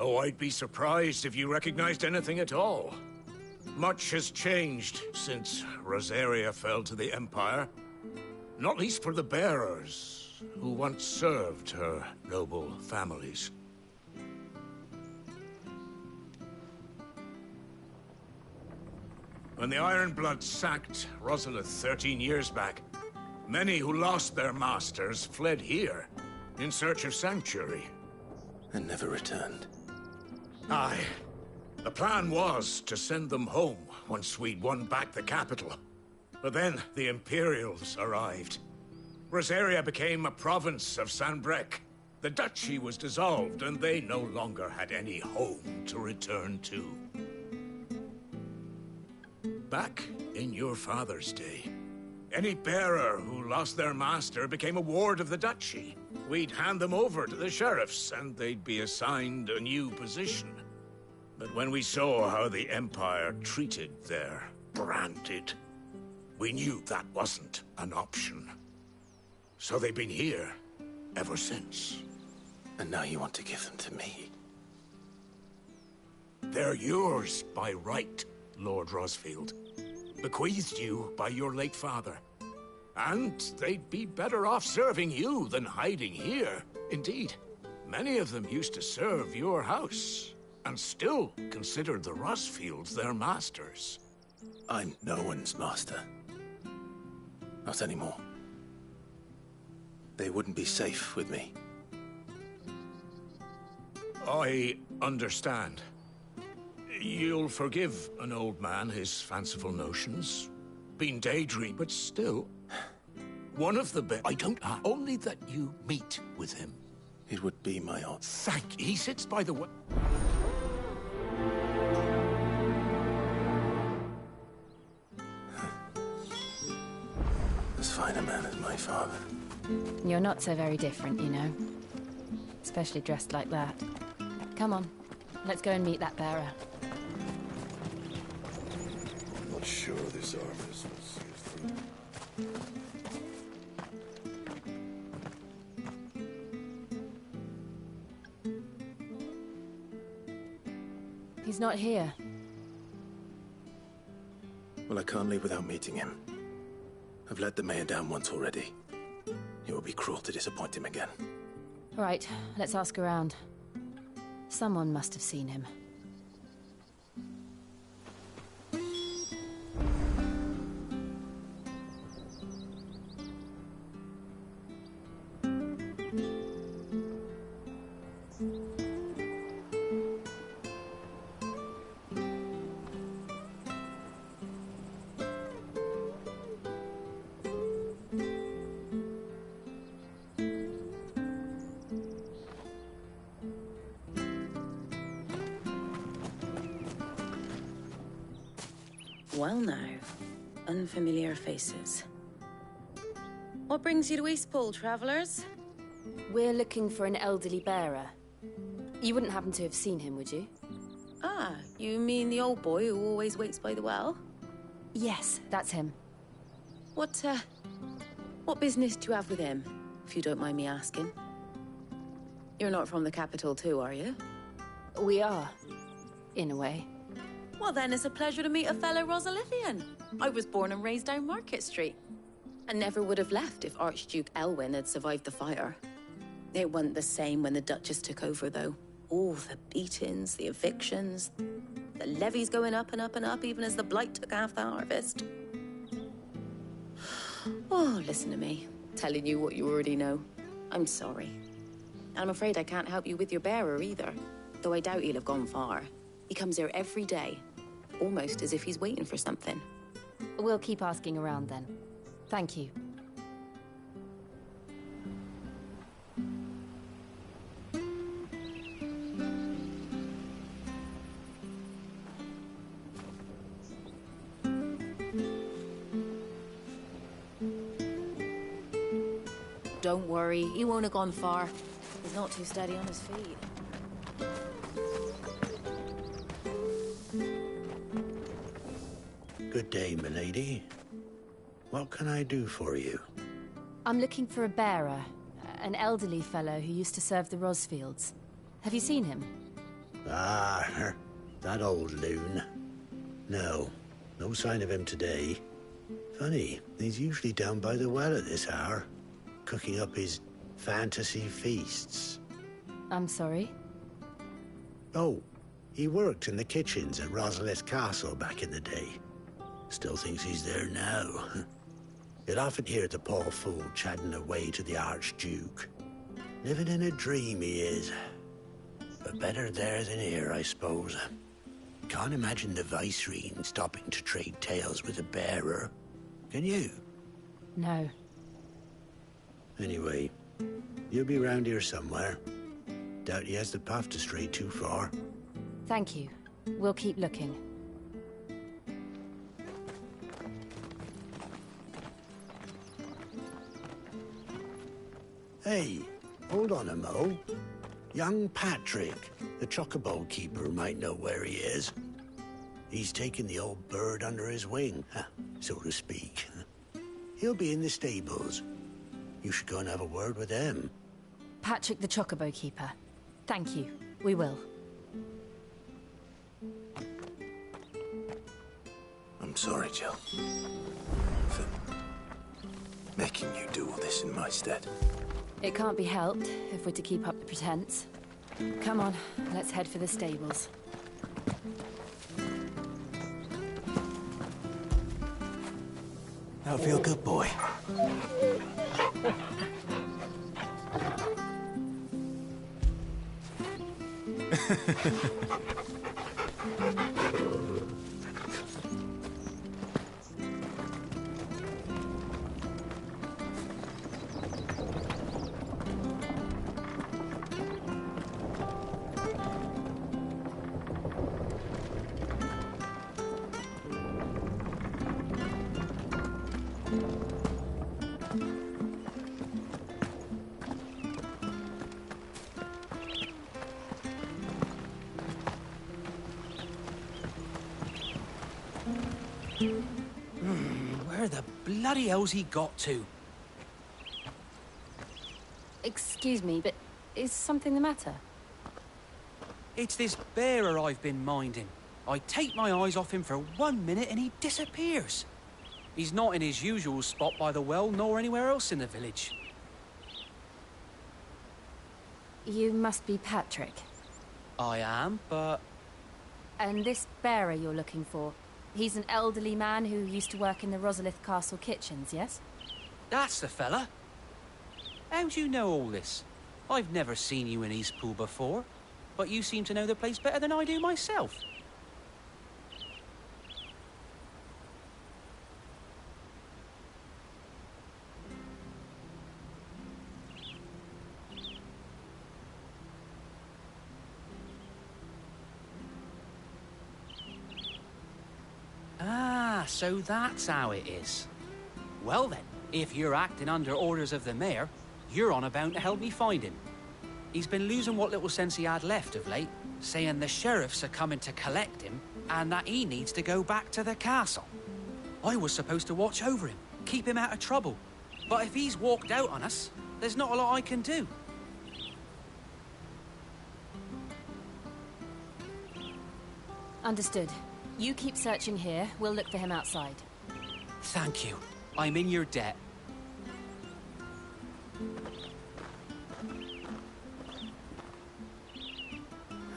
Oh, I'd be surprised if you recognized anything at all. Much has changed since Rosaria fell to the Empire. Not least for the bearers, who once served her noble families. When the Ironbloods sacked Rosalith 13 years back, many who lost their masters fled here, in search of sanctuary. And never returned. Aye. The plan was to send them home once we'd won back the capital. But then the Imperials arrived. Rosaria became a province of Sanbreque. The duchy was dissolved, and they no longer had any home to return to. Back in your father's day, any bearer who lost their master became a ward of the duchy. We'd hand them over to the sheriffs, and they'd be assigned a new position. But when we saw how the Empire treated their branded, we knew that wasn't an option. So they've been here ever since. And now you want to give them to me? They're yours by right, Lord Rosfield. Bequeathed you by your late father. And they'd be better off serving you than hiding here. Indeed, many of them used to serve your house, and still considered the Rosfields their masters. I'm no one's master. Not anymore. They wouldn't be safe with me. I understand. You'll forgive an old man his fanciful notions. Been daydream, but still. One of the I don't ask. Only that you meet with him. It would be my honor. Thank you. He sits by the way. As fine a man as my father. You're not so very different, you know. Especially dressed like that. Come on, let's go and meet that bearer. I'm not sure this armor's will see us through. He's not here. Well, I can't leave without meeting him. I've let the mayor down once already. It would be cruel to disappoint him again. All right, let's ask around. Someone must have seen him. Well now, unfamiliar faces. What brings you to Eastpool, travelers? We're looking for an elderly bearer. You wouldn't happen to have seen him, would you? Ah, you mean the old boy who always waits by the well? Yes, that's him. What business do you have with him, if you don't mind me asking? You're not from the capital too, are you? We are, in a way. Well then, it's a pleasure to meet a fellow Rosalithian. I was born and raised down Market Street. And never would have left if Archduke Elwyn had survived the fire. It wasn't the same when the Duchess took over, though. All the beatings, the evictions, the levies going up and up and up, even as the blight took half the harvest. Oh, listen to me, telling you what you already know. I'm sorry. And I'm afraid I can't help you with your bearer either, though I doubt he'll have gone far. He comes here every day, almost as if he's waiting for something. We'll keep asking around then. Thank you. Don't worry, he won't have gone far. He's not too steady on his feet. Good day, milady. What can I do for you? I'm looking for a bearer, an elderly fellow who used to serve the Rosfields. Have you seen him? Ah, that old loon. No sign of him today. Funny, he's usually down by the well at this hour, cooking up his fantasy feasts. I'm sorry? Oh, he worked in the kitchens at Rosalith Castle back in the day. Still thinks he's there now. You'd often hear the poor fool chatting away to the Archduke. Living in a dream he is. But better there than here, I suppose. Can't imagine the Vicereine stopping to trade tales with a bearer. Can you? No. Anyway, you'll be round here somewhere. Doubt he has the path to stray too far. Thank you. We'll keep looking. Hey, hold on a mo. Young Patrick, the chocobo keeper, might know where he is. He's taken the old bird under his wing, so to speak. He'll be in the stables. You should go and have a word with him. Patrick the Chocobo Keeper. Thank you. We will. I'm sorry, Jill. For making you do all this in my stead. It can't be helped if we're to keep up the pretense. Come on, let's head for the stables. That'll feel good, boy. Where the bloody hell's he got to? Excuse me, but is something the matter? It's this bearer I've been minding. I take my eyes off him for 1 minute and he disappears. He's not in his usual spot by the well, nor anywhere else in the village. You must be Patrick. I am, but... And this bearer you're looking for, he's an elderly man who used to work in the Rosalith Castle kitchens, yes? That's the fella. How do you know all this? I've never seen you in Eastpool before, but you seem to know the place better than I do myself. Ah, so that's how it is. Well then, if you're acting under orders of the mayor, you're on about to help me find him. He's been losing what little sense he had left of late, saying the sheriffs are coming to collect him and that he needs to go back to the castle. I was supposed to watch over him, keep him out of trouble. But if he's walked out on us, there's not a lot I can do. Understood. You keep searching here, we'll look for him outside. Thank you. I'm in your debt.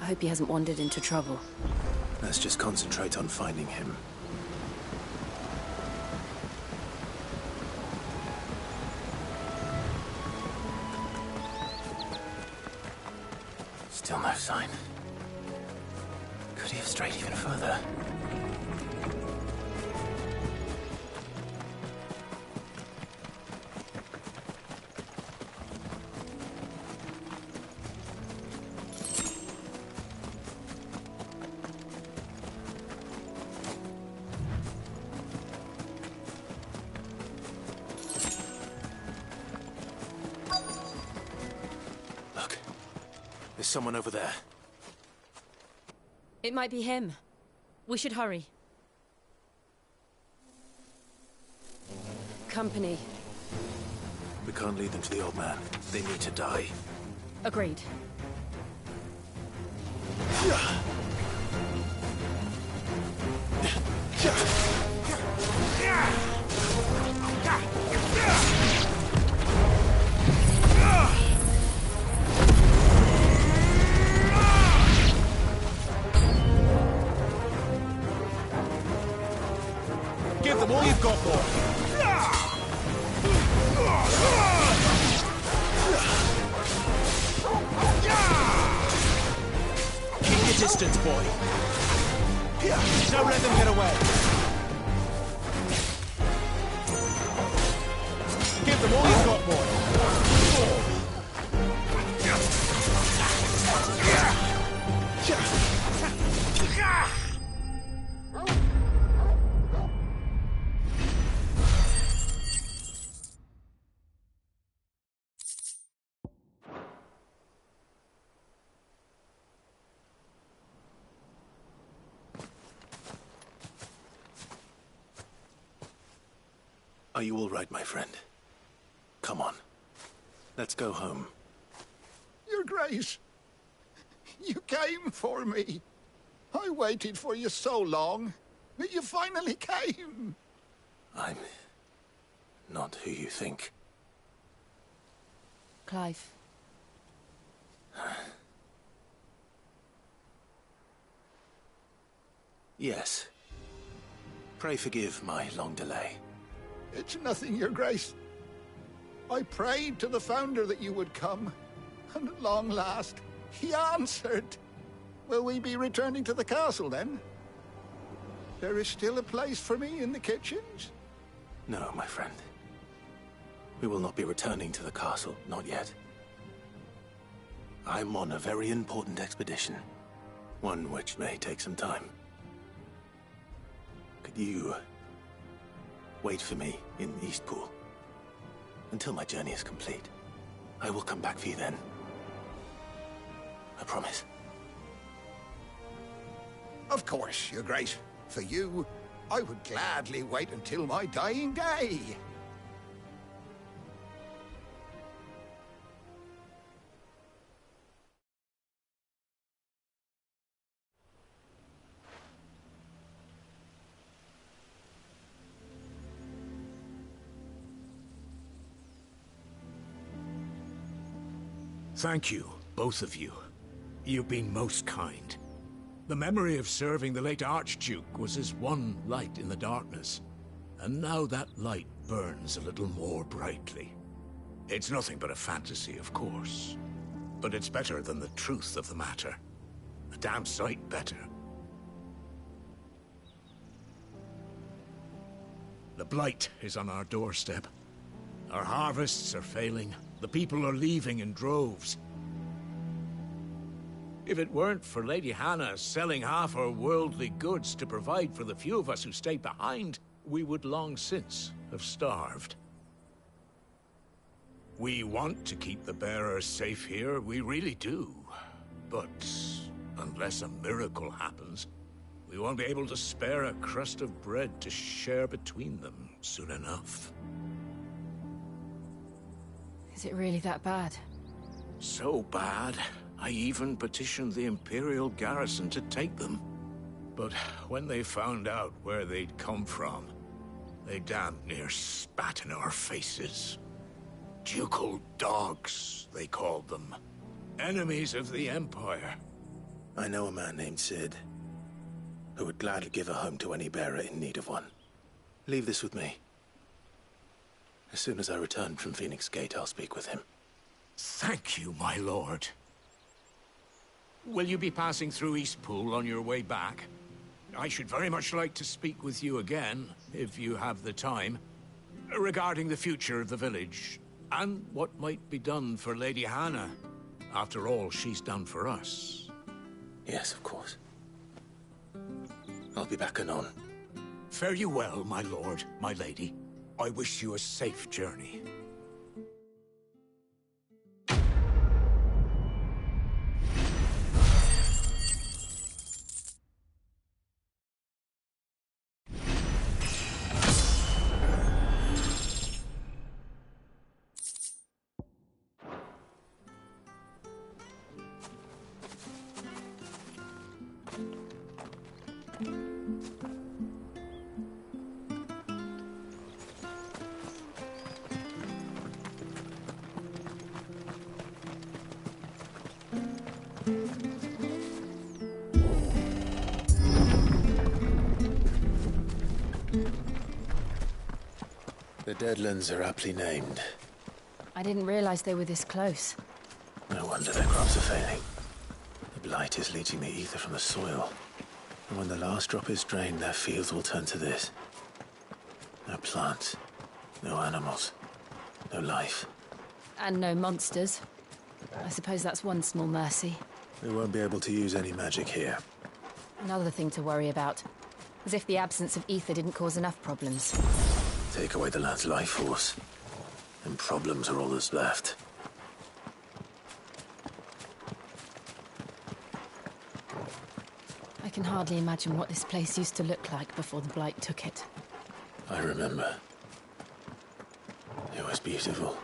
I hope he hasn't wandered into trouble. Let's just concentrate on finding him. Still no sign. Could he have strayed even further? Look, there's someone over there. It might be him. We should hurry. Company. We can't lead them to the old man. They need to die. Agreed. Yeah. all you've got, boy. Keep your distance, boy. Don't let them get away. Give them all you've got, boy. Are you all right, my friend? Come on. Let's go home. Your Grace, you came for me. I waited for you so long, but you finally came. I'm not who you think. Clive. Yes. Pray forgive my long delay. It's nothing, Your Grace. I prayed to the Founder that you would come, and at long last, he answered. Will we be returning to the castle, then? There is still a place for me in the kitchens? No, my friend. We will not be returning to the castle, not yet. I'm on a very important expedition. One which may take some time. Could you wait for me in Eastpool until my journey is complete? I will come back for you then. I promise. Of course, Your Grace. For you, I would gladly wait until my dying day. Thank you, both of you. You've been most kind. The memory of serving the late Archduke was as one light in the darkness, and now that light burns a little more brightly. It's nothing but a fantasy, of course, but it's better than the truth of the matter. A damn sight better. The blight is on our doorstep. Our harvests are failing. The people are leaving in droves. If it weren't for Lady Hannah selling half her worldly goods to provide for the few of us who stayed behind, we would long since have starved. We want to keep the bearers safe here, we really do. But unless a miracle happens, we won't be able to spare a crust of bread to share between them soon enough. Is it really that bad? So bad, I even petitioned the Imperial garrison to take them. But when they found out where they'd come from, they damn near spat in our faces. Ducal dogs, they called them. Enemies of the Empire. I know a man named Sid, who would gladly give a home to any bearer in need of one. Leave this with me. As soon as I return from Phoenix Gate, I'll speak with him. Thank you, my lord. Will you be passing through Eastpool on your way back? I should very much like to speak with you again, if you have the time, regarding the future of the village, and what might be done for Lady Hannah. After all she's done for us. Yes, of course. I'll be back anon. Fare you well, my lord, my lady. I wish you a safe journey. The Deadlands are aptly named. I didn't realize they were this close. No wonder their crops are failing. The blight is leaching the ether from the soil. And when the last drop is drained, their fields will turn to this. No plants, no animals, no life. And no monsters. I suppose that's one small mercy. We won't be able to use any magic here. Another thing to worry about. As if the absence of ether didn't cause enough problems. Take away the land's life force, and problems are all that's left. I can hardly imagine what this place used to look like before the Blight took it. I remember. It was beautiful.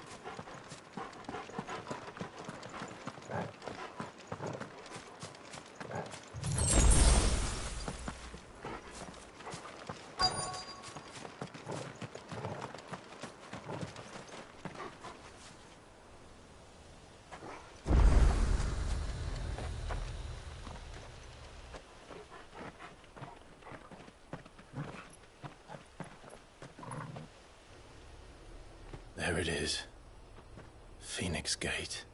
There it is. Phoenix Gate.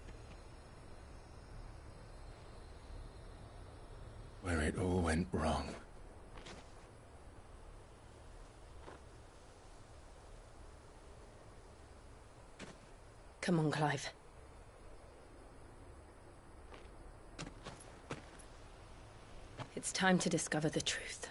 Where it all went wrong. Come on, Clive. It's time to discover the truth.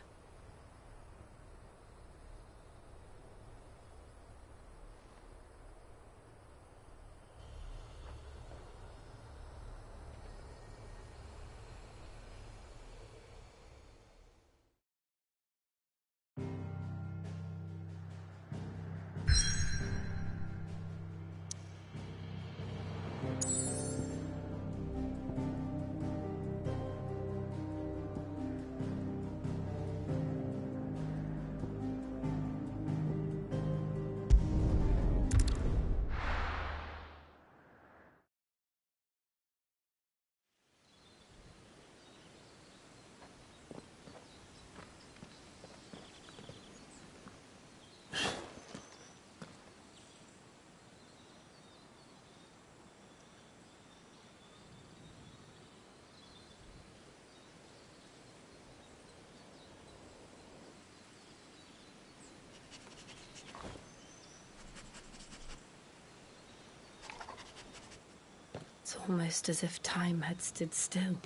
It's almost as if time had stood still.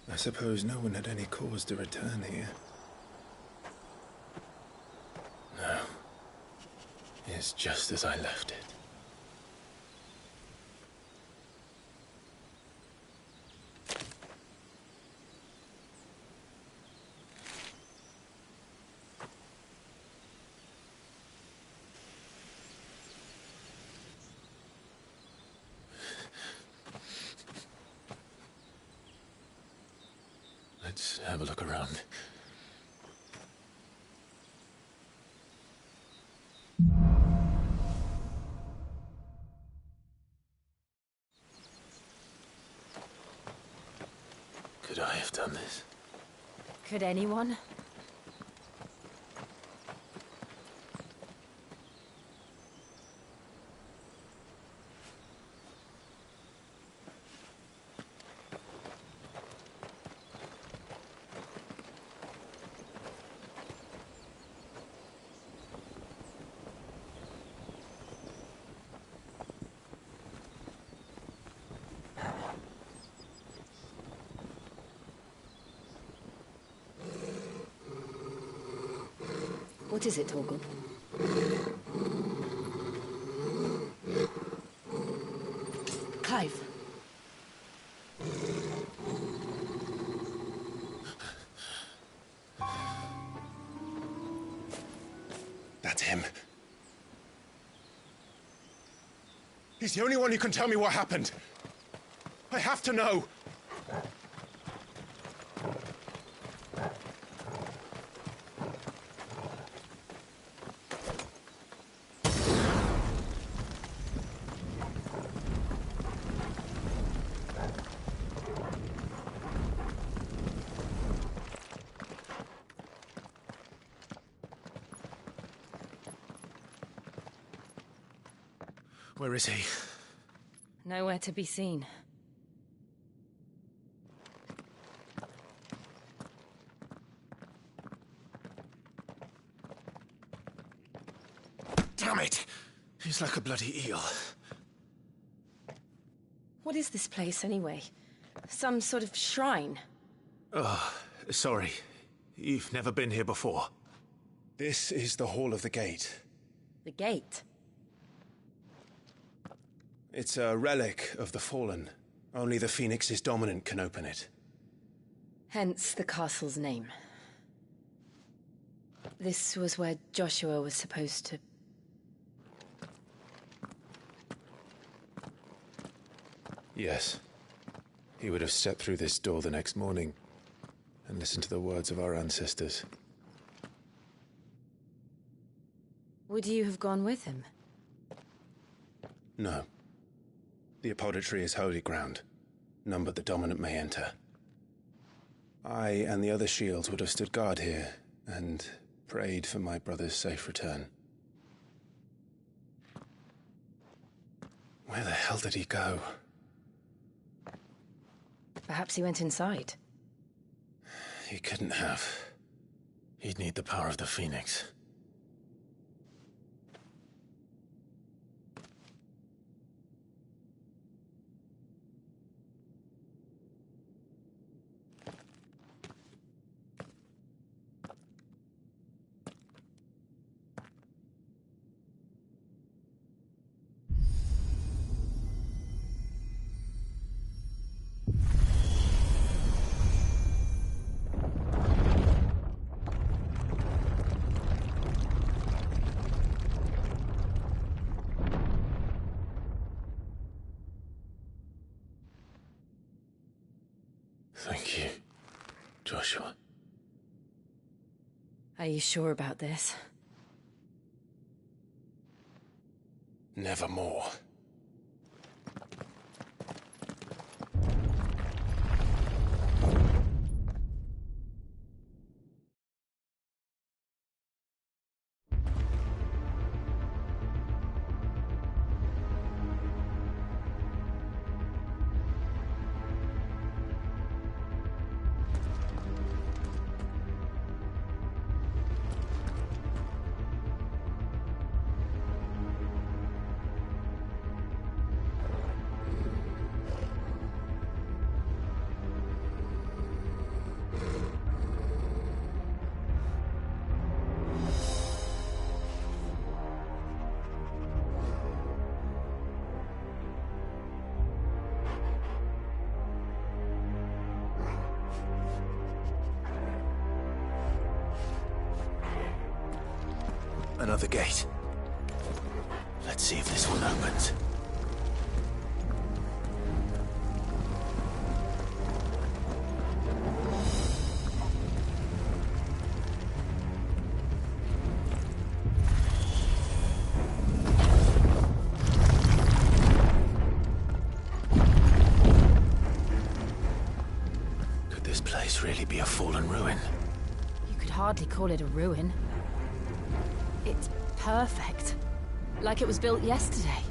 I suppose no one had any cause to return here. No. It's just as I left it. Let's have a look around. Could I have done this? Could anyone? What is it, Torgal? Clive. That's him. He's the only one who can tell me what happened. I have to know. Where is he? Nowhere to be seen. Damn it! He's like a bloody eel. What is this place, anyway? Some sort of shrine? Oh, sorry. You've never been here before. This is the Hall of the Gate. The gate? It's a relic of the Fallen. Only the Phoenix's dominant can open it. Hence the castle's name. This was where Joshua was supposed to... Yes. He would have stepped through this door the next morning and listened to the words of our ancestors. Would you have gone with him? No. The apodatory is holy ground. None but the dominant may enter. I and the other shields would have stood guard here and prayed for my brother's safe return. Where the hell did he go? Perhaps he went inside. He couldn't have. He'd need the power of the Phoenix. Thank you, Joshua. Are you sure about this? Nevermore. Another gate. Let's see if this one opens. Could this place really be a fallen ruin? You could hardly call it a ruin. It's perfect. Like it was built yesterday.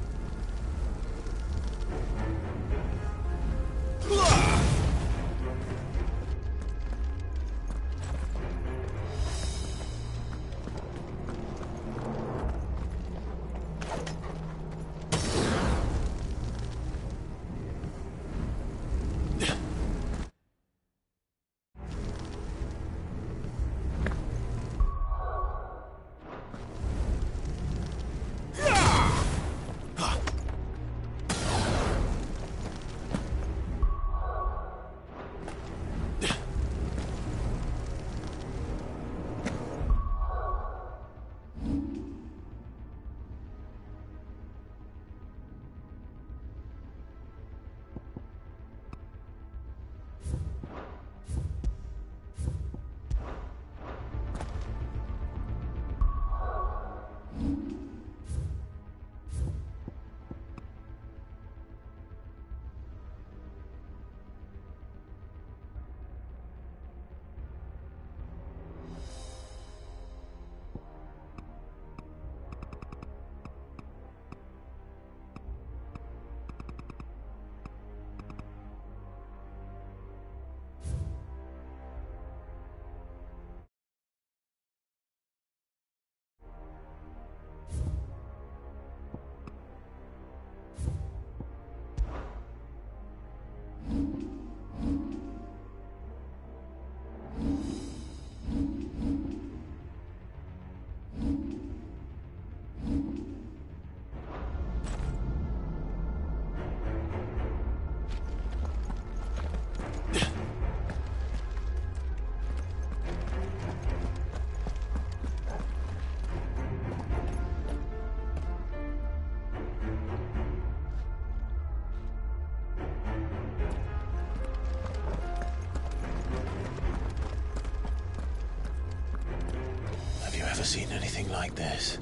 never seen anything like this.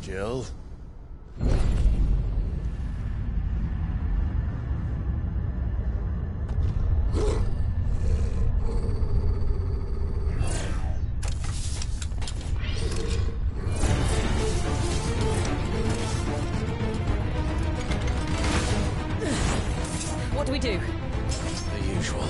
Jill? What do we do? The usual.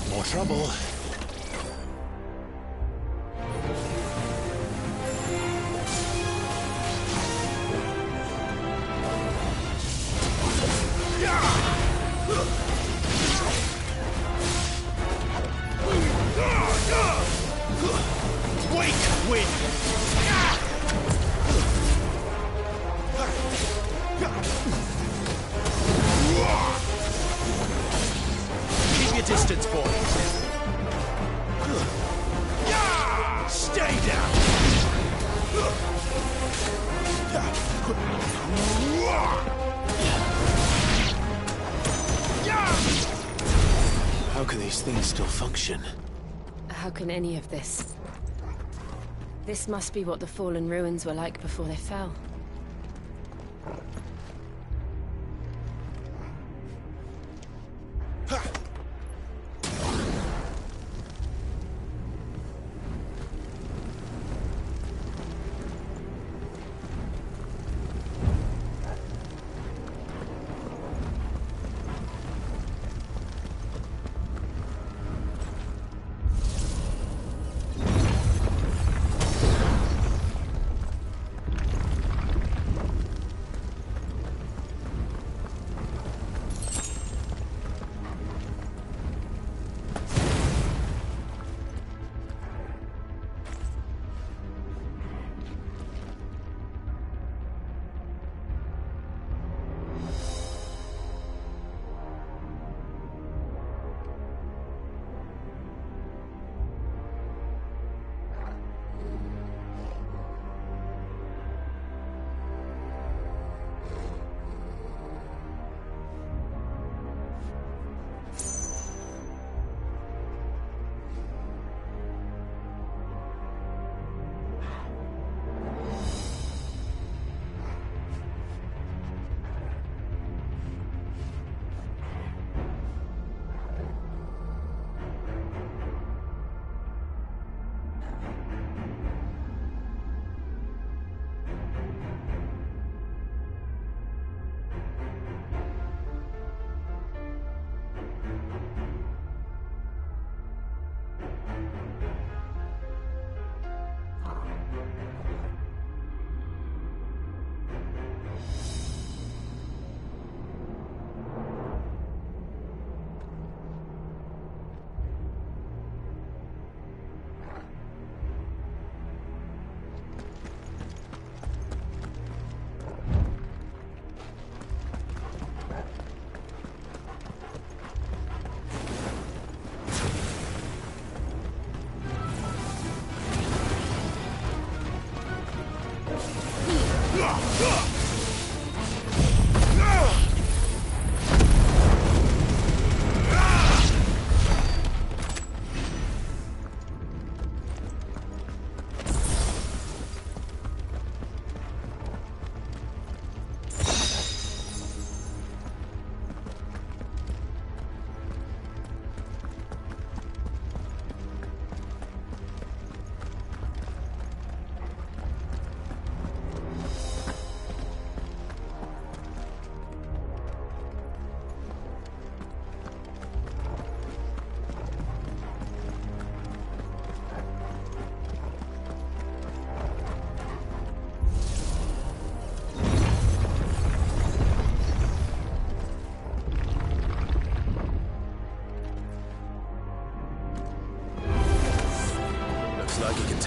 More trouble. Wake, wind! Keep your distance, boys. Stay down! How can these things still function? How can any of this? This must be what the fallen ruins were like before they fell.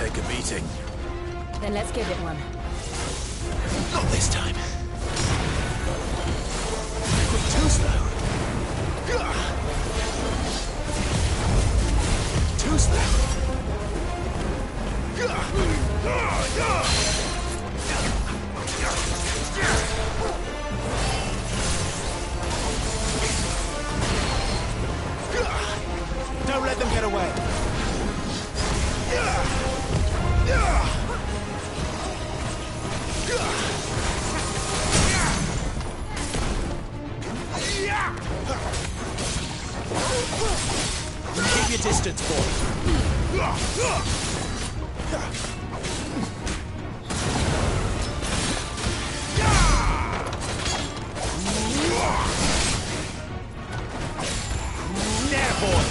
take a beating. Then let's give it one. Not this time. Too slow. Too slow. Don't let them get away. Keep your distance, boy. There, boy.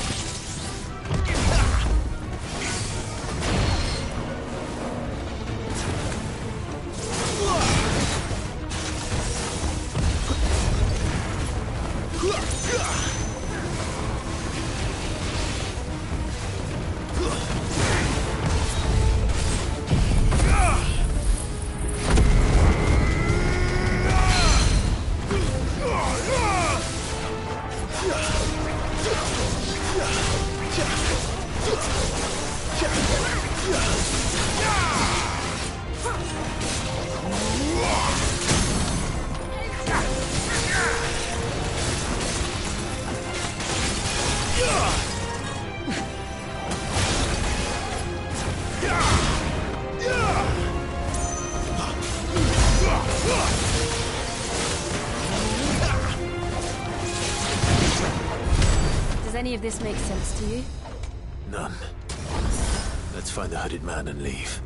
Does any of this make sense to you? None. Let's find the hooded man and leave.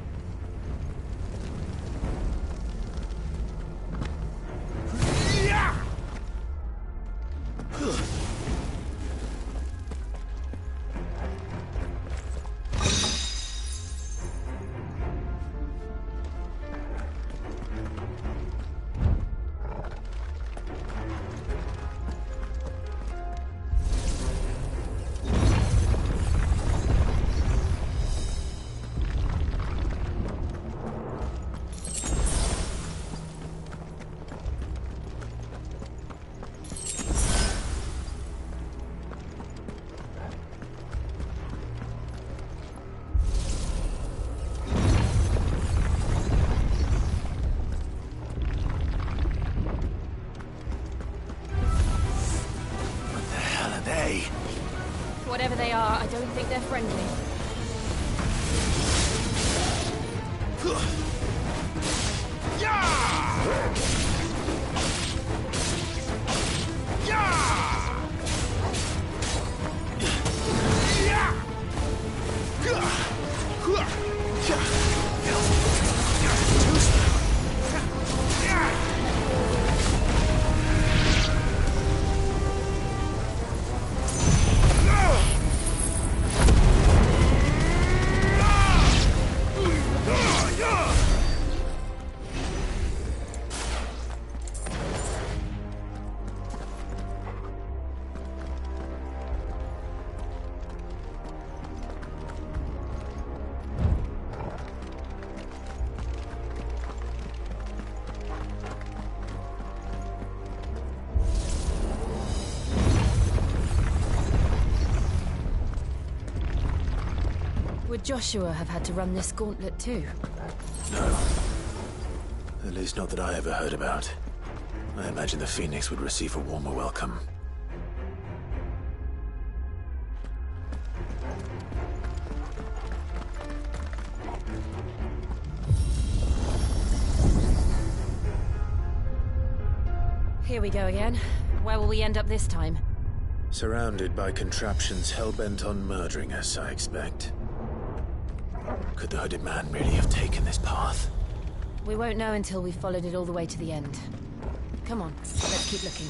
Whatever they are, I don't think they're friendly. Would Joshua have had to run this gauntlet too? No. At least not that I ever heard about. I imagine the Phoenix would receive a warmer welcome. Here we go again. Where will we end up this time? Surrounded by contraptions hell-bent on murdering us, I expect. Could the hooded man really have taken this path? We won't know until we've followed it all the way to the end. Come on, let's keep looking.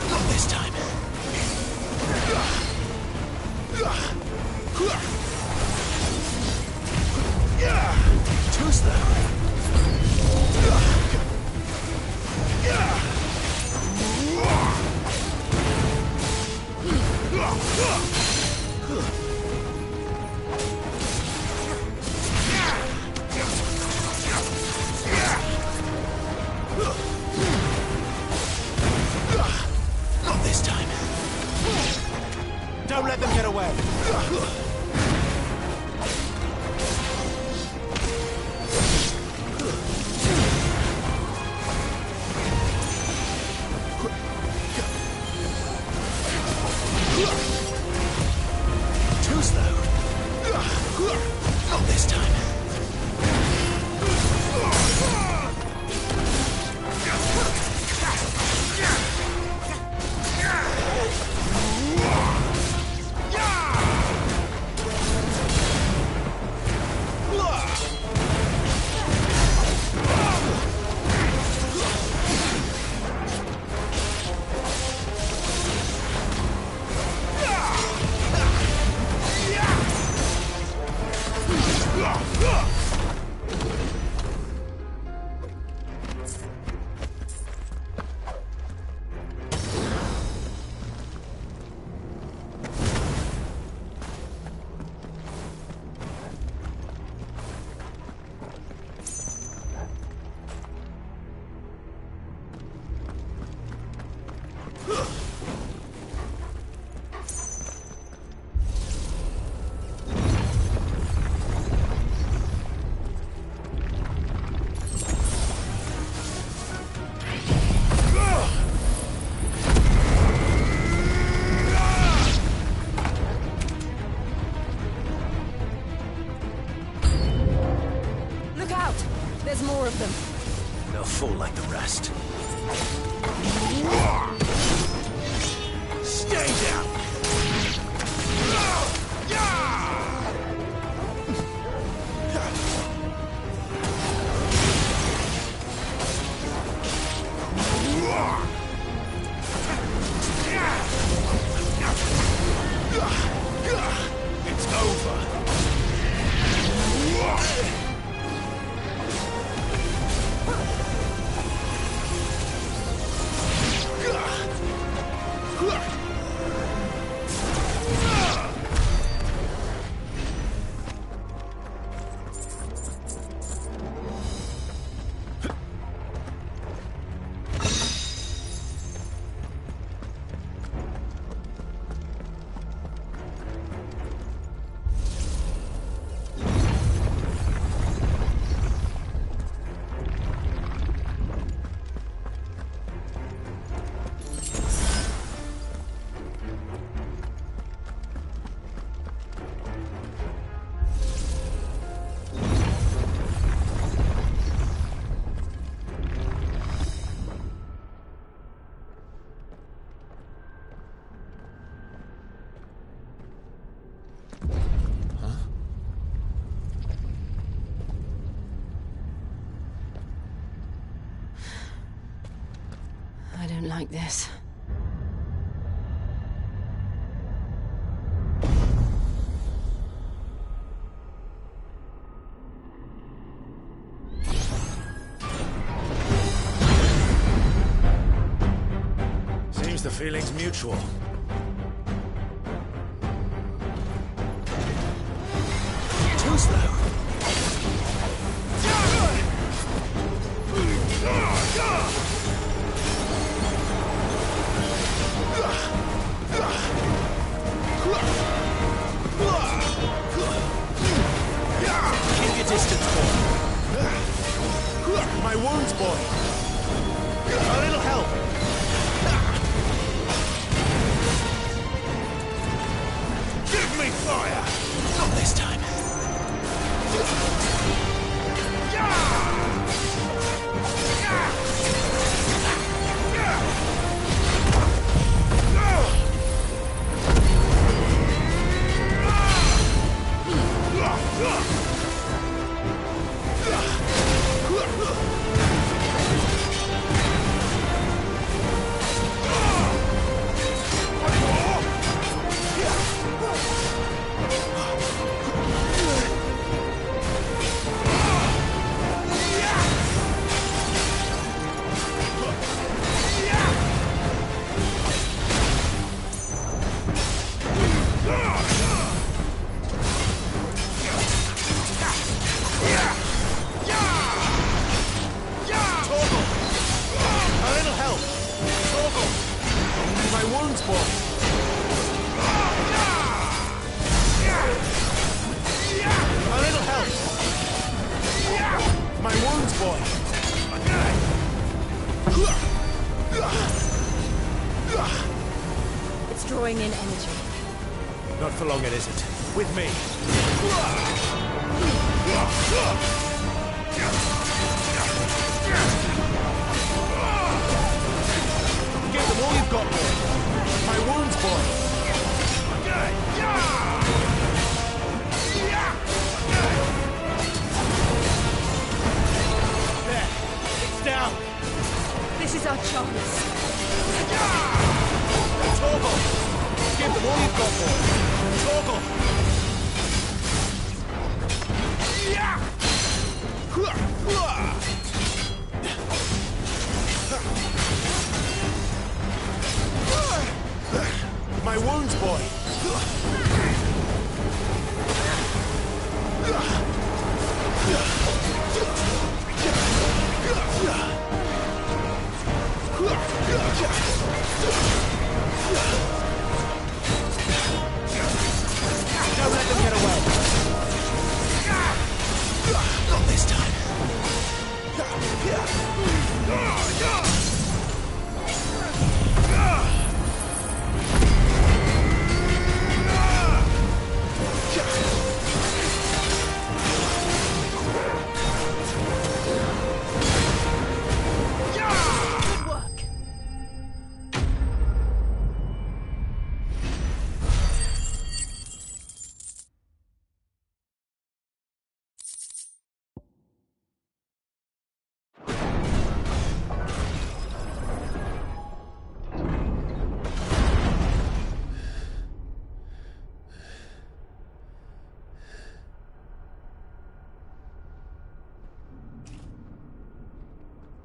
Not this time. Too slow. Not this time. Don't let them get away. Too slow. Not this time. Look out! There's more of them. They'll fall like the rest. Stay down! It's over. I don't like this. Seems the feeling's mutual. Too slow. Keep your distance, boy. My wounds, boy. A little help. Not for long, it isn't. With me. Give them all you've got, boy. My wounds, boy. There. It's down. This is our chance. Torgal! Give them all you've got, boy. Torgal! My wounds, boy! Don't let them get away! Not this time! Good work.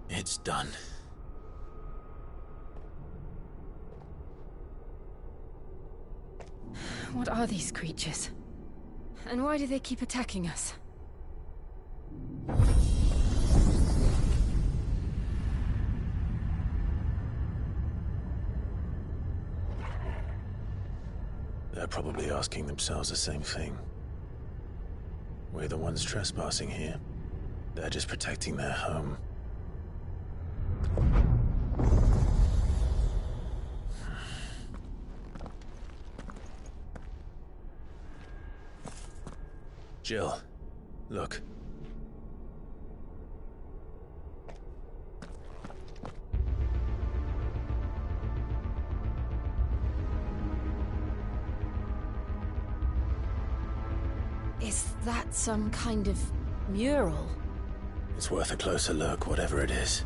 It's done. What are these creatures? And why do they keep attacking us? They're probably asking themselves the same thing. We're the ones trespassing here. They're just protecting their home. Jill, look. Is that some kind of mural? It's worth a closer look, whatever it is.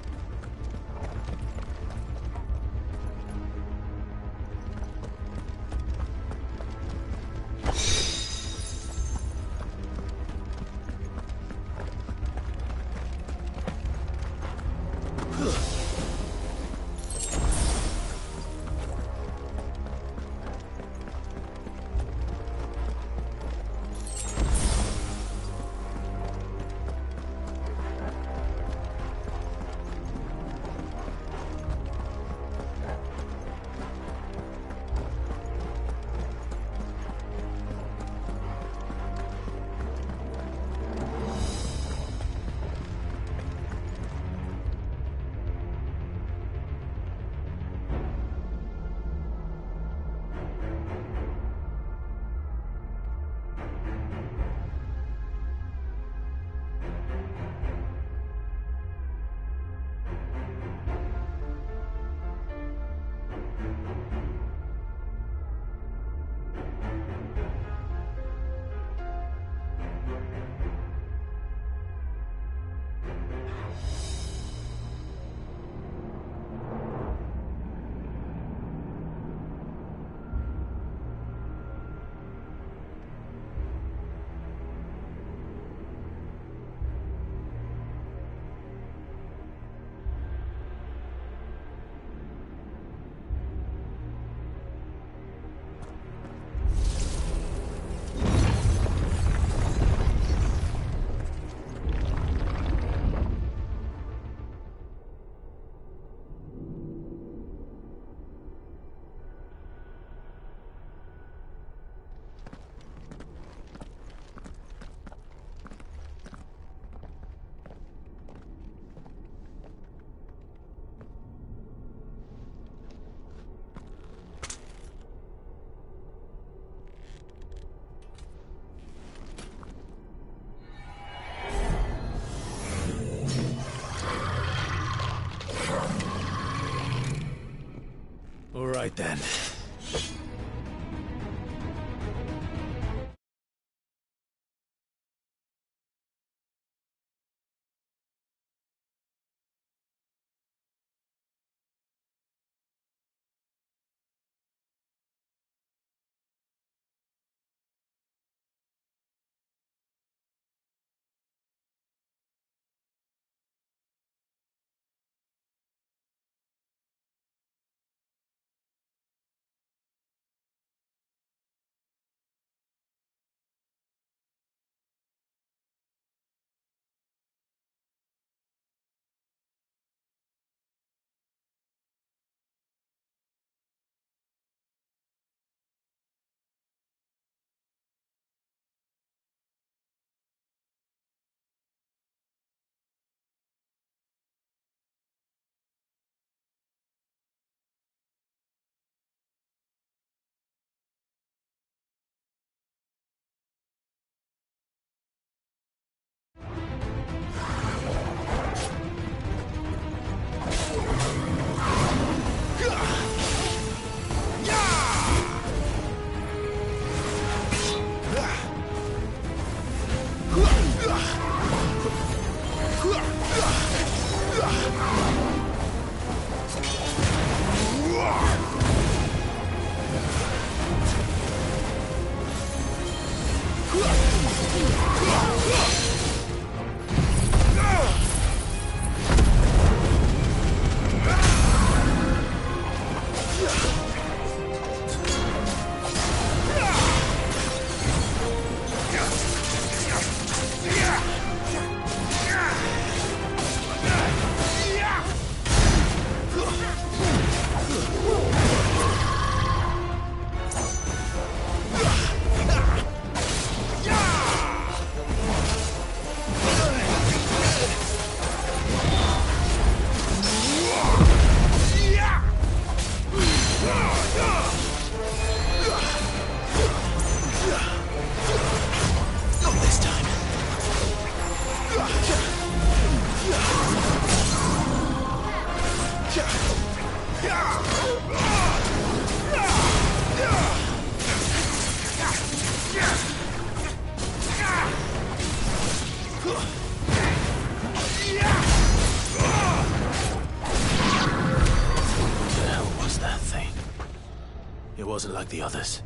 like the others.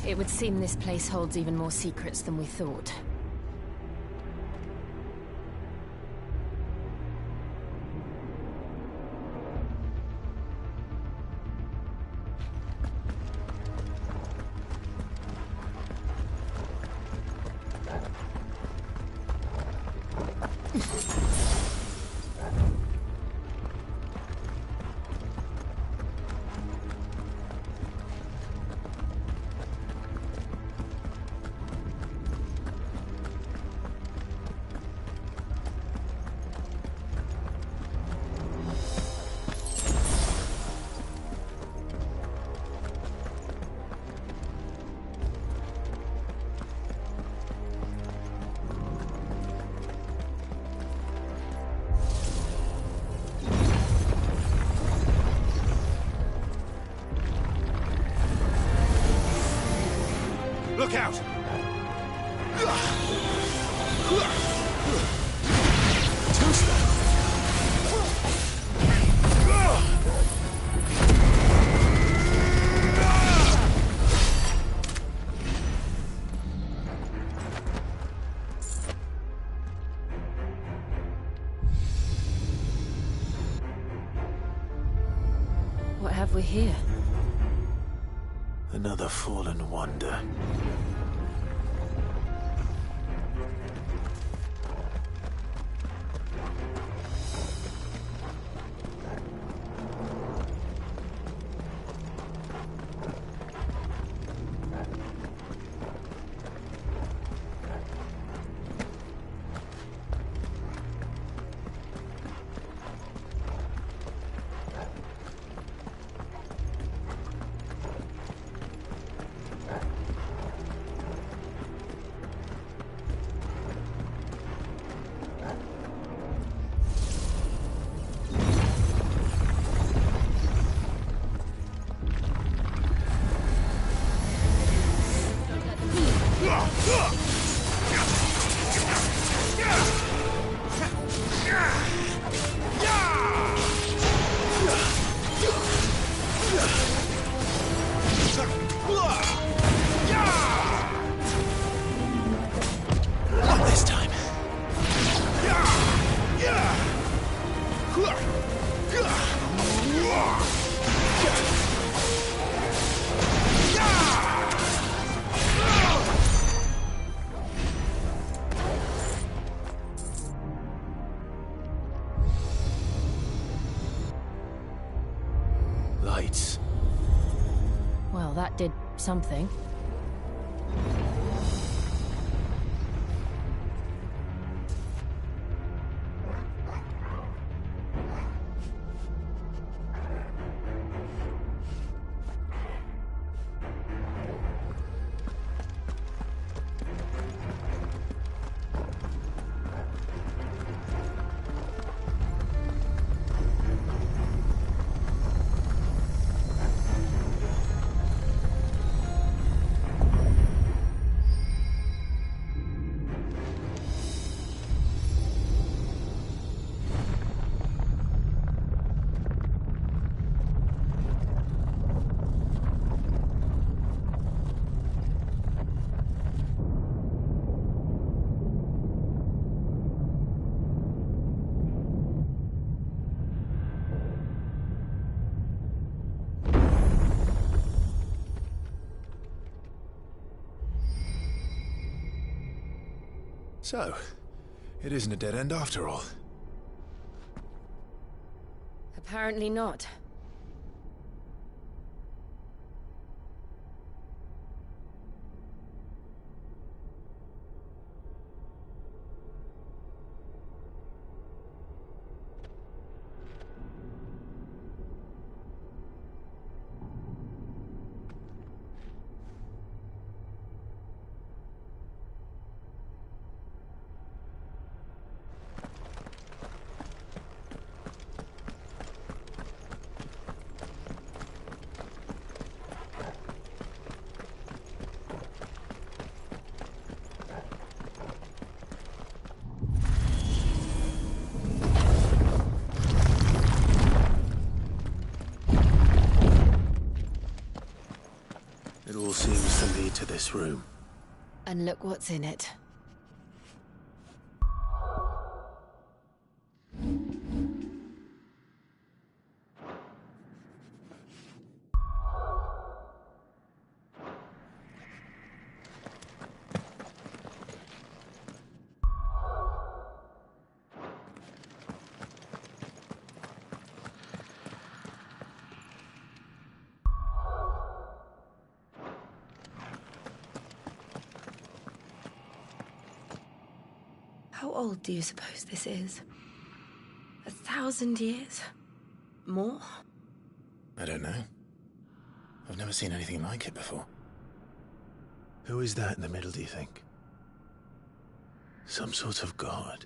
It would seem this place holds even more secrets than we thought. Look out! What have we here? Another fallen wonder. Not this time. Lights. Well, that did something. So, it isn't a dead end after all. Apparently not. this room. And look what's in it. How old do you suppose this is? 1,000 years? More? I don't know. I've never seen anything like it before. Who is that in the middle, do you think? Some sort of god?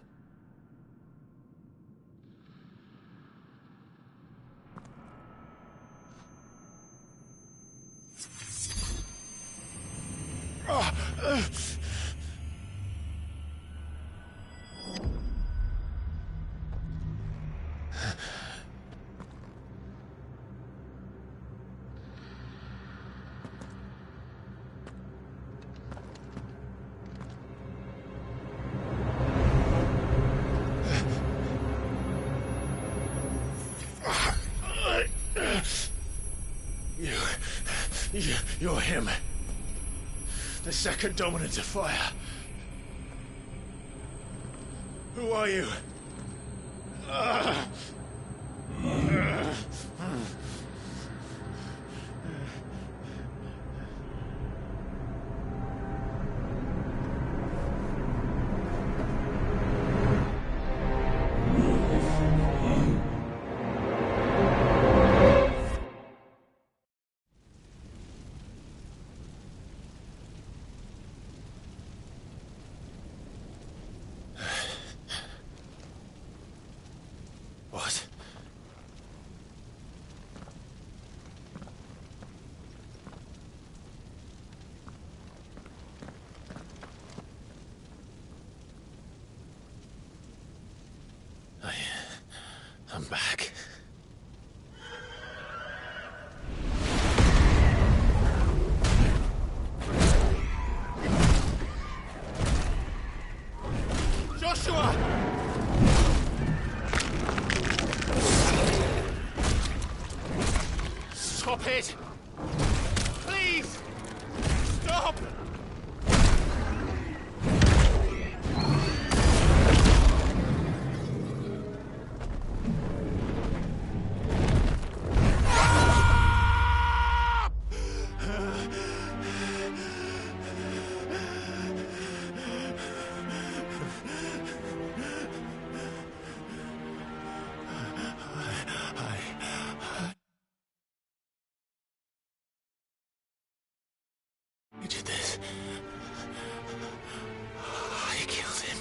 You're him. The second dominant of fire. Who are you? What? I'm back. Joshua! Stop it! Please! Stop! You did this. I killed him.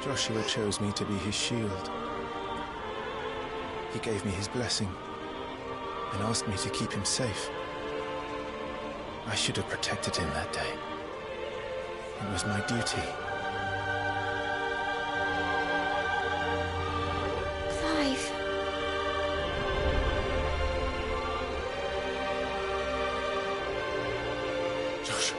Joshua chose me to be his shield. He gave me his blessing and asked me to keep him safe. I should have protected him that day. It was my duty. Clive. Joshua.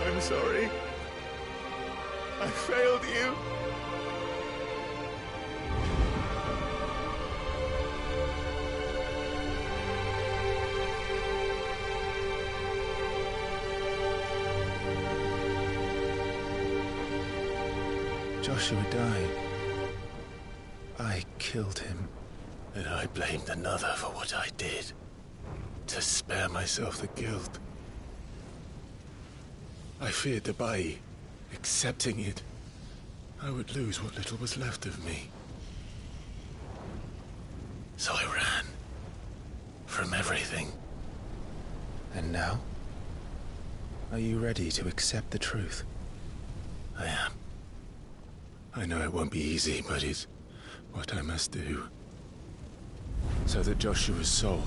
I'm sorry. I failed you. Joshua died. I killed him. And I blamed another for what I did. To spare myself the guilt. I feared that by accepting it, I would lose what little was left of me. So I ran. From everything. And now? Are you ready to accept the truth? I am. I know it won't be easy, but it's what I must do. So that Joshua's soul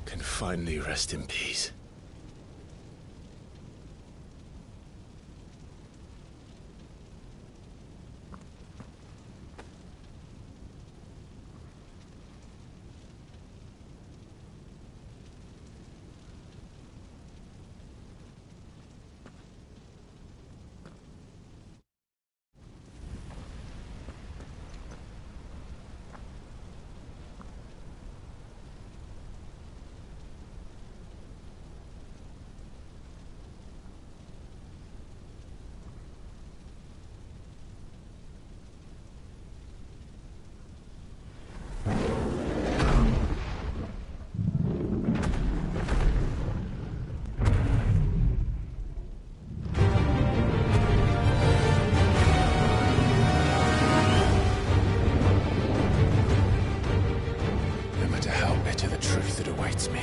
can finally rest in peace. Me.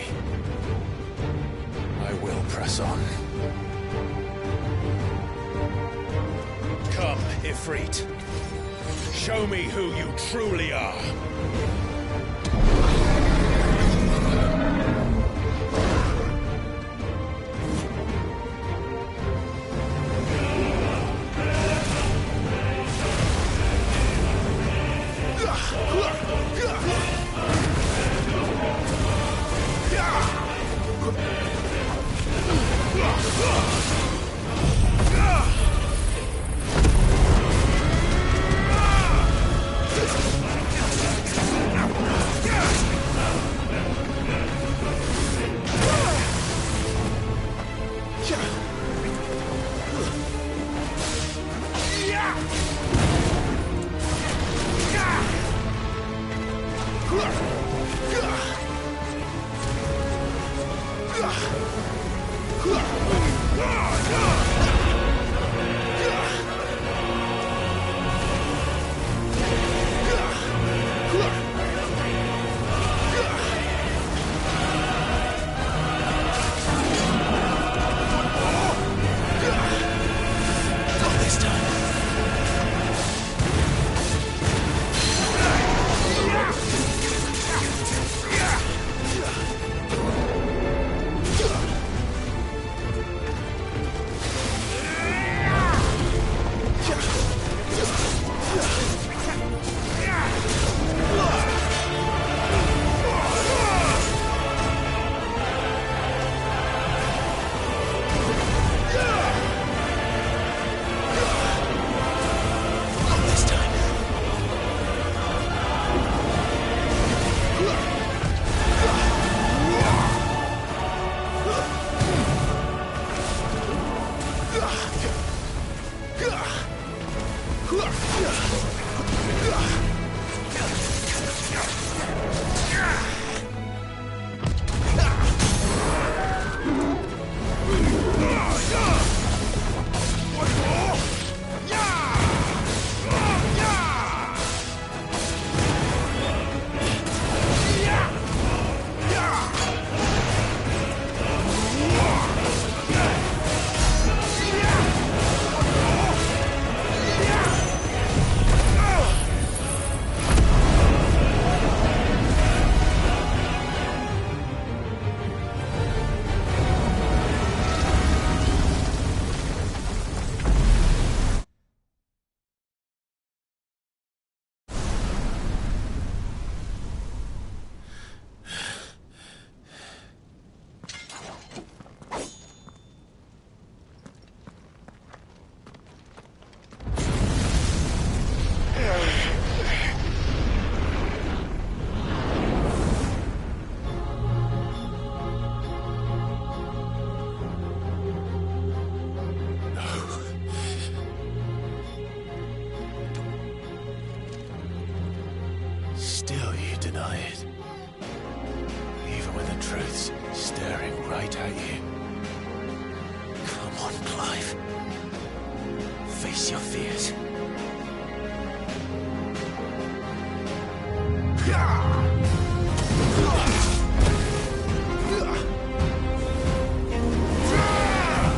I will press on. Come, Ifrit. Show me who you truly are. Still you deny it. Even when the truth's staring right at you. Come on, Clive. Face your fears.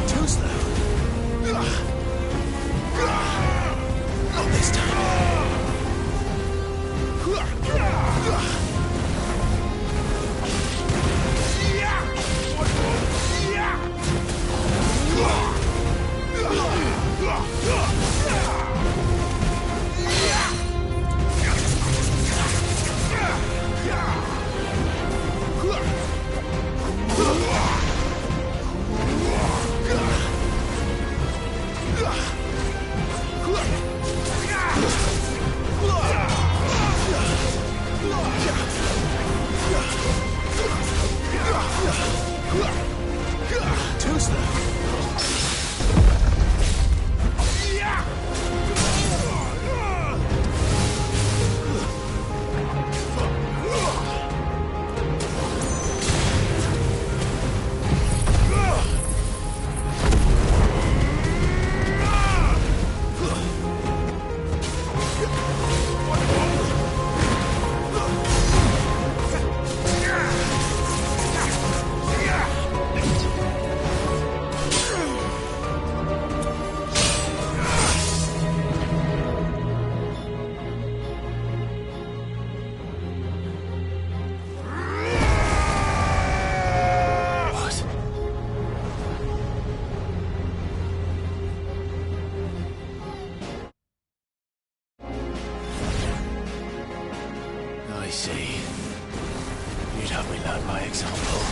Too slow. Not this time. Too slow. I see. You'd have me learn by example.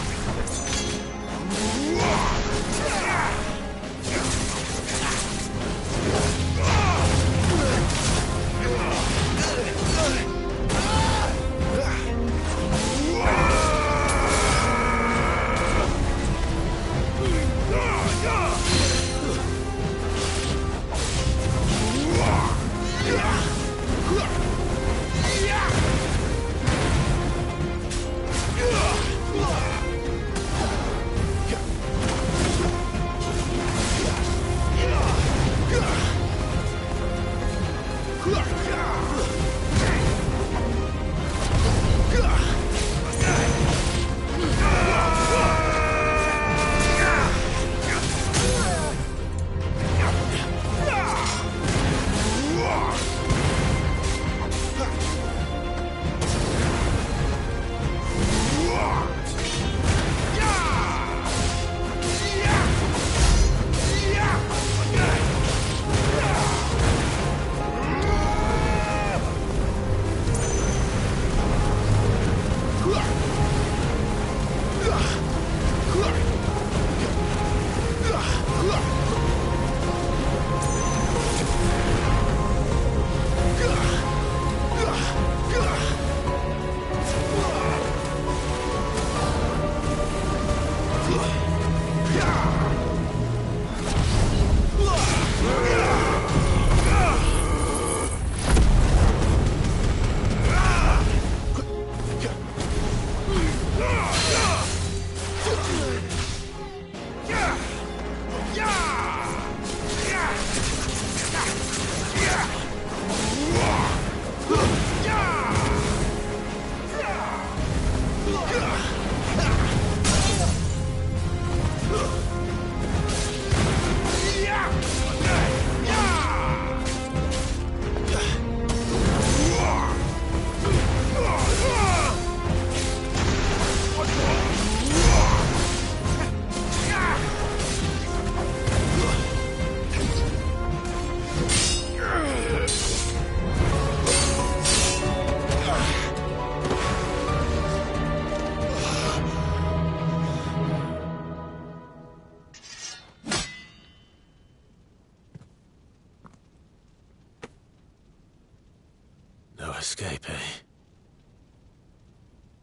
No escape, eh?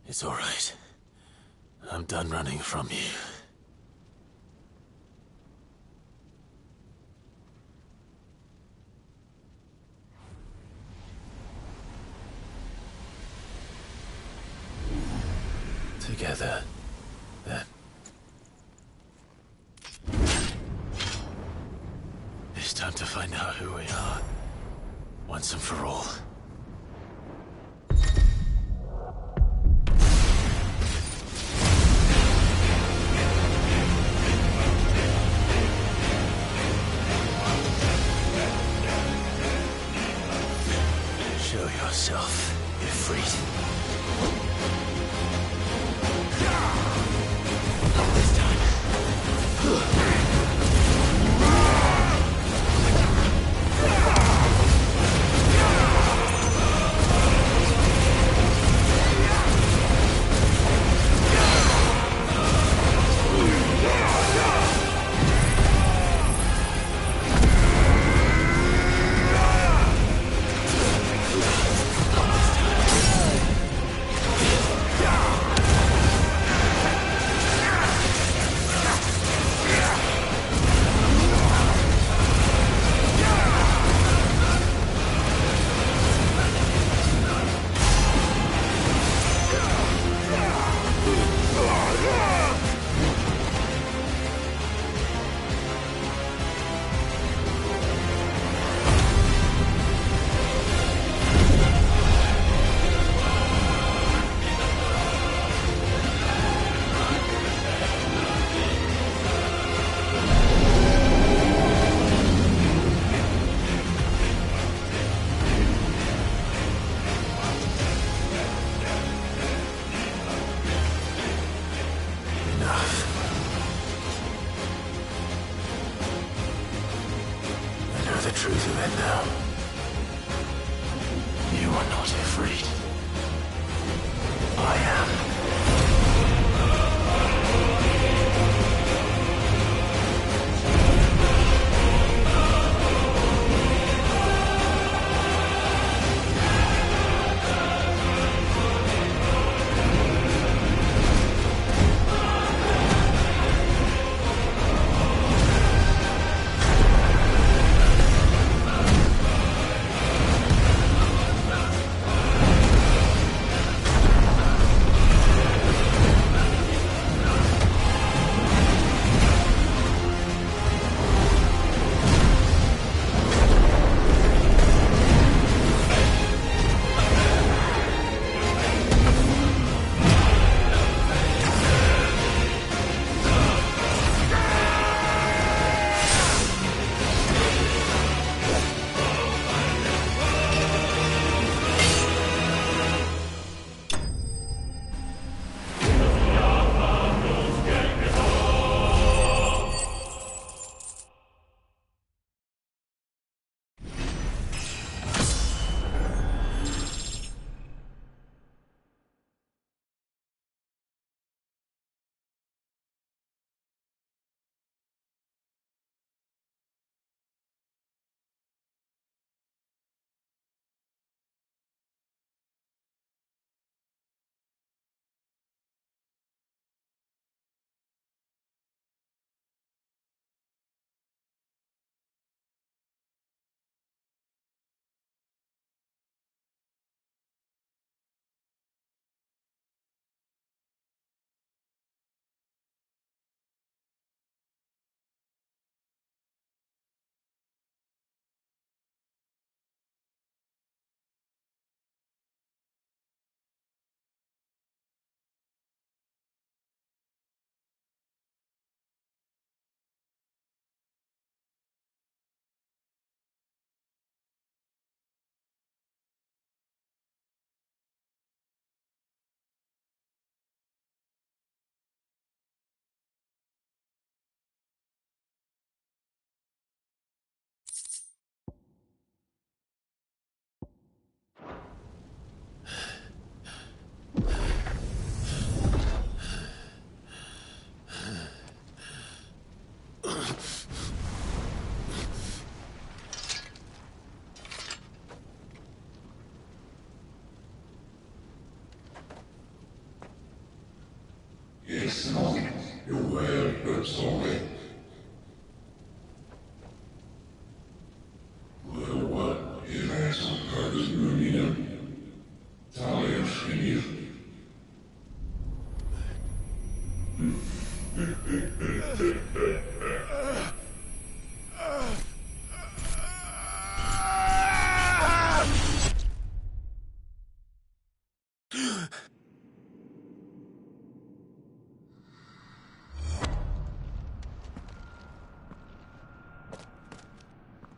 It's all right. I'm done running from you. Together, then. It's time to find out who we are, once and for all. Show yourself, Ifrit. Not this time. truth of it now. You are not Ifrit. I am.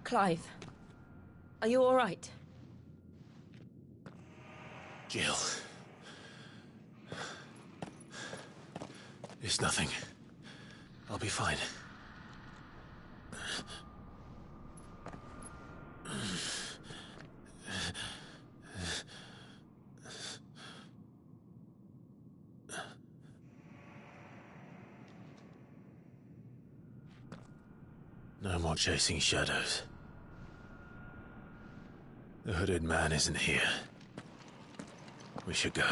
Clive, are you all right? Jill. It's nothing. I'll be fine. No more chasing shadows. The hooded man isn't here. We should go.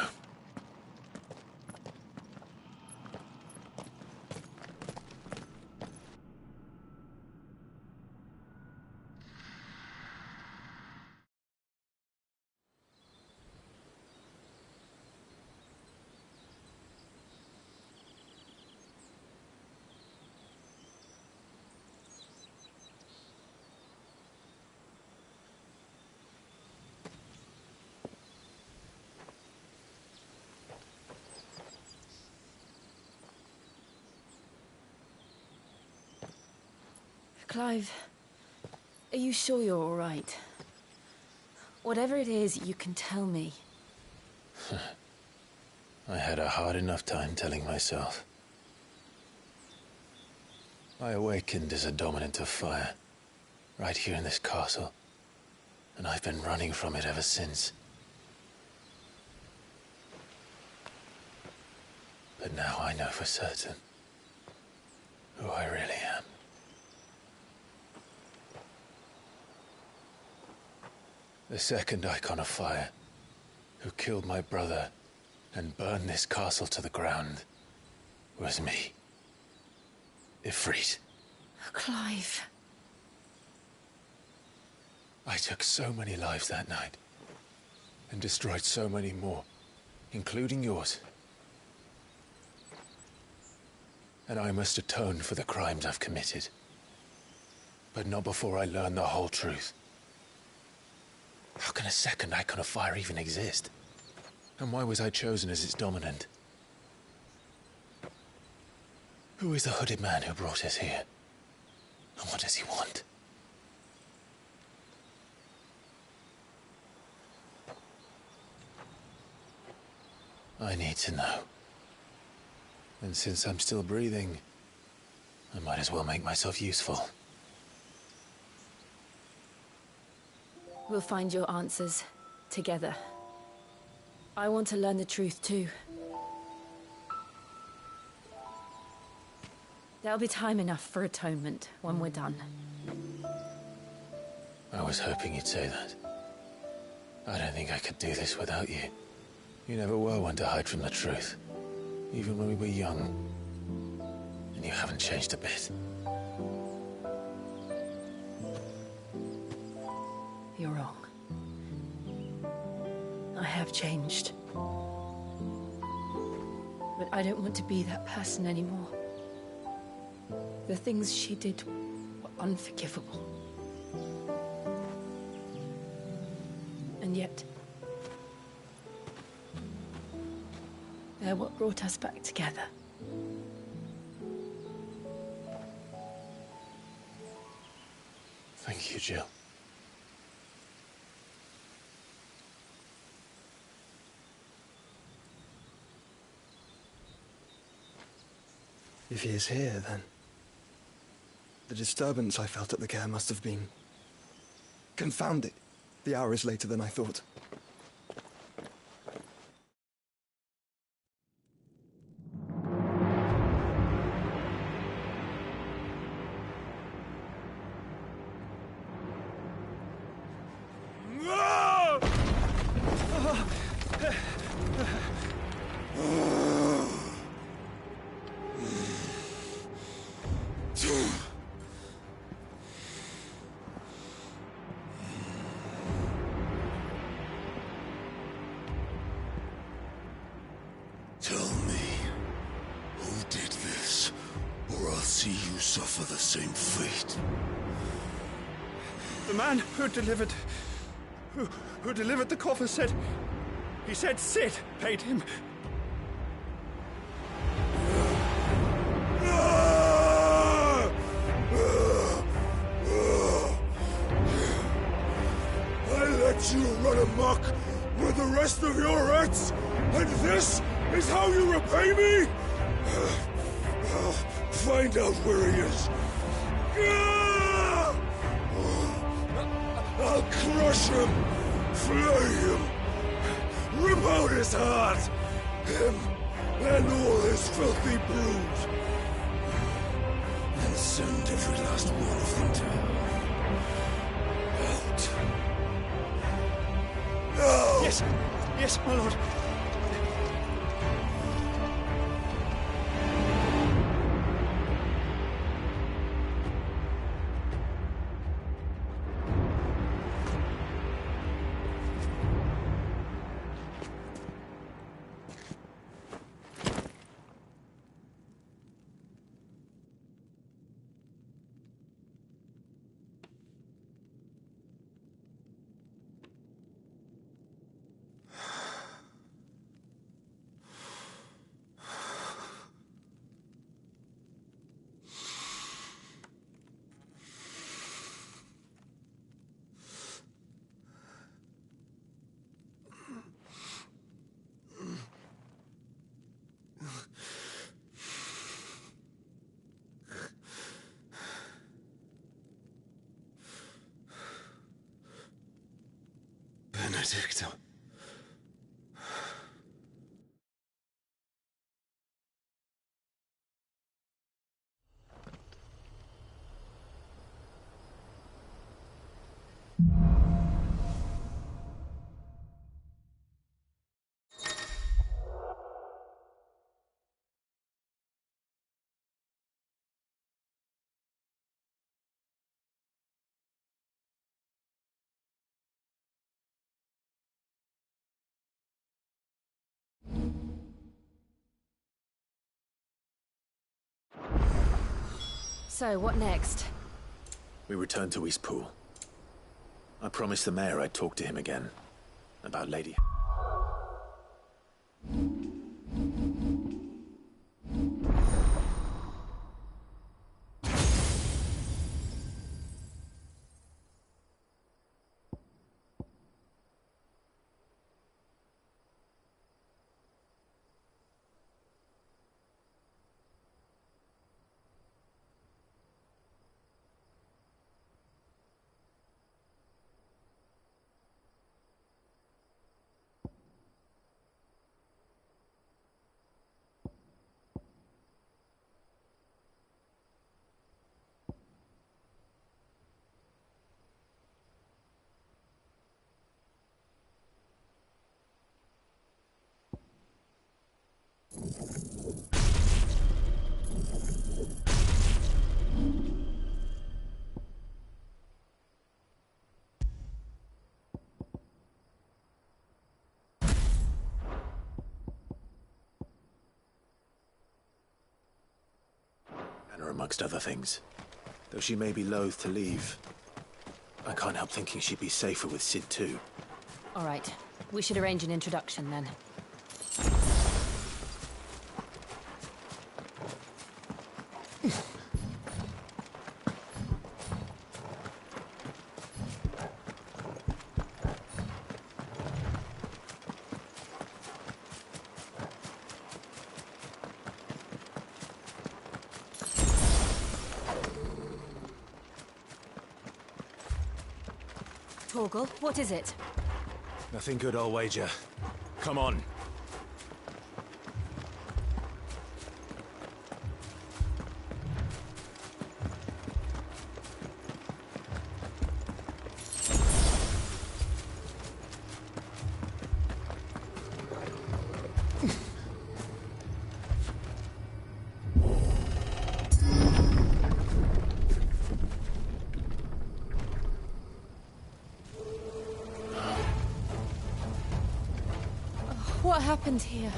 Clive, are you sure you're all right? Whatever it is, you can tell me. I had a hard enough time telling myself. I awakened as a dominant of fire, right here in this castle, and I've been running from it ever since. But now I know for certain who I really am. The second Icon of Fire, who killed my brother and burned this castle to the ground, was me. Ifrit. Clive. I took so many lives that night, and destroyed so many more, including yours. And I must atone for the crimes I've committed. But not before I learn the whole truth. How can a second Icon of Fire even exist? And why was I chosen as its dominant? Who is the hooded man who brought us here? And what does he want? I need to know. And since I'm still breathing, I might as well make myself useful. We'll find your answers together. I want to learn the truth too. There'll be time enough for atonement when we're done. I was hoping you'd say that. I don't think I could do this without you. You never were one to hide from the truth, even when we were young. And you haven't changed a bit. You're wrong. I have changed. But I don't want to be that person anymore. The things she did were unforgivable. And yet, they're what brought us back together. Thank you, Jill. If he is here, then the disturbance I felt at the care must have been confounded. The hour is later than I thought. Tell me, who did this, or I'll see you suffer the same fate. The man who delivered the coffin said... He said Sid paid him. I let you run amok with the rest of your rats, and this is how you repay me? Find out where he is. I'll crush him, flay him, rip out his heart, him and all his filthy brood, and send every last one of them to hell. Out. Now! Yes, yes, my lord. Benedicto. So, what next? We return to Eastpool. I promised the mayor I'd talk to him again. About Lady... amongst other things. Though she may be loath to leave, I can't help thinking she'd be safer with Cid too. All right. We should arrange an introduction then. Torgal, what is it? Nothing good, I'll wager. Come on. What happened here?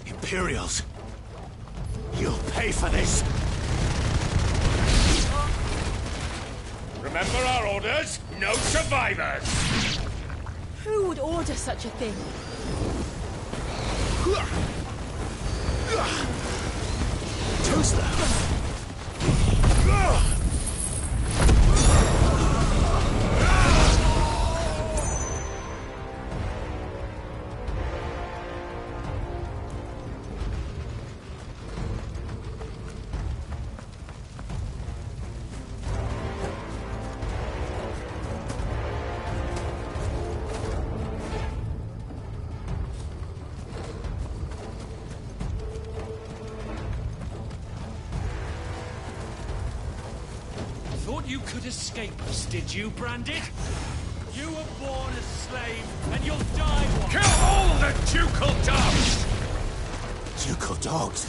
Imperials! You'll pay for this! Remember our orders? No survivors! Who would order such a thing? Toaster! Thought you could escape us, did you, Branded? You were born a slave, and you'll die one. Kill all the ducal dogs! Ducal dogs?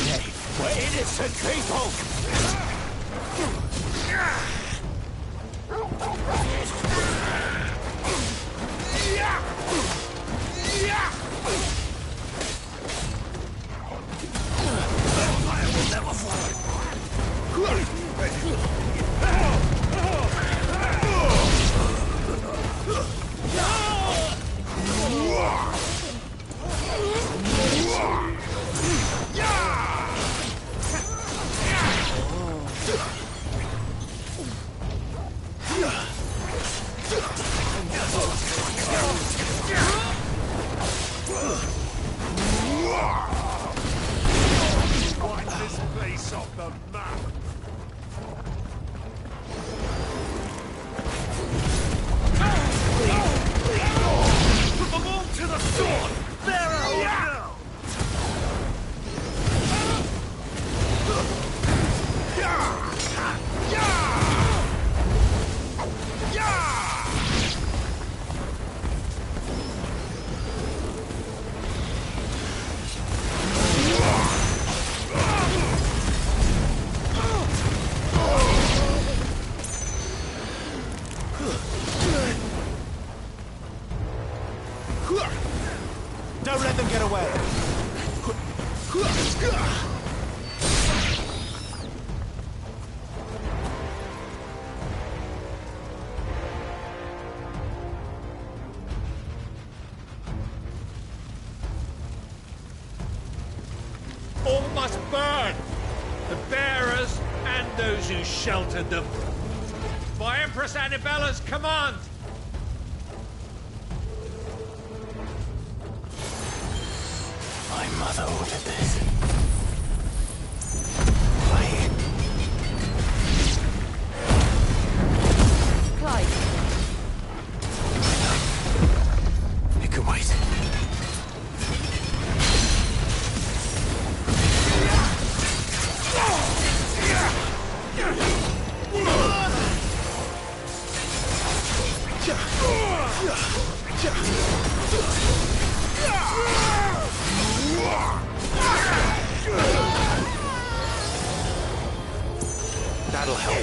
Nay, we're innocent people! I will never fall. All must burn! The bearers and those who sheltered them. By Empress Annabella's command! My mother ordered this. Why? Clive. It can wait. That'll help.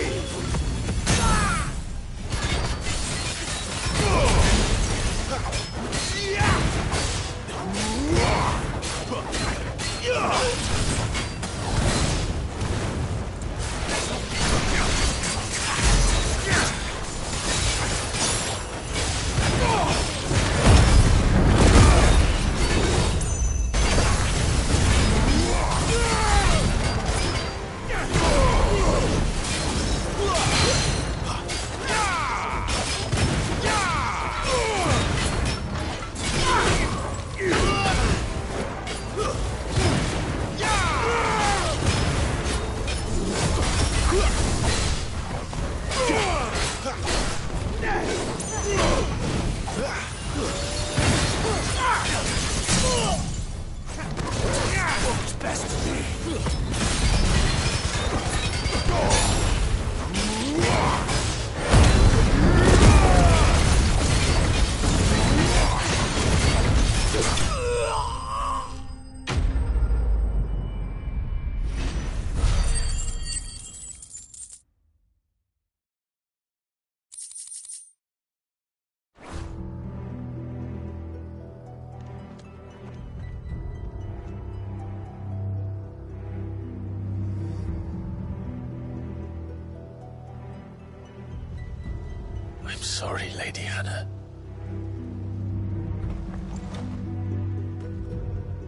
I'm sorry, Lady Hannah.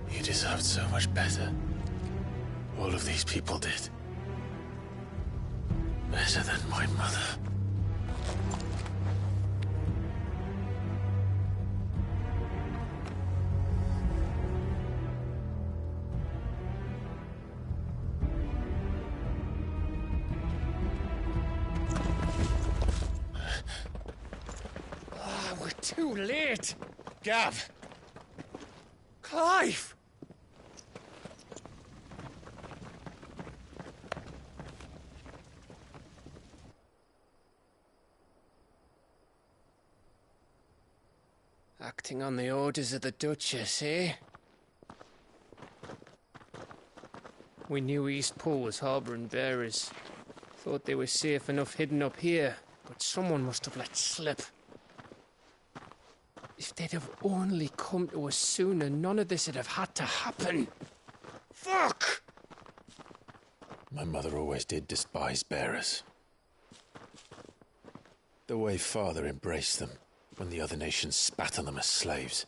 You deserved so much better. All of these people did. Better than my mother. We're too late. Gav. Clive. Acting on the orders of the Duchess, eh? We knew East Pool was harbouring bearers. Thought they were safe enough hidden up here, but someone must have let slip. If they'd have only come to us sooner, none of this would have had to happen. Fuck! My mother always did despise bearers. The way Father embraced them when the other nations spat on them as slaves.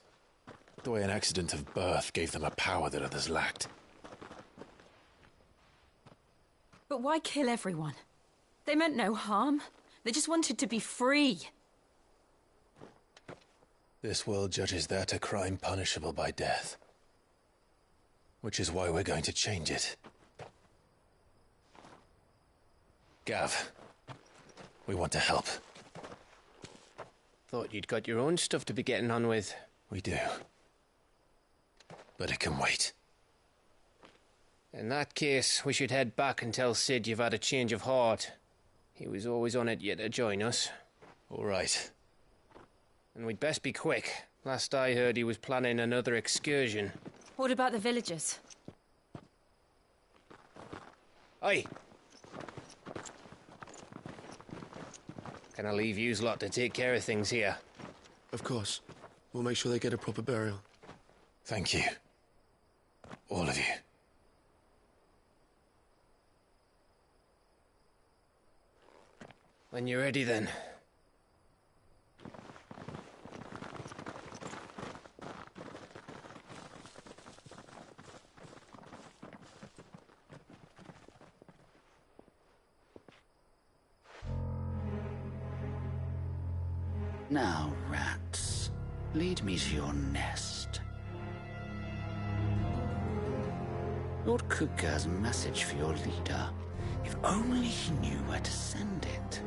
The way an accident of birth gave them a power that others lacked. But why kill everyone? They meant no harm. They just wanted to be free. This world judges that a crime punishable by death. Which is why we're going to change it. Gav, we want to help. Thought you'd got your own stuff to be getting on with. We do. But it can wait. In that case, we should head back and tell Sid you've had a change of heart. He was always on it yet to join us. All right. And we'd best be quick. Last I heard, he was planning another excursion. What about the villagers? Aye. Can I leave yous lot to take care of things here? Of course. We'll make sure they get a proper burial. Thank you. All of you. When you're ready, then. Now, rats, lead me to your nest. Lord Kuka has a message for your leader. If only he knew where to send it.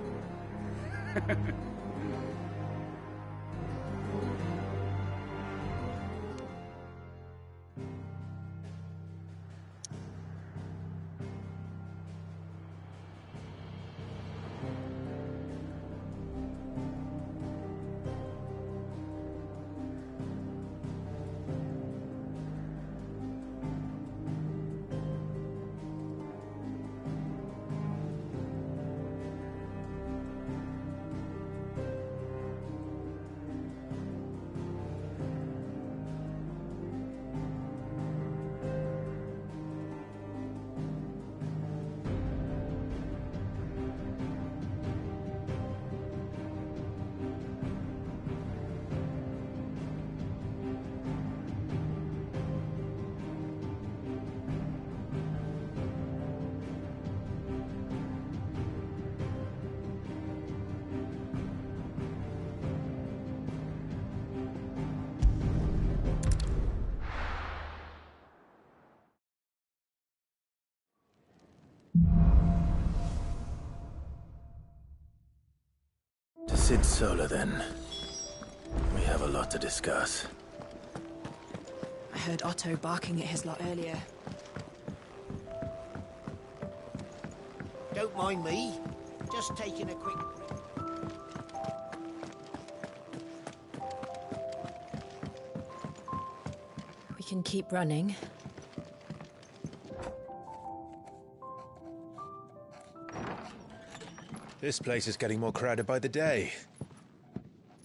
To Sid Solar, then. We have a lot to discuss. I heard Otto barking at his lot earlier. Don't mind me. Just taking a quick... We can keep running. This place is getting more crowded by the day.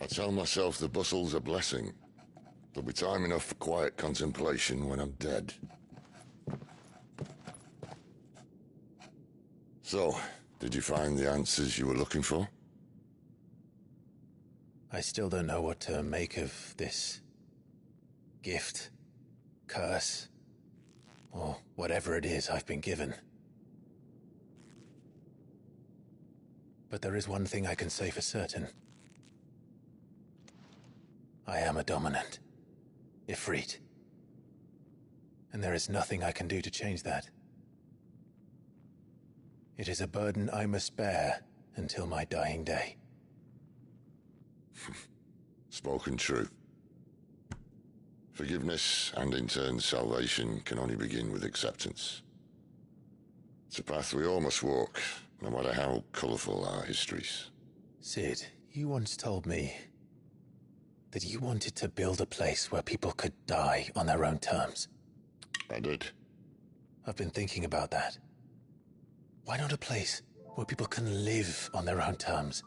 I tell myself the bustle's a blessing. There'll be time enough for quiet contemplation when I'm dead. So, did you find the answers you were looking for? I still don't know what to make of this gift, curse, or whatever it is I've been given. But there is one thing I can say for certain. I am a dominant, Ifrit. And there is nothing I can do to change that. It is a burden I must bear until my dying day. Spoken true. Forgiveness, and in turn salvation, can only begin with acceptance. It's a path we all must walk, no matter how colourful our histories. Sid, you once told me that you wanted to build a place where people could die on their own terms. I did. I've been thinking about that. Why not a place where people can live on their own terms?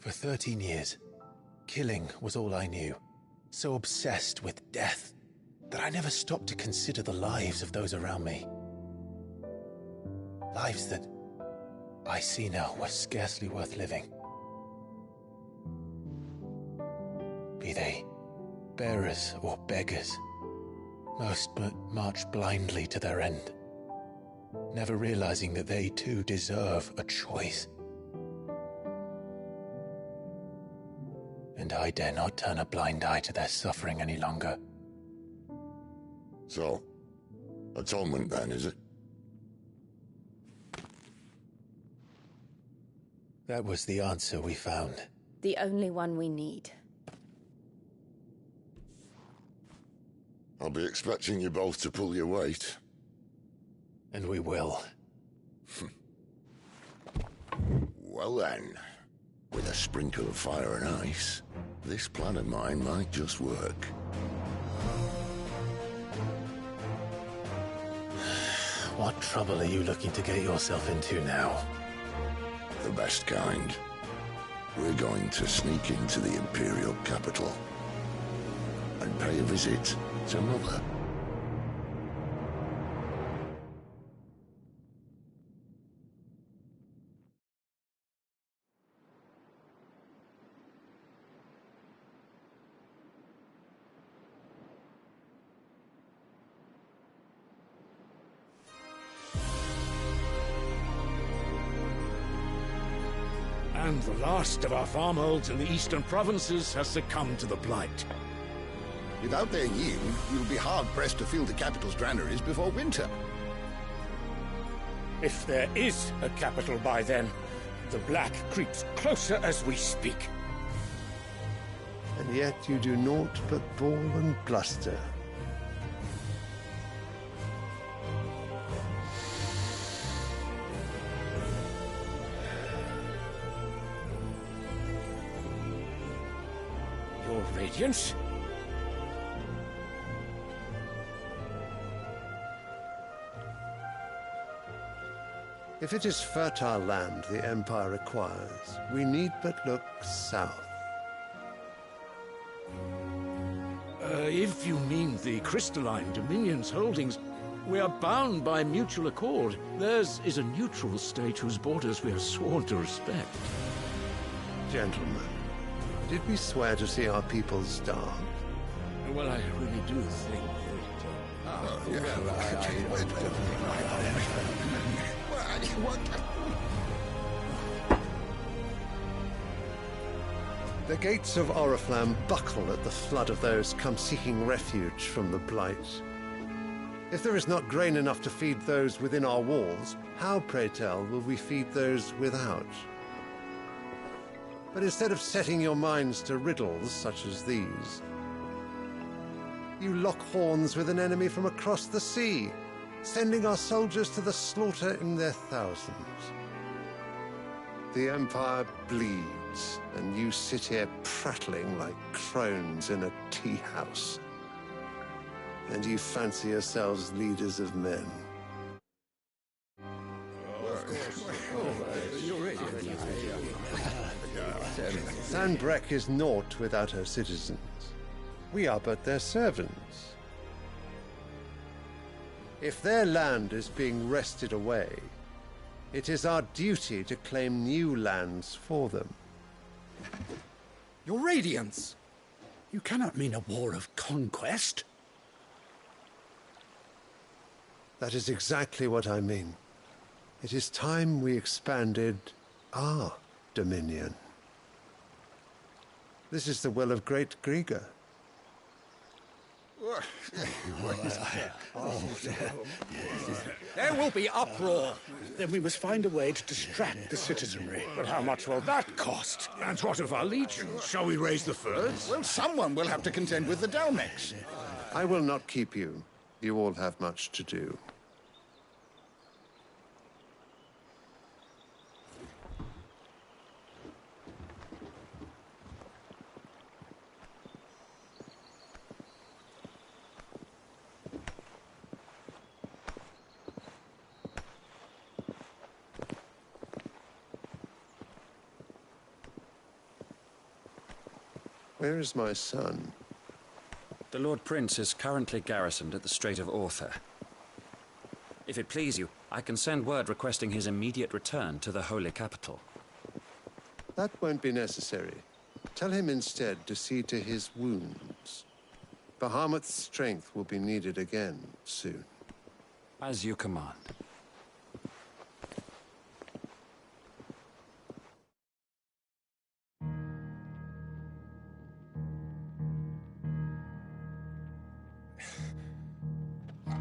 For 13 years, killing was all I knew. So obsessed with death that I never stopped to consider the lives of those around me. Lives that I see now were scarcely worth living. Be they bearers or beggars, most march blindly to their end, never realizing that they too deserve a choice. And I dare not turn a blind eye to their suffering any longer. So, atonement then, is it? That was the answer we found. The only one we need. I'll be expecting you both to pull your weight. And we will. Well then, with a sprinkle of fire and ice, this plan of mine might just work. What trouble are you looking to get yourself into now? The best kind. We're going to sneak into the Imperial capital and pay a visit to Mother. And the last of our farmholds in the eastern provinces has succumbed to the blight. Without their yield, you'll be hard-pressed to fill the capital's granaries before winter. If there is a capital by then, the Black creeps closer as we speak. And yet you do naught but bawl and bluster. Your Radiance? If it is fertile land the Empire requires, we need but look south. If you mean the crystalline Dominion's holdings, we are bound by mutual accord. Theirs is a neutral state whose borders we are sworn to respect. Gentlemen, did we swear to see our people starve? Well, I really do think The gates of Oriflamme buckle at the flood of those come seeking refuge from the blight. If there is not grain enough to feed those within our walls, how, pray tell, will we feed those without? But instead of setting your minds to riddles such as these, you lock horns with an enemy from across the sea, sending our soldiers to the slaughter in their thousands. The Empire bleeds, and you sit here prattling like crones in a tea house. And you fancy yourselves leaders of men. Sanbreque is naught without her citizens. We are but their servants. If their land is being wrested away, it is our duty to claim new lands for them. Your Radiance! You cannot mean a war of conquest. That is exactly what I mean. It is time we expanded our dominion. This is the will of great Grieger. There will be uproar. Then we must find a way to distract the citizenry. But how much will that cost? And what of our legions? Shall we raise the furs? Well, someone will have to contend with the Dalmex. I will not keep you. You all have much to do. Where is my son? The Lord Prince is currently garrisoned at the Strait of Author. If it please you, I can send word requesting his immediate return to the Holy Capital. That won't be necessary. Tell him instead to see to his wounds. Bahamut's strength will be needed again soon. As you command.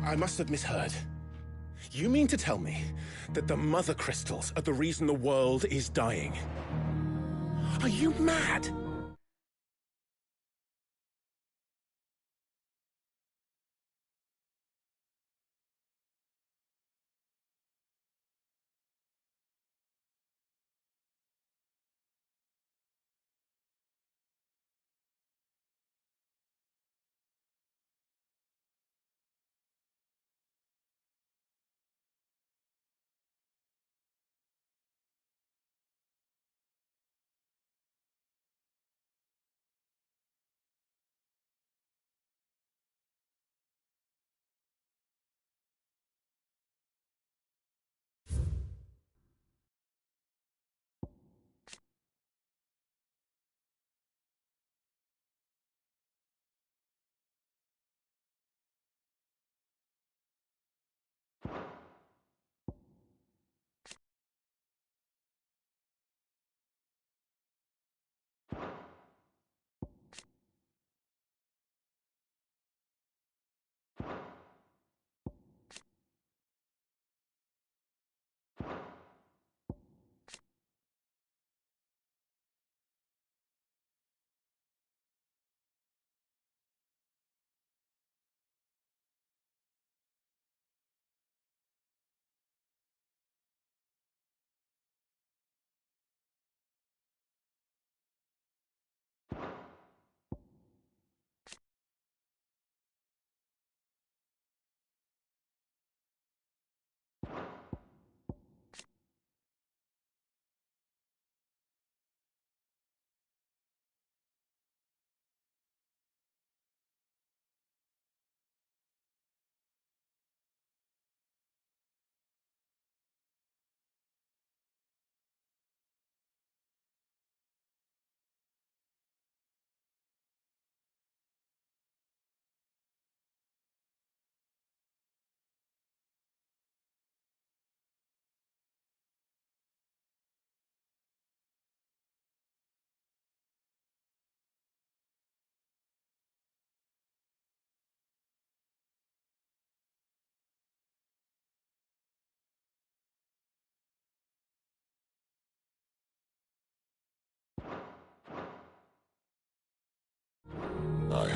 I must have misheard. You mean to tell me that the Mother Crystals are the reason the world is dying? Are you mad?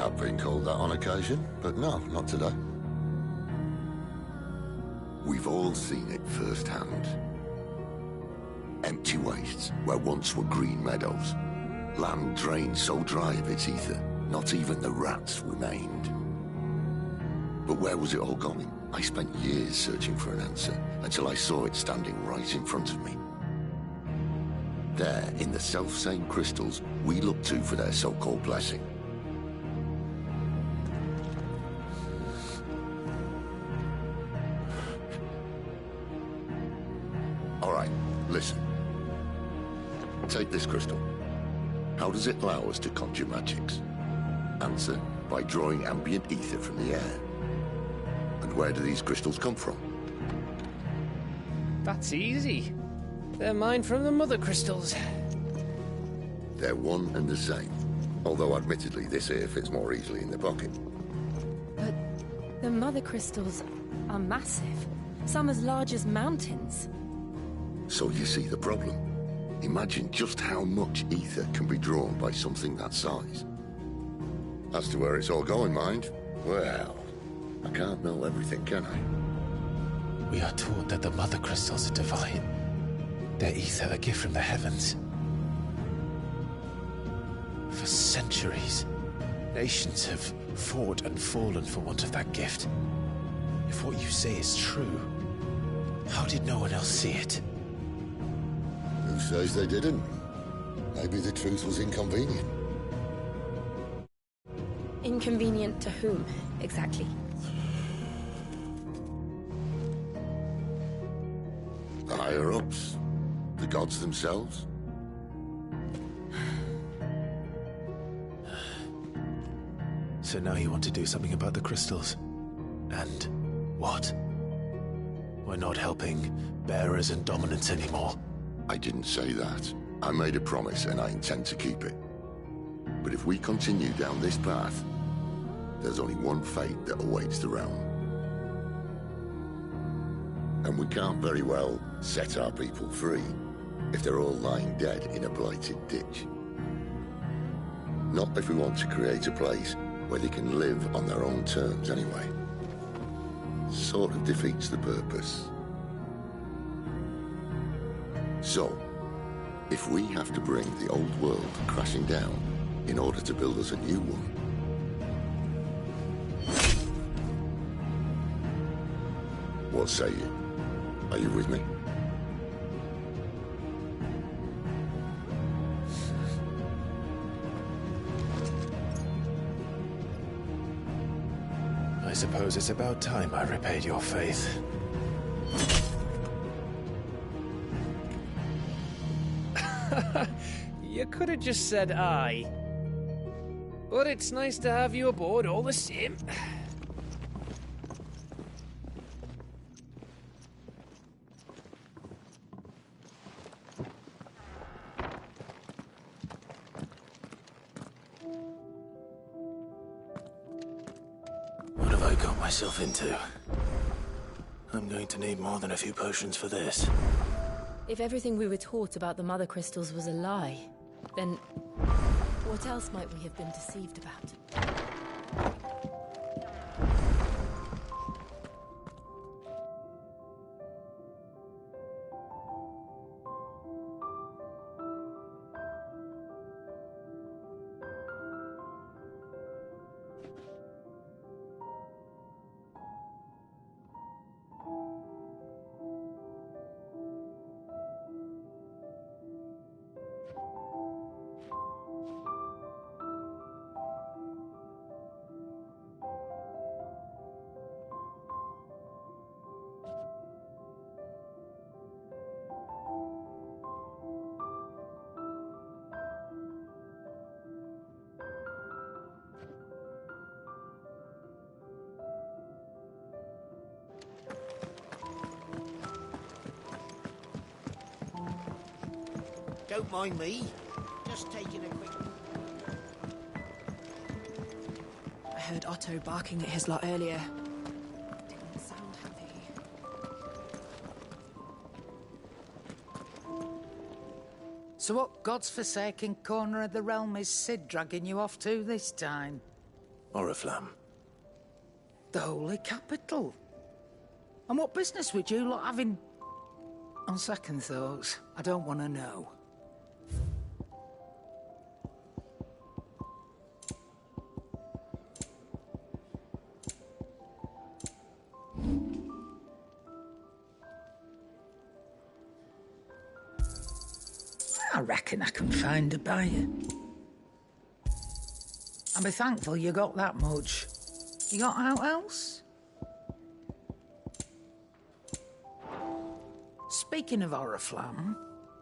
I've been called that on occasion, but no, not today. We've all seen it firsthand. Empty wastes where once were green meadows. Land drained so dry of its ether, not even the rats remained. But where was it all going? I spent years searching for an answer, until I saw it standing right in front of me. There, in the self-same crystals we look to for their so-called blessing. All right, listen. Take this crystal. How does it allow us to conjure magics? Answer, by drawing ambient ether from the air. And where do these crystals come from? That's easy. They're mine from the mother crystals. They're one and the same. Although admittedly this here fits more easily in the pocket. But the mother crystals are massive. Some as large as mountains. So you see the problem. Imagine just how much ether can be drawn by something that size. As to where it's all going, mind, well, I can't know everything, can I? We are taught that the mother crystals are divine. Their ether a gift from the heavens. For centuries, nations have fought and fallen for want of that gift. If what you say is true, how did no one else see it? Who says they didn't? Maybe the truth was inconvenient. Inconvenient to whom, exactly? The higher-ups? The gods themselves? So now you want to do something about the crystals? And what? We're not helping bearers and dominants anymore. I didn't say that. I made a promise and I intend to keep it. But if we continue down this path, there's only one fate that awaits the realm. And we can't very well set our people free if they're all lying dead in a blighted ditch. Not if we want to create a place where they can live on their own terms anyway. Sort of defeats the purpose. So, if we have to bring the old world crashing down in order to build us a new one, what say you? Are you with me? I suppose it's about time I repaid your faith. You could have just said aye. But it's nice to have you aboard all the same. What have I got myself into? I'm going to need more than a few potions for this. If everything we were taught about the mother crystals was a lie, then what else might we have been deceived about? Don't mind me. Just taking a quick... I heard Otto barking at his lot earlier. Didn't sound happy. So what god's forsaken corner of the realm is Cid dragging you off to this time? Oriflamme. The holy capital. And what business would you lot have in... On second thoughts, I don't want to know. I reckon I can find a buyer. I'll be thankful you got that much. You got out else? Speaking of Oriflamme,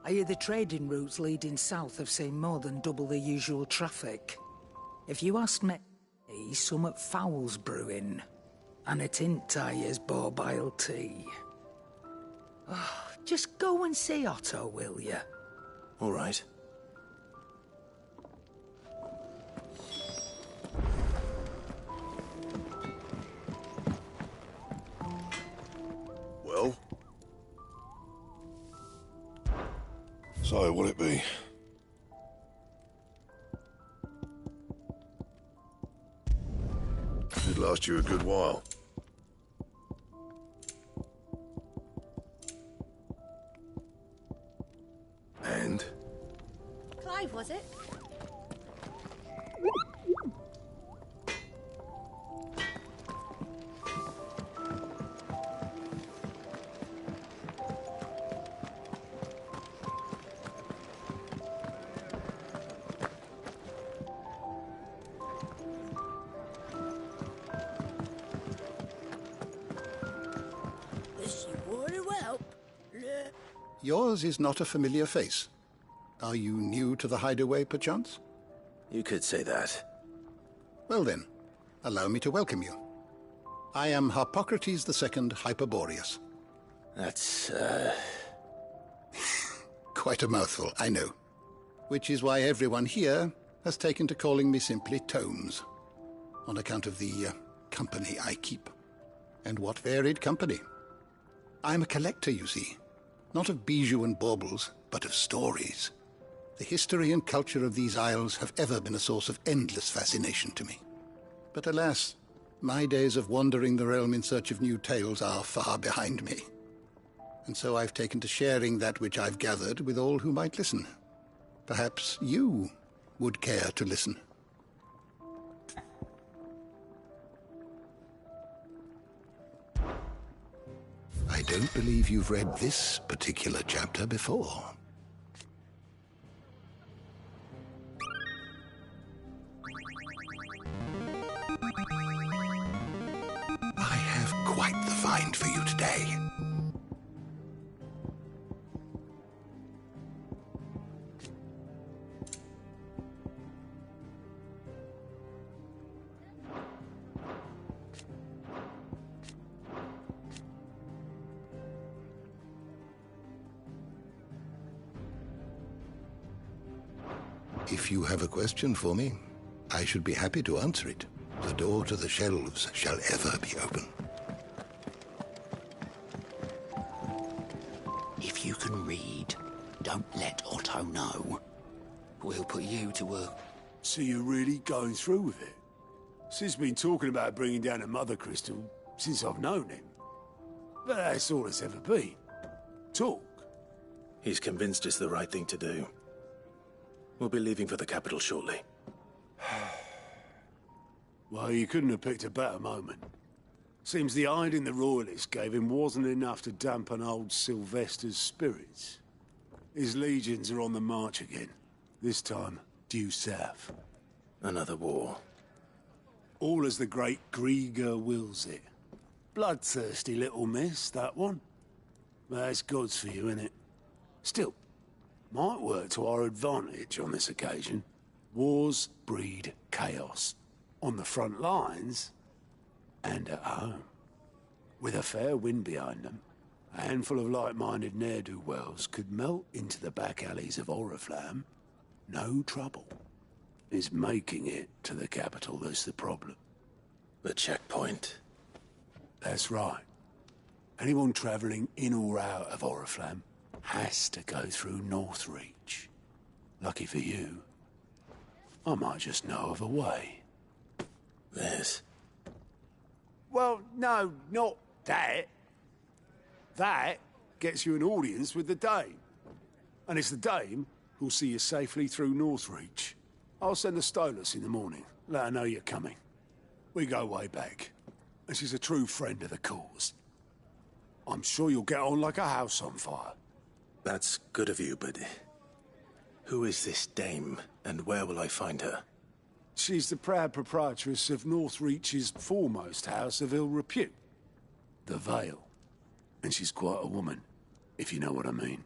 I hear the trading routes leading south have seen more than double the usual traffic. If you ask me, somewhat foul's brewing, and it ain't Tyre's borbile tea. Oh, just go and see Otto, will you? All right. Well? So, what'll it be? It'd last you a good while. And? Clive, was it? Yours is not a familiar face. Are you new to the hideaway, perchance? You could say that. Well then, allow me to welcome you. I am Harpocrates II Hyperboreus. That's, Quite a mouthful, I know. Which is why everyone here has taken to calling me simply Tomes, on account of the company I keep. And what varied company. I'm a collector, you see. Not of bijou and baubles, but of stories. The history and culture of these isles have ever been a source of endless fascination to me. But alas, my days of wandering the realm in search of new tales are far behind me. And so I've taken to sharing that which I've gathered with all who might listen. Perhaps you would care to listen. I don't believe you've read this particular chapter before. I have quite the find for you today. If you have a question for me, I should be happy to answer it. The door to the shelves shall ever be open. If you can read, don't let Otto know. We'll put you to work. So you're really going through with it? Sid's been talking about bringing down a mother crystal since I've known him. But that's all it's ever been. Talk. He's convinced it's the right thing to do. We'll be leaving for the capital shortly. Well, you couldn't have picked a better moment. Seems the hiding the Royalists gave him wasn't enough to dampen old Sylvester's spirits. His legions are on the march again. This time, due south. Another war. All as the great Grieger wills it. Bloodthirsty little miss, that one. But that's God's for you, innit? Still, might work to our advantage on this occasion. Wars breed chaos. On the front lines, and at home. With a fair wind behind them, a handful of like-minded ne'er-do-wells could melt into the back alleys of Oriflamme. No trouble. It's making it to the capital that's the problem. The checkpoint. That's right. Anyone travelling in or out of Oriflamme has to go through Northreach. Lucky for you, I might just know of a way. This? Well, no, not that. That gets you an audience with the Dame. And it's the Dame who'll see you safely through Northreach. I'll send the Stolas in the morning. Let her know you're coming. We go way back. And she's a true friend of the cause. I'm sure you'll get on like a house on fire. That's good of you, but... who is this Dame, and where will I find her? She's the proud proprietress of Northreach's foremost house of ill repute. The Vale. And she's quite a woman, if you know what I mean.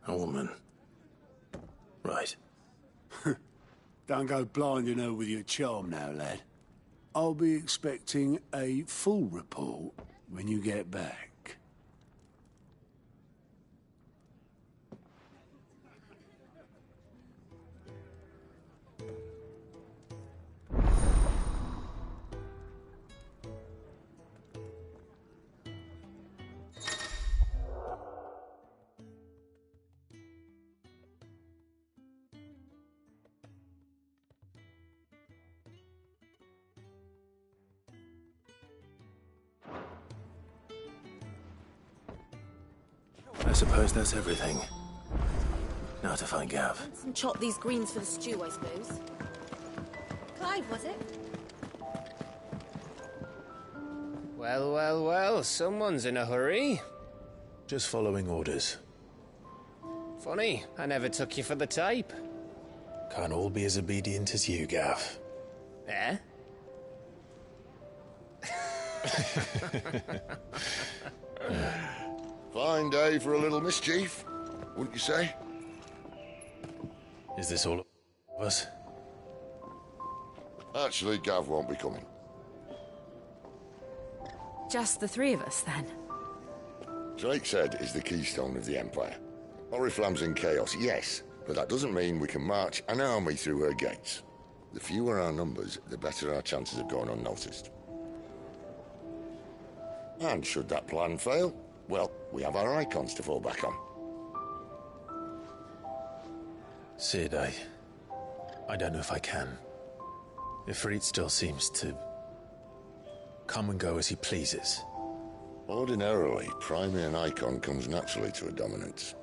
A woman? Right. Don't go blinding her with your charm now, lad. I'll be expecting a full report when you get back. I suppose that's everything. Now to find Gav. And chop these greens for the stew, I suppose. Clive, was it? Well, well, well, someone's in a hurry. Just following orders. Funny, I never took you for the type. Can't all be as obedient as you, Gav. Eh? Fine day for a little mischief, wouldn't you say? Is this all of us? Actually, Gav won't be coming. Just the three of us, then? Drake's Head is the keystone of the Empire. Oriflamme's in chaos, yes, but that doesn't mean we can march an army through her gates. The fewer our numbers, the better our chances of going unnoticed. And should that plan fail, well, we have our icons to fall back on. Sid, I don't know if I can. Ifrit still seems to come and go as he pleases. Ordinarily, priming an icon comes naturally to a dominance.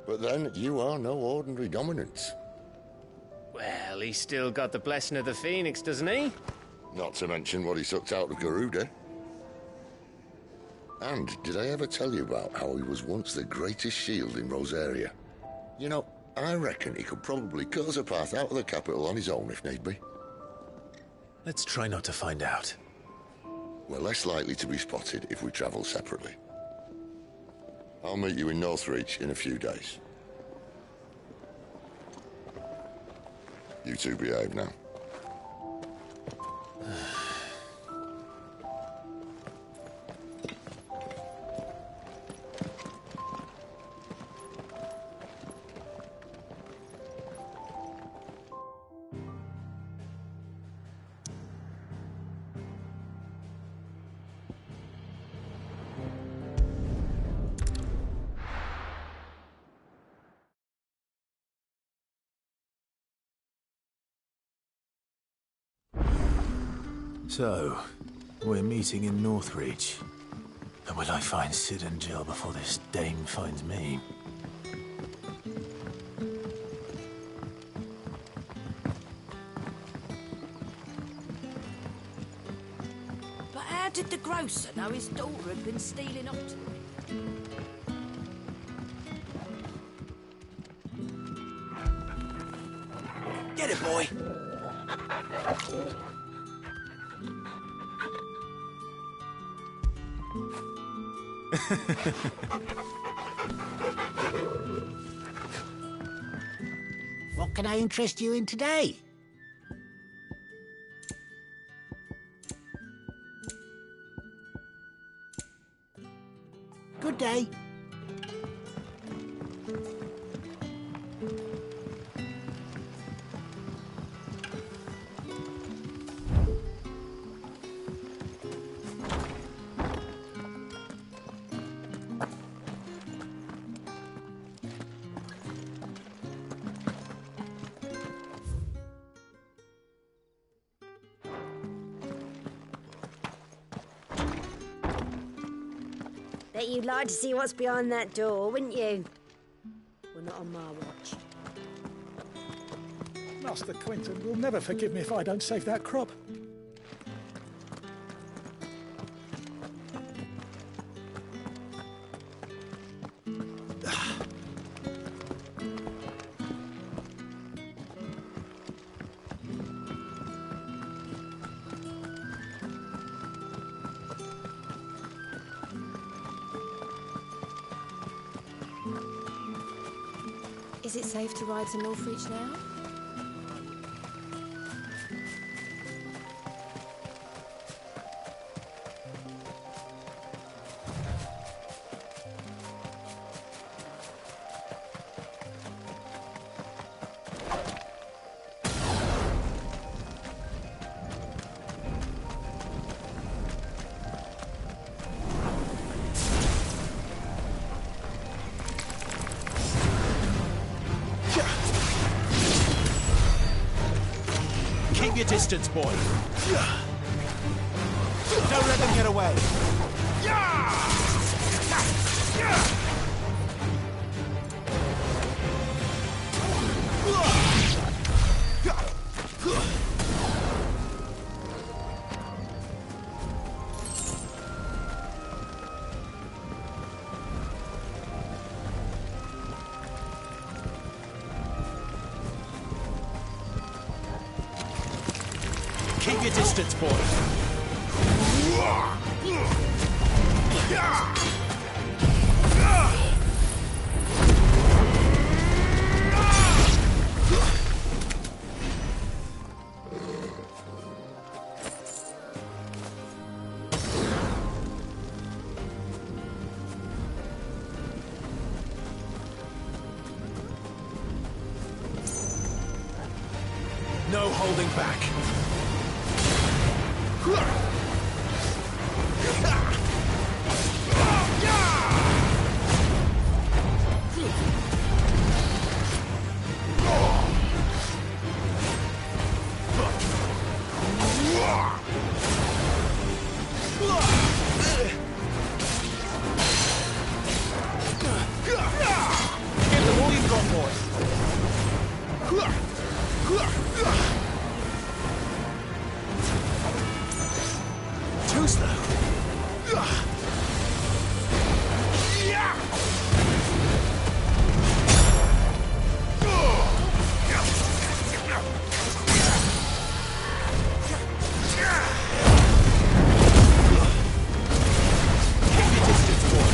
But then, you are no ordinary dominance. Well, he's still got the blessing of the Phoenix, doesn't he? Not to mention what he sucked out of Garuda. And did I ever tell you about how he was once the greatest shield in Rosaria? You know, I reckon he could probably cut us a path out of the capital on his own if need be. Let's try not to find out. We're less likely to be spotted if we travel separately. I'll meet you in Northreach in a few days. You two behave now. So, we're meeting in Northreach. And will I find Sid and Jill before this dame finds me? But how did the grocer know his daughter had been stealing off to him? Get it, boy! What can I interest you in today? Good day. Bet you'd like to see what's behind that door, wouldn't you? Well, not on my watch. Master Quinton will never forgive me if I don't save that crop. Is it safe to ride to Northreach now? Keep your distance, boy. Don't let them get away. Keep your distance, boy. No holding back. Give them all you've got, boy. Too slow. Keep your distance, boy.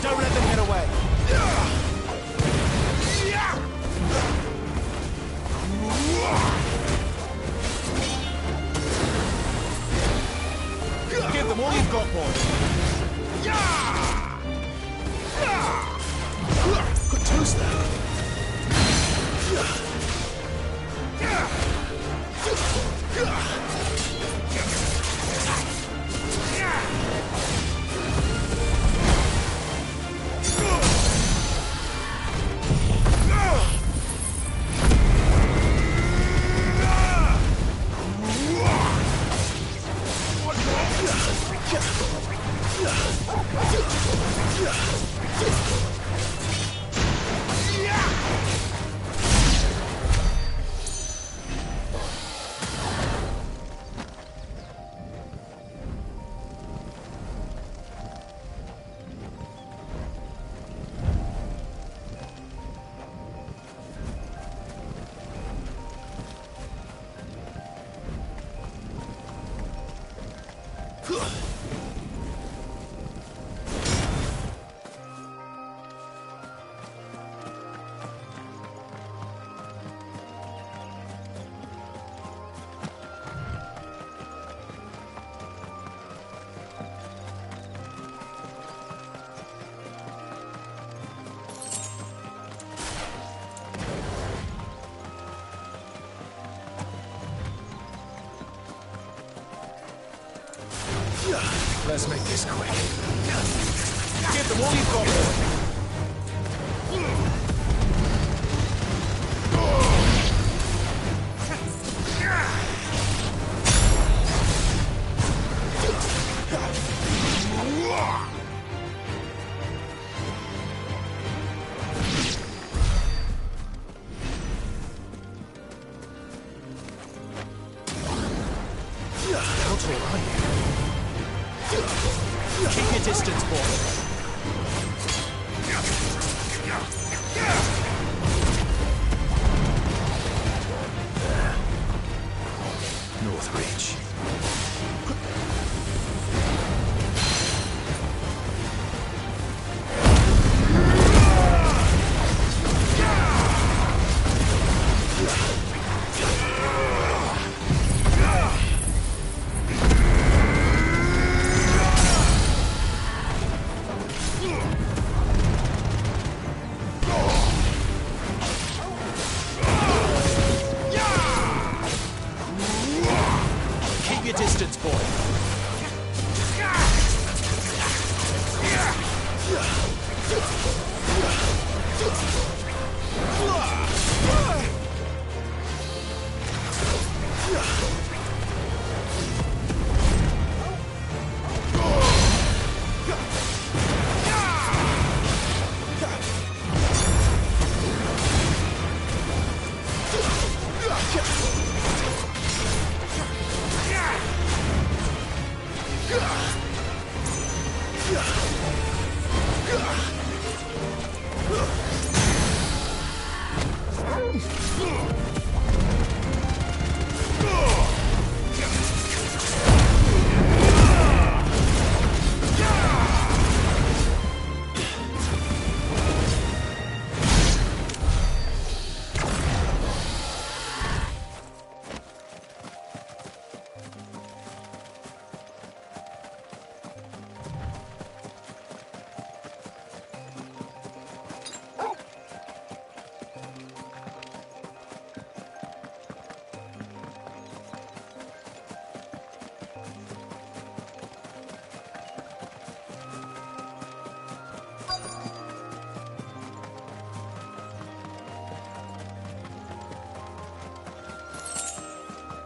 Don't let them get away. Give them all you've got, boy. Too slow. Yeah. Let's make this quick. Give them all you've got, boy. How tall are you? Keep your distance, boy. North Reach. Keep your distance, boy.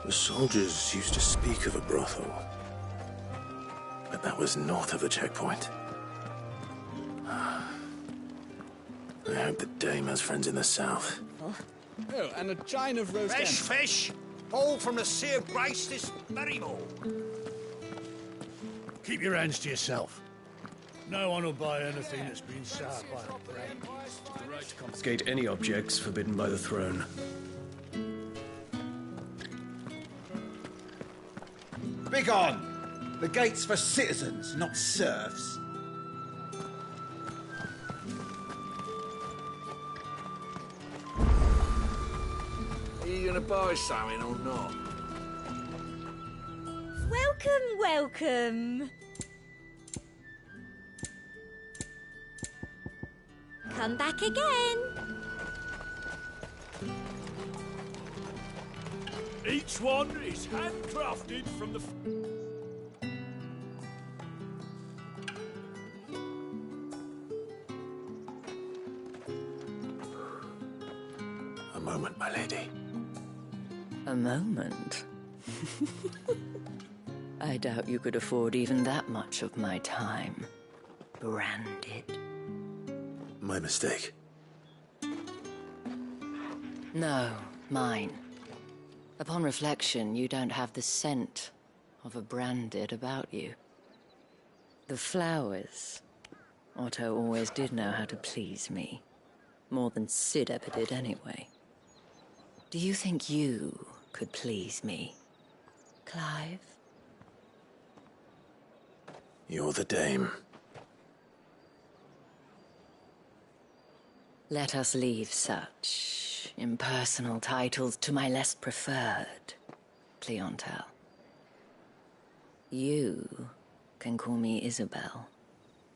The soldiers used to speak of a brothel, but that was north of the checkpoint. I hope the dame has friends in the south. Oh, and a chine of roast Fresh fish, all from the Sea of Grace this very morning. Keep your hands to yourself. No one will buy anything that's been soured by a brand. The right to confiscate any objects forbidden by the throne. Begone! The gate's for citizens, not serfs. Are you gonna buy something or not? Welcome, welcome. Come back again. Each one is handcrafted from the... A moment, my lady. A moment? I doubt you could afford even that much of my time. Branded. My mistake. No, mine. Upon reflection, you don't have the scent of a branded about you. The flowers. Otto always did know how to please me. More than Sid ever did anyway. Do you think you could please me, Clive? You're the dame. Let us leave such impersonal titles to my less preferred clientele. You can call me Isabel.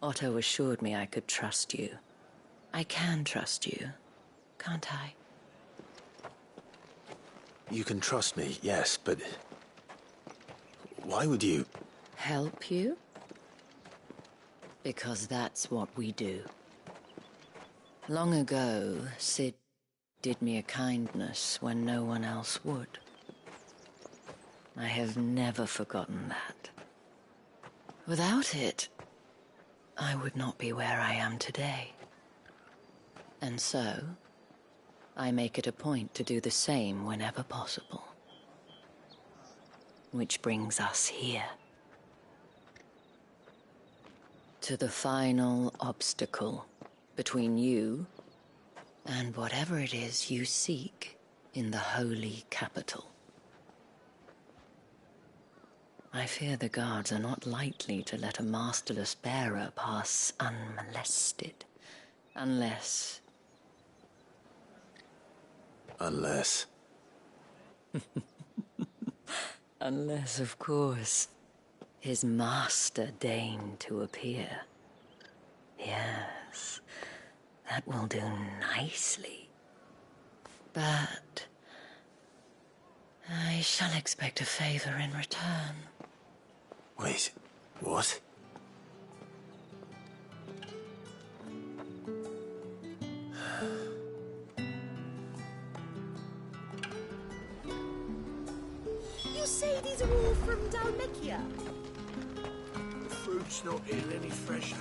Otto assured me I could trust you. I can trust you, can't I? You can trust me, yes, but... why would you... Help you? Because that's what we do. Long ago, Cid did me a kindness when no one else would. I have never forgotten that. Without it, I would not be where I am today. And so, I make it a point to do the same whenever possible. Which brings us here. To the final obstacle between you and whatever it is you seek in the holy capital. I fear the guards are not likely to let a masterless bearer pass unmolested. Unless... Unless, of course, his master deigned to appear. Yes, that will do nicely. But I shall expect a favor in return. Wait, what? You say these are all from Dalmicia? The fruit's not here any fresher.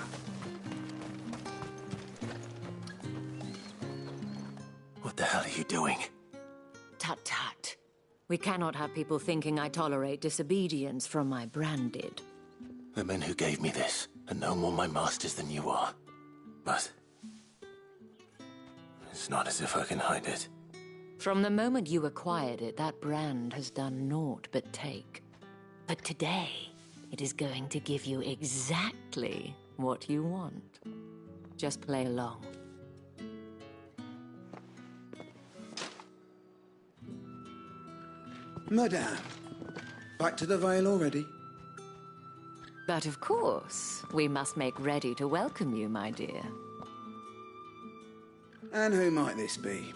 What the hell are you doing? Tut tut. We cannot have people thinking I tolerate disobedience from my branded. The men who gave me this are no more my masters than you are. But it's not as if I can hide it. From the moment you acquired it, that brand has done naught but take. But today, it is going to give you exactly what you want. Just play along. Madame, back to the Vale already? But of course, we must make ready to welcome you, my dear. And who might this be?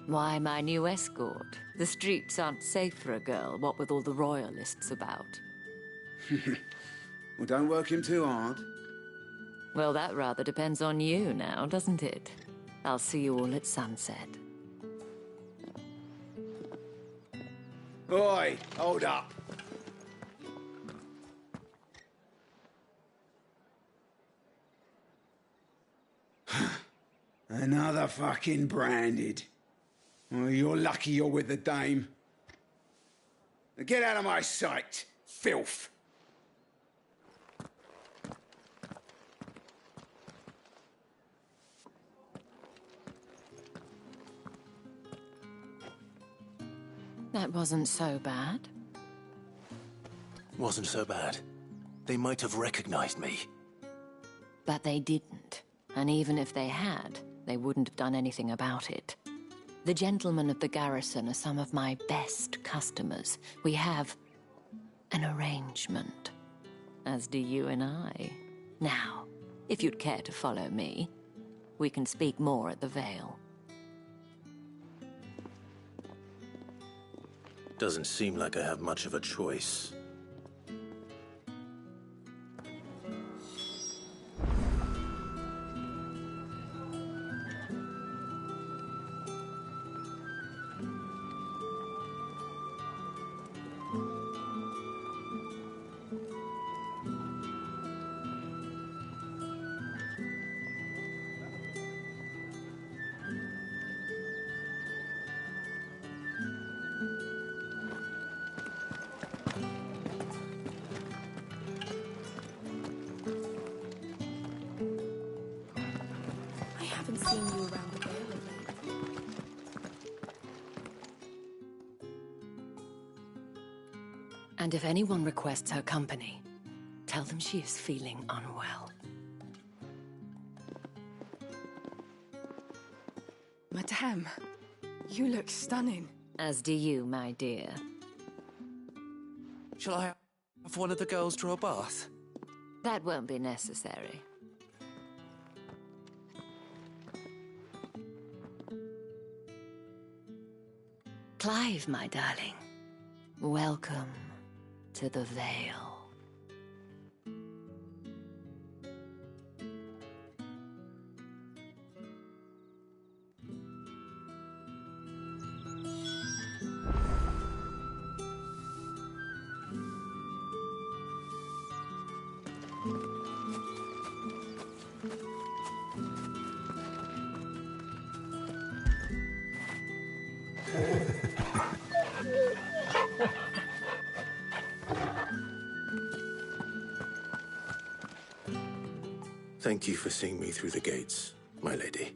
Why, my new escort. The streets aren't safe for a girl, what with all the royalists about. Well, don't work him too hard. Well, that rather depends on you now, doesn't it? I'll see you all at sunset. Oi, hold up. Another fucking branded. Well, you're lucky you're with the dame. Now get out of my sight, filth. That wasn't so bad. Wasn't so bad. They might have recognized me. But they didn't. And even if they had, they wouldn't have done anything about it. The gentlemen of the garrison are some of my best customers. We have an arrangement, as do you and I. Now, if you'd care to follow me, we can speak more at the Vale. Doesn't seem like I have much of a choice. I haven't seen you around the Vale lately. And if anyone requests her company, tell them she is feeling unwell. Madame, you look stunning. As do you, my dear. Shall I have one of the girls draw a bath? That won't be necessary. Clive, my darling. Welcome to the Vale. Thank you for seeing me through the gates, my lady.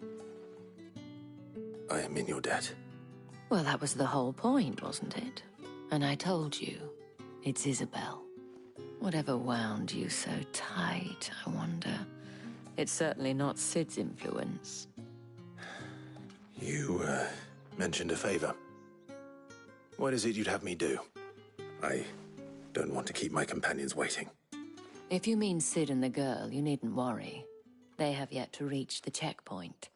I am in your debt. Well, that was the whole point, wasn't it? And I told you, it's Isabel. Whatever wound you so tight, I wonder. It's certainly not Sid's influence. You, mentioned a favor. What is it you'd have me do? I don't want to keep my companions waiting. If you mean Sid and the girl, you needn't worry. They have yet to reach the checkpoint.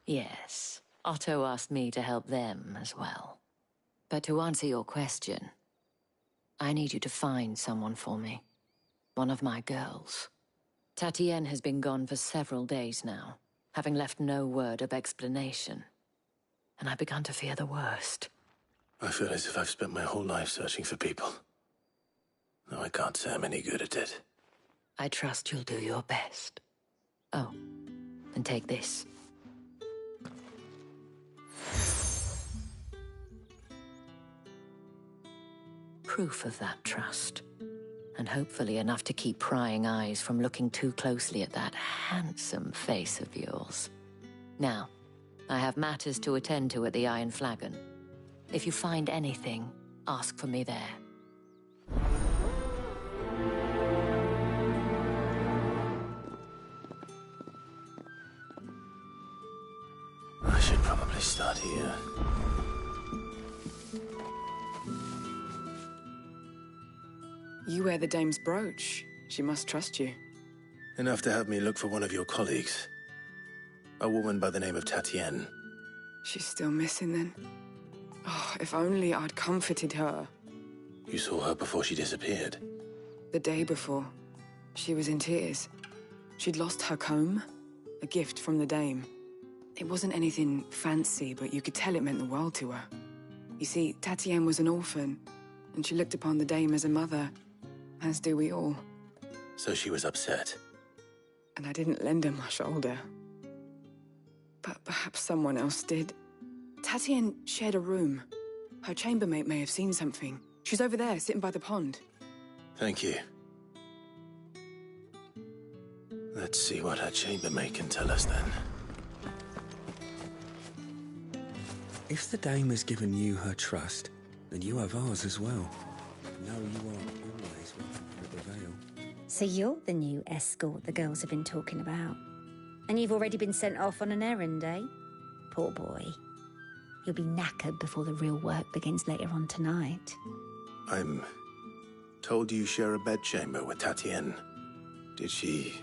Yes, Otto asked me to help them as well. But to answer your question, I need you to find someone for me. One of my girls. Tatienne has been gone for several days now, having left no word of explanation. And I've begun to fear the worst. I feel as if I've spent my whole life searching for people. No, I can't say I'm any good at it. I trust you'll do your best. Oh, and take this. Proof of that trust. And hopefully enough to keep prying eyes from looking too closely at that handsome face of yours. Now, I have matters to attend to at the Iron Flagon. If you find anything, ask for me there. I should probably start here. You wear the dame's brooch. She must trust you. Enough to have me look for one of your colleagues. A woman by the name of Tatienne. She's still missing then. Oh, if only I'd comforted her. You saw her before she disappeared? The day before. She was in tears. She'd lost her comb, a gift from the dame. It wasn't anything fancy, but you could tell it meant the world to her. You see, Tatienne was an orphan, and she looked upon the dame as a mother, as do we all. So she was upset. And I didn't lend her my shoulder. But perhaps someone else did. Tatienne shared a room. Her chambermaid may have seen something. She's over there, sitting by the pond. Thank you. Let's see what her chambermaid can tell us then. If the dame has given you her trust, then you have ours as well. No, you are always welcome at the Vale. So you're the new escort the girls have been talking about. And you've already been sent off on an errand, eh? Poor boy. You'll be knackered before the real work begins later on tonight. I'm told you share a bedchamber with Tatienne. Did she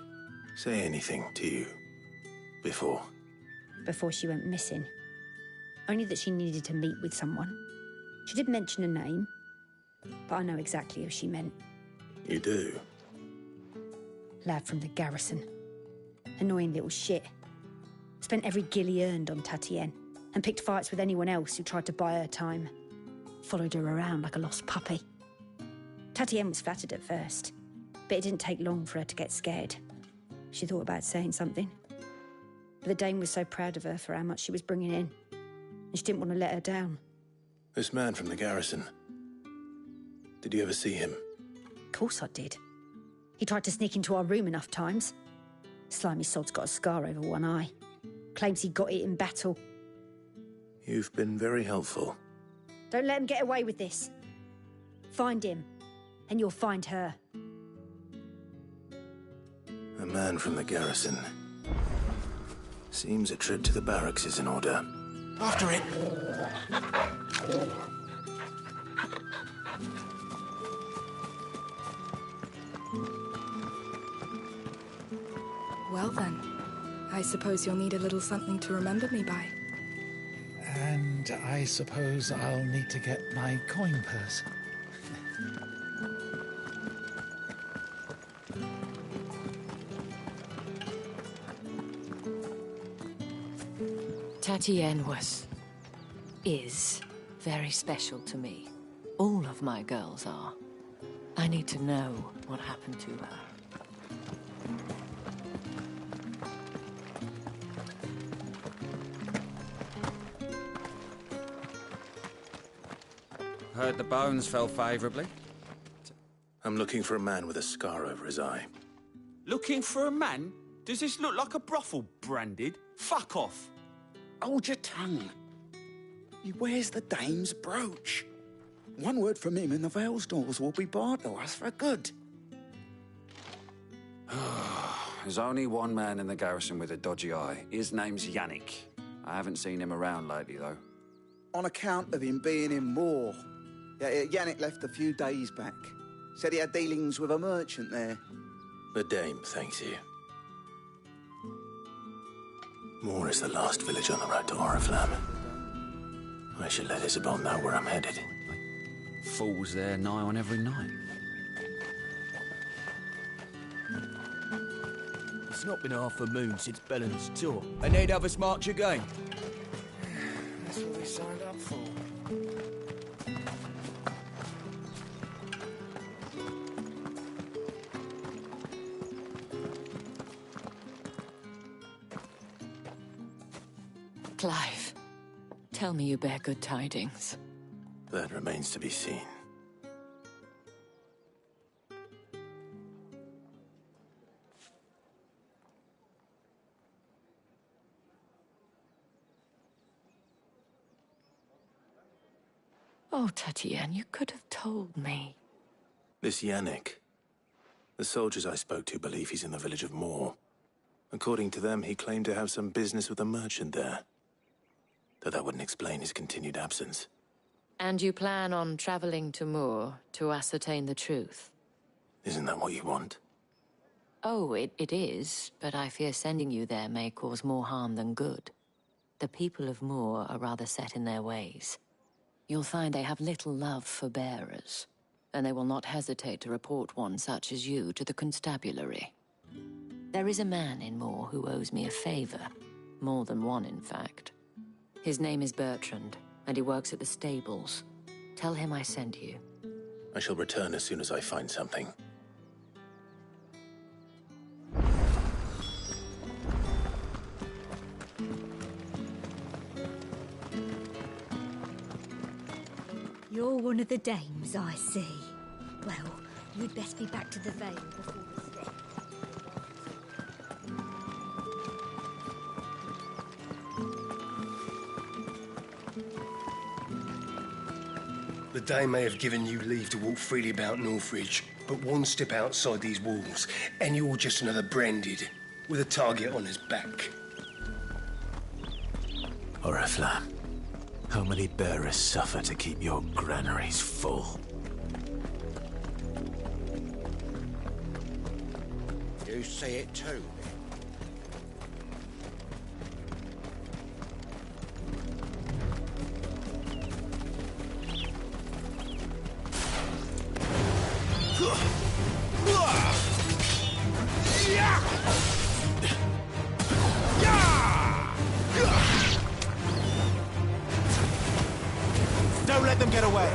say anything to you before? Before she went missing. Only that she needed to meet with someone. She did mention a name, but I know exactly who she meant. You do? Lad from the garrison. Annoying little shit. Spent every guil he earned on Tatienne, and picked fights with anyone else who tried to buy her time. Followed her around like a lost puppy. Tatienne was flattered at first, but it didn't take long for her to get scared. She thought about saying something. But the dame was so proud of her for how much she was bringing in, and she didn't want to let her down. This man from the garrison. Did you ever see him? Of course I did. He tried to sneak into our room enough times. Slimy sod's got a scar over one eye. Claims he got it in battle. You've been very helpful. Don't let him get away with this. Find him, and you'll find her. A man from the garrison. Seems a trip to the barracks is in order. After it! Well then, I suppose you'll need a little something to remember me by. And I suppose I'll need to get my coin purse. Tatienne is very special to me. All of my girls are. I need to know what happened to her. Heard the bones fell favourably. I'm looking for a man with a scar over his eye. Looking for a man? Does this look like a brothel, Branded? Fuck off. Hold your tongue. He wears the dame's brooch. One word from him and the Vale's doors will be barred to us for good. There's only one man in the garrison with a dodgy eye. His name's Yannick. I haven't seen him around lately, though. On account of him being in war. Yeah, Yannick left a few days back. Said he had dealings with a merchant there. The dame thanks you. Moor is the last village on the road to Oriflamme. I should let Isabel know where I'm headed. Fools there nigh on every night. It's not been half a moon since Bellen's tour, and they'd have us march again. That's what we signed up for. Clive, tell me you bear good tidings. That remains to be seen. Oh, Tatienne, you could have told me. This Yannick. The soldiers I spoke to believe he's in the village of Moor. According to them, he claimed to have some business with a merchant there. Though that wouldn't explain his continued absence. And you plan on traveling to Moor to ascertain the truth? Isn't that what you want? Oh, it is, but I fear sending you there may cause more harm than good. The people of Moor are rather set in their ways. You'll find they have little love for bearers, and they will not hesitate to report one such as you to the constabulary. There is a man in Moor who owes me a favor. More than one, in fact. His name is Bertrand, and he works at the stables. Tell him I sent you. I shall return as soon as I find something. You're one of the dames, I see. Well, you'd best be back to the Vale before the step. The dame may have given you leave to walk freely about Northridge, but one step outside these walls, and you're just another Branded, with a target on his back. Oriflamme, how many bearers suffer to keep your granaries full? You see it too, Don't let them get away!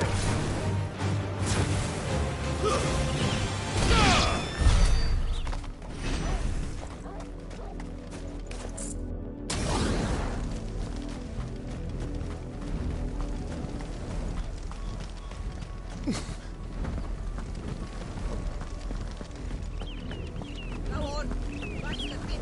Go on, back to the pit.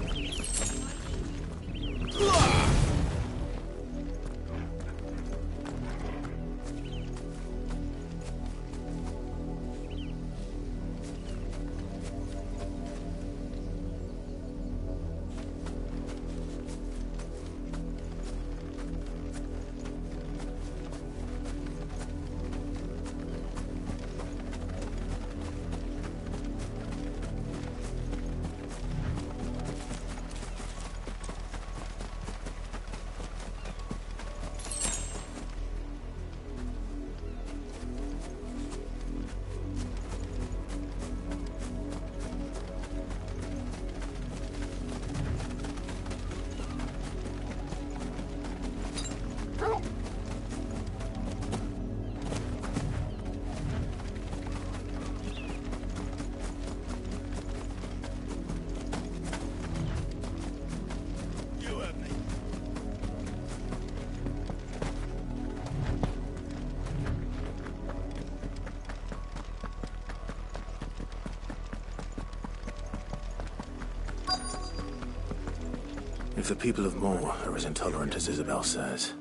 If the people of Moor are as intolerant as Isabel says,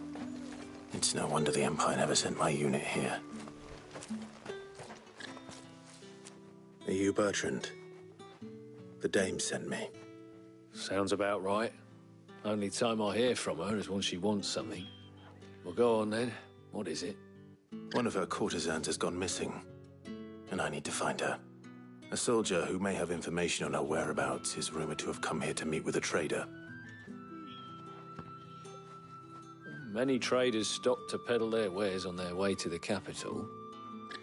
it's no wonder the Empire never sent my unit here. Are you Bertrand? The Dame sent me. Sounds about right. Only time I hear from her is when she wants something. Well, go on then. What is it? One of her courtesans has gone missing, and I need to find her. A soldier who may have information on her whereabouts is rumored to have come here to meet with a trader. Many traders stop to peddle their wares on their way to the capital,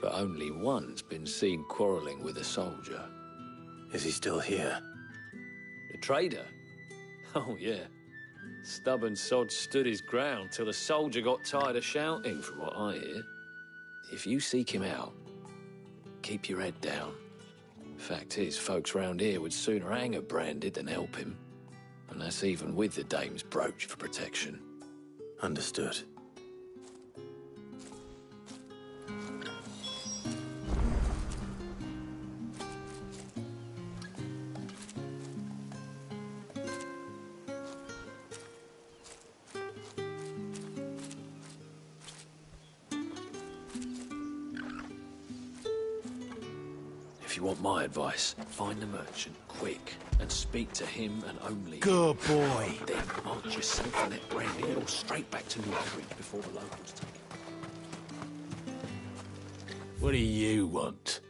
but only one's been seen quarrelling with a soldier. Is he still here? The trader? Oh, yeah. Stubborn sod stood his ground till the soldier got tired of shouting, from what I hear. If you seek him out, keep your head down. Fact is, folks round here would sooner hang a branded than help him. And that's even with the Dame's brooch for protection. Understood. If you want my advice, find the merchant quick and speak to him and only Good boy. Then march yourself and that brandy or straight back to Northridge before the locals take it. What do you want?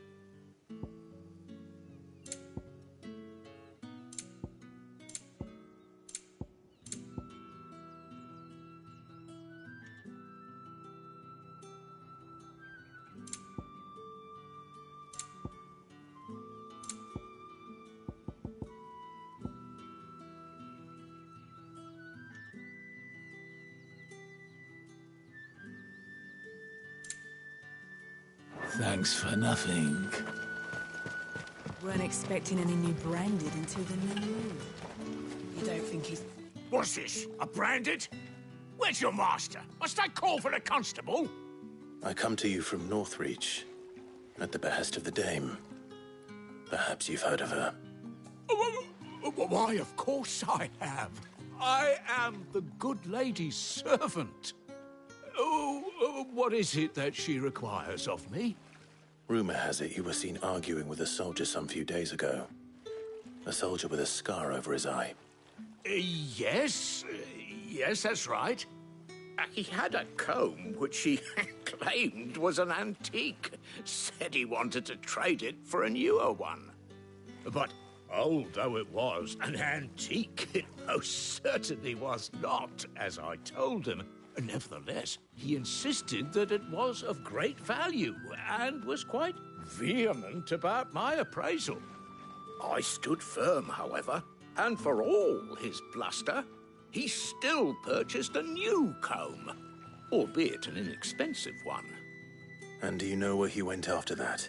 Thanks for nothing. Weren't expecting any new branded until the new moon. You don't think he's... What's this? A branded? Where's your master? Must I call for a constable? I come to you from Northreach, at the behest of the Dame. Perhaps you've heard of her. Why, of course I have. I am the good lady's servant. What is it that she requires of me? Rumor has it you were seen arguing with a soldier some few days ago. A soldier with a scar over his eye. Yes, that's right. He had a comb which he claimed was an antique. Said he wanted to trade it for a newer one. But old though it was, an antique it most certainly was not, as I told him. Nevertheless, he insisted that it was of great value and was quite vehement about my appraisal. I stood firm, however, and for all his bluster, he still purchased a new comb, albeit an inexpensive one. And do you know where he went after that?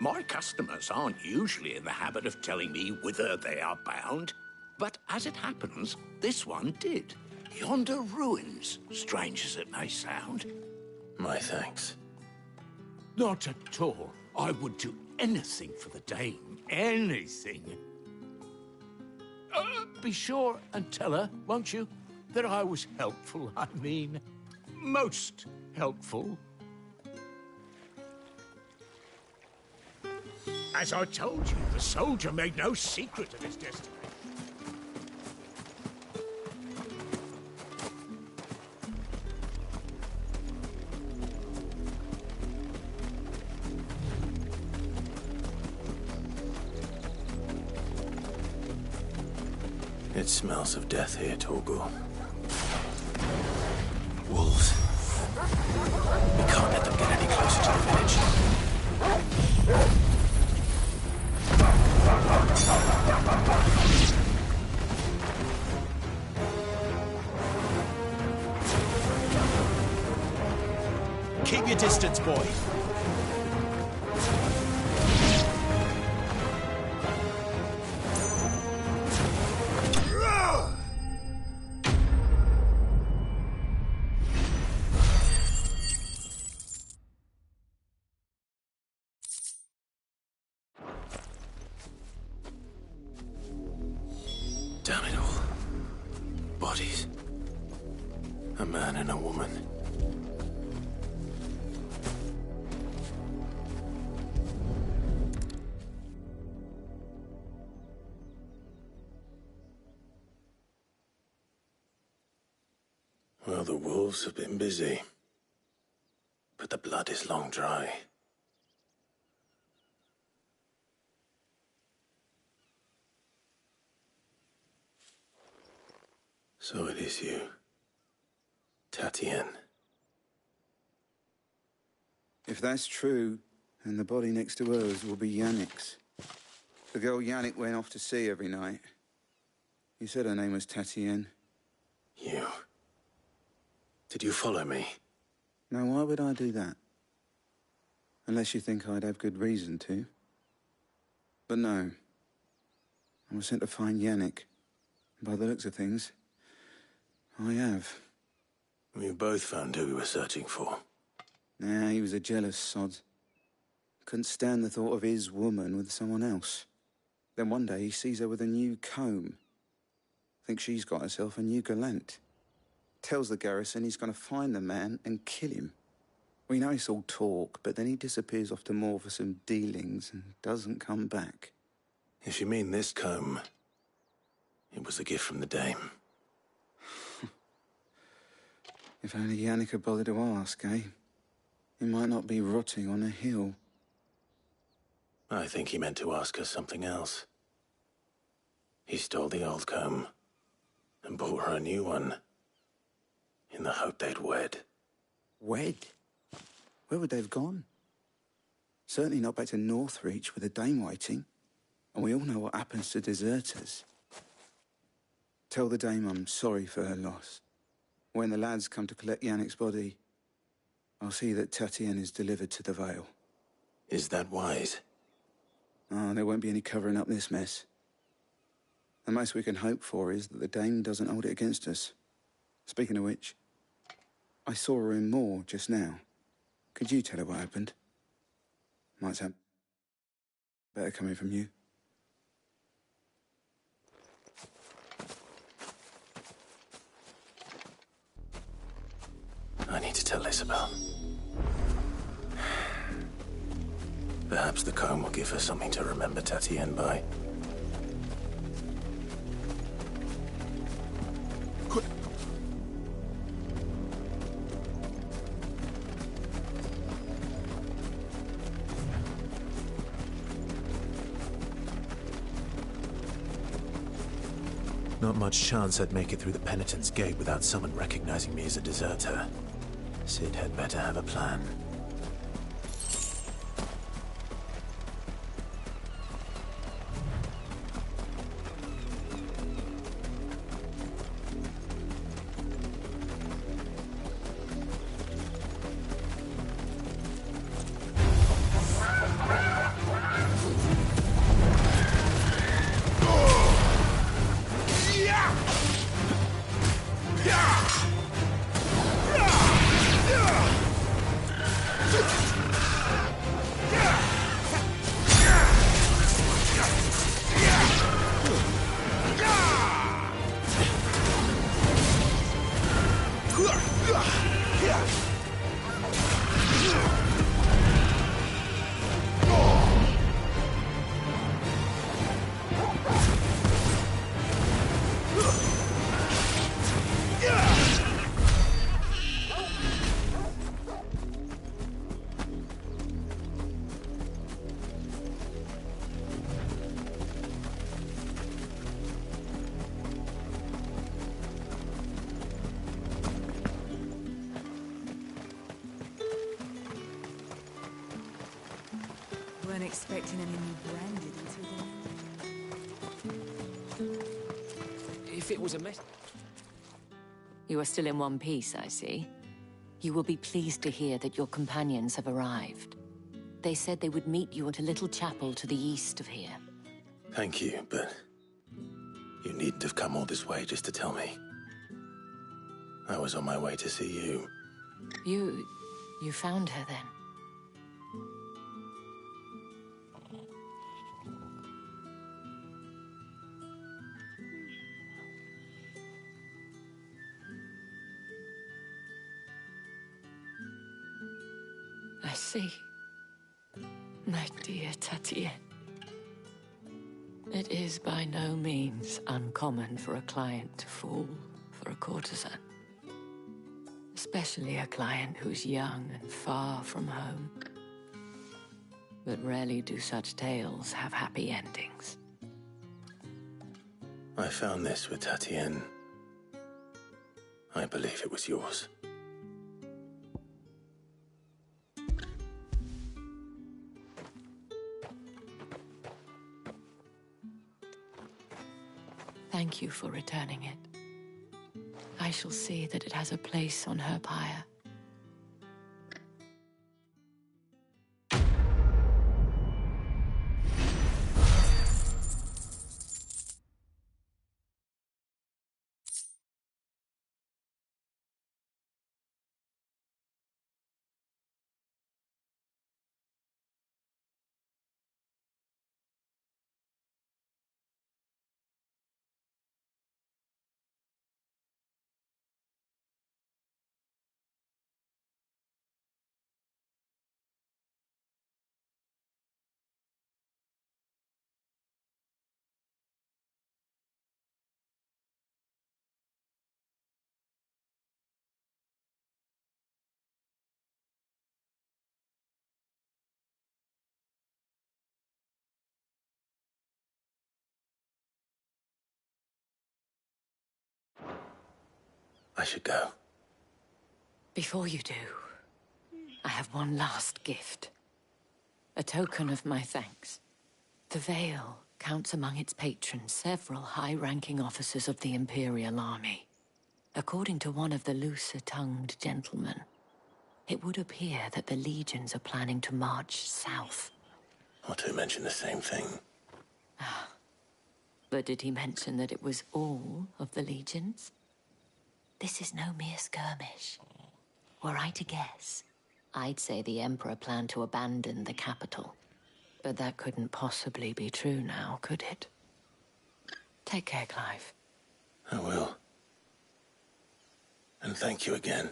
My customers aren't usually in the habit of telling me whither they are bound, but as it happens, this one did. Yonder ruins, strange as it may sound. My thanks. Not at all. I would do anything for the Dame. Anything. Be sure and tell her, won't you, that I was helpful, I mean. Most helpful. As I told you, the soldier made no secret of his destiny. It smells of death here, Torgal. Wolves. We can't let them get any closer to the village. Keep your distance, boy. Damn it all. bodies. A man and a woman. Well, the wolves have been busy. But the blood is long dry. So it is you, Tatien. If that's true, then the body next to hers will be Yannick's. The girl Yannick went off to see every night. You said her name was Tatien. You. Did you follow me? Now, why would I do that? Unless you think I'd have good reason to. But no. I was sent to find Yannick. By the looks of things, I have. We both found who we were searching for. Nah, he was a jealous sod. Couldn't stand the thought of his woman with someone else. Then one day he sees her with a new comb. Thinks she's got herself a new gallant. Tells the garrison he's going to find the man and kill him. We know it's all talk, but then he disappears off to Moor for some dealings and doesn't come back. If you mean this comb, it was a gift from the dame. If only Yannick had bothered to ask, eh? He might not be rotting on a hill. I think he meant to ask her something else. He stole the old comb and bought her a new one in the hope they'd wed. Wed? Where would they have gone? Certainly not back to Northreach with a dame waiting. And we all know what happens to deserters. Tell the dame I'm sorry for her loss. When the lads come to collect Yannick's body, I'll see that Tatien is delivered to the Vale. Is that wise? Oh, there won't be any covering up this mess. The most we can hope for is that the dame doesn't hold it against us. Speaking of which, I saw her in Moor just now. Could you tell her what happened? Might sound better coming from you. I need to tell Isabel. Perhaps the comb will give her something to remember Tatien by. Not much chance I'd make it through the Penitent's Gate without someone recognizing me as a deserter. Sid had better have a plan. Weren't expecting any new branded until then. If it was a mess... You are still in one piece, I see. You will be pleased to hear that your companions have arrived. They said they would meet you at a little chapel to the east of here. Thank you, but you needn't have come all this way just to tell me. I was on my way to see you. You found her then? see, my dear Tatienne, it is by no means uncommon for a client to fall for a courtesan. Especially a client who's young and far from home. But rarely do such tales have happy endings. I found this with Tatienne. I believe it was yours. Thank you for returning it. I shall see that it has a place on her pyre. I should go. Before you do, I have one last gift. A token of my thanks. The Vale counts among its patrons several high-ranking officers of the Imperial Army. According to one of the looser-tongued gentlemen, it would appear that the legions are planning to march south. Otto mentioned the same thing. But did he mention that it was all of the legions? This is no mere skirmish. Were I to guess, I'd say the Emperor planned to abandon the capital. But that couldn't possibly be true now, could it? Take care, Clive. I will. And thank you again.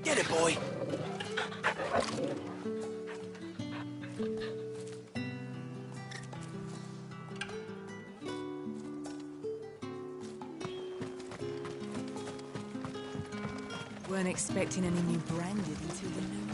Get it, boy! Weren't expecting any new branded until we know more.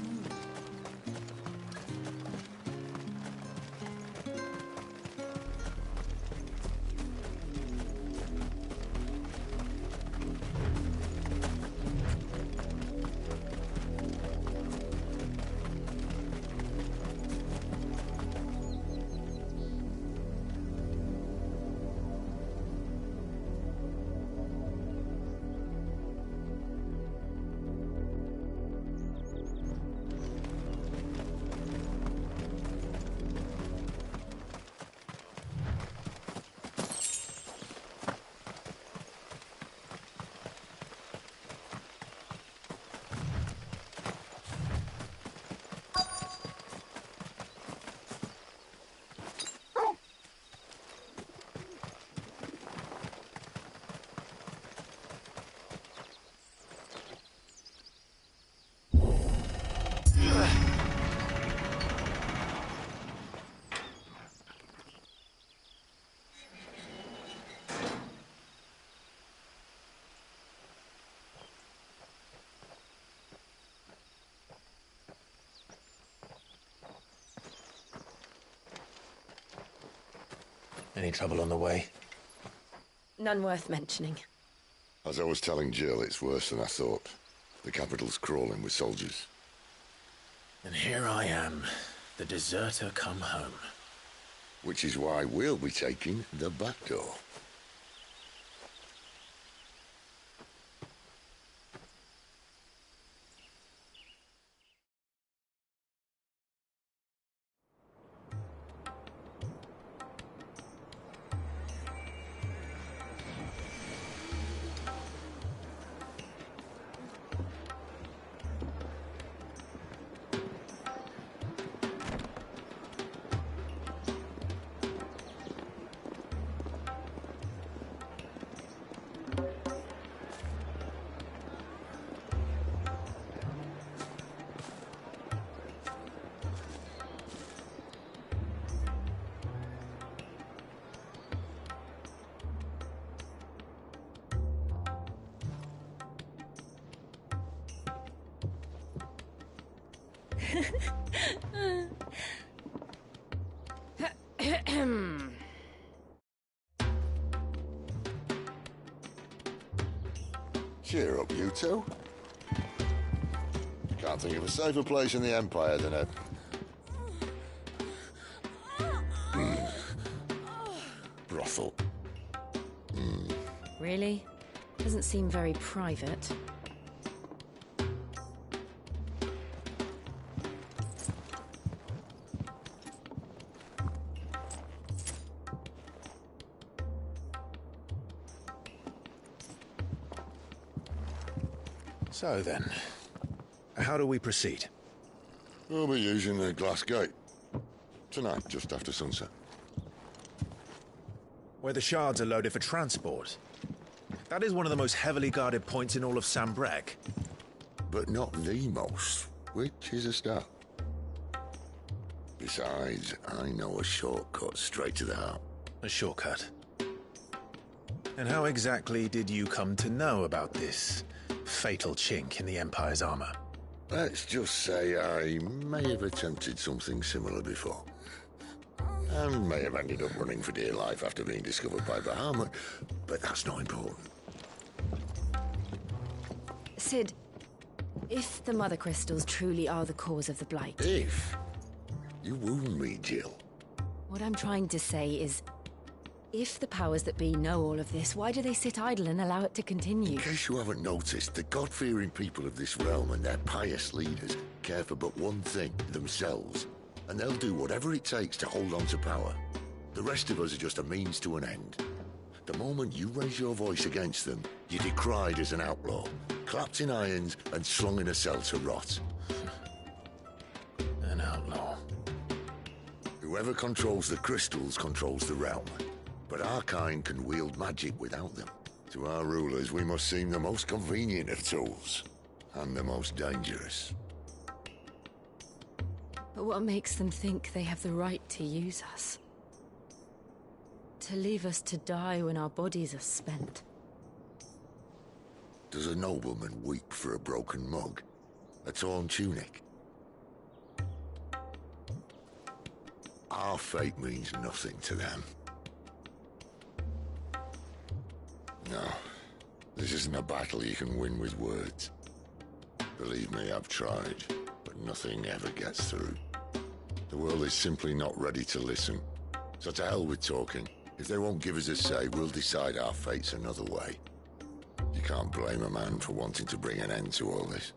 Any trouble on the way? None worth mentioning. As I was telling Jill, it's worse than I thought. The capital's crawling with soldiers. And here I am, the deserter come home. Which is why we'll be taking the back door. Cheer up, you two. Can't think of a safer place in the Empire than a... brothel. Really? Doesn't seem very private. So then, how do we proceed? We'll be using the glass gate. Tonight, just after sunset. Where the shards are loaded for transport. That is one of the most heavily guarded points in all of Sambrec. But not the most, which is a start. Besides, I know a shortcut straight to the heart. A shortcut? And how exactly did you come to know about this fatal chink in the Empire's armor? Let's just say I may have attempted something similar before. And may have ended up running for dear life after being discovered by Bahamut, but that's not important. Sid, if the Mother Crystals truly are the cause of the Blight... If? You wound me, Jill. What I'm trying to say is, if the powers that be know all of this, why do they sit idle and allow it to continue? In case you haven't noticed, the God-fearing people of this realm and their pious leaders care for but one thing, themselves. And they'll do whatever it takes to hold on to power. The rest of us are just a means to an end. The moment you raise your voice against them, you're decried as an outlaw, clapped in irons and slung in a cell to rot. An outlaw. Whoever controls the crystals controls the realm. But our kind can wield magic without them. To our rulers, we must seem the most convenient of tools. And the most dangerous. But what makes them think they have the right to use us? To leave us to die when our bodies are spent? Does a nobleman weep for a broken mug? A torn tunic? Our fate means nothing to them. No, this isn't a battle you can win with words. Believe me, I've tried, but nothing ever gets through. The world is simply not ready to listen. So to hell with talking. If they won't give us a say, we'll decide our fates another way. You can't blame a man for wanting to bring an end to all this,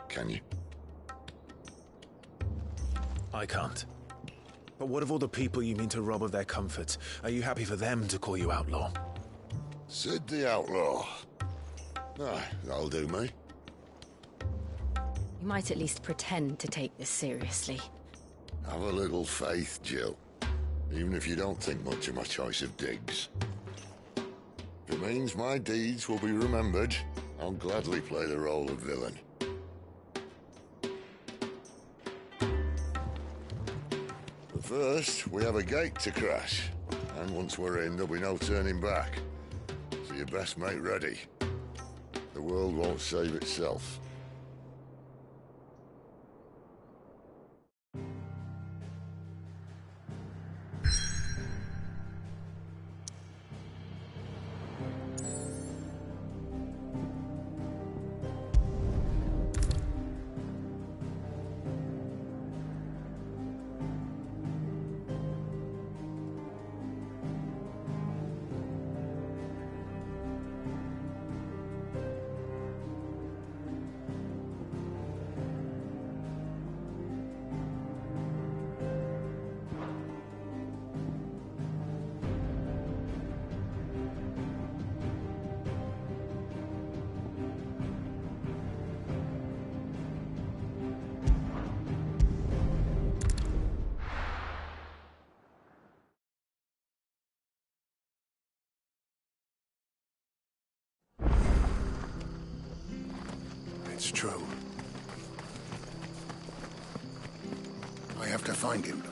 can you? I can't. But what of all the people you mean to rob of their comforts? Are you happy for them to call you outlaw? Sid the Outlaw. Aye, that'll do me. You might at least pretend to take this seriously. Have a little faith, Jill. Even if you don't think much of my choice of digs. If it means my deeds will be remembered, I'll gladly play the role of villain. But first, we have a gate to crash. And once we're in, there'll be no turning back. So you best make ready. The world won't save itself. It's true. I have to find him.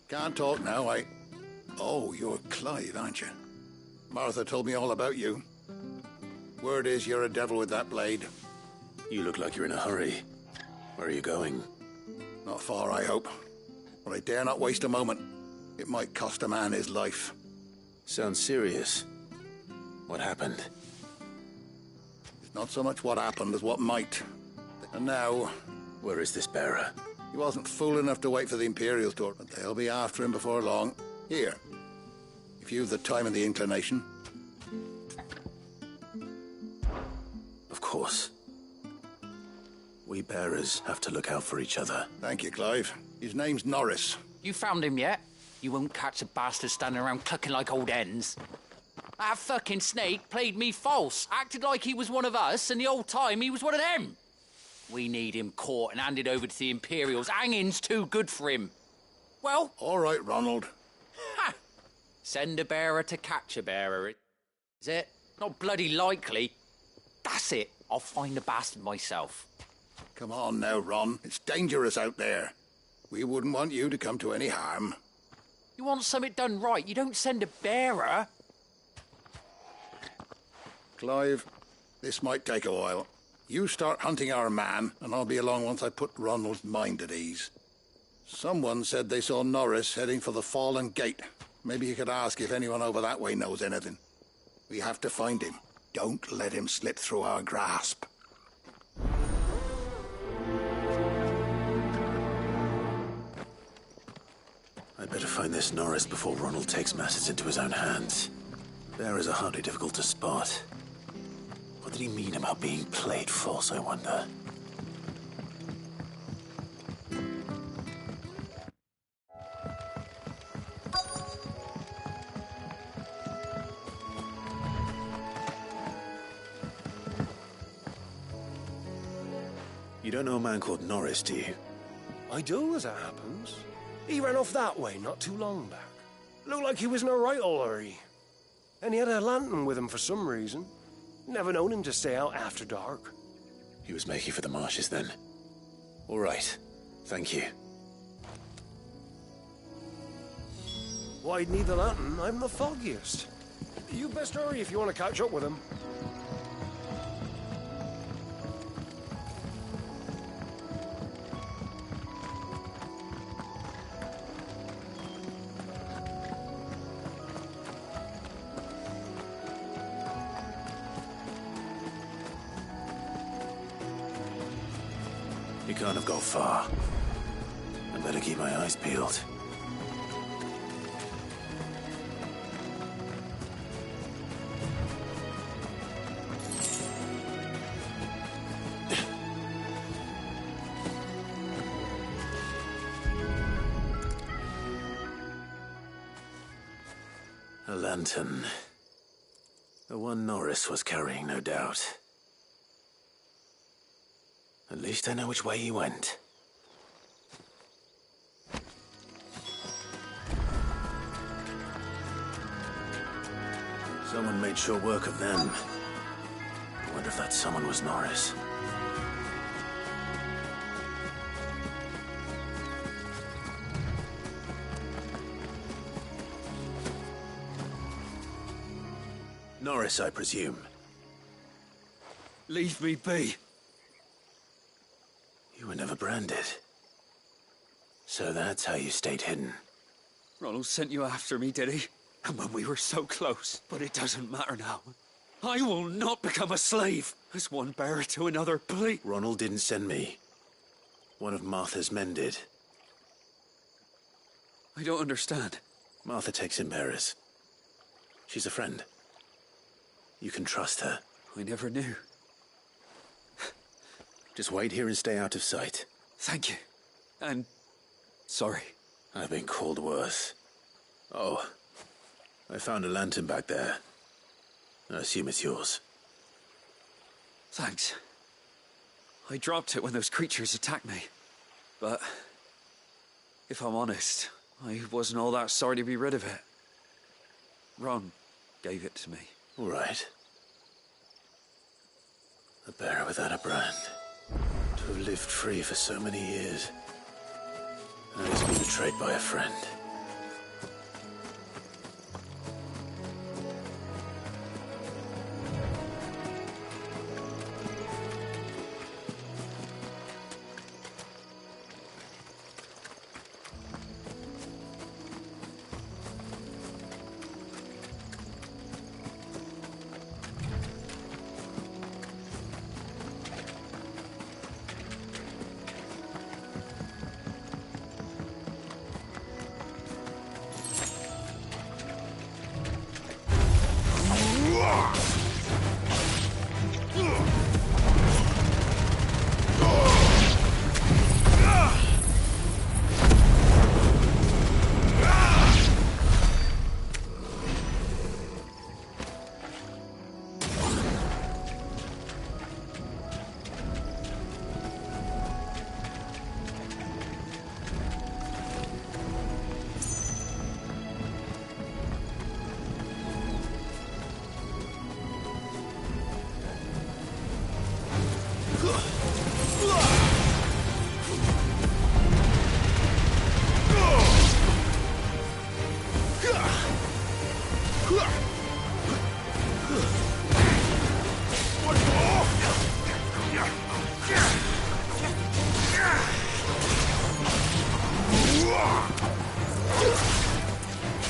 Can't talk now, Oh, you're Clive, aren't you? Martha told me all about you. Word is you're a devil with that blade. You look like you're in a hurry. Where are you going? Not far, I hope. But I dare not waste a moment. It might cost a man his life. Sounds serious. What happened? It's not so much what happened as what might. And now... Where is this bearer? He wasn't fool enough to wait for the Imperials to... But they'll be after him before long. Here. If you've the time and the inclination. Of course. We bearers have to look out for each other. Thank you, Clive. His name's Norris. You found him yet? You won't catch a bastard standing around clucking like old hens. That fucking snake played me false, acted like he was one of us, and the whole time he was one of them. We need him caught and handed over to the Imperials. Hanging's too good for him. Well... All right, Ronald. Ha! Send a bearer to catch a bearer, is it? Not bloody likely. That's it. I'll find the bastard myself. Come on now, Ron. It's dangerous out there. We wouldn't want you to come to any harm. You want something done right, you don't send a bearer. Clive, this might take a while. You start hunting our man, and I'll be along once I put Ronald's mind at ease. Someone said they saw Norris heading for the Fallen Gate. Maybe you could ask if anyone over that way knows anything. We have to find him. Don't let him slip through our grasp. I'd better find this Norris before Ronald takes matters into his own hands. Bearers are hardly difficult to spot. What did he mean about being played false, I wonder? You don't know a man called Norris, do you? I do, as it happens. He ran off that way not too long back. Looked like he was in a right old hurry. And he had a lantern with him for some reason. Never known him to stay out after dark. He was making for the marshes then. All right. Thank you. Why'd need the lantern? I'm the foggiest. You best hurry if you want to catch up with him. He can't have gone far. I better keep my eyes peeled. A lantern. The one Norris was carrying, no doubt. At least I know which way he went. Someone made sure work of them. I wonder if that someone was Norris. Norris, I presume. Leave me be. You were never branded. So that's how you stayed hidden. Ronald sent you after me, did he? And when we were so close. But it doesn't matter now. I will not become a slave. As one bearer to another, please. Ronald didn't send me. One of Martha's men did. I don't understand. Martha takes in bearers. She's a friend. You can trust her. I never knew. Just wait here and stay out of sight. Thank you. And... sorry. I've been called worse. Oh, I found a lantern back there. I assume it's yours. Thanks. I dropped it when those creatures attacked me. But... if I'm honest, I wasn't all that sorry to be rid of it. Ron gave it to me. All right. A bearer without a brand. To have lived free for so many years. And he's been betrayed by a friend.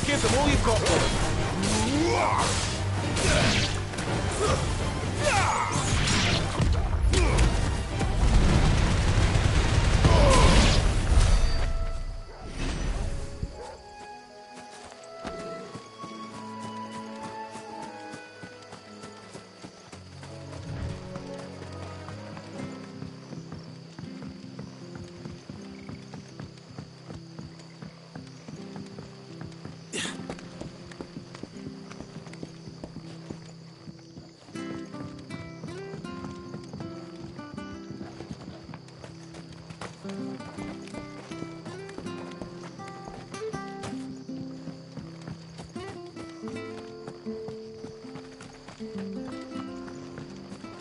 Give them all you've got, boy.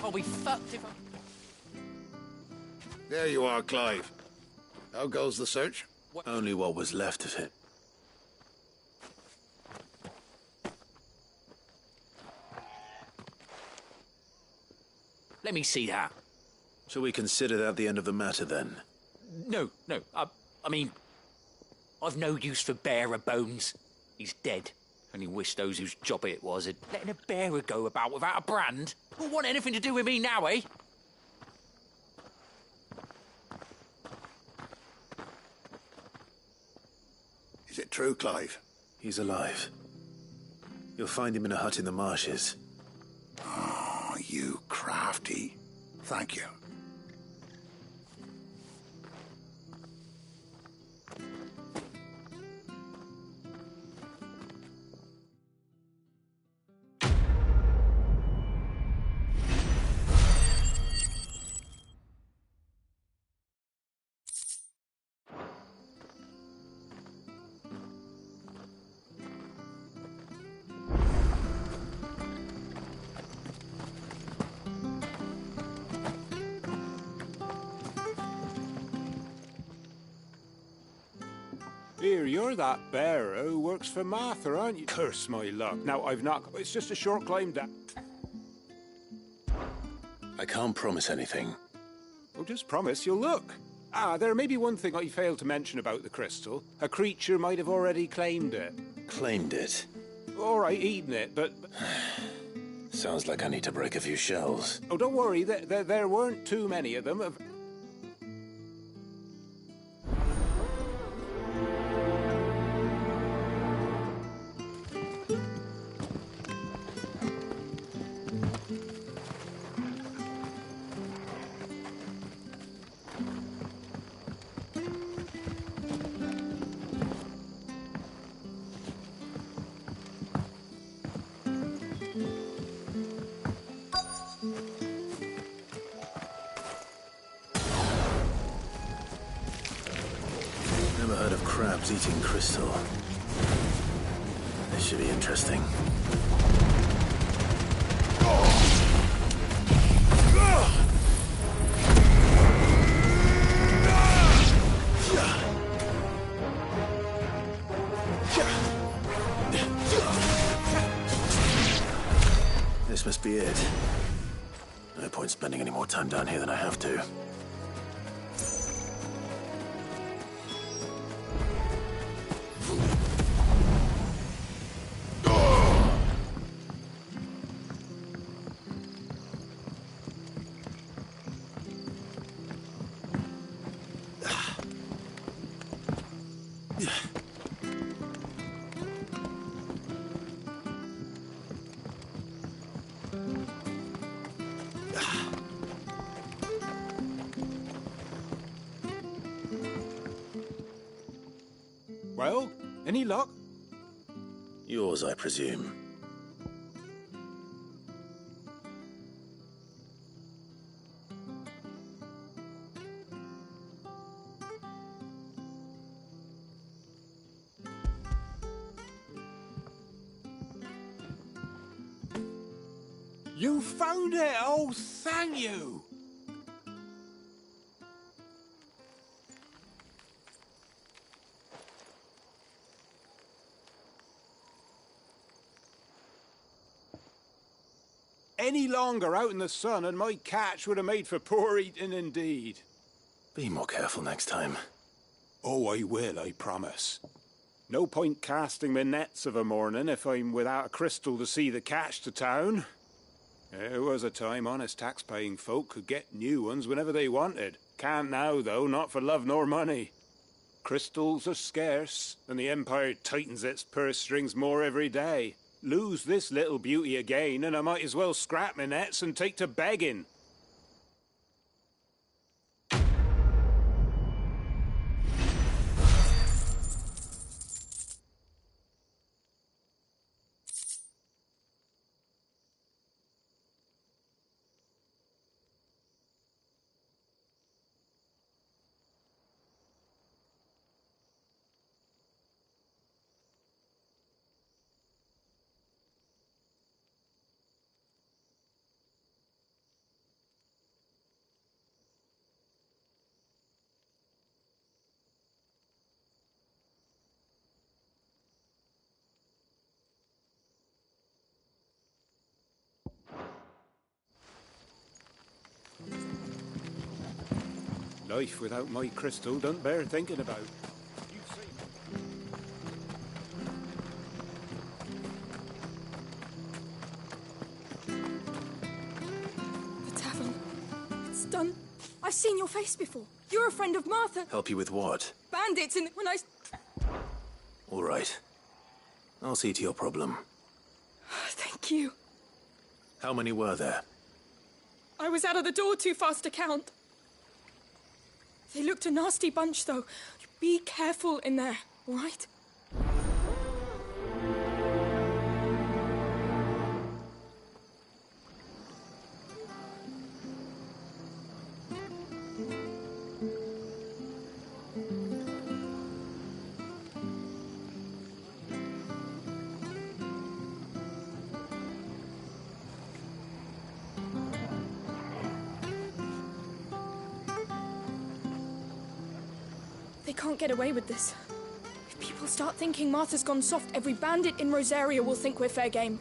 I'll be fucked if I... There you are, Clive. How goes the search? Only what was left of it. Let me see that. Shall we consider that the end of the matter, then? No. I mean, I've no use for bearer bones. He's dead. Only wish those whose job it was had letting a bearer go about without a brand. Won't want anything to do with me now, eh? Is it true, Clive? He's alive. You'll find him in a hut in the marshes. Oh, you crafty. Thank you. Here, you're that bearer who works for Martha, aren't you? Curse my luck. Now, I've not... It's just a short climb down. I can't promise anything. Well, just promise you'll look. There may be one thing I failed to mention about the crystal. A creature might have already claimed it. Claimed it? All right, eaten it, but... Sounds like I need to break a few shells. Oh, don't worry. There weren't too many of them. Never heard of crabs eating crystal. This should be interesting. Oh! This must be it. No point spending any more time down here than I have to. Well, any luck? Yours, I presume. You found it! Oh, thank you! Any longer out in the sun and my catch would have made for poor eating indeed. Be more careful next time. Oh, I will, I promise. No point casting my nets of a morning if I'm without a crystal to see the catch to town. There was a time honest tax-paying folk could get new ones whenever they wanted. Can't now, though, not for love nor money. Crystals are scarce, and the Empire tightens its purse strings more every day. Lose this little beauty again, and I might as well scrap my nets and take to begging. Life without my crystal don't bear thinking about. The tavern. It's done. I've seen your face before. You're a friend of Martha. Help you with what? Bandits, and when I... All right. I'll see to your problem. Thank you. How many were there? I was out of the door too fast to count. They looked a nasty bunch, though. Be careful in there, all right? They can't get away with this. If people start thinking Martha's gone soft, every bandit in Rosaria will think we're fair game.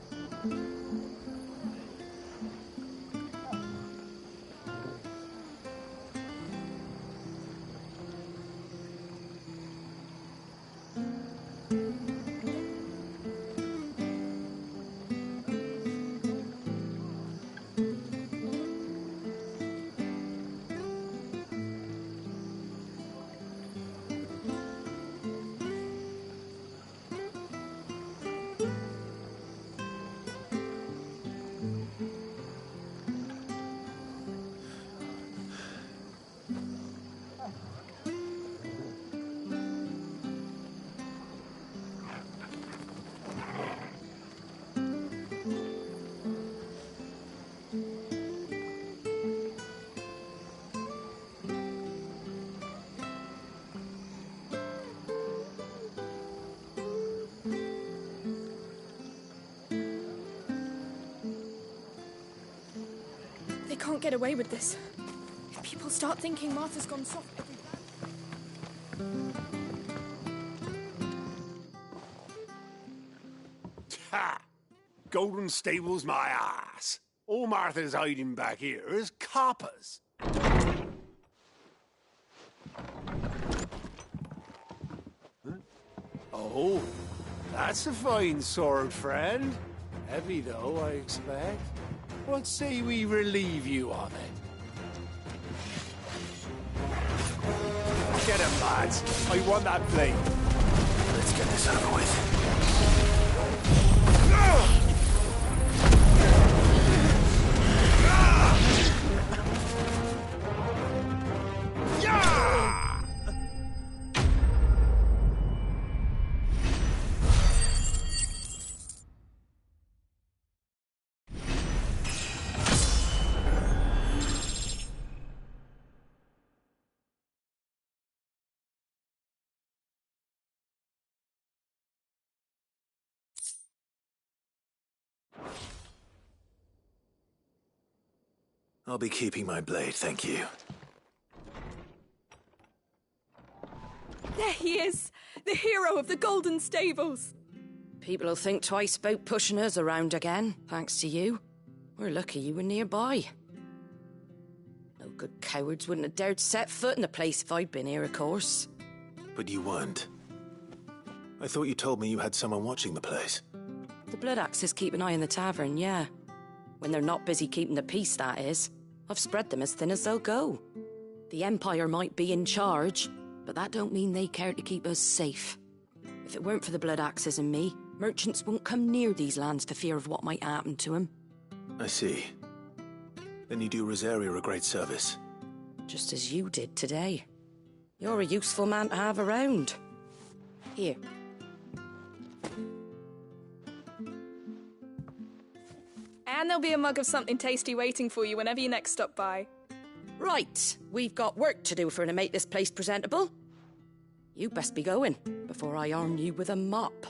They can't get away with this. If people start thinking Martha's gone soft, every Ha! Golden Stable's my ass. All Martha's hiding back here is coppers. Huh? Oh, that's a fine sword, friend. Heavy, though, I expect. What say we relieve you of it? Get him, lads. I want that blade. Let's get this over with. I'll be keeping my blade, thank you. There he is! The hero of the Golden Stables! People'll think twice about pushing us around again, thanks to you. We're lucky you were nearby. No good cowards wouldn't have dared set foot in the place if I'd been here, of course. But you weren't. I thought you told me you had someone watching the place. The Blood Axes keep an eye on the tavern, yeah. When they're not busy keeping the peace, that is. I've spread them as thin as they'll go. The Empire might be in charge, but that don't mean they care to keep us safe. If it weren't for the Blood Axes and me, merchants won't come near these lands for fear of what might happen to them. I see. Then you do Rosaria a great service. Just as you did today. You're a useful man to have around. Here. And there'll be a mug of something tasty waiting for you whenever you next stop by. Right, we've got work to do for to make this place presentable. You best be going, before I arm you with a mop.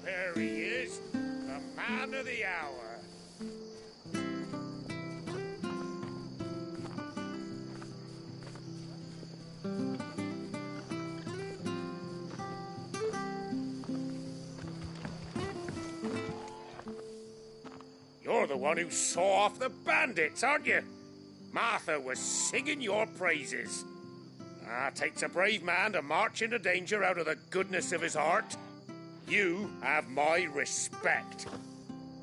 There he is, the man of the hour. You're the one who saw off the bandits, aren't you? Martha was singing your praises. Takes a brave man to march into danger out of the goodness of his heart. You have my respect.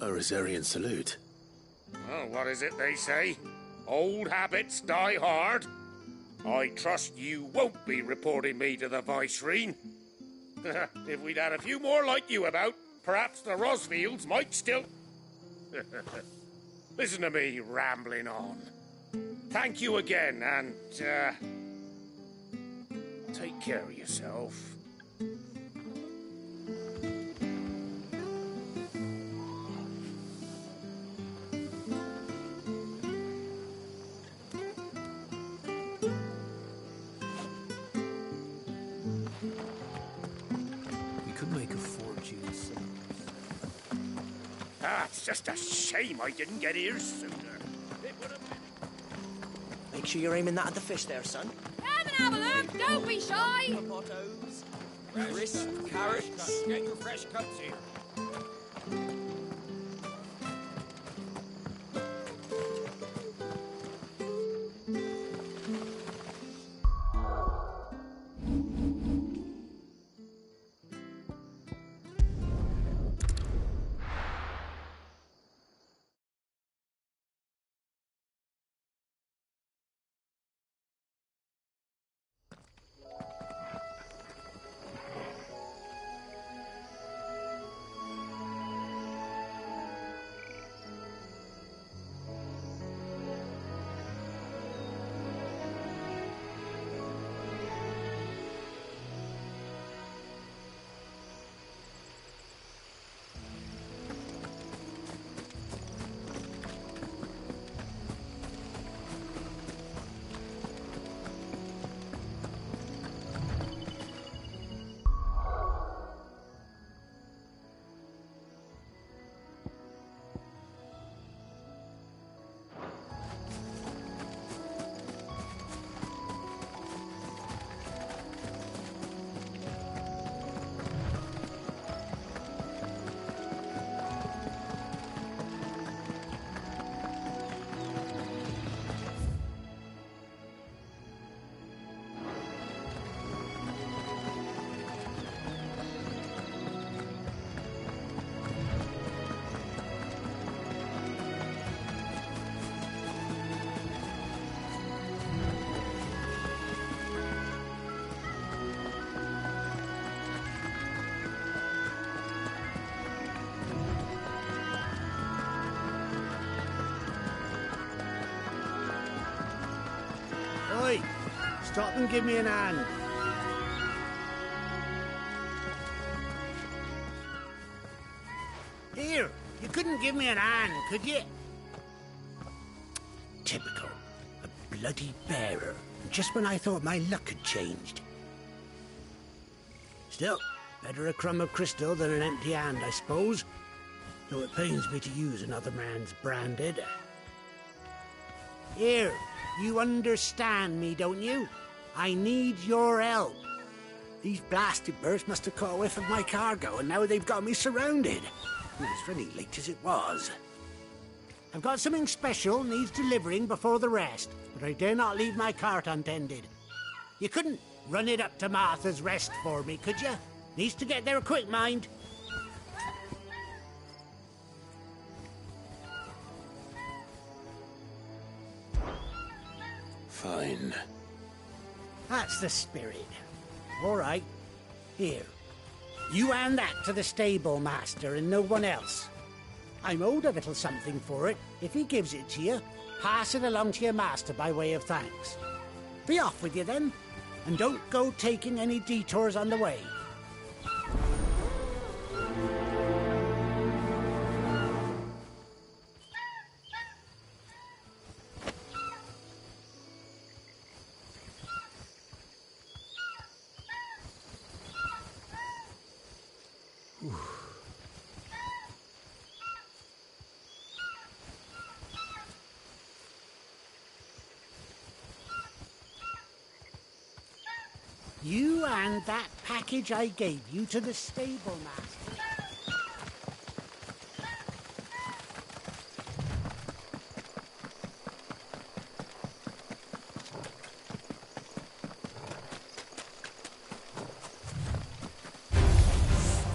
A Rosarian salute. Oh, what is it they say? Old habits die hard. I trust you won't be reporting me to the Viceroy. If we'd had a few more like you about, perhaps the Rosfields might still... Listen to me rambling on. Thank you again, and, take care of yourself. We could make a fortune. It's just a shame I didn't get here sooner. It would have been... Make sure you're aiming that at the fish there, son. Come and have a look, don't be shy! Potatoes, crisp carrots. Get your fresh cuts here. Stop and give me an hand. Here, you couldn't give me an hand, could you? Typical. A bloody bearer. Just when I thought my luck had changed. Still, better a crumb of crystal than an empty hand, I suppose. Though it pains me to use another man's branded. Here, you understand me, don't you? I need your help. These blasted birds must have caught a whiff of my cargo, and now they've got me surrounded. And it's really late as it was. I've got something special needs delivering before the rest, but I dare not leave my cart untended. You couldn't run it up to Martha's Rest for me, could you? Needs to get there quick, mind. Fine. That's the spirit. All right. Here. You hand that to the stable master and no one else. I'm owed a little something for it. If he gives it to you, pass it along to your master by way of thanks. Be off with you then, and don't go taking any detours on the way. You hand that package I gave you to the stable master.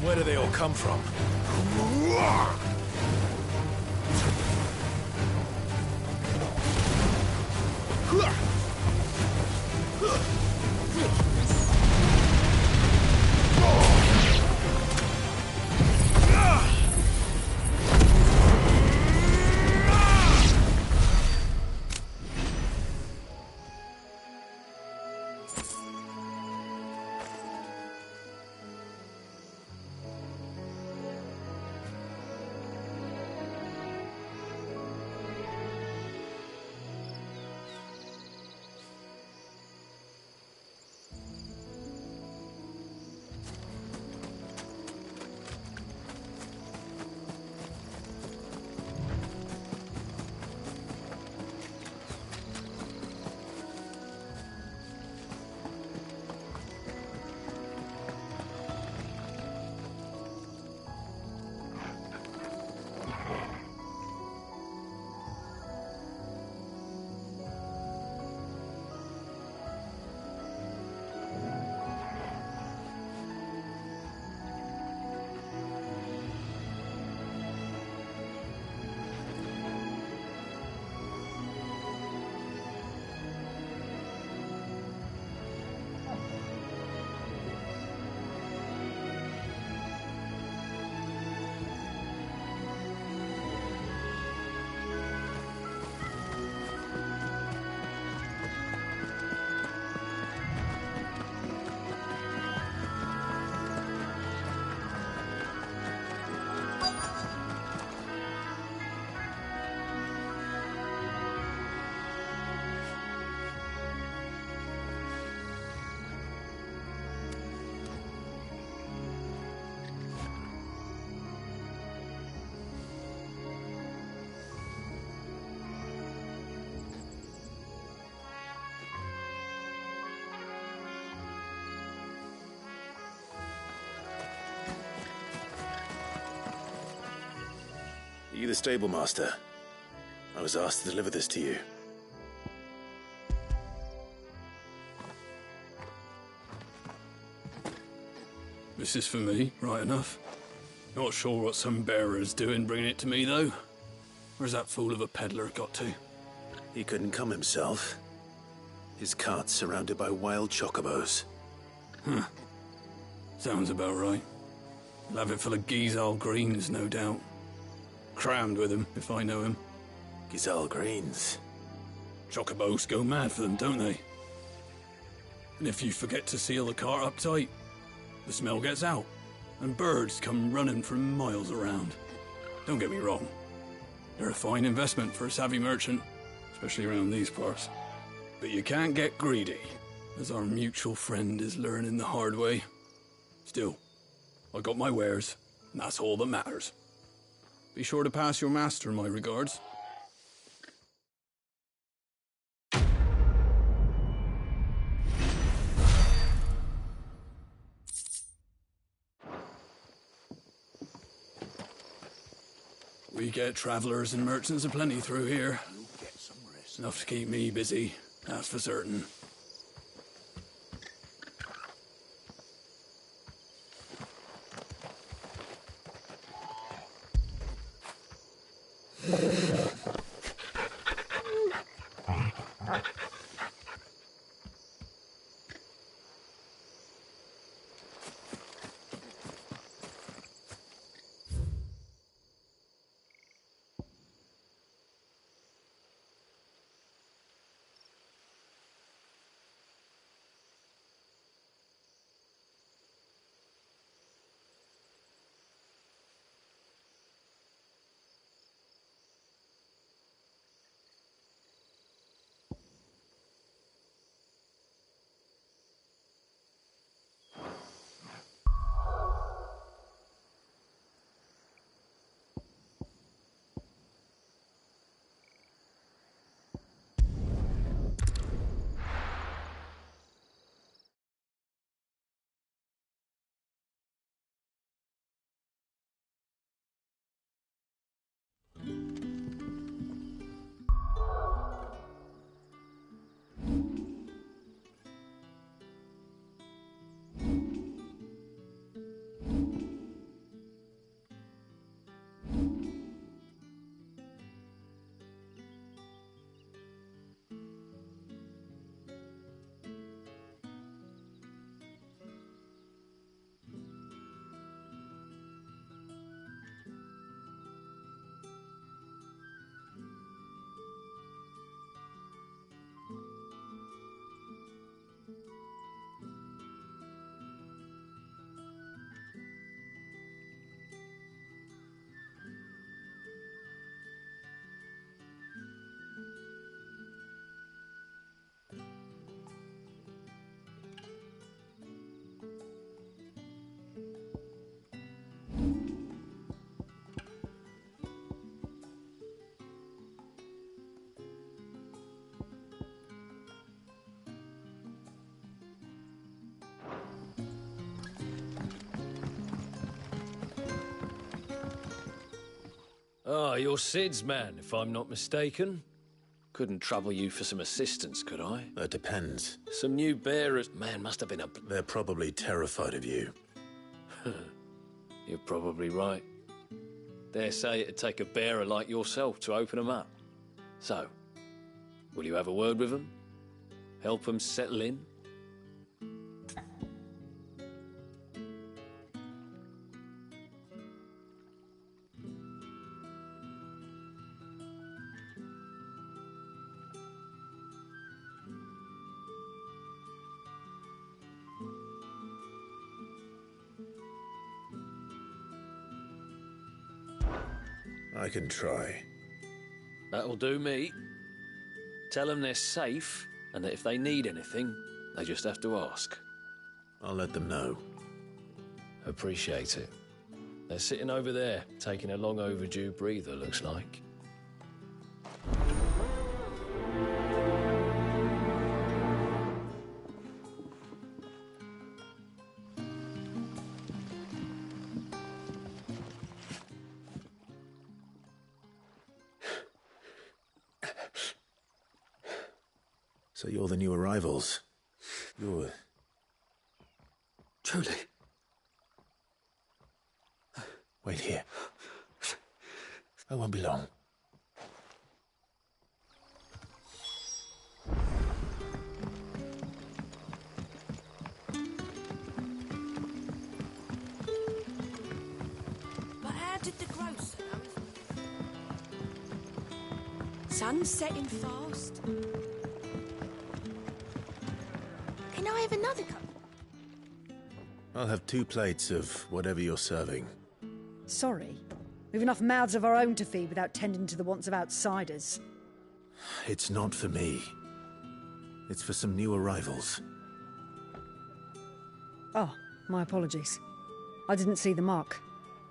Where do they all come from? Are you the stable master? I was asked to deliver this to you. This is for me, right enough. Not sure what some bearer's doing bringing it to me, though. Where's that fool of a peddler got to? He couldn't come himself. His cart's surrounded by wild chocobos. Huh. Sounds about right. He'll have it full of Gizal greens, no doubt. Crammed with him, if I know him. Gizal greens? Chocobos go mad for them, don't they? And if you forget to seal the cart up tight, the smell gets out, and birds come running from miles around. Don't get me wrong. They're a fine investment for a savvy merchant, especially around these parts. But you can't get greedy, as our mutual friend is learning the hard way. Still, I got my wares, and that's all that matters. Be sure to pass your master my regards. We get travelers and merchants aplenty through here. Enough to keep me busy, that's for certain. Ah, you're Sid's man, if I'm not mistaken. Couldn't trouble you for some assistance, could I? That depends. Some new bearers... Man, must have been a... They're probably terrified of you. You're probably right. Dare say it'd take a bearer like yourself to open them up. So, will you have a word with them? Help them settle in? I can try. That'll do me. Tell them they're safe, and that if they need anything, they just have to ask. I'll let them know. Appreciate it. They're sitting over there, taking a long overdue breather, looks like. So you're the new arrivals. You're... Truly. Wait here. I won't be long. But how did the grocer know? Sun's setting fast. Can I have have another cup? I'll have 2 plates of whatever you're serving. Sorry. We've enough mouths of our own to feed without tending to the wants of outsiders. It's not for me. It's for some new arrivals. Oh, my apologies. I didn't see the mark.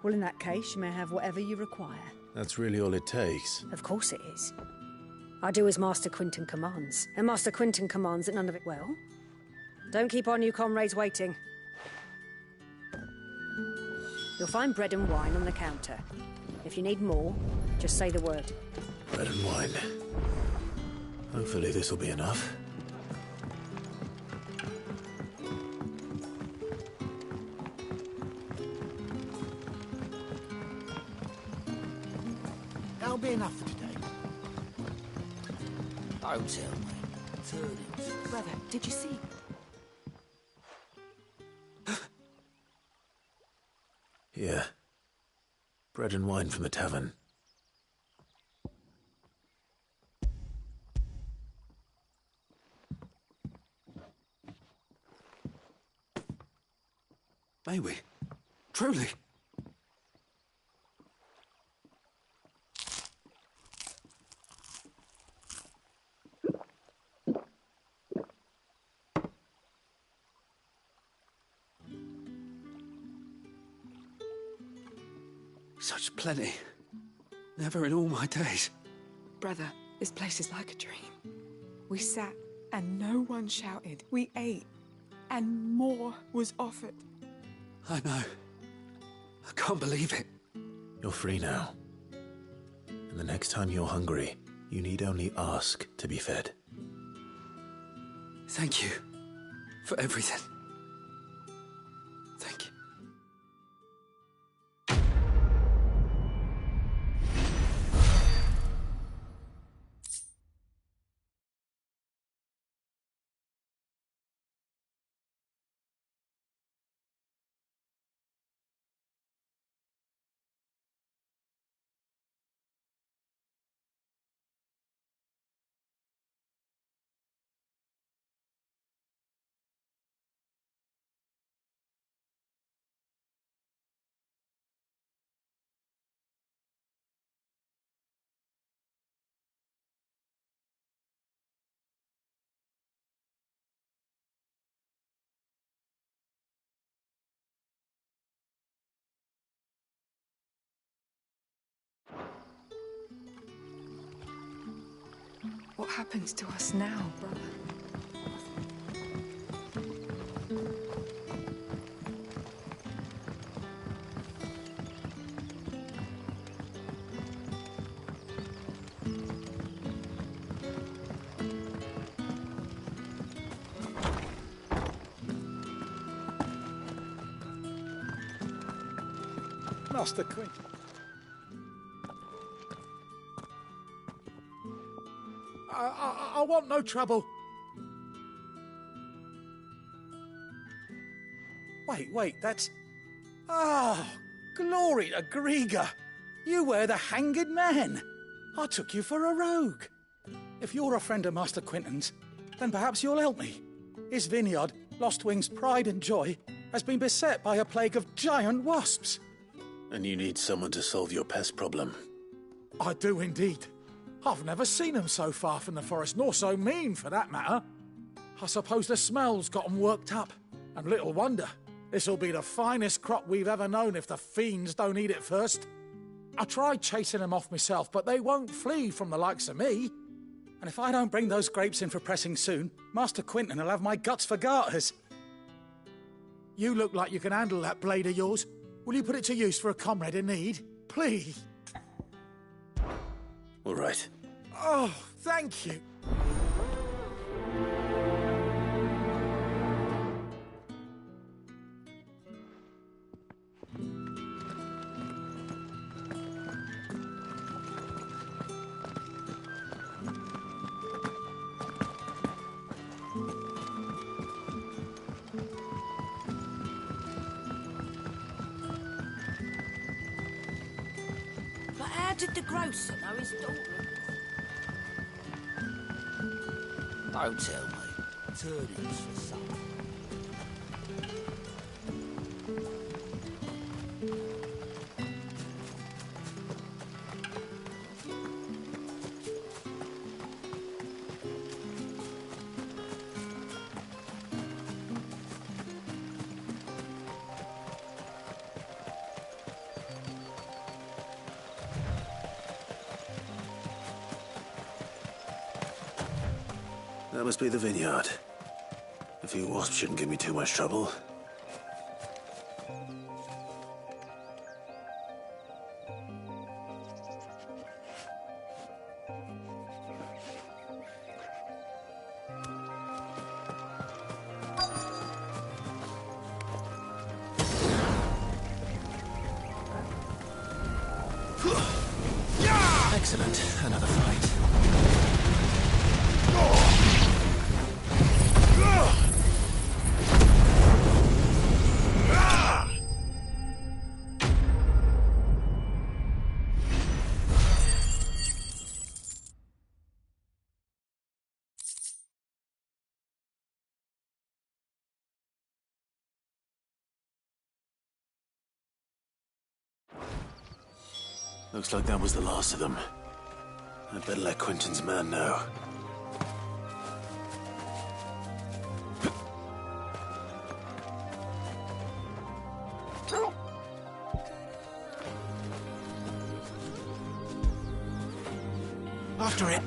Well, in that case, you may have whatever you require. That's really all it takes. Of course it is. I do as Master Quinton commands, and Master Quinton commands that none of it... Well, don't keep our new comrades waiting. You'll find bread and wine on the counter. If you need more, just say the word. Bread and wine. Hopefully this'll be enough. That'll be enough for today. Don't tell me. Turnings. Brother, did you see? Yeah. Bread and wine from the tavern. May we? Truly? Such plenty. Never in all my days. Brother, this place is like a dream. We sat and no one shouted. We ate and more was offered. I know. I can't believe it. You're free now. And the next time you're hungry, you need only ask to be fed. Thank you for everything. Thank you. What happens to us now, brother? Master Quinton. I want no trouble. Wait, that's... Ah, glory to Grieger. You were the hanged man. I took you for a rogue. If you're a friend of Master Quinton's, then perhaps you'll help me. His vineyard, Lostwing's pride and joy, has been beset by a plague of giant wasps. And you need someone to solve your pest problem. I do indeed. I've never seen them so far from the forest, nor so mean, for that matter. I suppose the smell's got them worked up. And little wonder. This'll be the finest crop we've ever known if the fiends don't eat it first. I tried chasing them off myself, but they won't flee from the likes of me. And if I don't bring those grapes in for pressing soon, Master Quinton will have my guts for garters. You look like you can handle that blade of yours. Will you put it to use for a comrade in need? Please. All right. Oh, thank you. But how did the grocer know his daughter? Don't tell me. Turnings for some. That must be the vineyard. A few wasps shouldn't give me too much trouble. Excellent. Another fight. Looks like that was the last of them. I'd better let Quentin's man know. After it!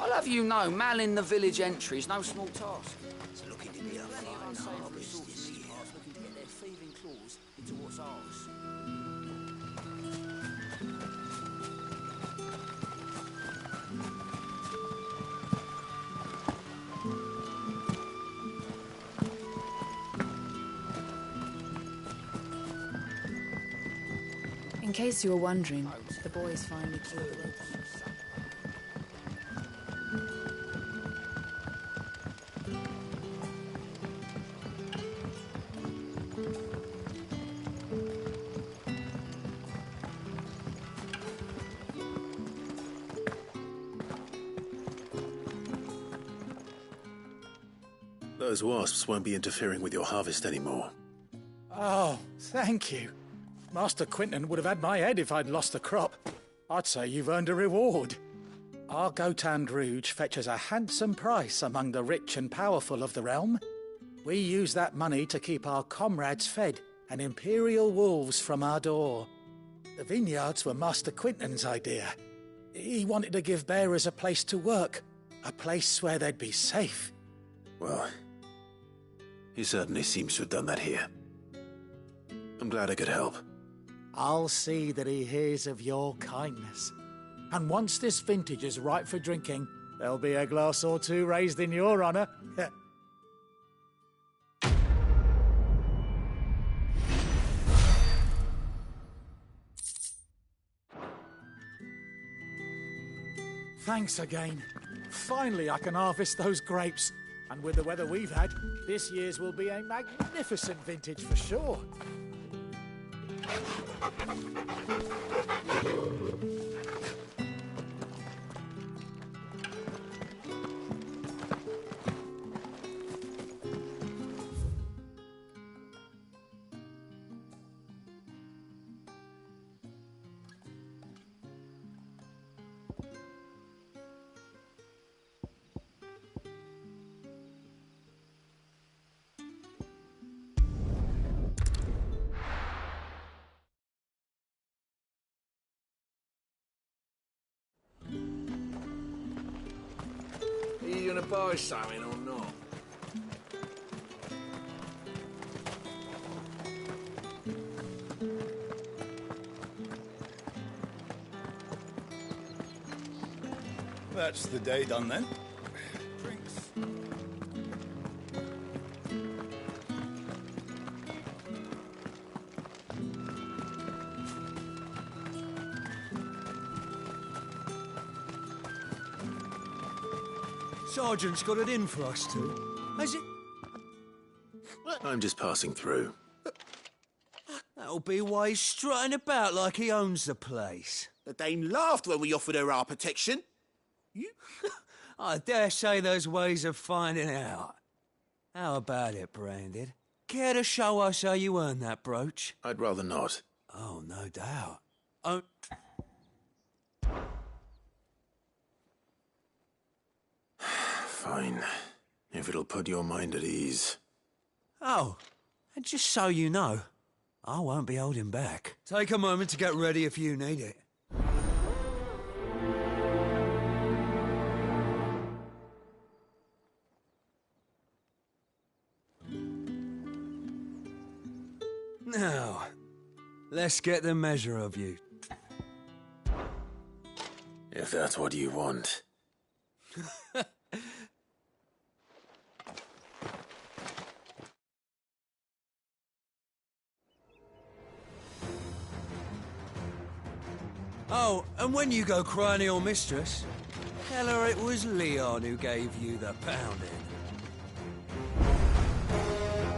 I'll have you know, manning the village entry is no small task. It's looking to be a fine harvest this year. Looking to get their thieving claws into what's ours. In case you were wondering, the boys finally killed the ropes. Those wasps won't be interfering with your harvest anymore. Oh, thank you. Master Quentin would have had my head if I'd lost the crop. I'd say you've earned a reward. Our Gotand Rouge fetches a handsome price among the rich and powerful of the realm. We use that money to keep our comrades fed and imperial wolves from our door. The vineyards were Master Quentin's idea. He wanted to give bearers a place to work, a place where they'd be safe. Well, he certainly seems to have done that here. I'm glad I could help. I'll see that he hears of your kindness. And once this vintage is ripe for drinking, there'll be a glass or two raised in your honor. Thanks again. Finally, I can harvest those grapes. And with the weather we've had, this year's will be a magnificent vintage for sure. Are you gonna buy something or not? That's the day done then. Drinks. Sergeant's got it in for us two. Has it? I'm just passing through. That'll be why he's strutting about like he owns the place. The dame laughed when we offered her our protection. I dare say there's ways of finding out. How about it, Branded? Care to show us how you earned that brooch? I'd rather not. Oh, no doubt. Oh. Fine. If it'll put your mind at ease. Oh, and just so you know, I won't be holding back. Take a moment to get ready if you need it. Now, let's get the measure of you. If that's what you want. Oh, and when you go crying to your mistress, tell her it was Leon who gave you the pounding.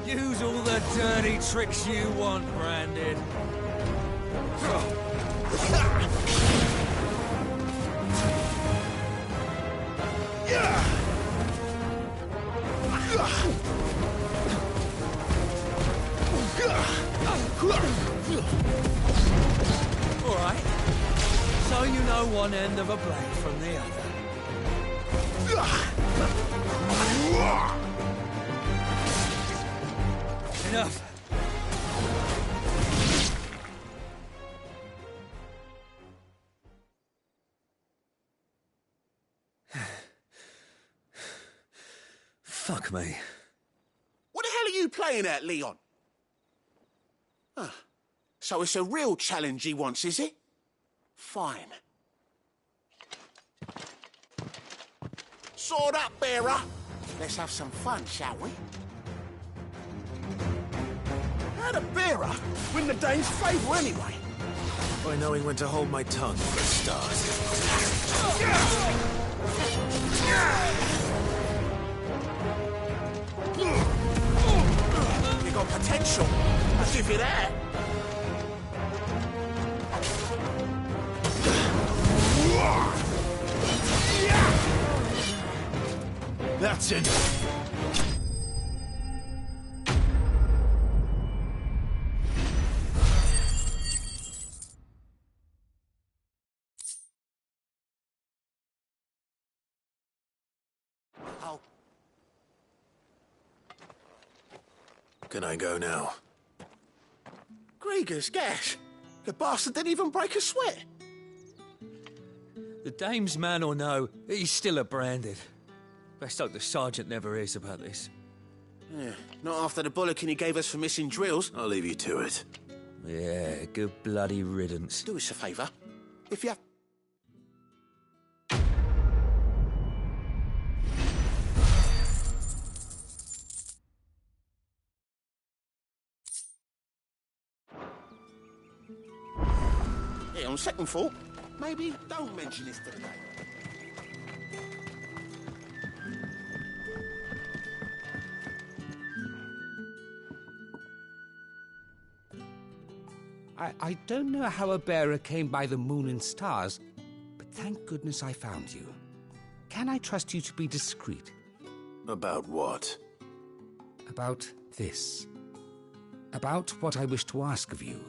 Use all the dirty tricks you want, Branded. All right. So you know one end of a blade from the other. Enough. Fuck me. What the hell are you playing at, Leon? So it's a real challenge he wants, is it? Fine. Sword up, bearer. Let's have some fun, shall we? How'd a bearer win the dame's favour anyway? By knowing when to hold my tongue for a start. You got potential. I'll give you that. That's it. Oh. Can I go now? Grieger's gas. The bastard didn't even break a sweat. The dame's man or no, he's still a Branded. Best hope the sergeant never hears about this. Yeah, not after the bollocking he gave us for missing drills. I'll leave you to it. Yeah, good bloody riddance. Do us a favour. If you have... Yeah, on second thought, maybe don't mention this to the dame. I don't know how a bearer came by the moon and stars, but thank goodness I found you. Can I trust you to be discreet? About what? About this. About what I wish to ask of you.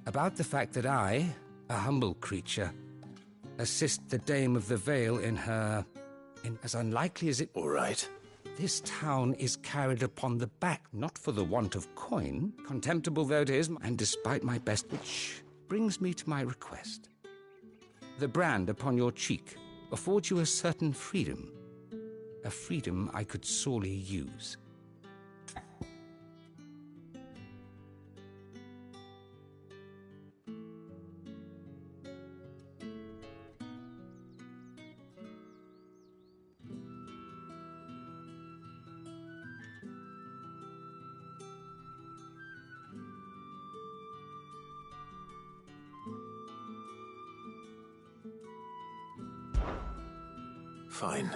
About the fact that I, a humble creature, assist the Dame of the Vale in as unlikely as it... All right. This town is carried upon the back, not for the want of coin, contemptible though it is, and despite my best, which brings me to my request. The brand upon your cheek affords you a certain freedom, a freedom I could sorely use. Fine.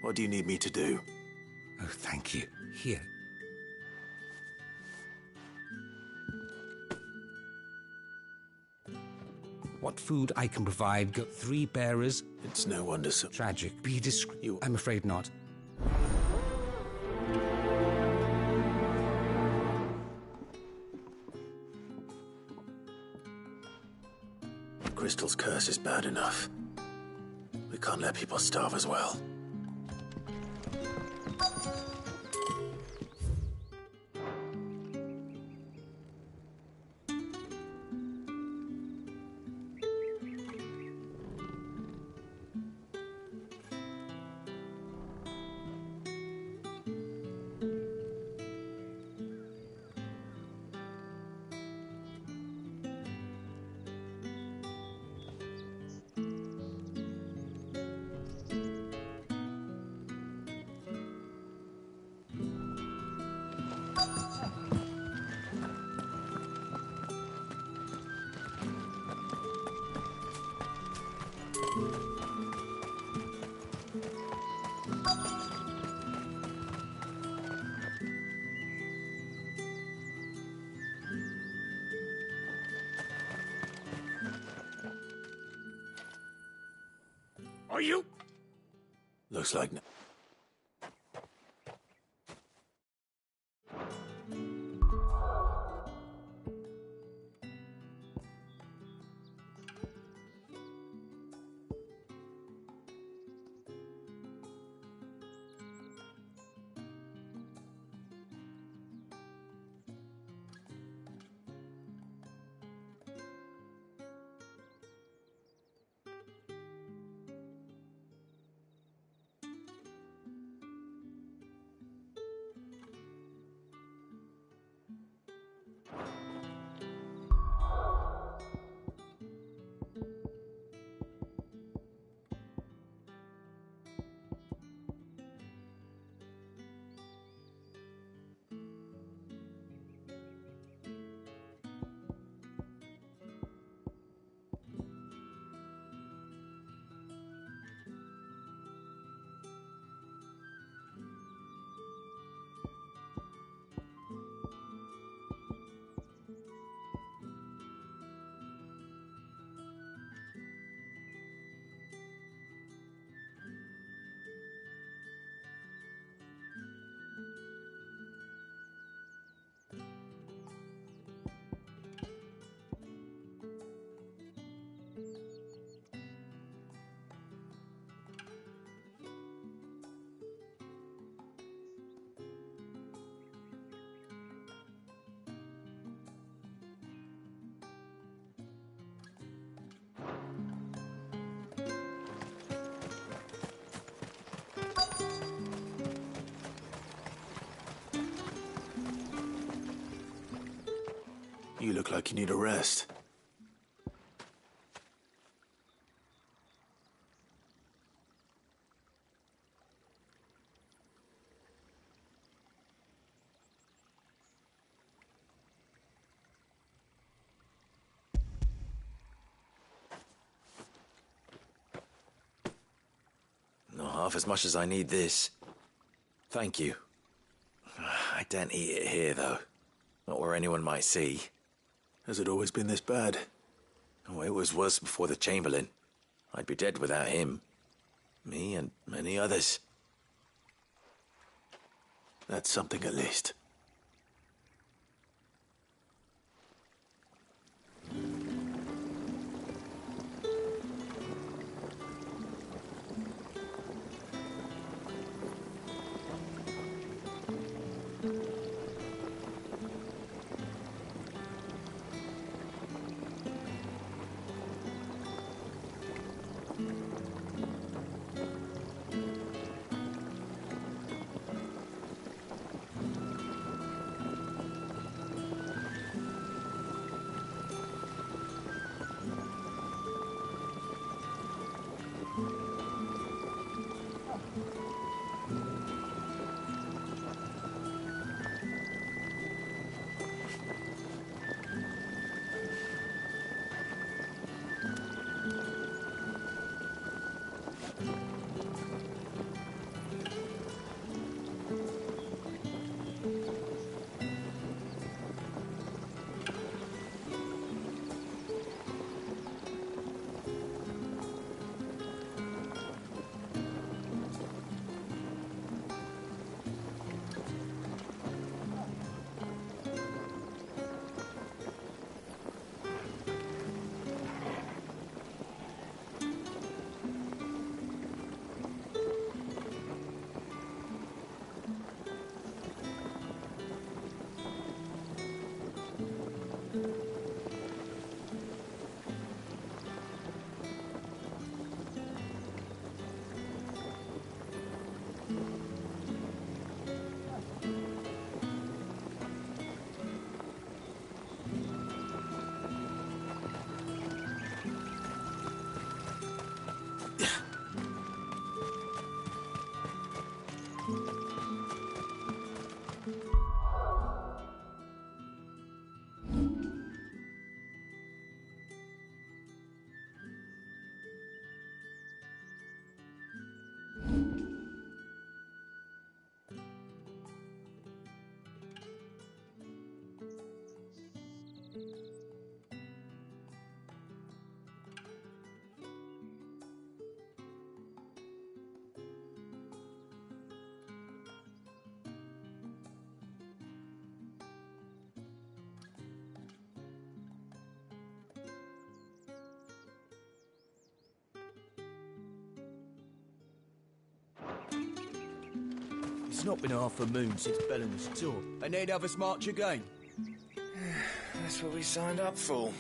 What do you need me to do? Oh, thank you. Here. What food I can provide? 3 bearers? It's no wonder so tragic. Be discreet. I'm afraid not. Crystal's curse is bad enough. We can't let people starve as well. Are you? Looks like... You look like you need a rest. Not half as much as I need this. Thank you. I daren't eat it here, though. Not where anyone might see. Has it always been this bad? Oh, it was worse before the Chamberlain. I'd be dead without him. Me and many others. That's something at least. It's not been half a moon since Bellin was taught, and they'd have us march again. That's what we signed up for.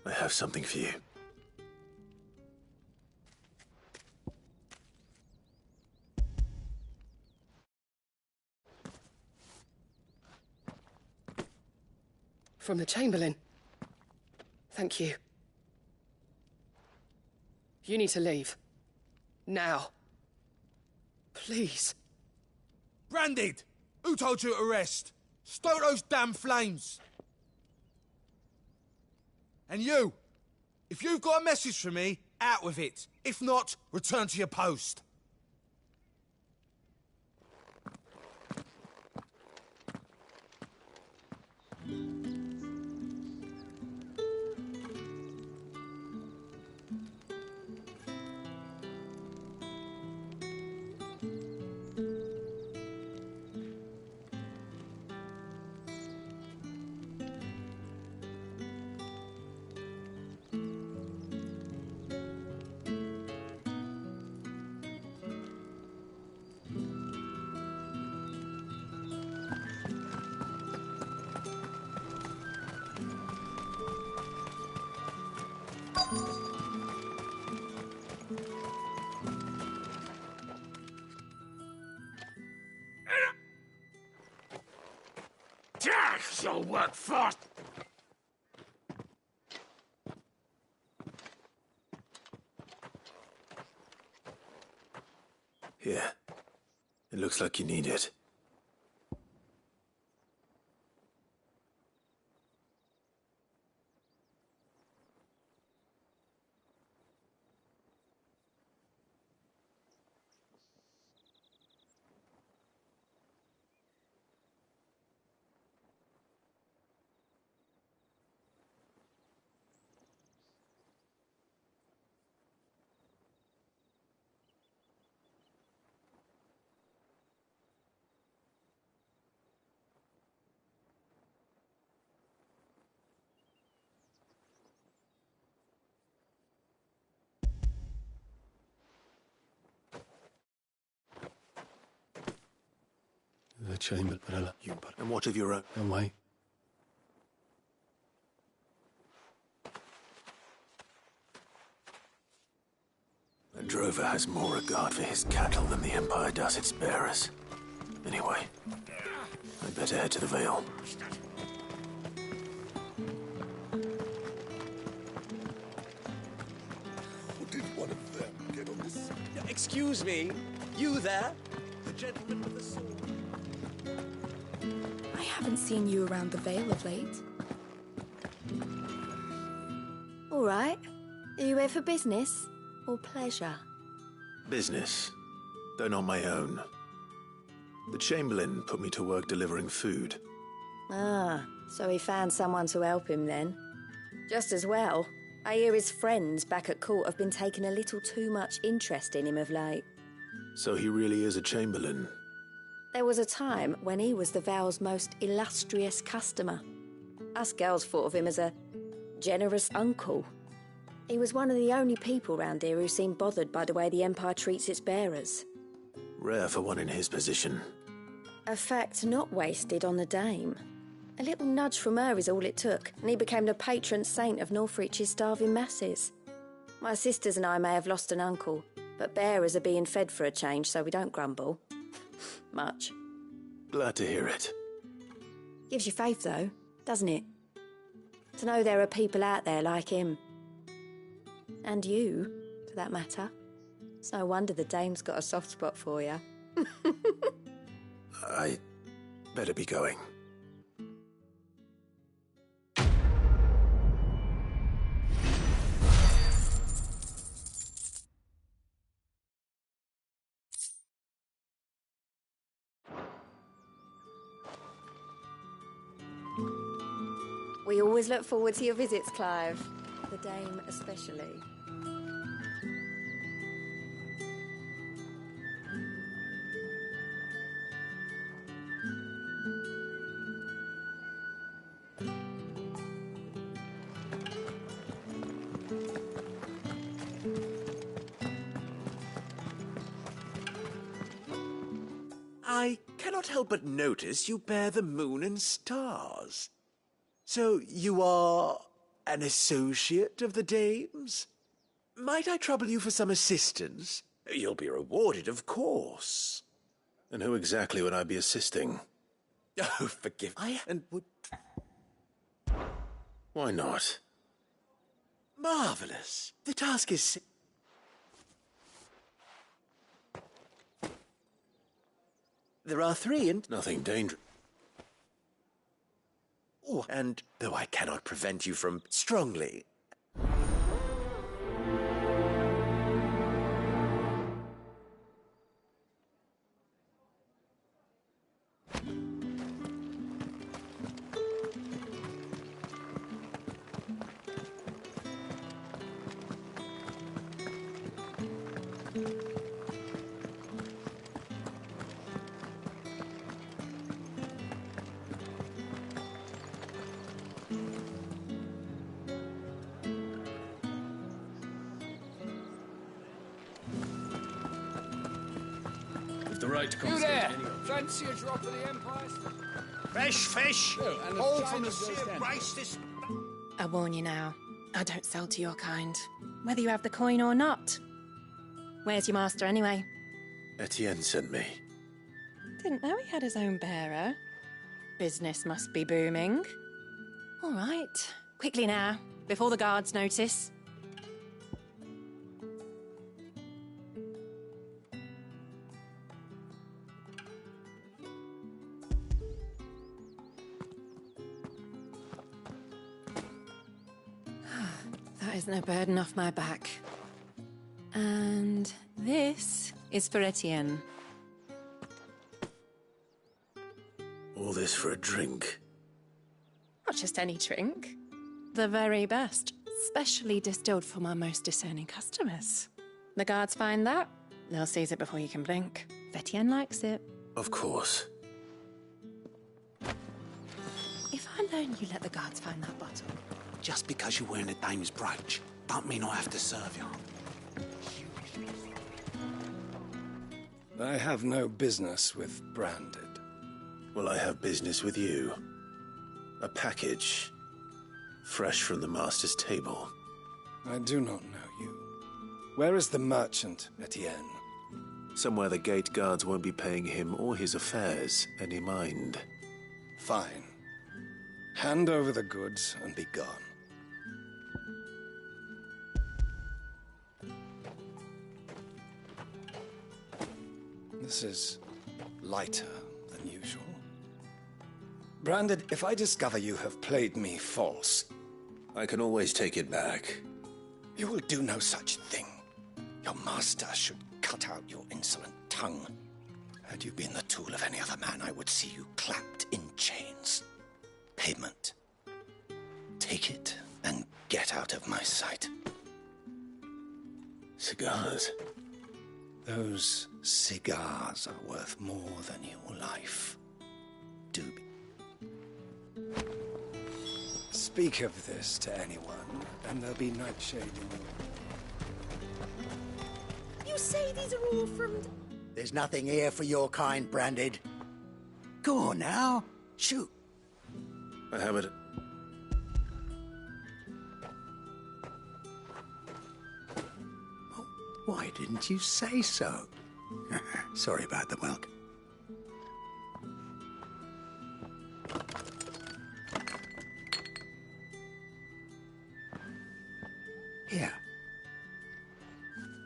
I have something for you. From the Chamberlain. Thank you. You need to leave. Now. Please. Branded! Who told you to rest? Stoke those damn flames! And you! If you've got a message for me, out with it. If not, return to your post. You'll work fast. Here. It looks like you need it. The chamber, and what of your own? And wait. A drover has more regard for his cattle than the Empire does its bearers. Anyway, I'd better head to the Vale. Did one of them get on this? Excuse me, you there? The gentleman with the sword. I haven't seen you around the Vale of late. All right. Are you here for business or pleasure? Business, though not my own. The Chamberlain put me to work delivering food. Ah, so he found someone to help him then. Just as well. I hear his friends back at court have been taking a little too much interest in him of late. So he really is a Chamberlain. There was a time when he was the Vale's most illustrious customer. Us girls thought of him as a generous uncle. He was one of the only people round here who seemed bothered by the way the Empire treats its bearers. Rare for one in his position. A fact not wasted on the dame. A little nudge from her is all it took, and he became the patron saint of Northreach's starving masses. My sisters and I may have lost an uncle, but bearers are being fed for a change, so we don't grumble. Much. Glad to hear it. Gives you faith, though, doesn't it? To know there are people out there like him. And you, for that matter. It's no wonder the dame's got a soft spot for you. I better be going. We always look forward to your visits, Clive. The dame especially. I cannot help but notice you bear the moon and stars. So you are an associate of the dame's? Might I trouble you for some assistance? You'll be rewarded, of course. And who exactly would I be assisting? Oh, forgive me, and would... Why not? Marvelous. The task is... There are 3 and... Nothing dangerous. Oh, and though I cannot prevent you from strongly... The right to You confiscate there! any of Fancy a drop of the Empire's? Fresh fish! Oh, and All the from the China's sea goes of down. Grace this... I warn you now, I don't sell to your kind, whether you have the coin or not. Where's your master anyway? Etienne sent me. Didn't know he had his own bearer. Business must be booming. All right, quickly now, before the guards notice. That is no burden off my back. And this is for Etienne. All this for a drink. Not just any drink. The very best, specially distilled for my most discerning customers. The guards find that, they'll seize it before you can blink. If Etienne likes it. Of course. If I learn you let the guards find that bottle. Just because you're wearing a dame's brooch, don't mean I have to serve you. I have no business with Branded. Well, I have business with you. A package. Fresh from the master's table. I do not know you. Where is the merchant, Etienne? Somewhere the gate guards won't be paying him or his affairs any mind. Fine. Hand over the goods and be gone. This is lighter than usual. Branded, if I discover you have played me false... I can always take it back. You will do no such thing. Your master should cut out your insolent tongue. Had you been the tool of any other man, I would see you clapped in chains. Payment. Take it and get out of my sight. Cigars? Those cigars are worth more than your life. Do be. Speak of this to anyone, and there'll be nightshade in your... You say these are all from... There's nothing here for your kind, Branded. Go on now. Shoot. I have it. Why didn't you say so? Sorry about the milk. Here.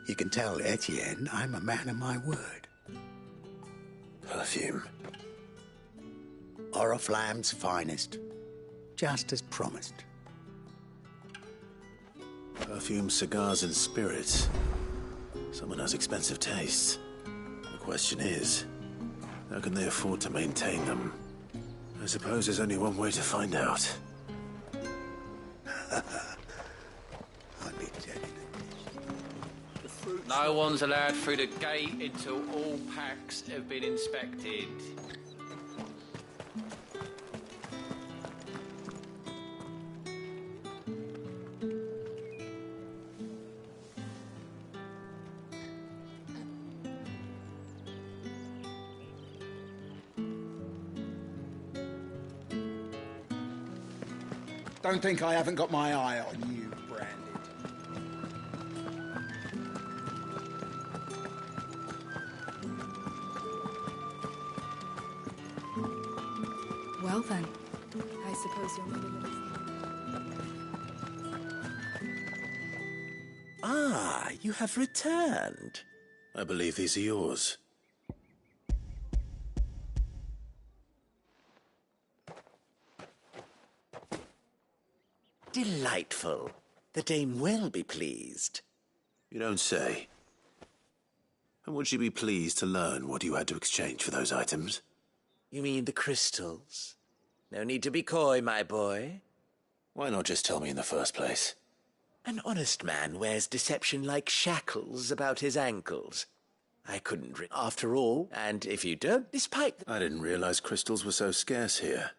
You can tell Etienne I'm a man of my word. Perfume. Oriflamme's finest. Just as promised. Perfume, cigars, and spirits. Someone has expensive tastes. The question is, how can they afford to maintain them? I suppose there's only one way to find out. No one's allowed through the gate until all packs have been inspected. Don't think I haven't got my eye on you, Branded. Well then, I suppose you're not a little... Ah, you have returned. I believe these are yours. Delightful. The dame will be pleased. You don't say. And would she be pleased to learn what you had to exchange for those items? You mean the crystals? No need to be coy, my boy. Why not just tell me in the first place? An honest man wears deception like shackles about his ankles. I couldn't after all, and if you don't, despite... I didn't realize crystals were so scarce here.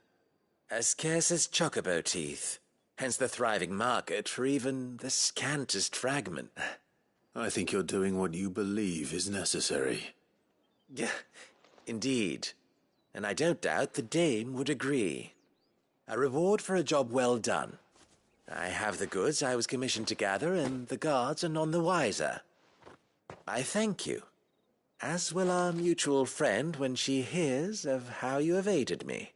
As scarce as chocobo teeth. Hence the thriving market for even the scantest fragment. I think you're doing what you believe is necessary. Yeah, indeed. And I don't doubt the dame would agree. A reward for a job well done. I have the goods I was commissioned to gather, and the guards are none the wiser. I thank you, as will our mutual friend when she hears of how you have aided me.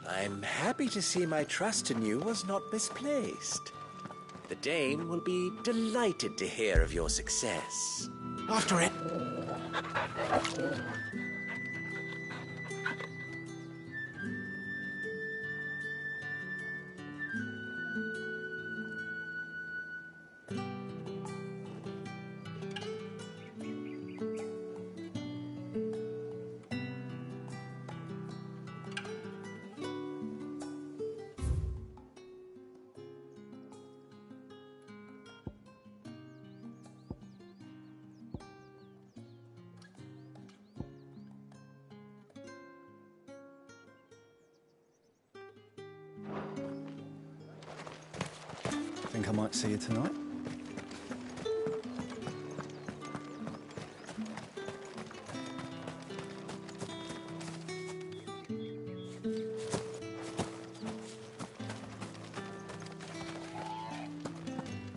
I'm happy to see my trust in you was not misplaced. The dame will be delighted to hear of your success. After it. Think I might see you tonight?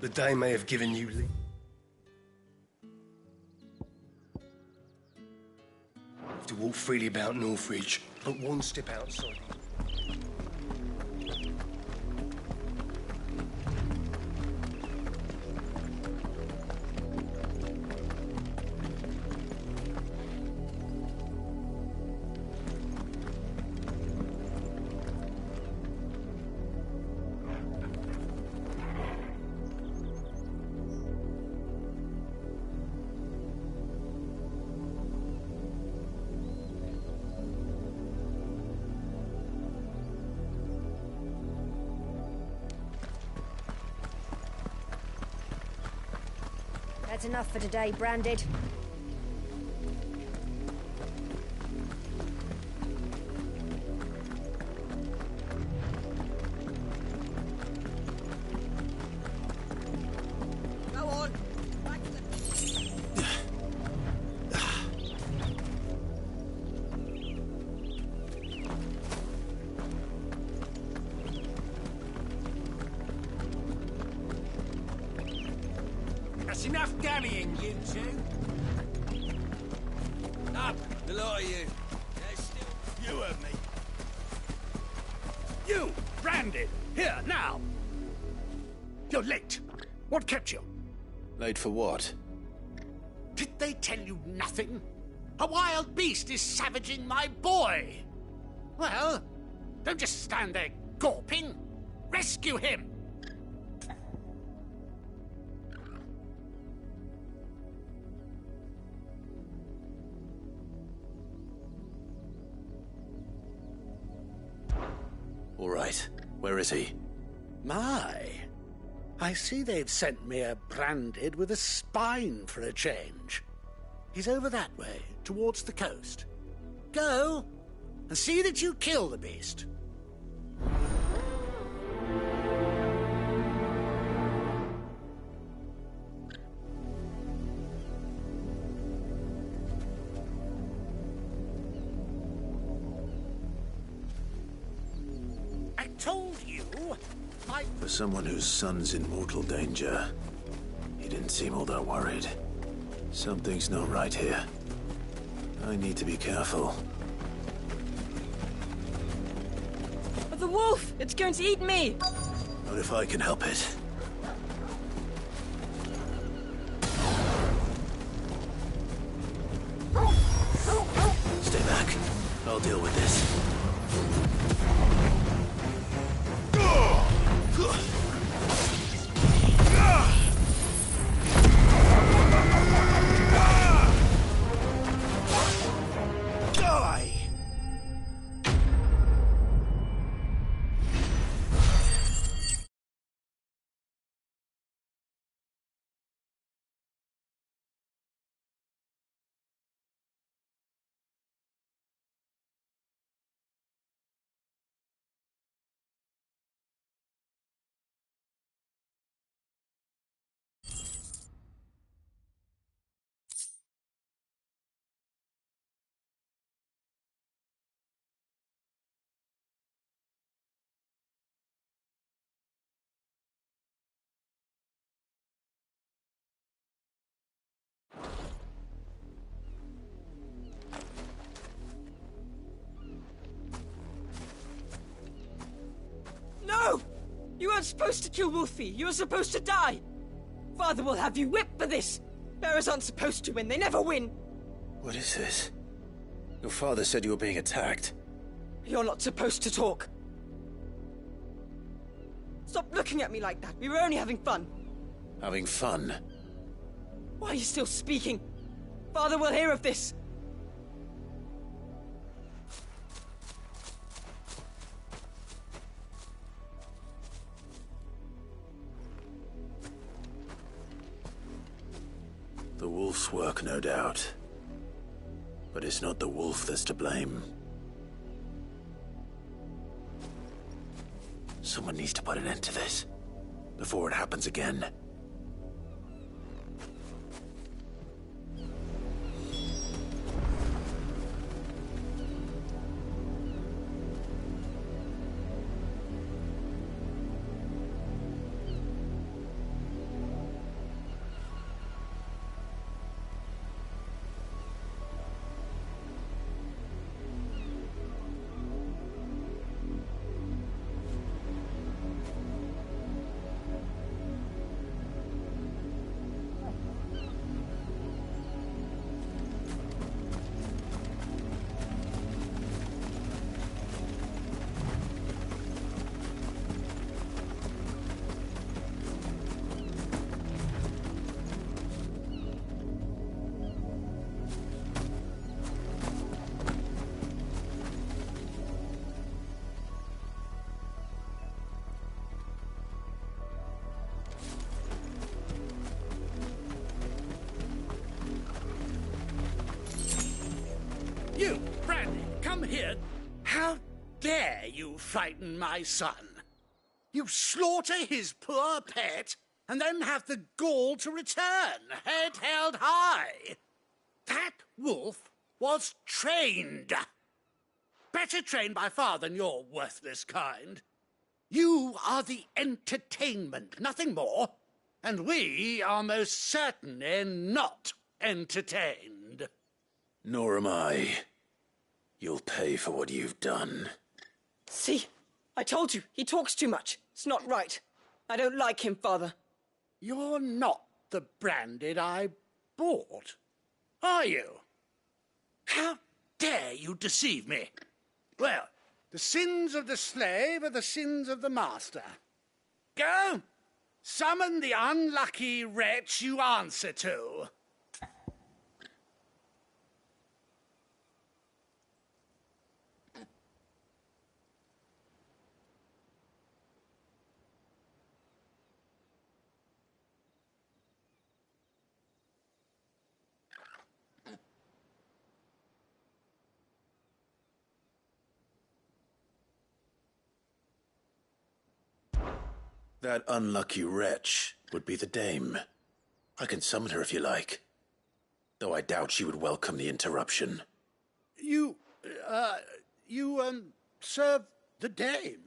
The day may have given you leave. To walk freely about Northridge, but one step outside. That's enough for today, Branded. Go on. That's enough dallying, you two. Up, the lot of you. There's still... You heard me. You, Branded, here, now. You're late. What kept you? Late for what? Did they tell you nothing? A wild beast is savaging my boy. Well, don't just stand there gawping. Rescue him. All right. Where is he? My. I see they've sent me a Branded with a spine for a change. He's over that way, towards the coast. Go, and see that you kill the beast. I told you, For someone whose son's in mortal danger, he didn't seem all that worried. Something's not right here. I need to be careful. The wolf! It's going to eat me! Not if I can help it. Stay back. I'll deal with this. No! You weren't supposed to kill Wolfie. You were supposed to die. Father will have you whipped for this. Bearers aren't supposed to win. They never win. What is this? Your father said you were being attacked. You're not supposed to talk. Stop looking at me like that. We were only having fun. Having fun? Why are you still speaking? Father will hear of this. The wolf's work, no doubt. But it's not the wolf that's to blame. Someone needs to put an end to this, before it happens again. You, Brandy, come here. How dare you frighten my son? You slaughter his poor pet, and then have the gall to return, head held high. That wolf was trained. Better trained by far than your worthless kind. You are the entertainment, nothing more. And we are most certainly not entertained. Nor am I. You'll pay for what you've done. See? I told you, he talks too much. It's not right. I don't like him, Father. You're not the Branded I bought, are you? How dare you deceive me? Well, the sins of the slave are the sins of the master. Go! Summon the unlucky wretch you answer to. That unlucky wretch would be the dame. I can summon her if you like. Though I doubt she would welcome the interruption. You serve the dame.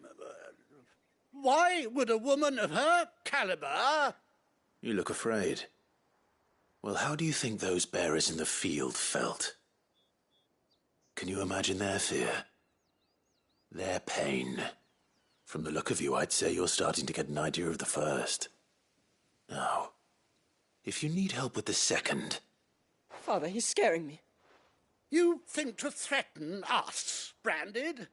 Why would a woman of her caliber... You look afraid. Well, how do you think those bearers in the field felt? Can you imagine their fear? Their pain? From the look of you, I'd say you're starting to get an idea of the first. Now, if you need help with the second... Father, he's scaring me. You think to threaten us, Branded?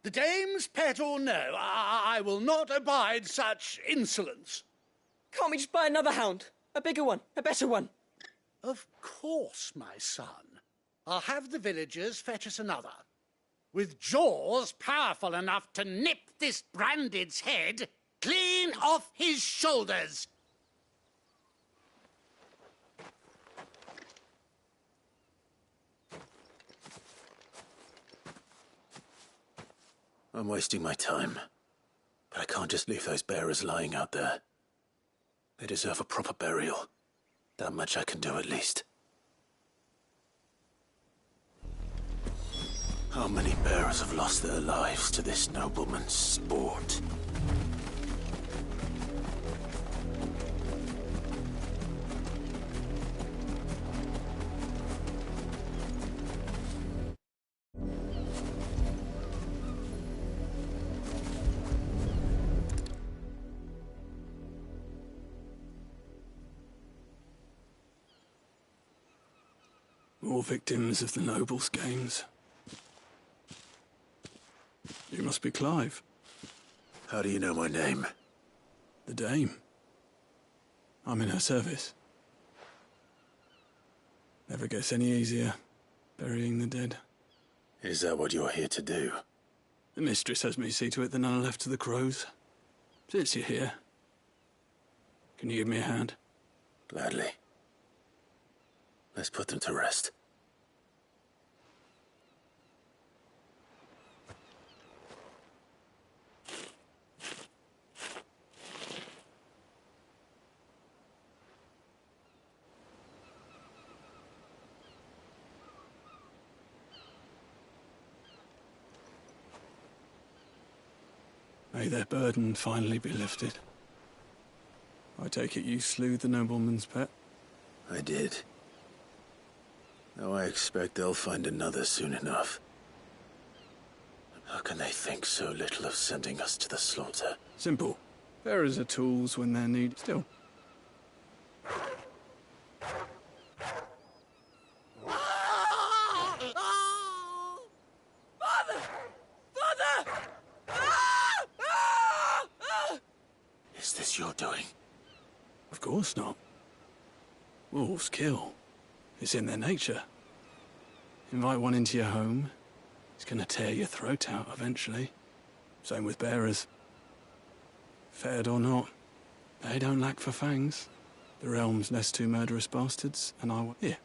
The dame's pet or no, I will not abide such insolence. Can't we just buy another hound? A bigger one, a better one. Of course, my son. I'll have the villagers fetch us another. With jaws powerful enough to nip this Branded's head clean off his shoulders. I'm wasting my time. But I can't just leave those bearers lying out there. They deserve a proper burial. That much I can do at least. How many bearers have lost their lives to this nobleman's sport? More victims of the nobles' games. You must be Clive. How do you know my name? The Dame. I'm in her service. Never gets any easier, burying the dead. Is that what you're here to do? The mistress has me see to it that none are left to the crows. Since you're here, can you give me a hand? Gladly. Let's put them to rest. May their burden finally be lifted. I take it you slew the nobleman's pet? I did. Now I expect they'll find another soon enough. How can they think so little of sending us to the slaughter? Simple. Bearers are tools when they're needed. Still. Is this your doing? Of course not. Wolves kill. It's in their nature. Invite one into your home, it's gonna tear your throat out eventually. Same with bearers. Fed or not, they don't lack for fangs. The realm's less two murderous bastards, and I here.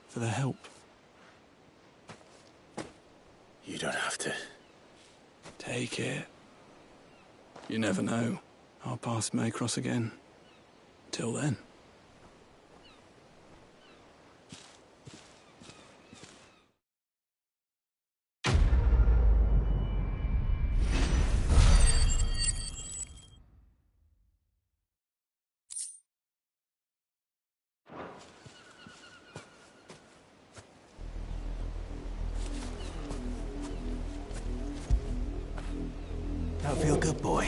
For their help. You don't have to. Take it. You never know. Our paths may cross again. Till then. That feel good, boy.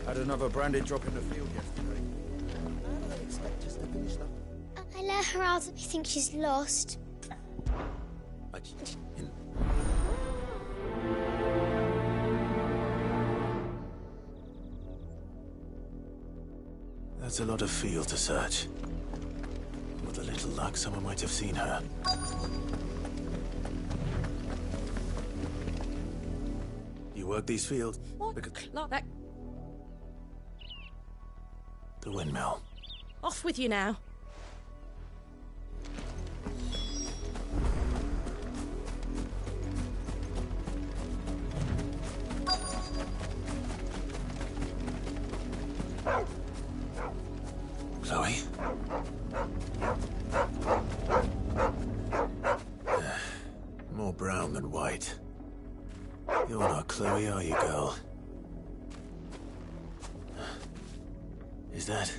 Had another branded drop in the field yesterday. How do they expect us to finish that? I let her out that we think she's lost. That's a lot of field to search. With a little luck, someone might have seen her. You work these fields? What? Not that. The windmill. Off with you now. Chloe? More brown than white. You're not Chloe, are you, girl? Is that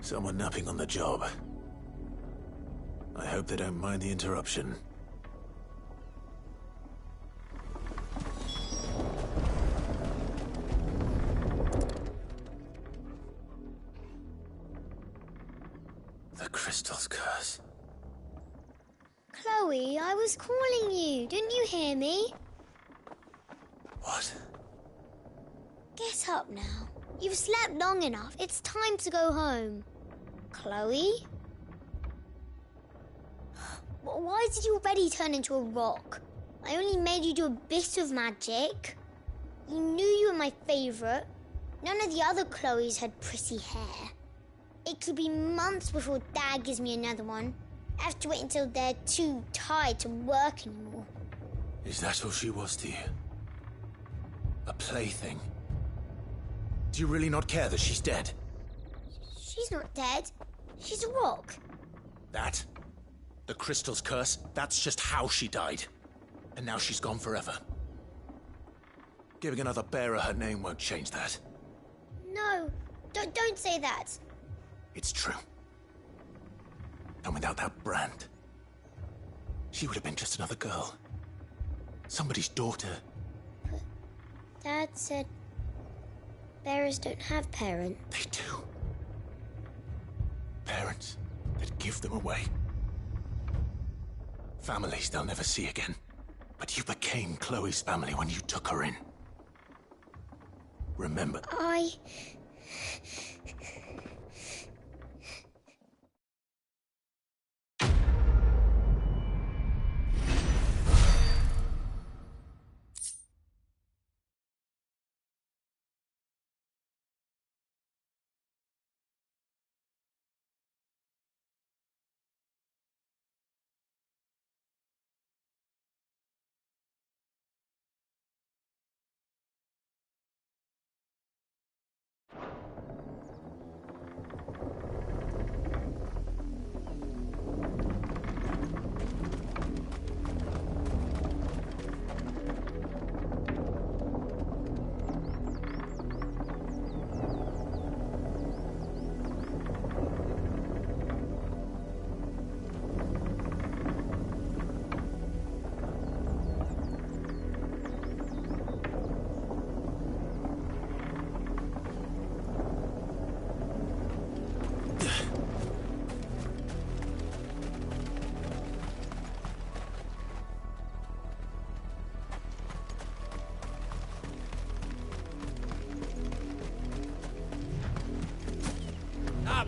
someone napping on the job? I hope they don't mind the interruption. The crystal's curse. Chloe, I was calling you. Didn't you hear me? What? Get up now. You've slept long enough. It's time to go home. Chloe? Why did your belly turn into a rock? I only made you do a bit of magic. You knew you were my favourite. None of the other Chloes had pretty hair. It could be months before Dad gives me another one. I have to wait until they're too tired to work anymore. Is that all she was to you? A plaything? Do you really not care that she's dead? She's not dead. She's a rock. That? The crystal's curse? That's just how she died. And now she's gone forever. Giving another bearer her name won't change that. No, don't say that. It's true. And without that brand, she would have been just another girl. Somebody's daughter. But Dad said bearers don't have parents. They do. Parents that give them away. Families they'll never see again. But you became Chloe's family when you took her in. Remember.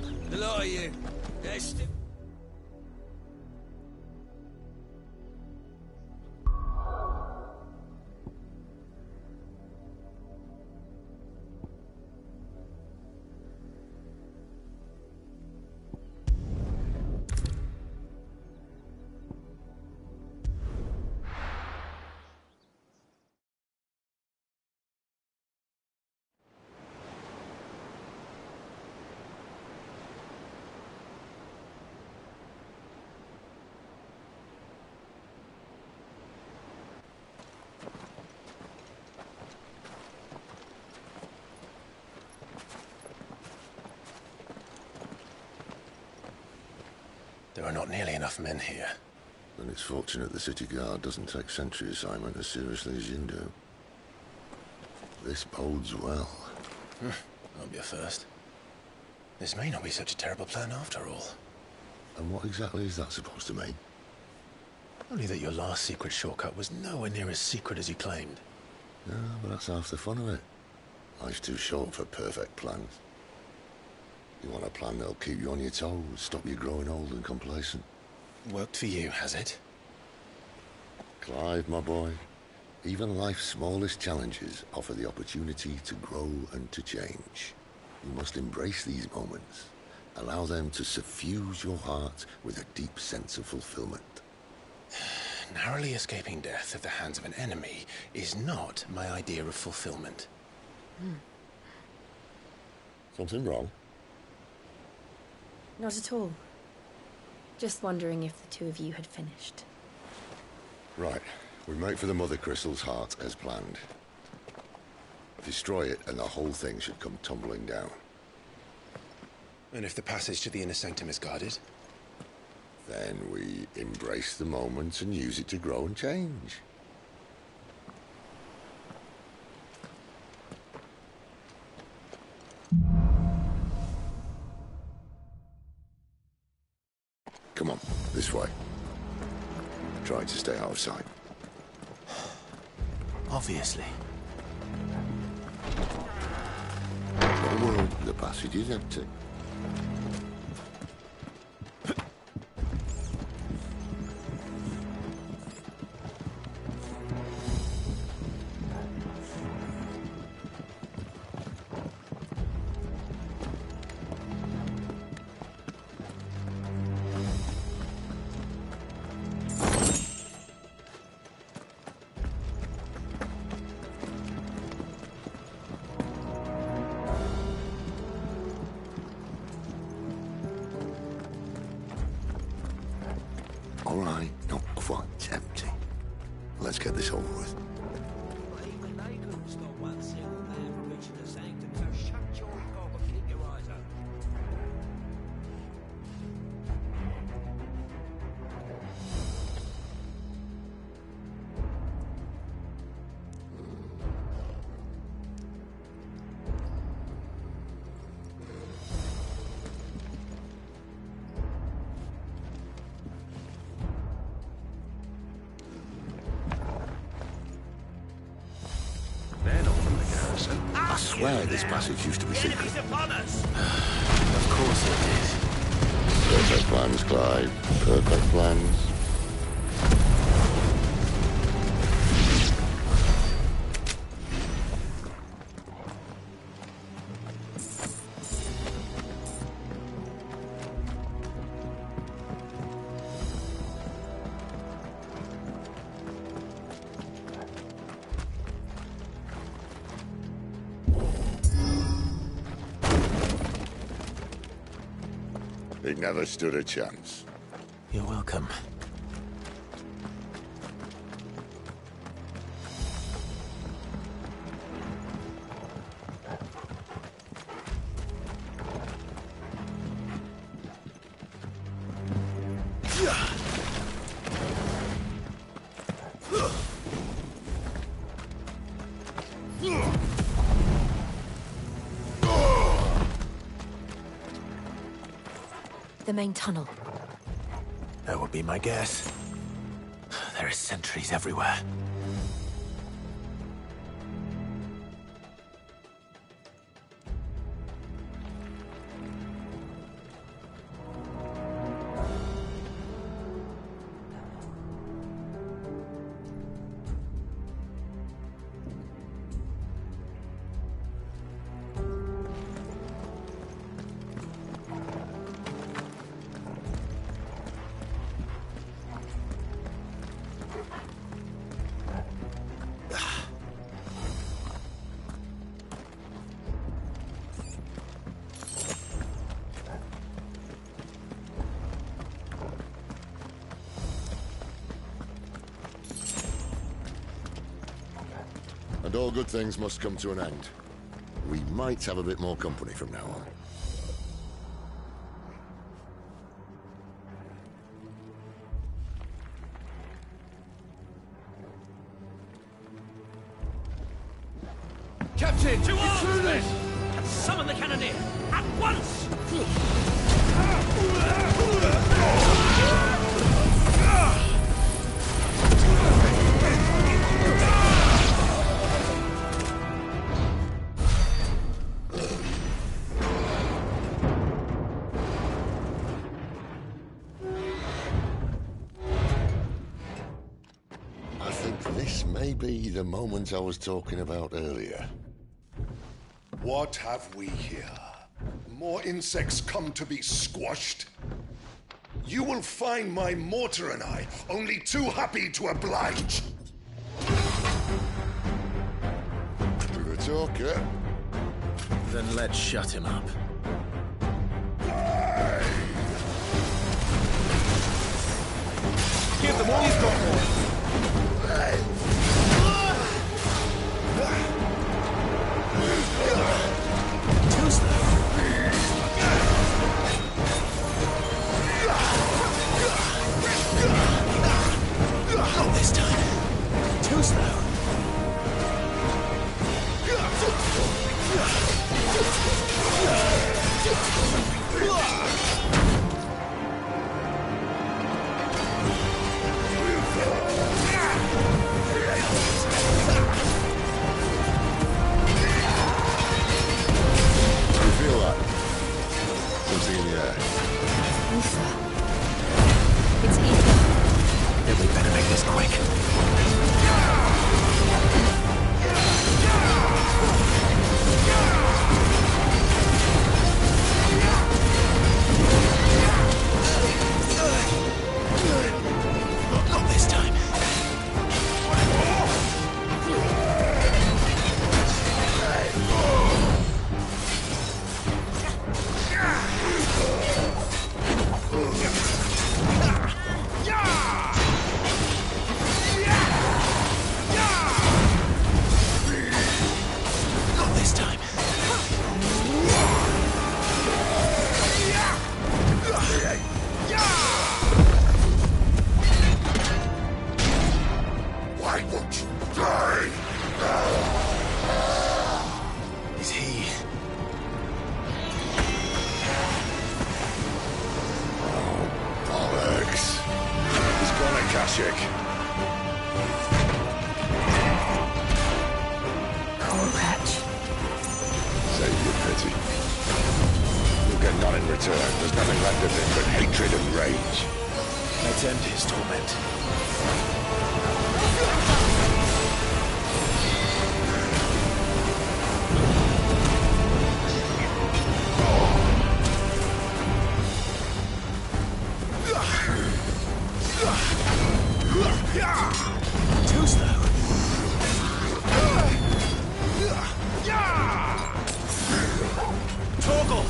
up, the lot of you. There are not nearly enough men here. Then it's fortunate the city guard doesn't take sentry assignment as seriously as you do. This bodes well. Won't be a first. This may not be such a terrible plan after all. And what exactly is that supposed to mean? Only that your last secret shortcut was nowhere near as secret as you claimed. Yeah, but that's half the fun of it. Life's too short for perfect plans. You want a plan that'll keep you on your toes, stop you growing old and complacent. Worked for you, has it? Clive, my boy, even life's smallest challenges offer the opportunity to grow and to change. You must embrace these moments. Allow them to suffuse your heart with a deep sense of fulfillment. Narrowly escaping death at the hands of an enemy is not my idea of fulfillment. Something wrong? Not at all. Just wondering if the two of you had finished. Right. We make for the Mother Crystal's heart as planned. Destroy it and the whole thing should come tumbling down. And if the passage to the inner sanctum is guarded? Then we embrace the moment and use it to grow and change. Come on, this way. Try to stay out of sight. Obviously. Don't worry, the passage is empty. All right, not quite empty. Let's get this over with. Even they couldn't stop one single man from reaching the sanctum, so shut your gob and keep your eyes open. I swear this passage used to be secret. Of course it is. Perfect plans, Clive. Perfect plans. He never stood a chance. You're welcome. The main tunnel. That would be my guess. There are sentries everywhere. And all good things must come to an end. We might have a bit more company from now on. Captain! To arms, men! And summon the cannoneer! At once! I think this may be the moment I was talking about earlier. What have we here? More insects come to be squashed? You will find my mortar and I only too happy to oblige. Do the talk, eh? Then let's shut him up. Give them all you've got, boy! Too slow. Not this time. Too slow. Feel that? Something in the air. Ether. It's ether. Then we better make this quick. Not this time. Not this time. Why won't you die? Is he... Bollocks. He's gone, Akashic. Poor wretch. Save your pity. You'll get none in return. There's nothing left of him but hatred and rage. Let's end his torment. Too slow. Torgal!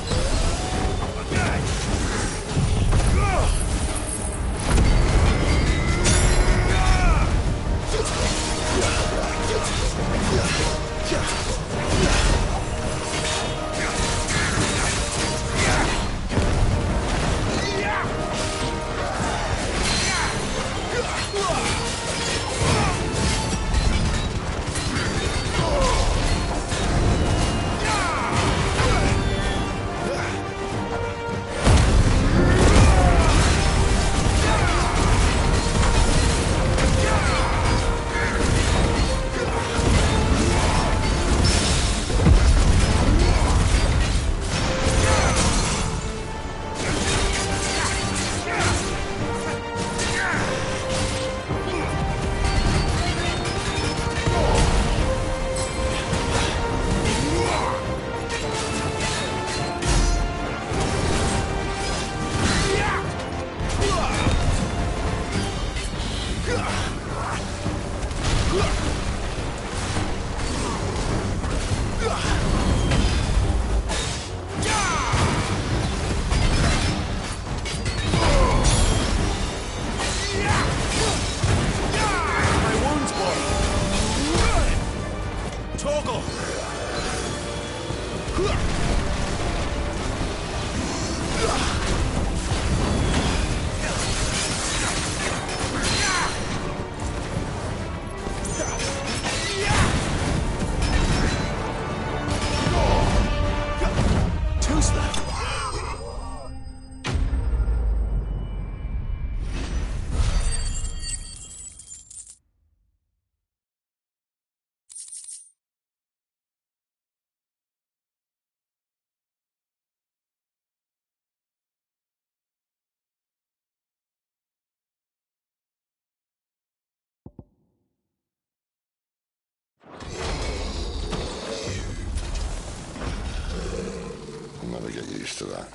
I'll never get used to that.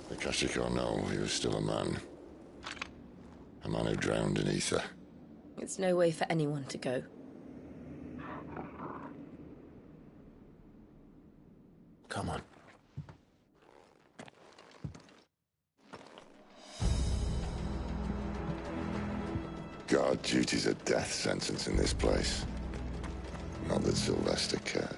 Akashic or no, he was still a man. A man who drowned in ether. It's no way for anyone to go. Come on. Guard duty's a death sentence in this place. Not that Sylvester cares.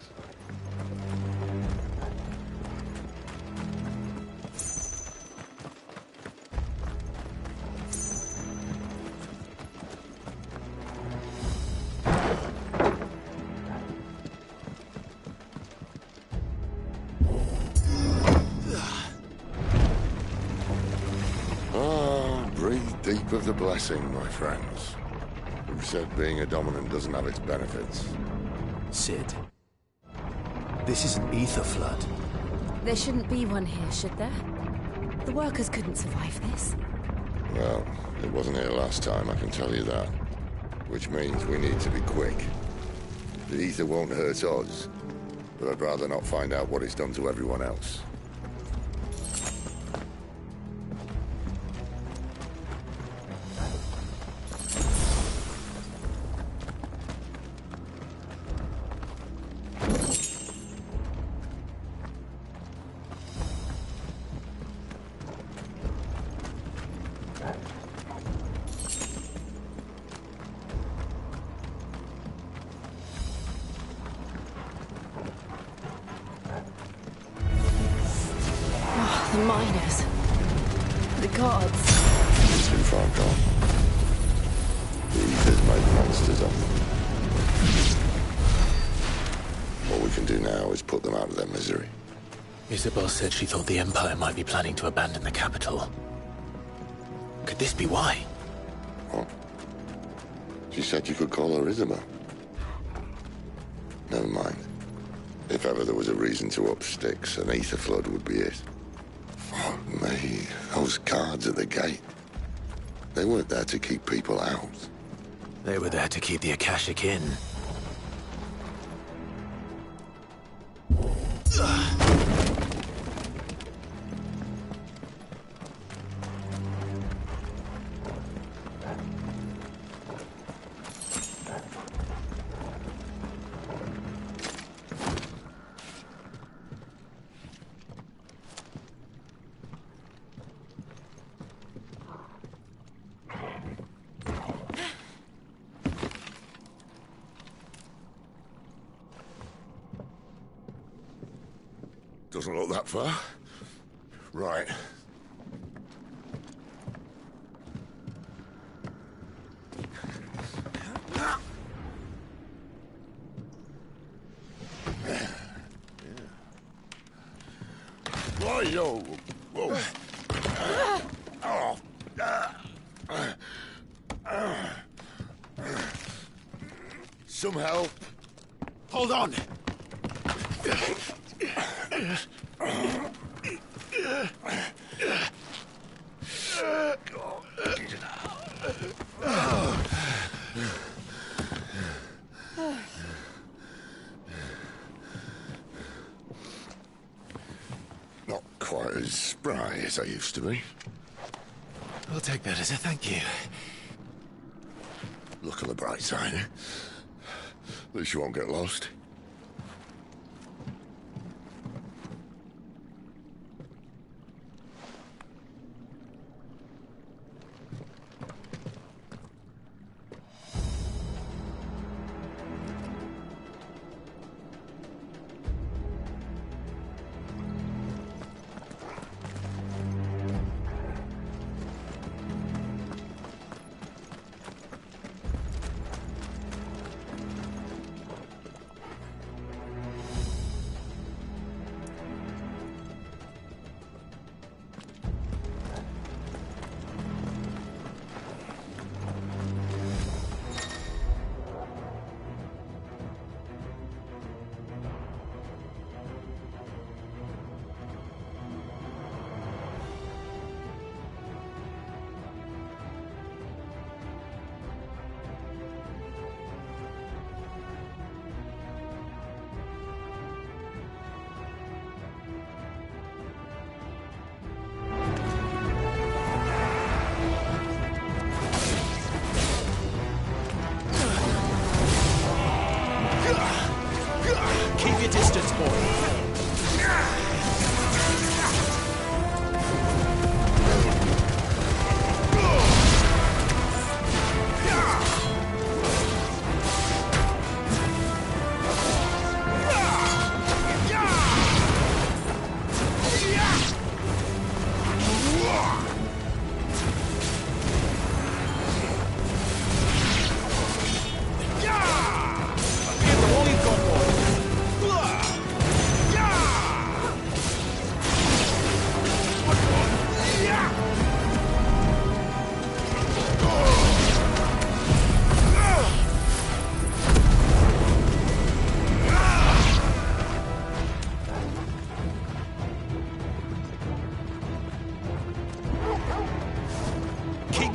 Deep of the blessing, my friends. Who said being a dominant doesn't have its benefits? Sid, this is an ether flood. There shouldn't be one here, should there? The workers couldn't survive this. Well, it wasn't here last time, I can tell you that. Which means we need to be quick. The ether won't hurt us, but I'd rather not find out what it's done to everyone else. The miners. The gods. Too far gone. The ether's made monsters of them. What we can do now is put them out of their misery. Isabel said she thought the Empire might be planning to abandon the capital. Could this be why? What? She said you could call her Isabel. Never mind. If ever there was a reason to up sticks, an ether flood would be it. Fuck me, those guards at the gate. They weren't there to keep people out. They were there to keep the Akashic in. Doesn't look that far. Right. Why, yo? Whoa. Some help. Hold on. Not quite as spry as I used to be. I'll take that as a thank you. Look on the bright side, eh? At least you won't get lost.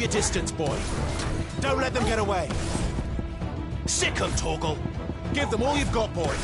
your distance, boy. Don't let them get away. Sick 'em, Torgal. Give them all you've got, boy.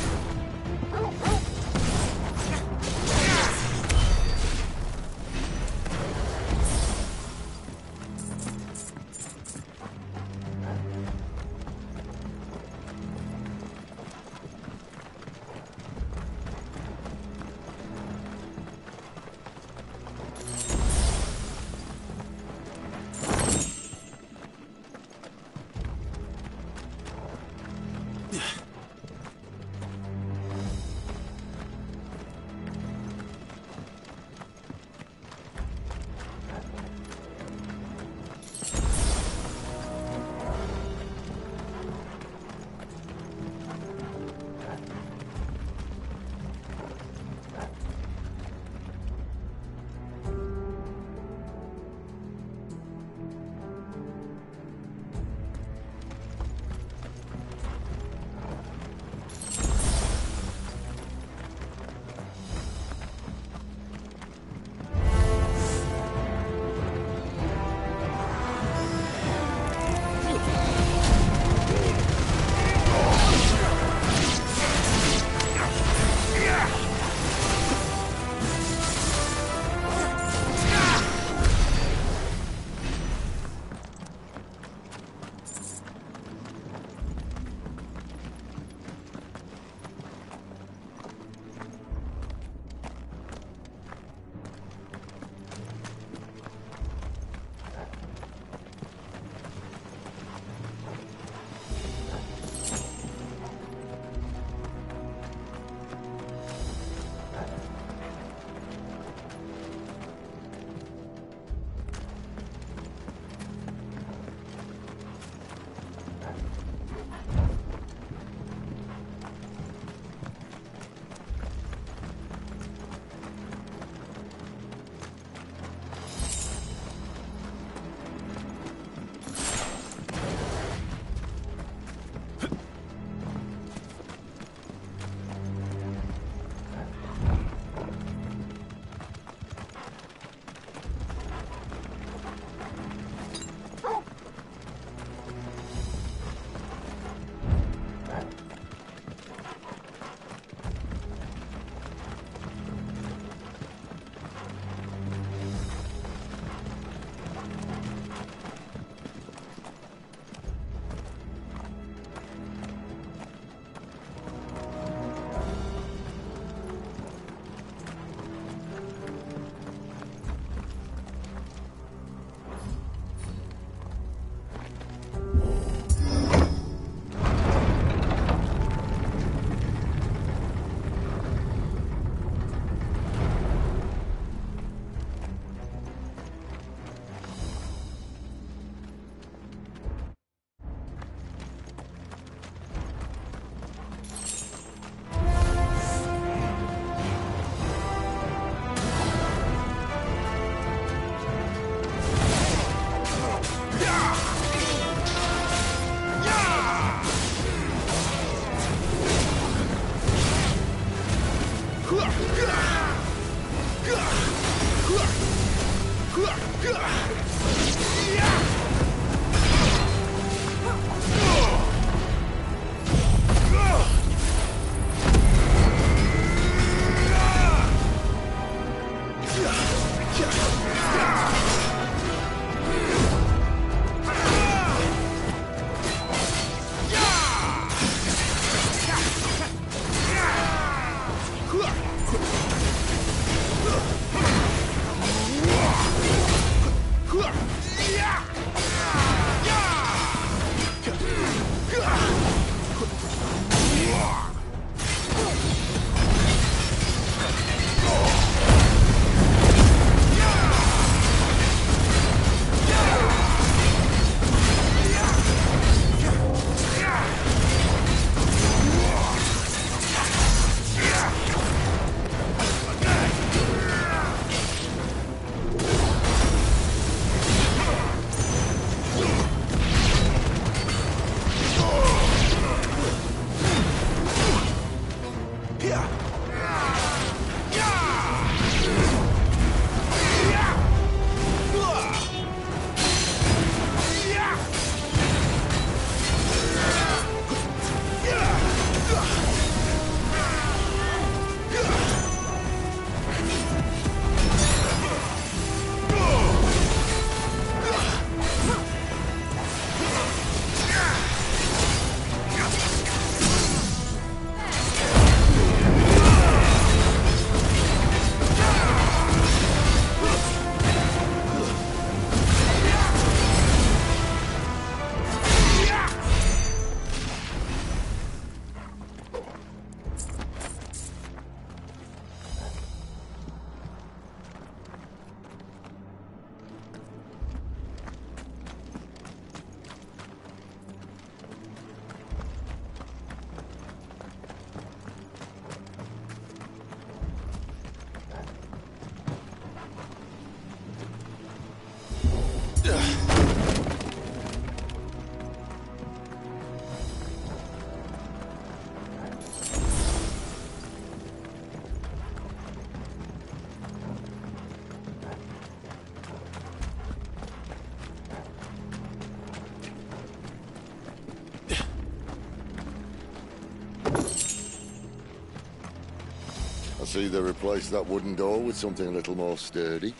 see they replaced that wooden door with something a little more sturdy.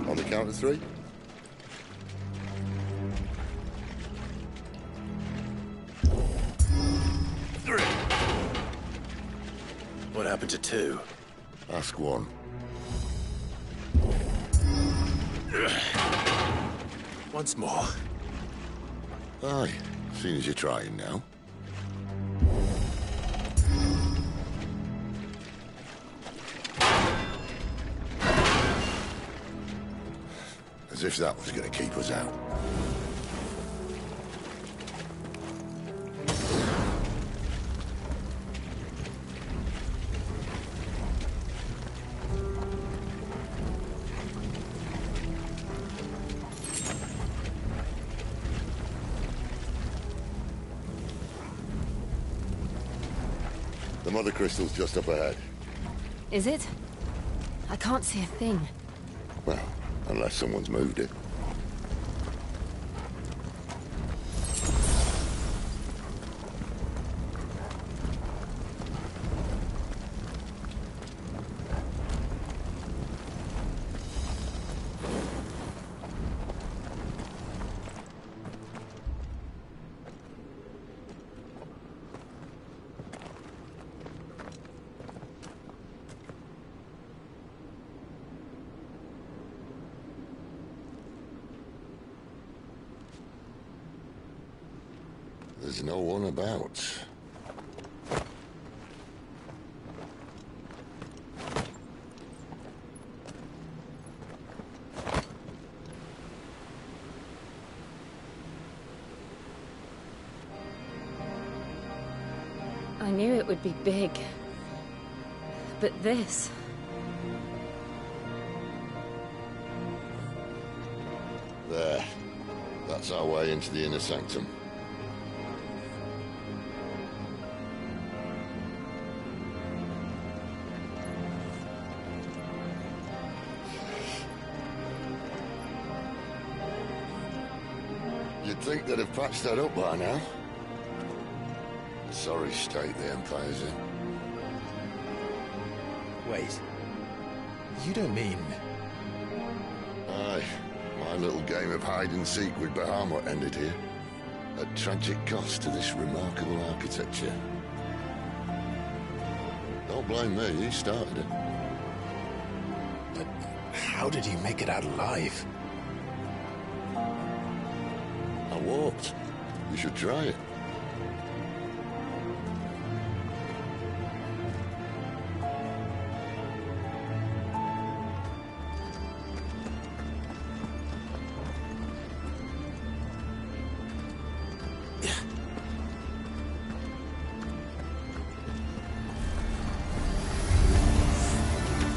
On the count of 3. What happened to 2? Ask 1. Once more. Aye, seeing as you're trying now. As if that was going to keep us out. The mother crystal's just up ahead. Is it? I can't see a thing. Well, unless someone's moved it. There's no one about. I knew it would be big. But this... There. That's our way into the inner sanctum. You'd think they'd have patched that up by now. Sorry state the Empire's in. Wait. You don't mean... Aye. My little game of hide-and-seek with Bahamut ended here. At tragic cost to this remarkable architecture. Don't blame me, he started it. But how did he make it out alive? I walked. You should try it.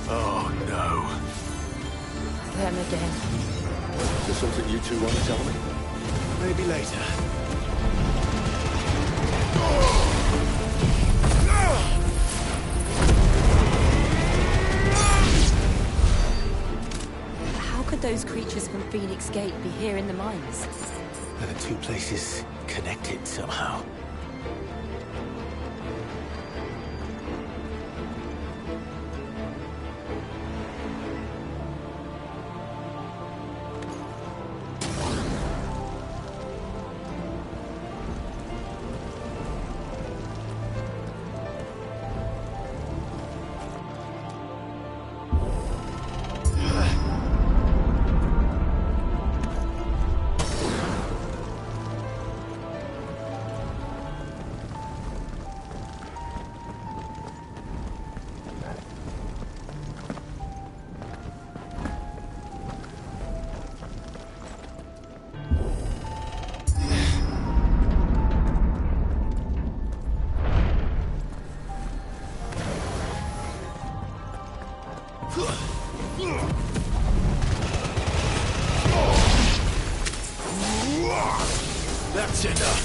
Oh, no. Them again. Is there something you two want to tell me? Maybe later. How could those creatures from Phoenix Gate be here in the mines? Are the two places connected somehow? That's enough.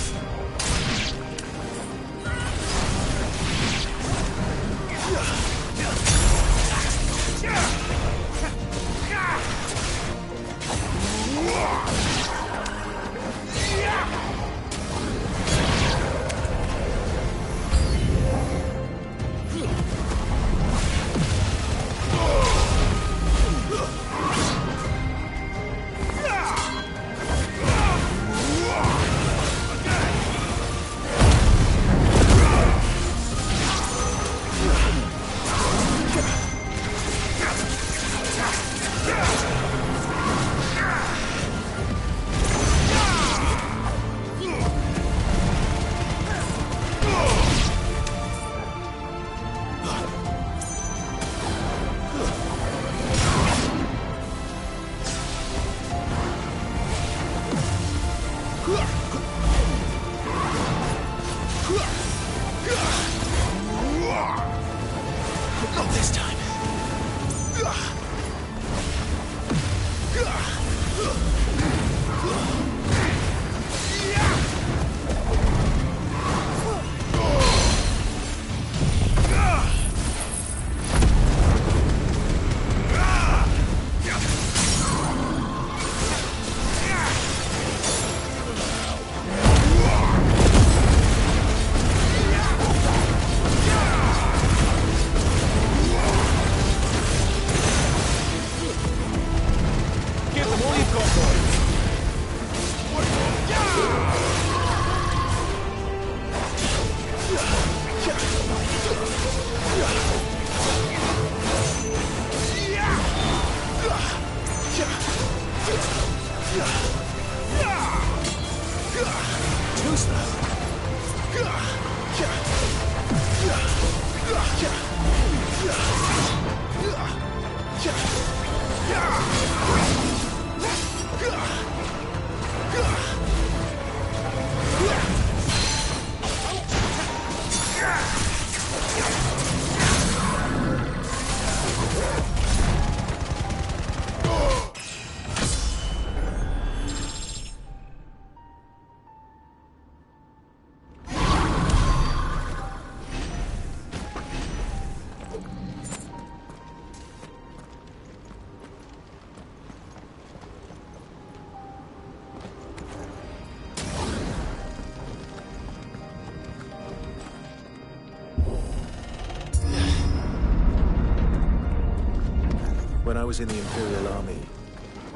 When I was in the Imperial Army,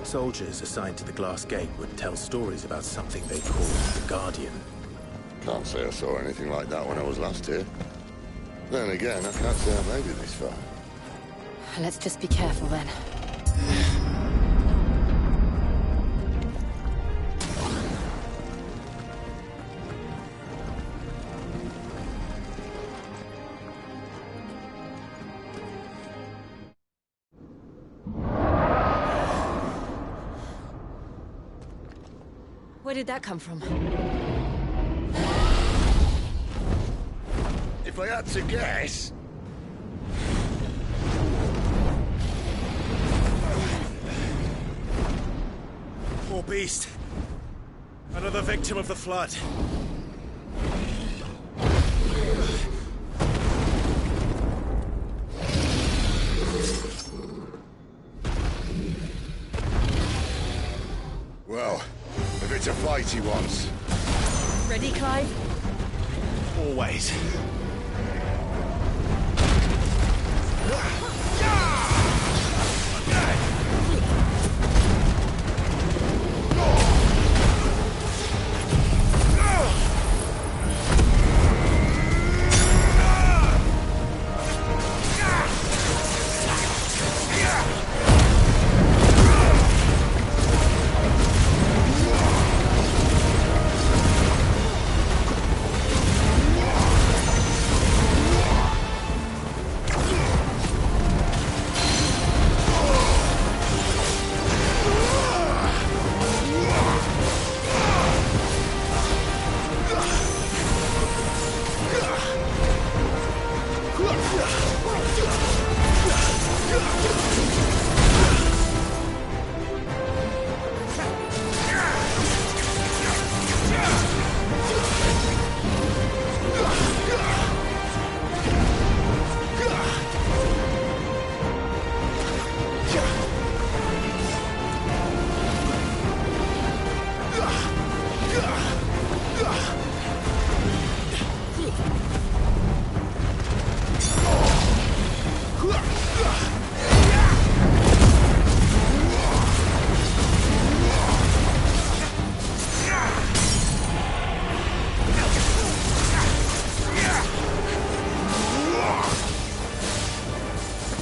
soldiers assigned to the Glass Gate would tell stories about something they called the Guardian. Can't say I saw anything like that when I was last here. Then again, I can't say I made it this far. Let's just be careful then. Where did that come from? If I had to guess... Poor beast. Another victim of the Flood. Well, if it's a fight he wants. Ready, Clive? Always.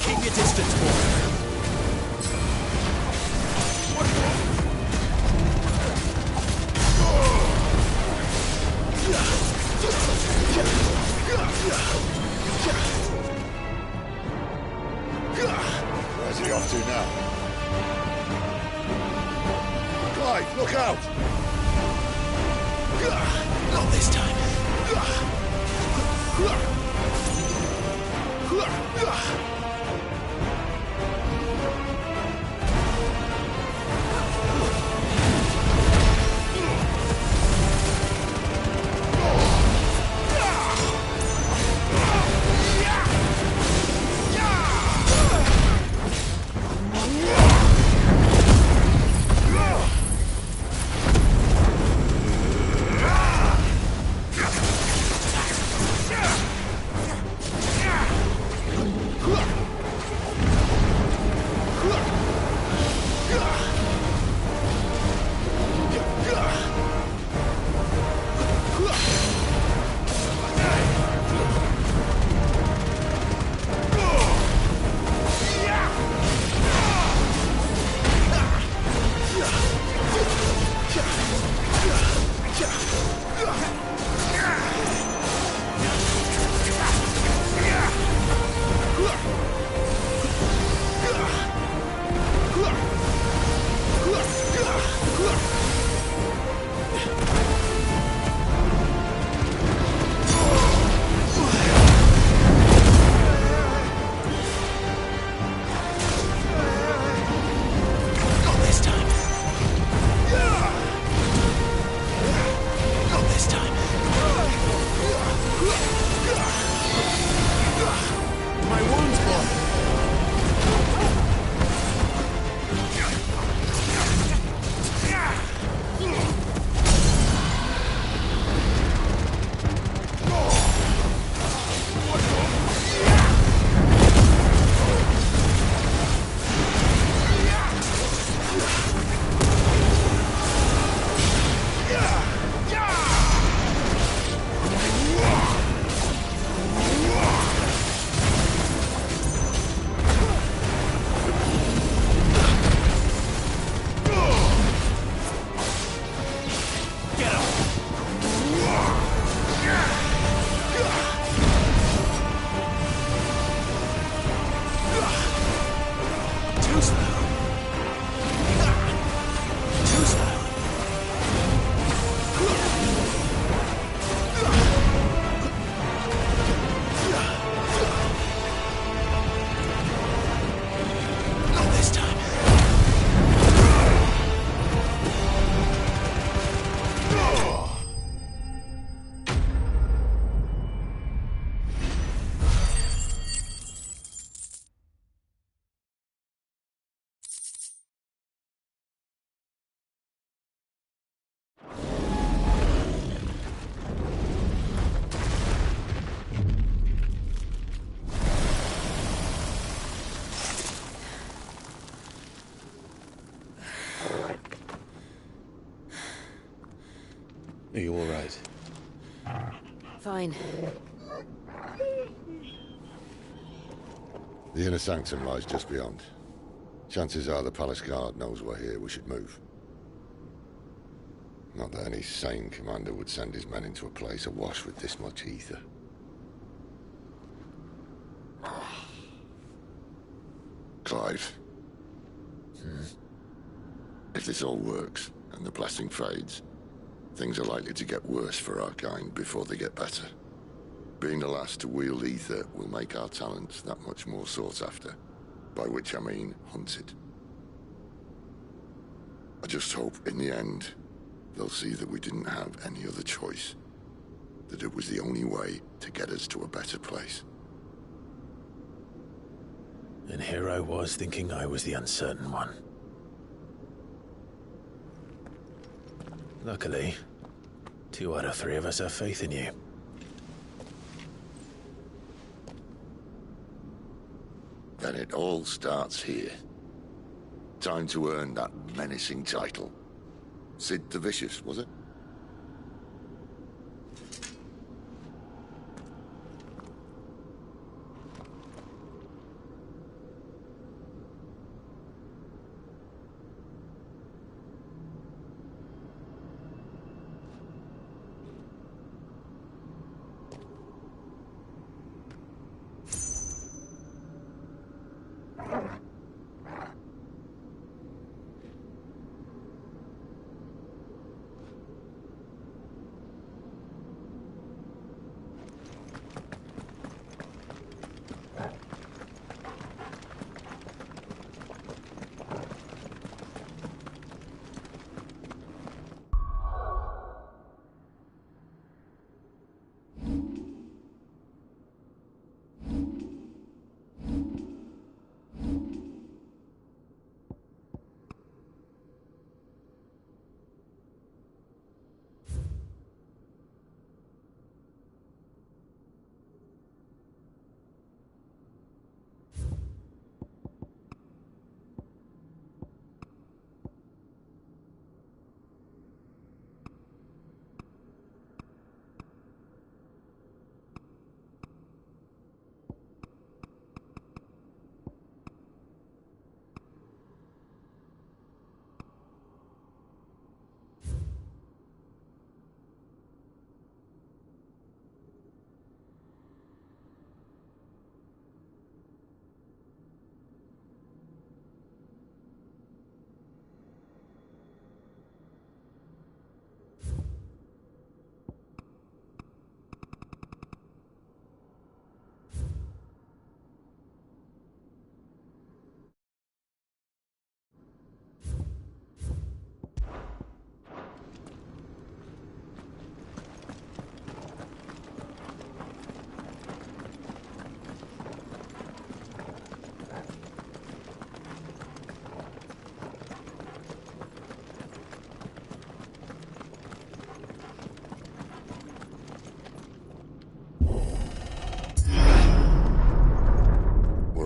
Keep your distance, boy. Where's he off to now? Clive, look out! Not this time. Huh! Are you all right? Fine. The inner sanctum lies just beyond. Chances are the palace guard knows we're here. We should move. Not that any sane commander would send his men into a place awash with this much ether. Clive. If this all works, and the blessing fades, things are likely to get worse for our kind before they get better. Being the last to wield ether will make our talents that much more sought after, by which I mean hunted. I just hope, in the end, they'll see that we didn't have any other choice, that it was the only way to get us to a better place. And here I was thinking I was the uncertain one. Luckily, 2 out of 3 of us have faith in you. Then it all starts here. Time to earn that menacing title. Sid the Vicious, was it?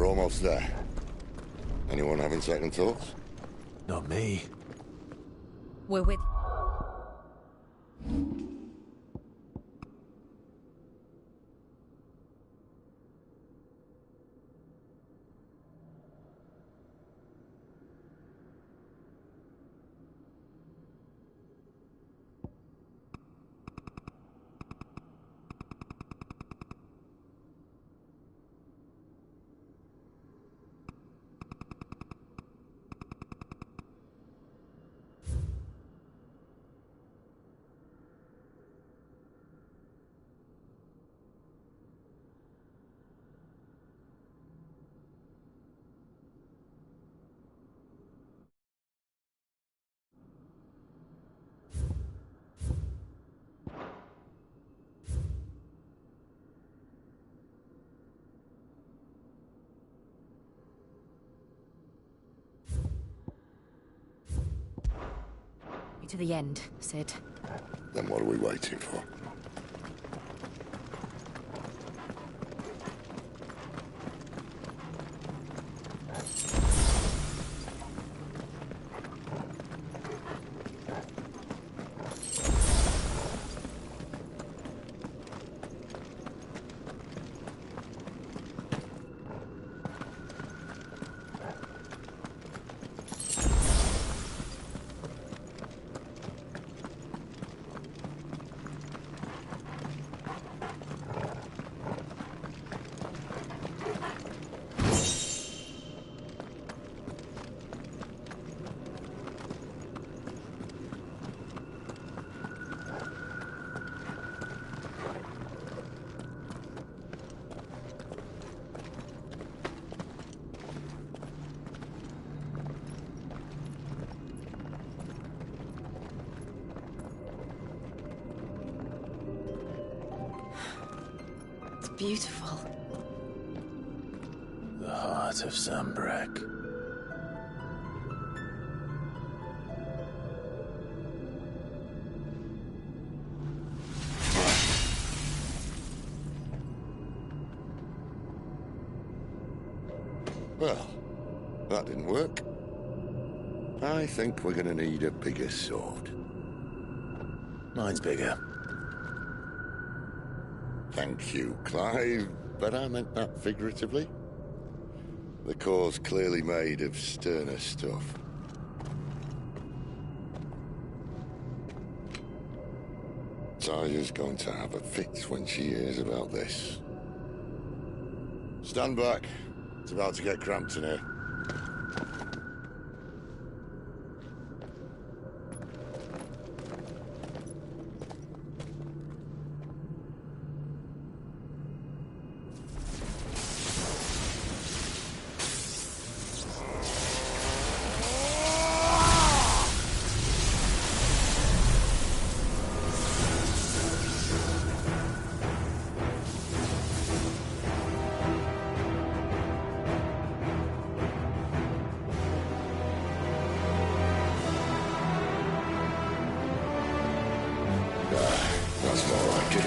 Almost there. Anyone having second thoughts? Not me. We're with... To the end, Sid. Then what are we waiting for? beautiful. The heart of Sambrek. Well, that didn't work. I think we're gonna need a bigger sword. Mine's bigger. Thank you, Clive, but I meant that figuratively. The core's clearly made of sterner stuff. Taya's going to have a fit when she hears about this. Stand back. It's about to get cramped in here. That's more like it.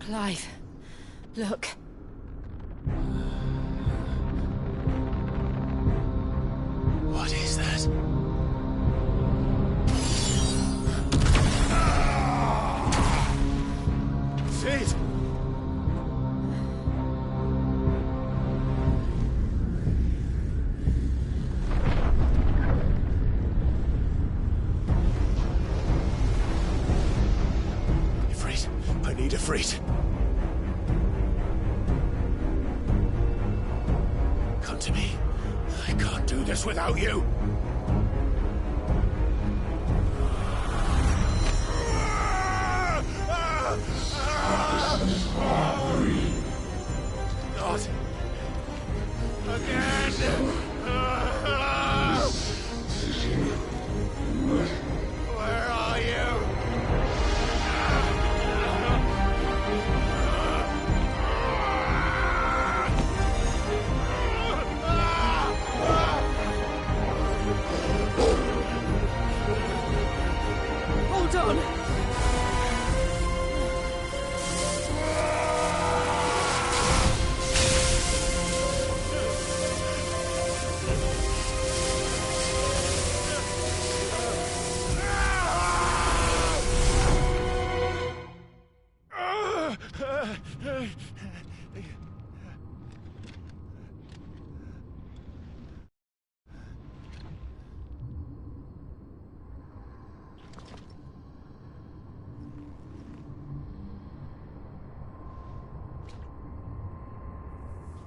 Clive, look. What is that? Sid! Ifrit, I need Ifrit. Come to me. I can't do this without you. Not again. Where are you? Hold on!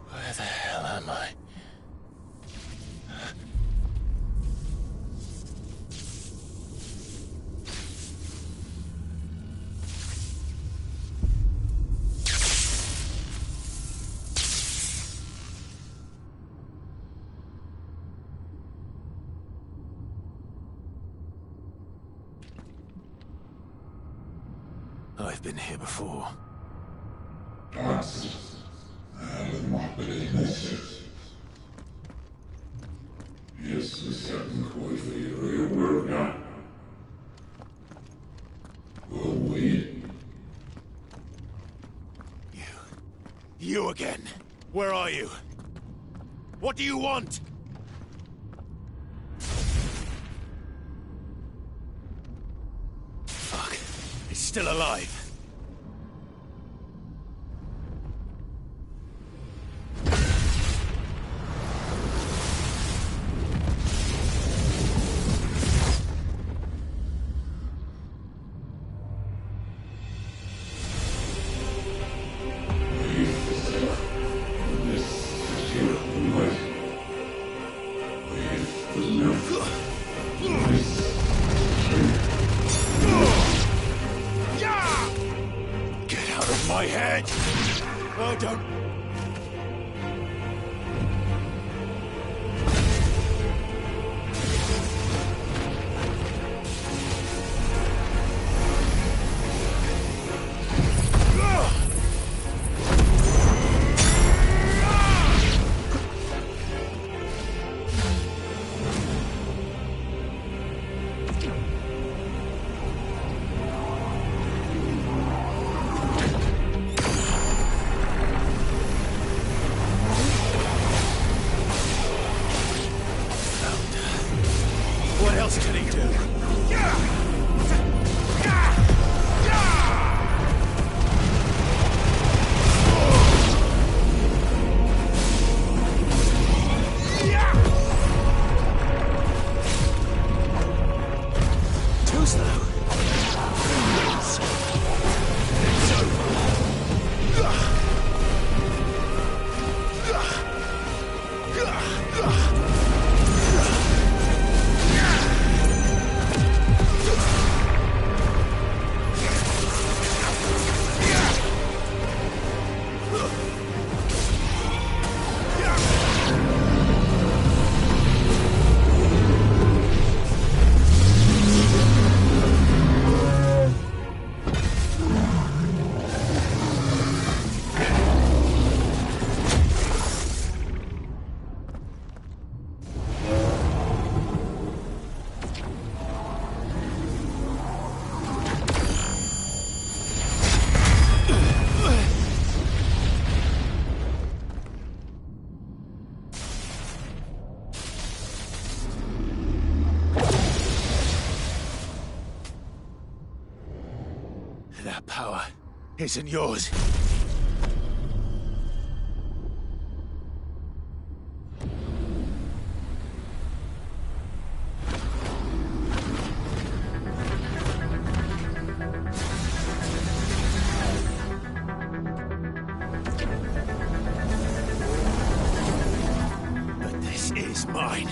Where the hell am I? I've been here before. You again. Where are you? What do you want? Fuck. He's still alive. my head! Oh, don't... What else can he do? Too slow. It's That power isn't yours. But this is mine.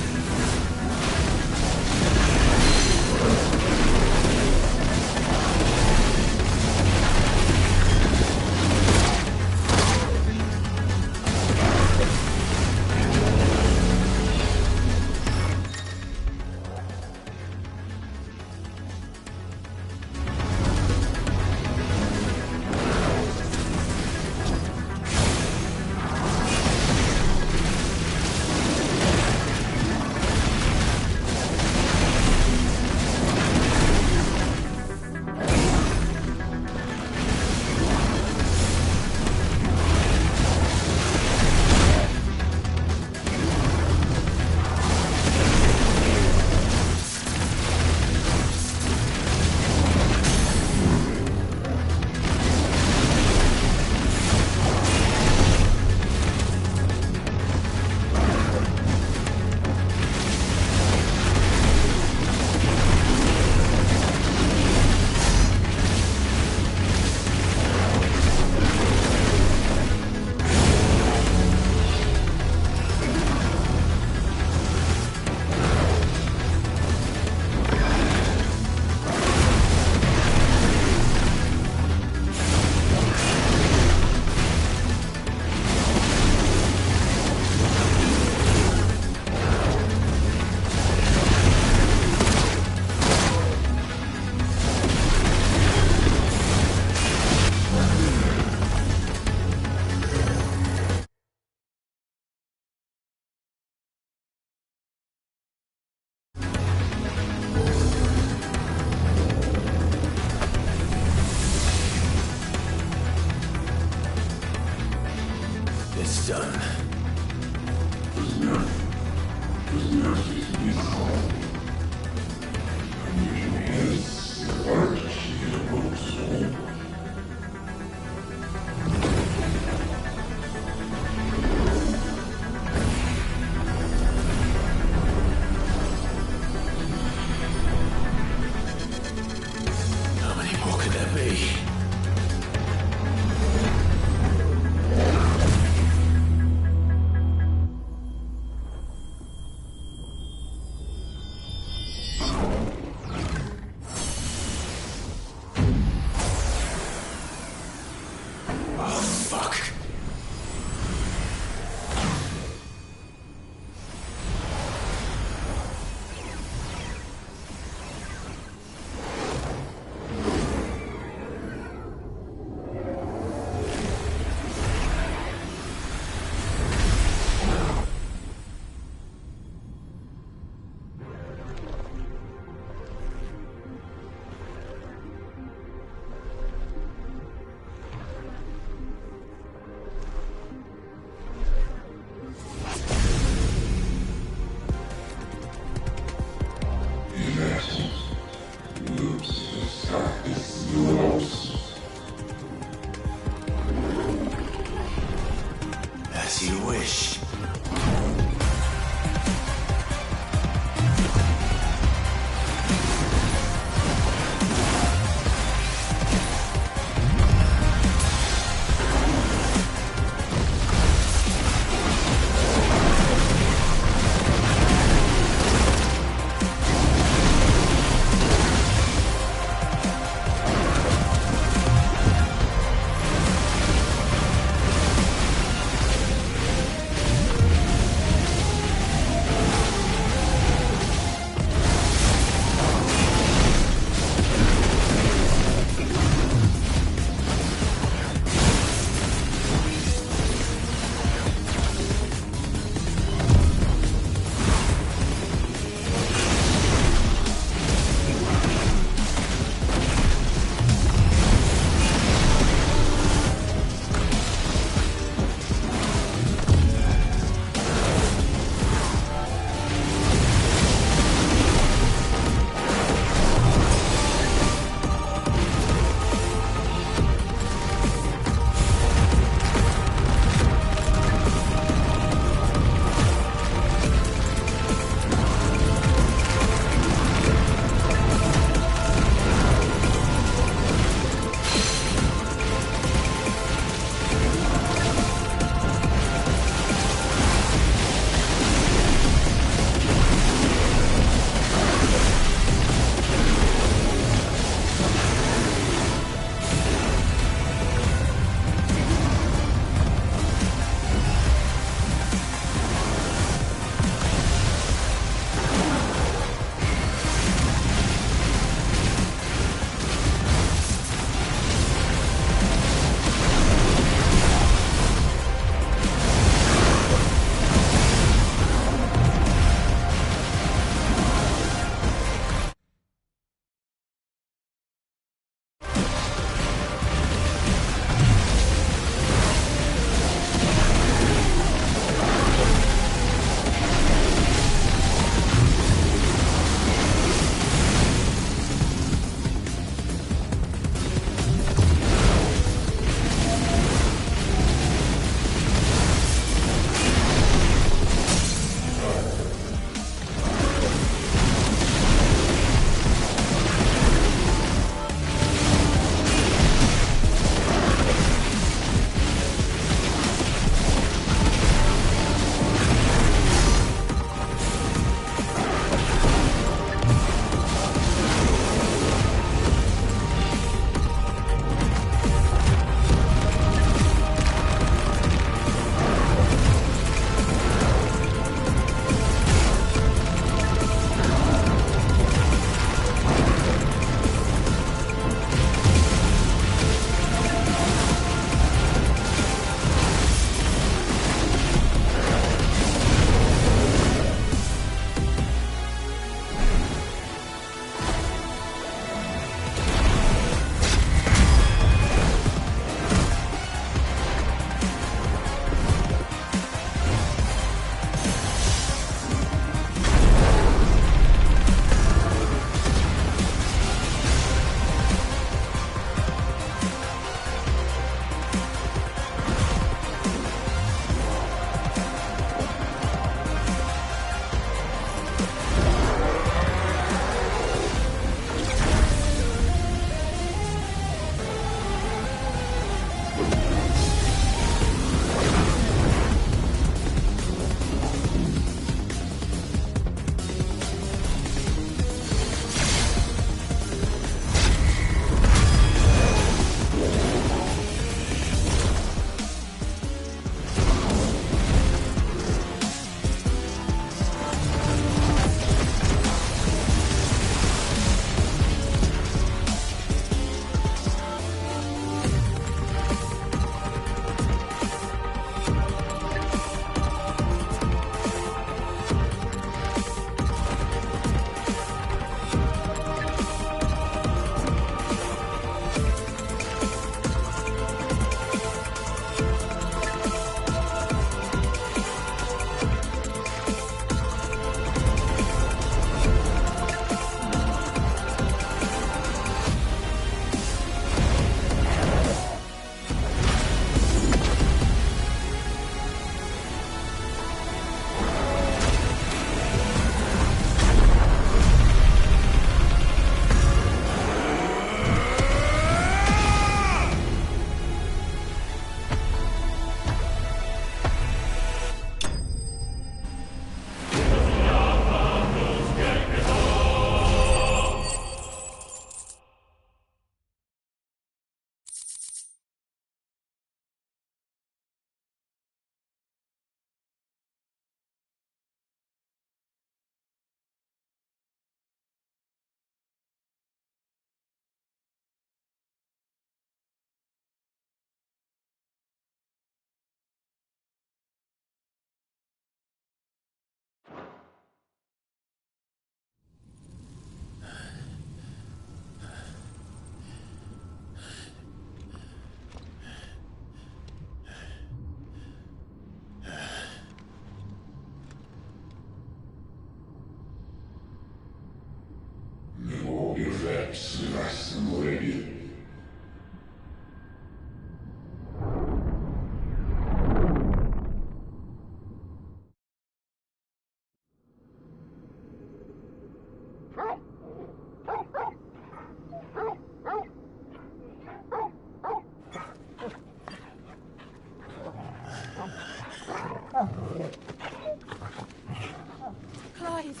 Clive.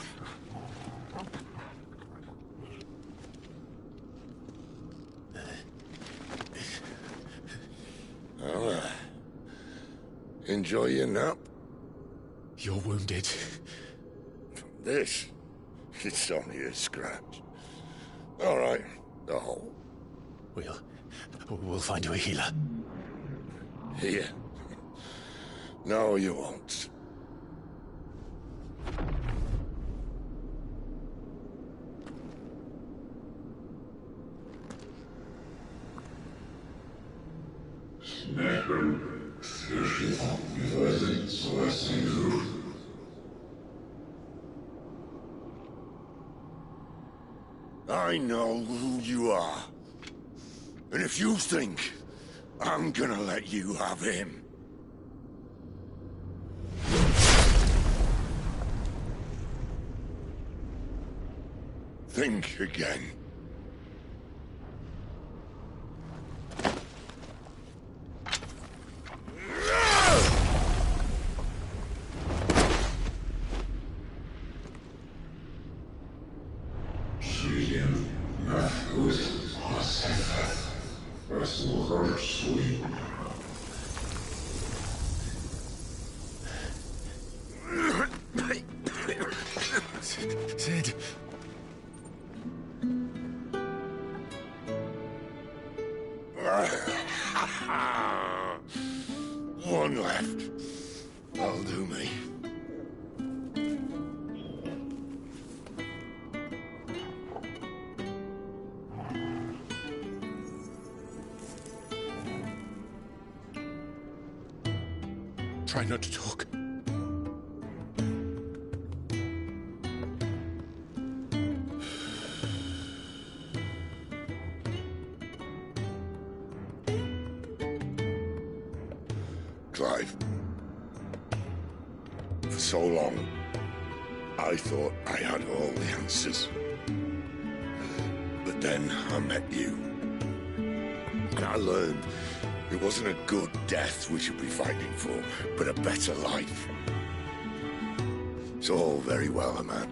Well, enjoy your nap. You're wounded. This? It's only a scratch. All right, the hole. We'll find you a healer. Here? No, you won't. I know who you are. And if you think I'm gonna let you have him... think again. Sid. One left. That'll do me. Try not to talk. Clive. For so long, I thought I had all the answers. But then I met you. And I learned it wasn't a good death we should be fighting for, but a better life. It's all very well, a man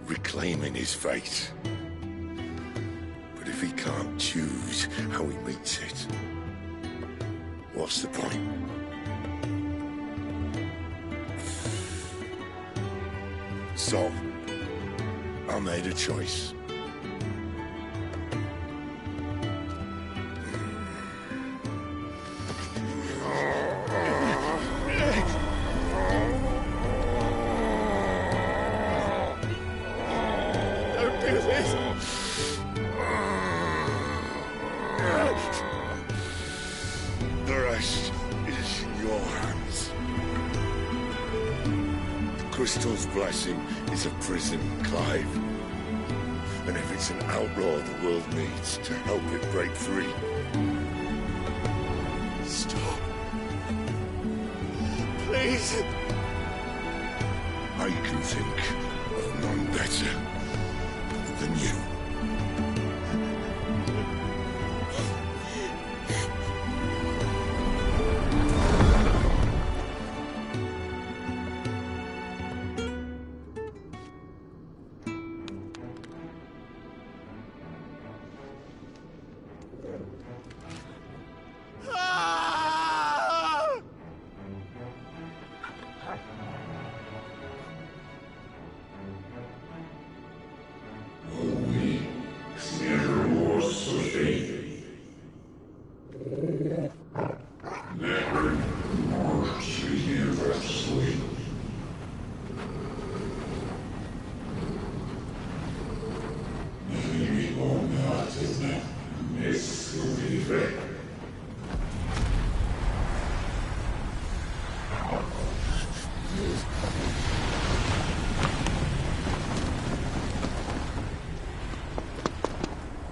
reclaiming his fate. But if he can't choose how he meets it, what's the point? So, I made a choice. Don't do this! The rest is in your hands. The Crystal's blessing is a prison, Clive. And if it's an outlaw the world needs to help it break free... Stop. Please. I can think of none better than you. Ah!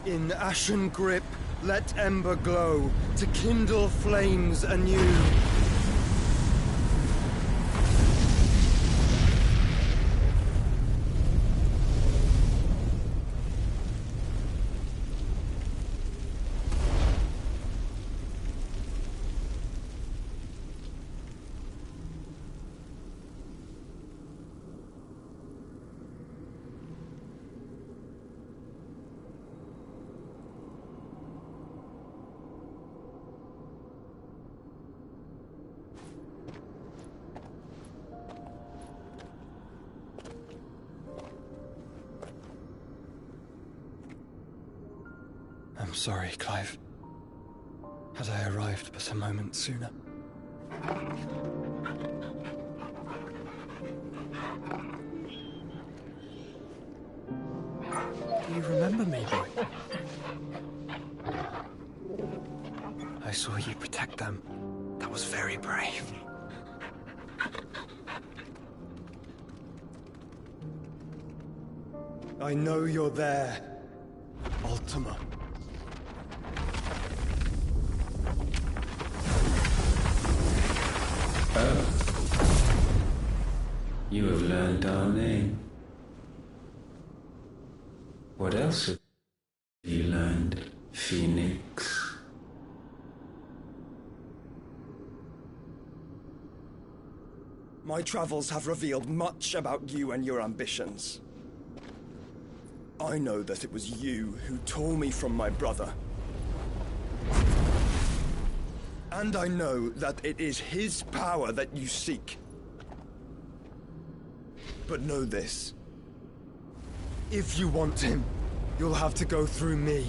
In ashen grip, let ember glow, to kindle flames anew. I'm sorry, Clive. Had I arrived but a moment sooner. Do you remember me, boy? I saw you protect them. That was very brave. I know you're there, Ultima. Oh. You have learned our name. What else have you learned, Phoenix? My travels have revealed much about you and your ambitions. I know that it was you who tore me from my brother. And I know that it is his power that you seek. But know this. If you want him, you'll have to go through me.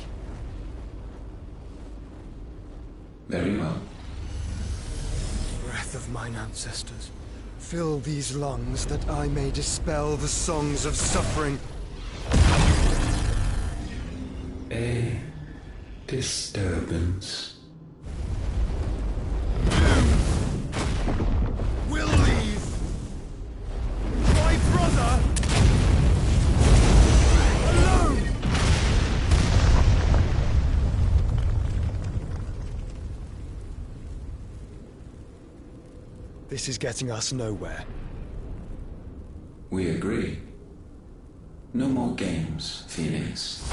Very well. Breath of mine ancestors, fill these lungs that I may dispel the songs of suffering. A disturbance. We'll leave. My brother alone. This is getting us nowhere. We agree. No more games, Phoenix.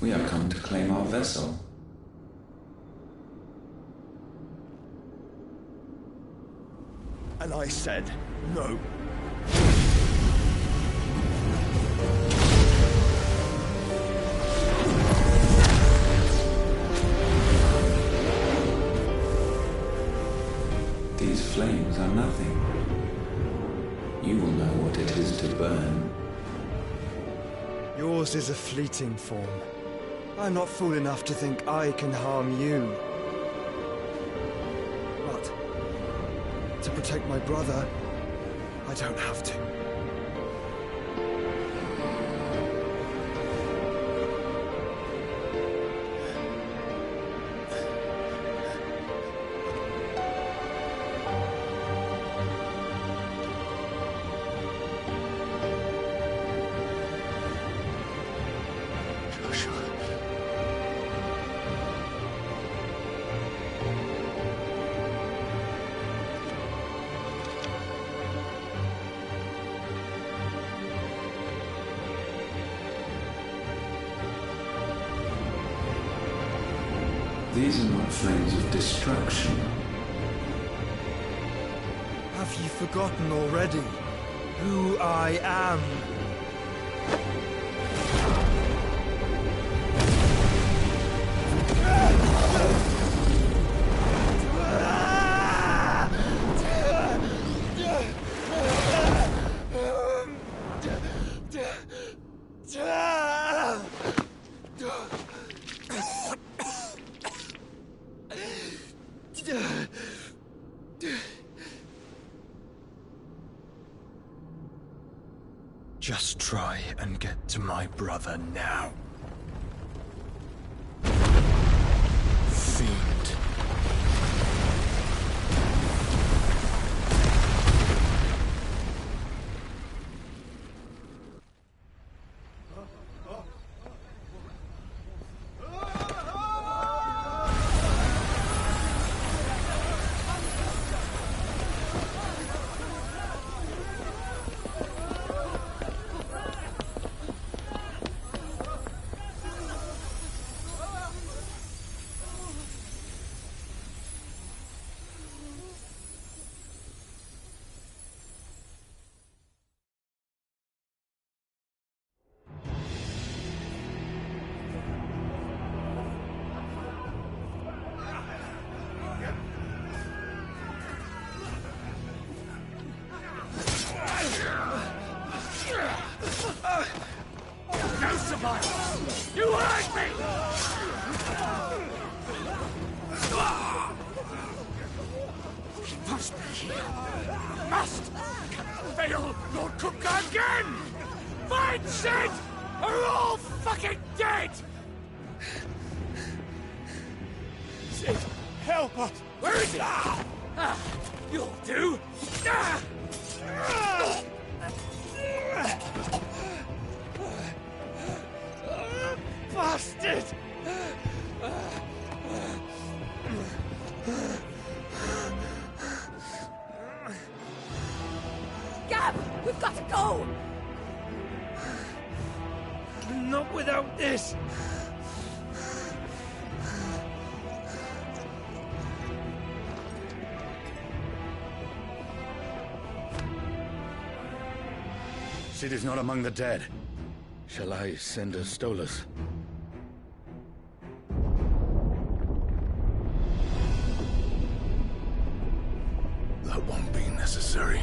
We have come to claim our vessel. And I said no. These flames are nothing. You will know what it is to burn. Yours is a fleeting form. I'm not fool enough to think I can harm you. But to protect my brother, I don't have to. These are not flames of destruction. Have you forgotten already who I am? Just try and get to my brother now. Fiend. Hail Lord Cookgar again! Find Sid! Or we're all fucking dead! Sid, help us! Where is he? You'll do! Bastard! Gab, we've got to go! Not without this! Sid is not among the dead. Shall I send a Stolas? That won't be necessary.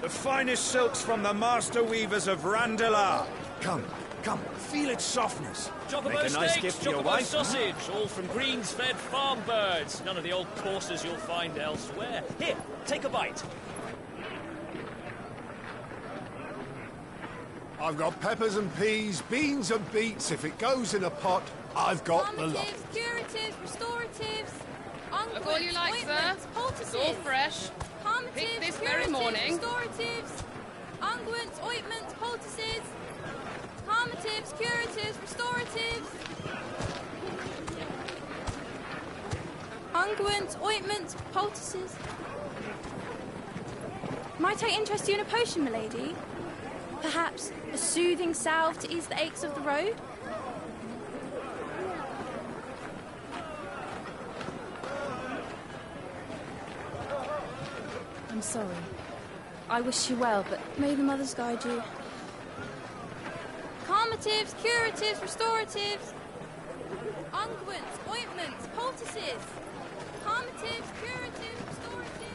The finest silks from the master weavers of Randalar. Come, feel its softness. Chocobo steaks, chocobo sausage, all from greens-fed farm birds. None of the old courses you'll find elsewhere. Here, take a bite. I've got peppers and peas, beans and beets. If it goes in a pot, I've got the lot. Curatives, restoratives, Look all you like, sir. It's all fresh. Picked this very morning. Restoratives, unguents, ointments, poultices, calmatives, curatives, restoratives, unguents, ointments, poultices. Might I interest you in a potion, milady? Perhaps a soothing salve to ease the aches of the road? I'm sorry. I wish you well, but may the mothers guide you. Calmatives, curatives, restoratives, unguents, ointments, poultices. Calmatives, curatives, restoratives.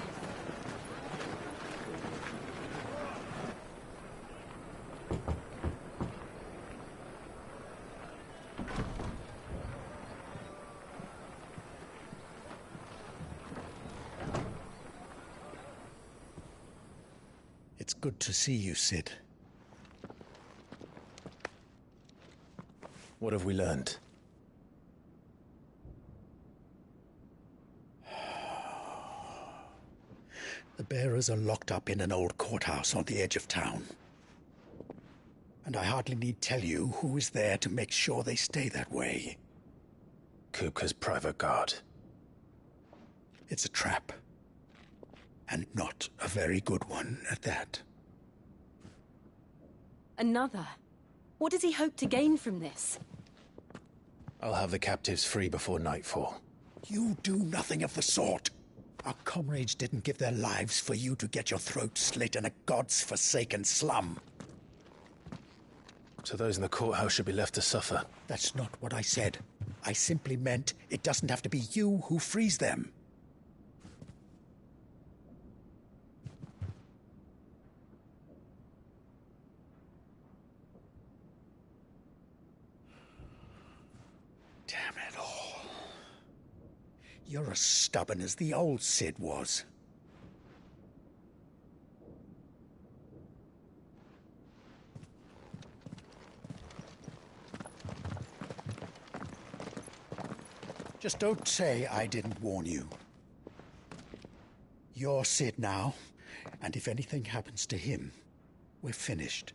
It's good to see you, Sid. What have we learned? The bearers are locked up in an old courthouse on the edge of town. And I hardly need tell you who is there to make sure they stay that way. Kupka's private guard. It's a trap. And not a very good one at that. Another? What does he hope to gain from this? I'll have the captives free before nightfall. You do nothing of the sort. Our comrades didn't give their lives for you to get your throat slit in a god's forsaken slum. So those in the courthouse should be left to suffer. That's not what I said. I simply meant it doesn't have to be you who frees them. Damn it all. You're as stubborn as the old Sid was. Just don't say I didn't warn you. You're Sid now, and if anything happens to him, we're finished.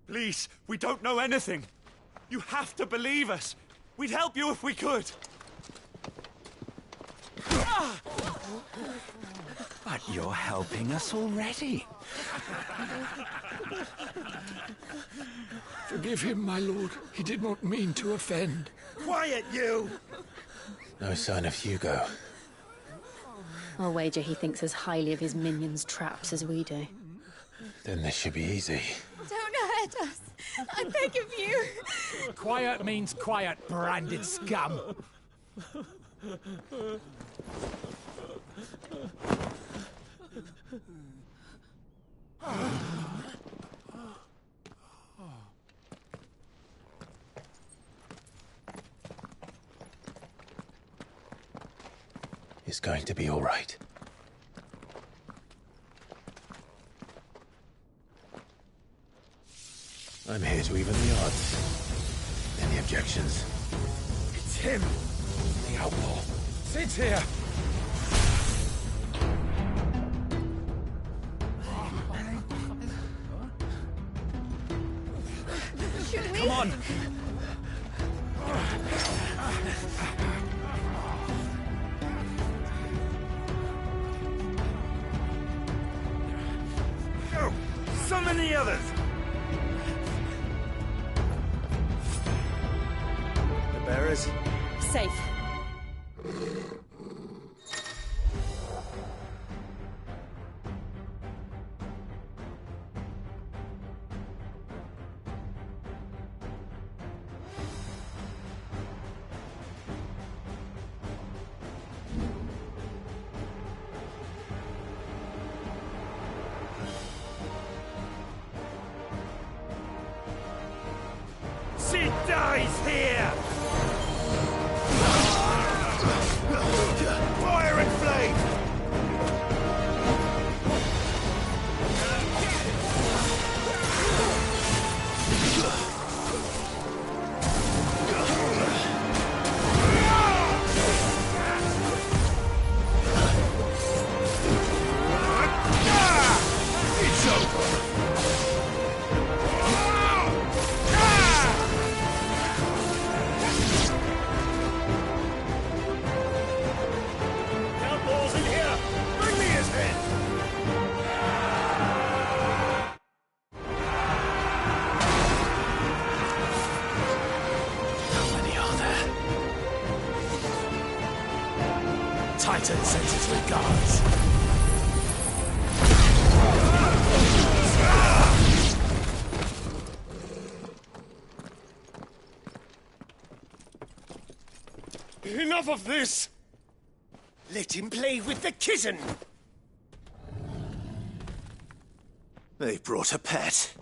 Please, we don't know anything. You have to believe us. We'd help you if we could. But you're helping us already. Forgive him, my lord. He did not mean to offend. Quiet, you! No sign of Hugo. I'll wager he thinks as highly of his minions' traps as we do. Then this should be easy. Don't hurt us. I beg of you. Quiet means quiet, branded scum. It's going to be all right. I'm here to even the odds. Any objections? It's him, the outlaw. Sit here. Should we? Come on! Go! Summon the others! The bearers? Safe. She dies here! Fire and flame! It's over! Outlaws in here! Bring me his head! How many are there? Titan sends his regards. Enough of this! Let him play with the kitten! They brought a pet.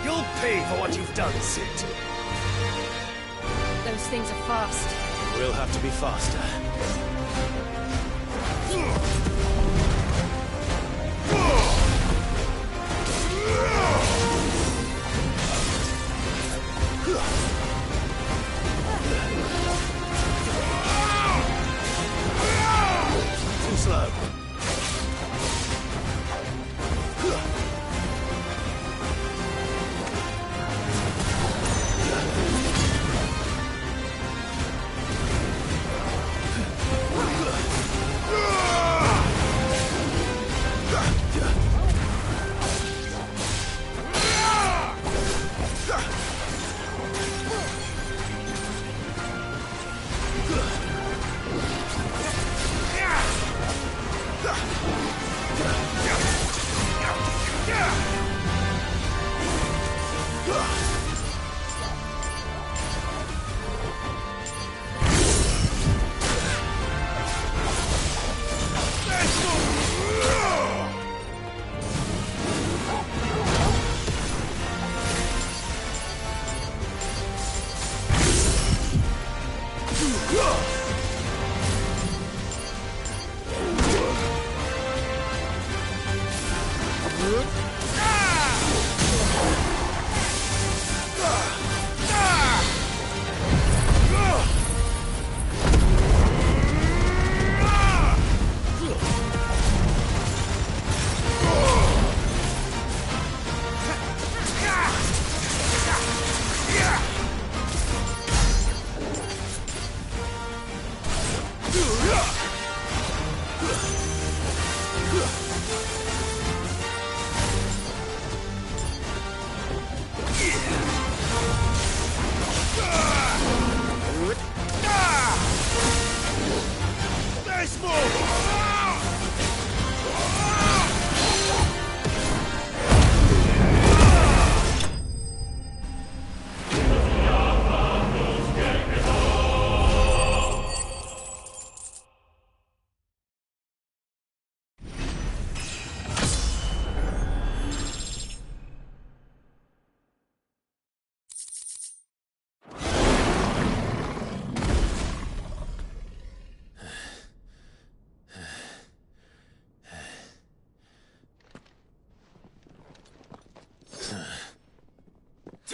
You'll pay for what you've done, Sid. Those things are fast. We'll have to be faster. Too slow.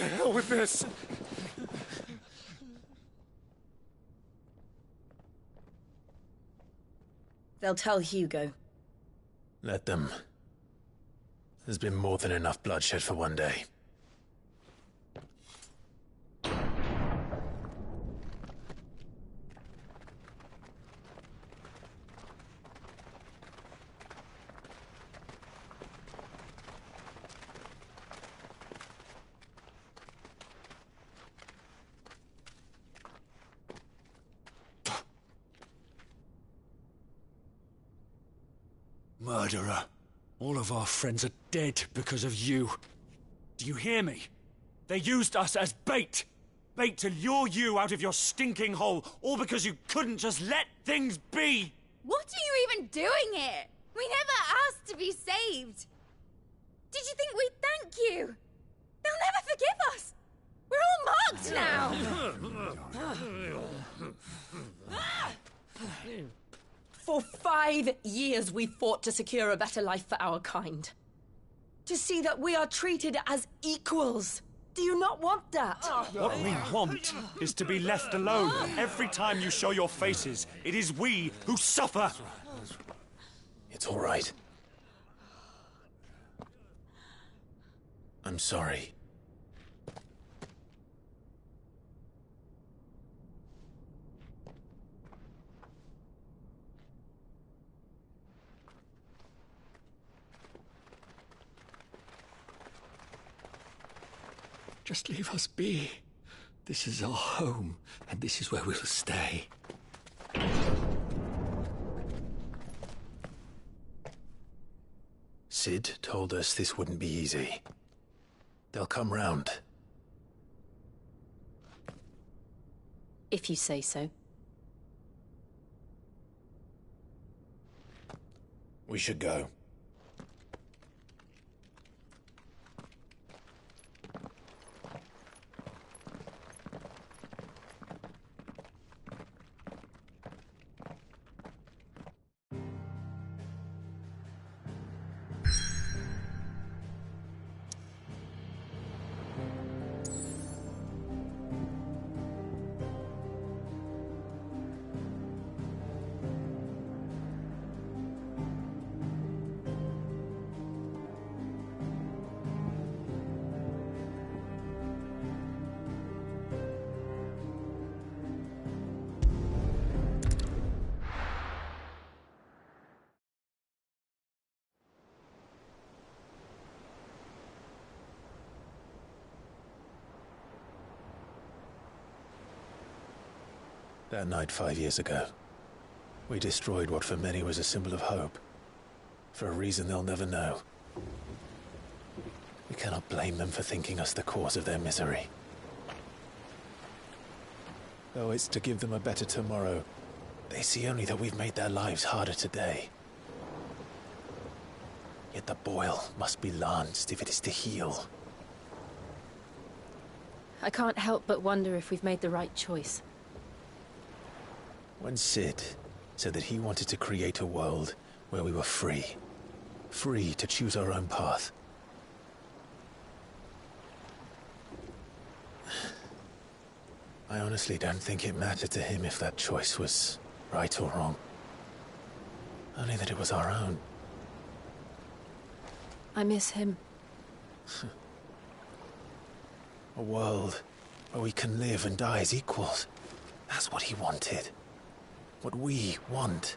To hell with this! They'll tell Hugo. Let them. There's been more than enough bloodshed for one day. Murderer. All of our friends are dead because of you. Do you hear me? They used us as bait. Bait to lure you out of your stinking hole, all because you couldn't just let things be. What are you even doing here? We never asked to be saved. Did you think we'd thank you? They'll never forgive us. We're all marked now. For 5 years we fought to secure a better life for our kind. To see that we are treated as equals. Do you not want that? What we want is to be left alone. Every time you show your faces, it is we who suffer. It's all right. I'm sorry. Just leave us be. This is our home, and this is where we'll stay. Sid told us this wouldn't be easy. They'll come round. If you say so. We should go. That night 5 years ago, we destroyed what for many was a symbol of hope. For a reason they'll never know. We cannot blame them for thinking us the cause of their misery. Though it's to give them a better tomorrow, they see only that we've made their lives harder today. Yet the boil must be lanced if it is to heal. I can't help but wonder if we've made the right choice. When Sid said that he wanted to create a world where we were free. Free to choose our own path. I honestly don't think it mattered to him if that choice was right or wrong. Only that it was our own. I miss him. A world where we can live and die as equals. That's what he wanted. What we want.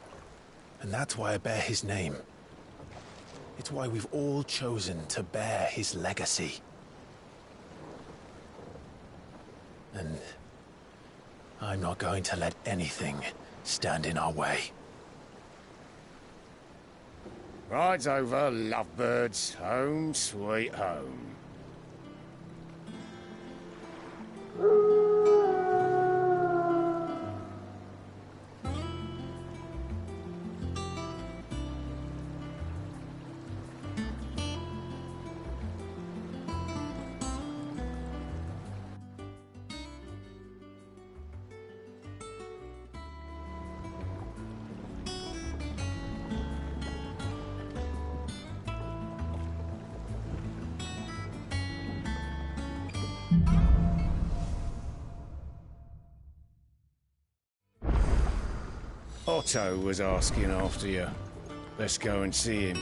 And that's why I bear his name. It's why we've all chosen to bear his legacy. And I'm not going to let anything stand in our way. Rides over, lovebirds. Home, sweet home. Otto was asking after you. Let's go and see him.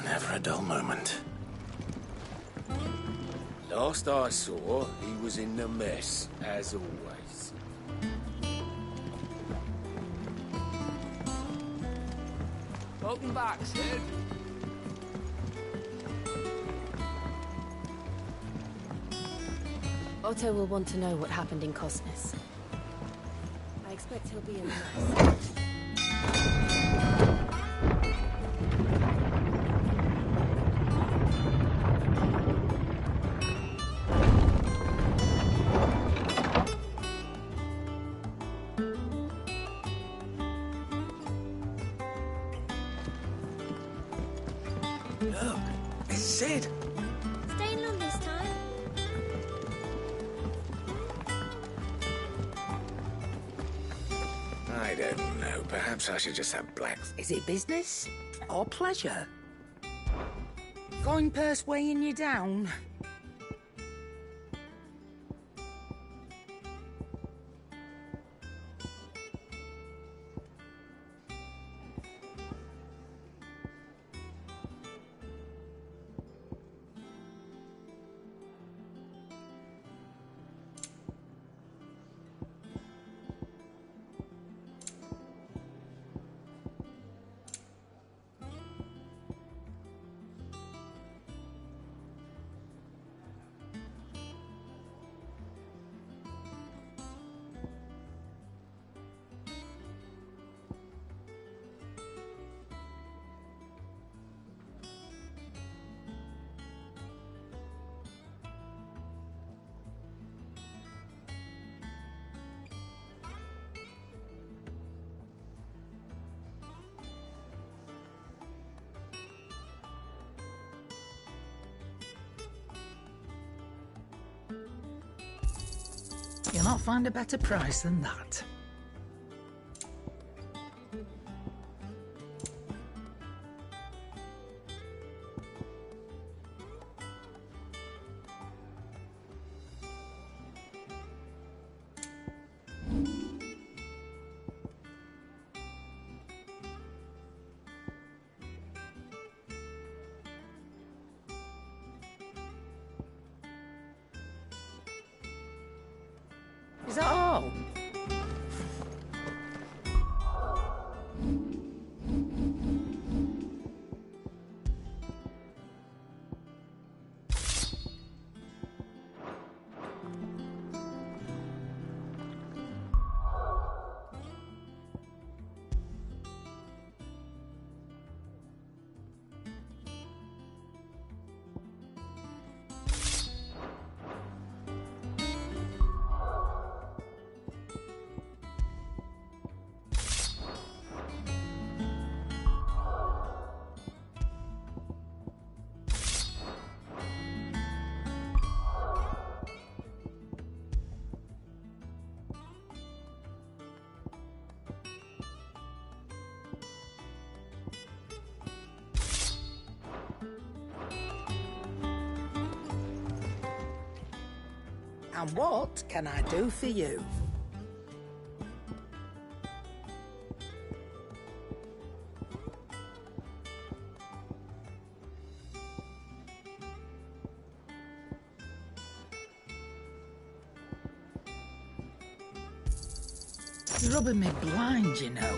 Never a dull moment. Last I saw, he was in a mess, as always. Welcome back, Sid. Otto will want to know what happened in Cosnes. I expect he'll be in the mess. Look, it's Sid. Staying long this time? I don't know. Perhaps I should just have black. Is it business or pleasure? Coin purse weighing you down? You'll not find a better price than that. Is that all? And what can I do for you? You're rubbing me blind, you know.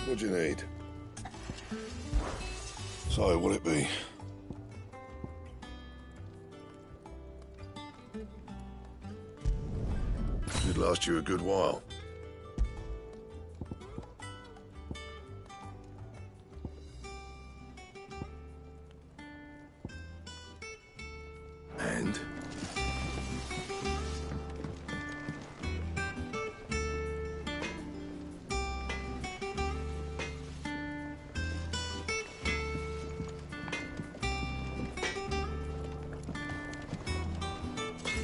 What do you need? So, what'll it be? Should last you a good while. And?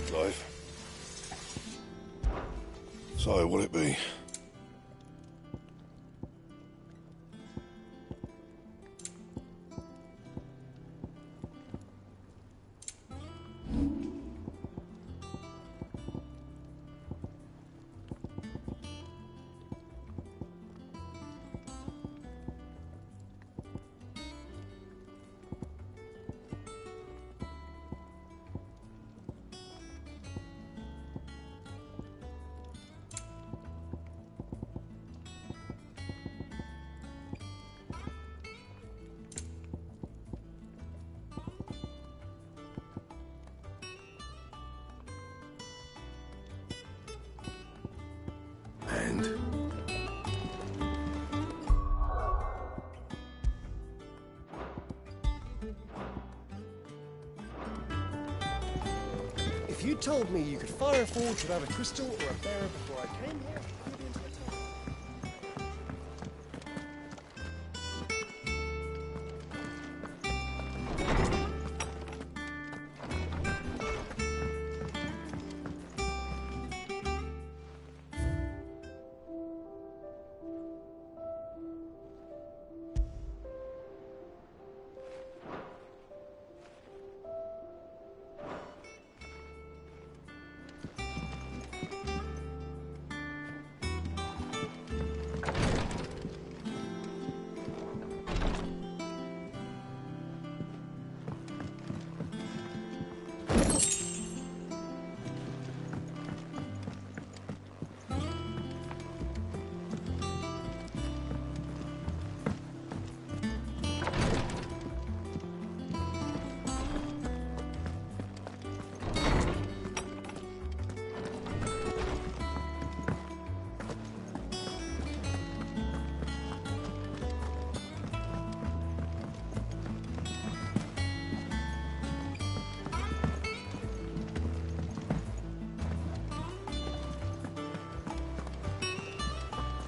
Clive. So, what'll it be? And? If you told me you could fire a forge without a crystal or a bearer before I came here, you'd be into it.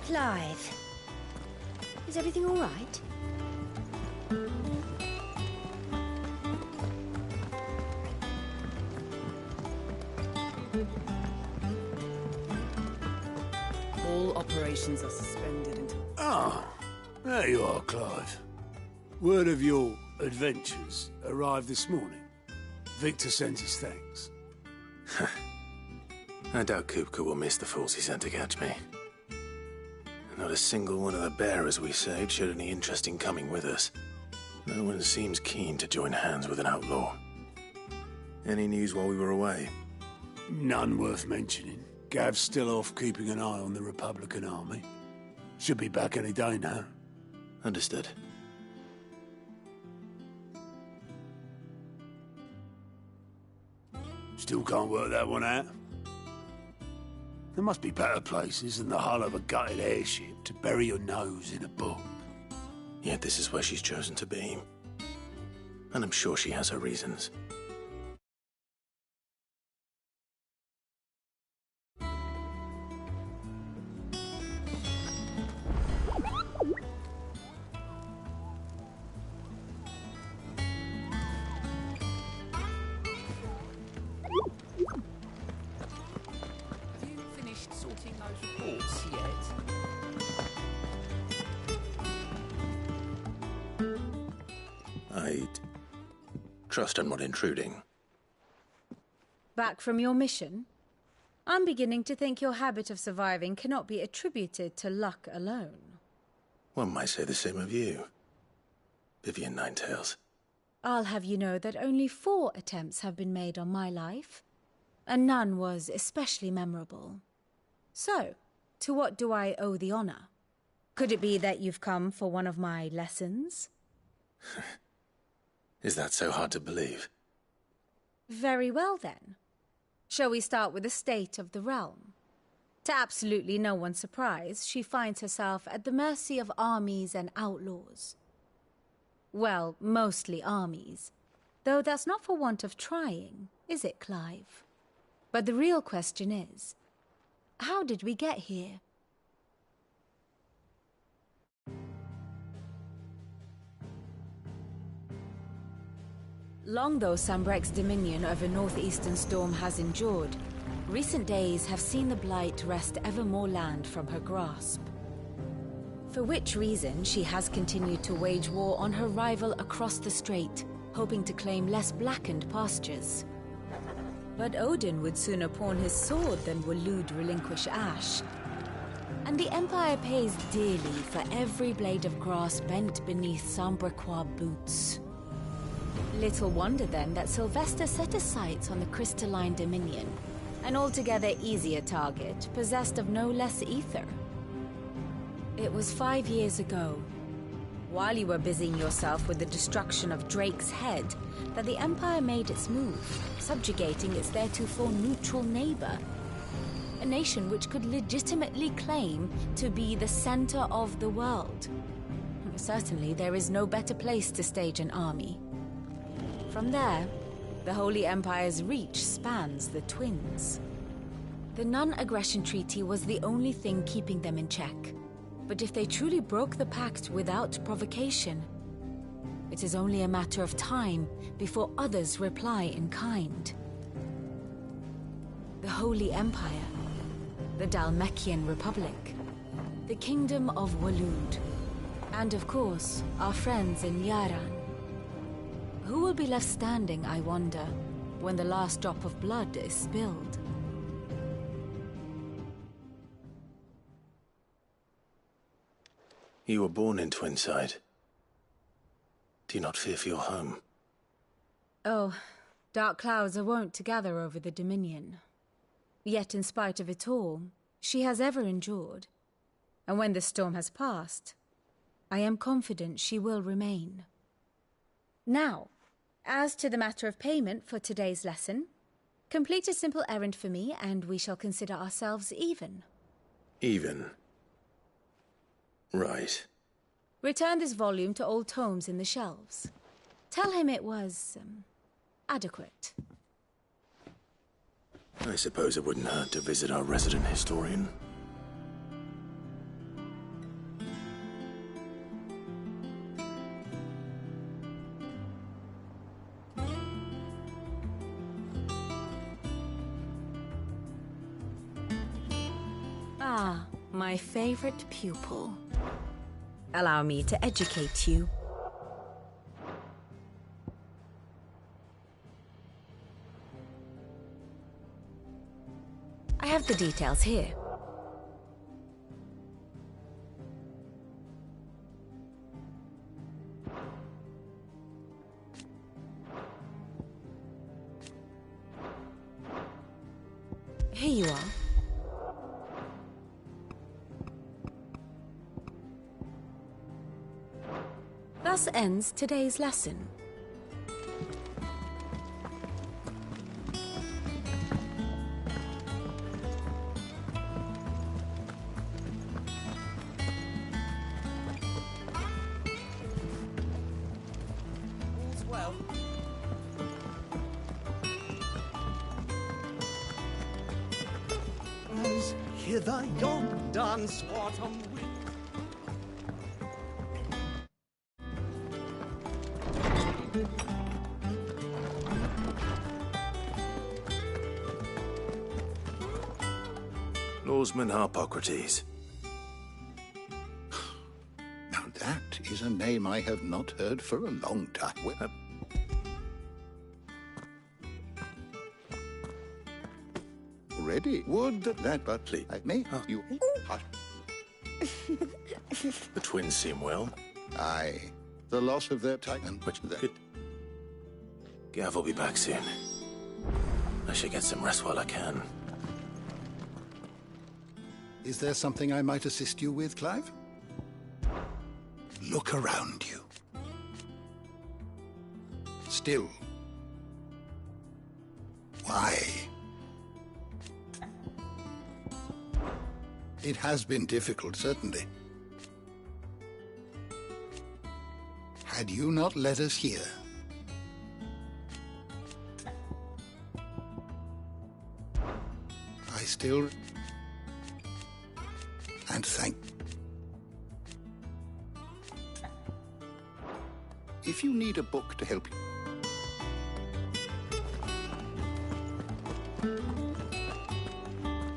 Clive, is everything all right? All operations are suspended until... Ah, there you are, Clive. Word of your adventures arrived this morning. Victor sends his thanks. I doubt Kupka will miss the fools he sent to catch me. Not a single one of the bearers we saved showed any interest in coming with us. No one seems keen to join hands with an outlaw. Any news while we were away? None worth mentioning. Gav's still off keeping an eye on the Republican army. Should be back any day now. Understood. Still can't work that one out? There must be better places than the hull of a gutted airship to bury your nose in a book. Yet this is where she's chosen to be. And I'm sure she has her reasons. Sorting those reports yet? I'd trust I'm not intruding. Back from your mission? I'm beginning to think your habit of surviving cannot be attributed to luck alone. One might say the same of you, Vivian Ninetails. I'll have you know that only 4 attempts have been made on my life, and none was especially memorable. So, to what do I owe the honor? Could it be that you've come for one of my lessons? Is that so hard to believe? Very well, then. Shall we start with the state of the realm? To absolutely no one's surprise, she finds herself at the mercy of armies and outlaws. Well, mostly armies. Though that's not for want of trying, is it, Clive? But the real question is, how did we get here? Long though Sambrek's dominion over northeastern Storm has endured, recent days have seen the Blight wrest ever more land from her grasp. For which reason she has continued to wage war on her rival across the strait, hoping to claim less blackened pastures. But Odin would sooner pawn his sword than Waloed relinquish Ash. And the Empire pays dearly for every blade of grass bent beneath Sambrequois boots. Little wonder then that Sylvester set his sights on the crystalline dominion, an altogether easier target, possessed of no less ether. It was 5 years ago, while you were busying yourself with the destruction of Drake's head, that the Empire made its move, subjugating its theretofore neutral neighbor. A nation which could legitimately claim to be the center of the world. Certainly, there is no better place to stage an army. From there, the Holy Empire's reach spans the Twins. The non-aggression treaty was the only thing keeping them in check. But if they truly broke the pact without provocation, it is only a matter of time before others reply in kind. The Holy Empire, the Dhalmekian Republic, the Kingdom of Waloed, and of course, our friends in Yaran. Who will be left standing, I wonder, when the last drop of blood is spilled? You were born in Twinside. Do you not fear for your home? Oh, dark clouds are wont to gather over the Dominion. Yet in spite of it all, she has ever endured. And when the storm has passed, I am confident she will remain. Now, as to the matter of payment for today's lesson, complete a simple errand for me and we shall consider ourselves even. Even? Right. Return this volume to old tomes in the shelves. Tell him it was, adequate. I suppose it wouldn't hurt to visit our resident historian. Ah, my favorite pupil. Allow me to educate you. I have the details here. Here you are. Thus ends today's lesson. All's well. As hither yon dance autumn wind. Lawsman Harpocrates. Now that is a name I have not heard for a long time. Ready? Would that but please I may you The twins seem well. Aye. The loss of their titan, which that Gav will be back soon. I should get some rest while I can. Is there something I might assist you with, Clive? Look around you. Still. Why? It has been difficult, certainly. Had you not led us here, I still... And thank... If you need a book to help you...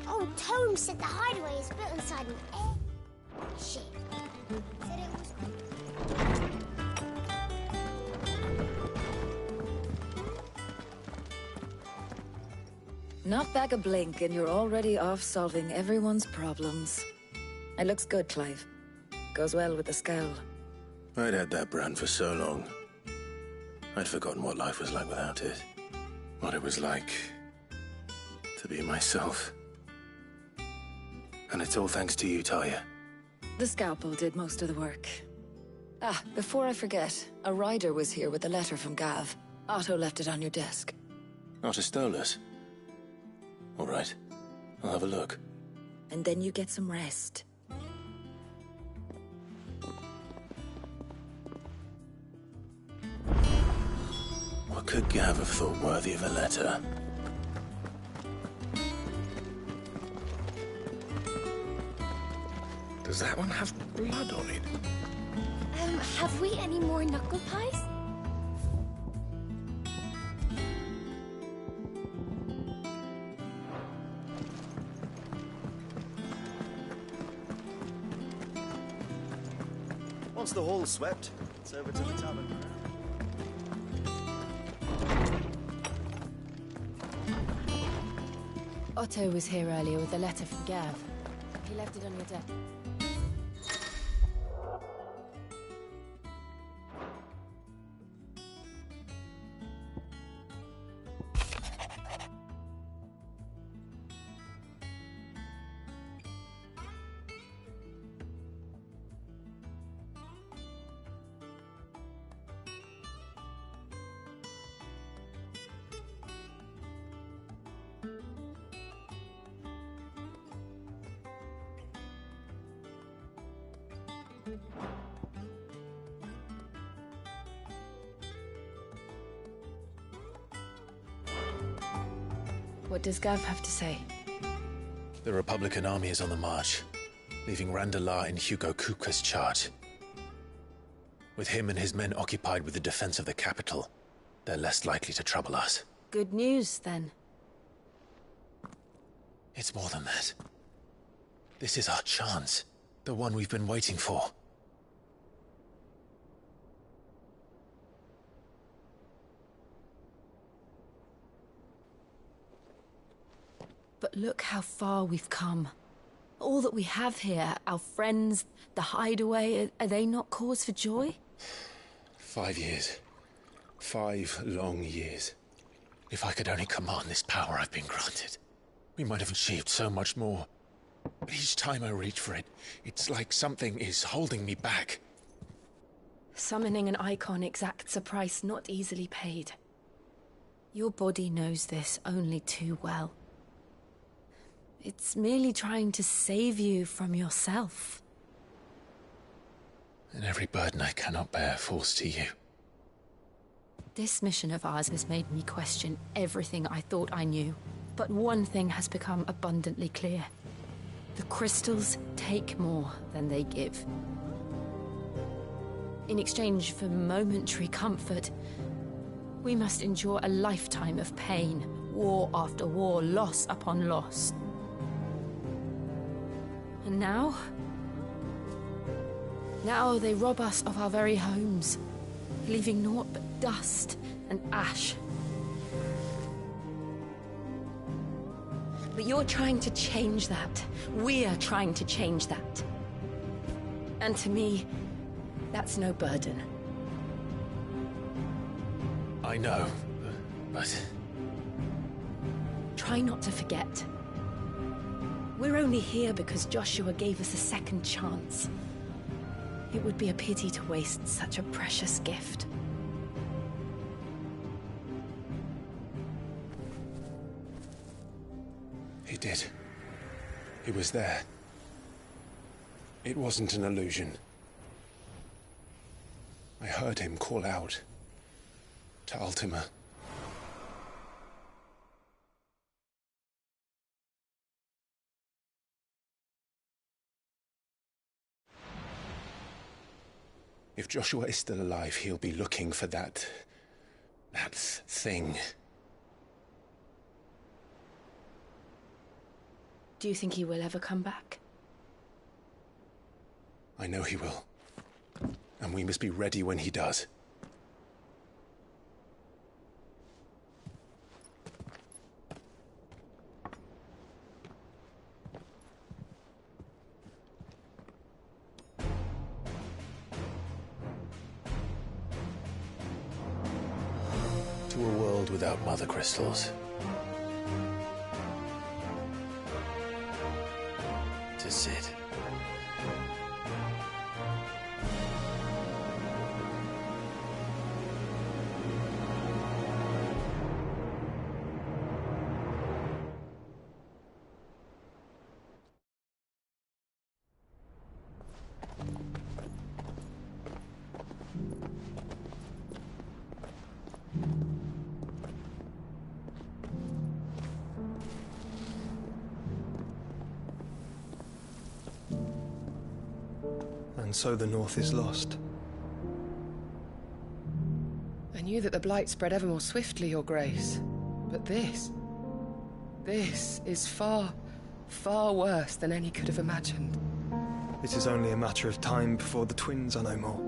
Old Tome said the hideaway is built inside an airship. Said it was... Not back a blink and you're already off solving everyone's problems. It looks good, Clive. Goes well with the scowl. I'd had that brand for so long. I'd forgotten what life was like without it. What it was like to be myself. And it's all thanks to you, Talia. The scalpel did most of the work. Ah, before I forget, a rider was here with a letter from Gav. Otto left it on your desk. Otto stole us. All right. I'll have a look. And then you get some rest. What could Gav have thought worthy of a letter? Does that one have blood on it? Have we any more knuckle pies? Once the hall's swept, it's over to the tavern. Otto was here earlier with a letter from Gav. He left it on your desk. What does Gav have to say? The Republican army is on the march, leaving Randalar in Hugo Kupka's charge. With him and his men occupied with the defense of the capital, they're less likely to trouble us. Good news, then. It's more than that. This is our chance. The one we've been waiting for. But look how far we've come. All that we have here, our friends, the hideaway, are they not cause for joy? 5 years. 5 long years. If I could only command this power I've been granted, we might have achieved so much more. But each time I reach for it, it's like something is holding me back. Summoning an icon exacts a price not easily paid. Your body knows this only too well. It's merely trying to save you from yourself. And every burden I cannot bear falls to you. This mission of ours has made me question everything I thought I knew. But one thing has become abundantly clear. The crystals take more than they give. In exchange for momentary comfort, we must endure a lifetime of pain, war after war, loss upon loss. And now they rob us of our very homes, leaving naught but dust and ash. But you're trying to change that. We're trying to change that. And to me, that's no burden. I know, but... Try not to forget. We're only here because Joshua gave us a second chance. It would be a pity to waste such a precious gift. He did. He was there. It wasn't an illusion. I heard him call out to Ultima. If Joshua is still alive, he'll be looking for that thing. Do you think he will ever come back? I know he will. And we must be ready when he does. To a world without mother crystals. To Sid. And so the North is lost. I knew that the Blight spread ever more swiftly, Your Grace. But this is far, far worse than any could have imagined. It is only a matter of time before the twins are no more.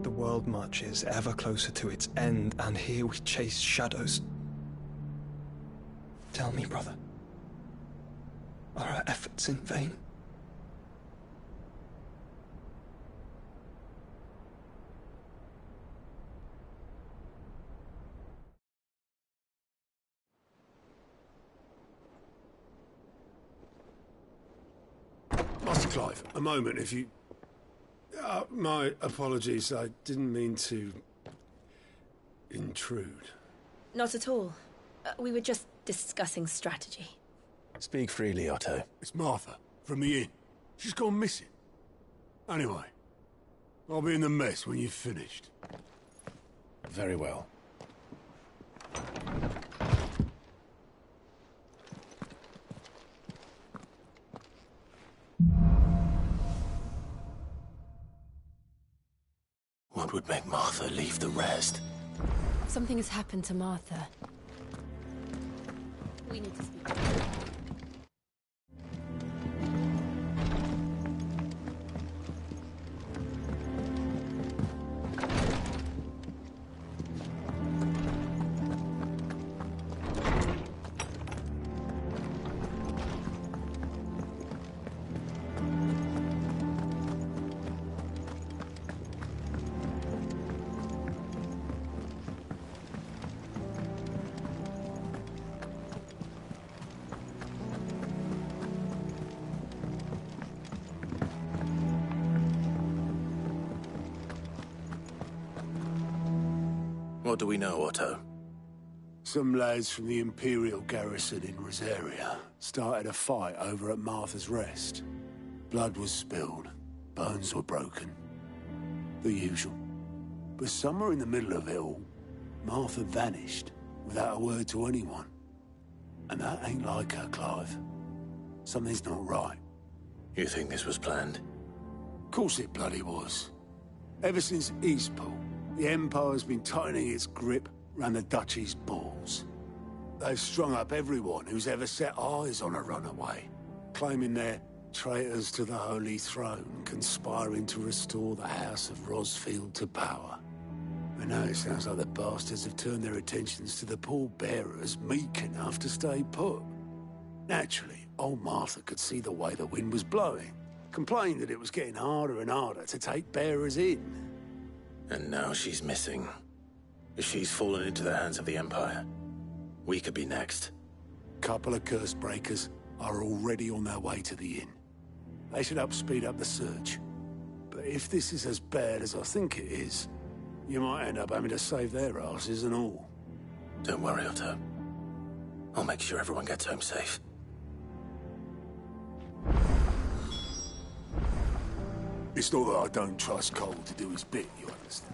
The world marches ever closer to its end, and here we chase shadows. Tell me, brother, are our efforts in vain? Master Clive, a moment, if you... my apologies, I didn't mean to... intrude. Not at all. We were just discussing strategy. Speak freely, Otto. It's Martha, from the inn. She's gone missing. Anyway, I'll be in the mess when you've finished. Very well. What would make Martha leave the rest? Something has happened to Martha. We need to speak. What do we know, Otto? Some lads from the Imperial garrison in Rosaria started a fight over at Martha's Rest. Blood was spilled, bones were broken. The usual. But somewhere in the middle of it all, Martha vanished without a word to anyone. And that ain't like her, Clive. Something's not right. You think this was planned? Of course it bloody was. Ever since Eastpool, the Empire's been tightening its grip round the Duchy's balls. They've strung up everyone who's ever set eyes on a runaway, claiming they're traitors to the Holy Throne, conspiring to restore the House of Rosfield to power. And now it sounds like the bastards have turned their attentions to the pallbearers meek enough to stay put. Naturally, old Martha could see the way the wind was blowing, complained that it was getting harder and harder to take bearers in. And now she's missing. If she's fallen into the hands of the Empire, we could be next. Couple of curse breakers are already on their way to the inn. They should help speed up the search. But if this is as bad as I think it is, you might end up having to save their asses and all. Don't worry, Otto. I'll make sure everyone gets home safe. It's not that I don't trust Cole to do his bit, you understand?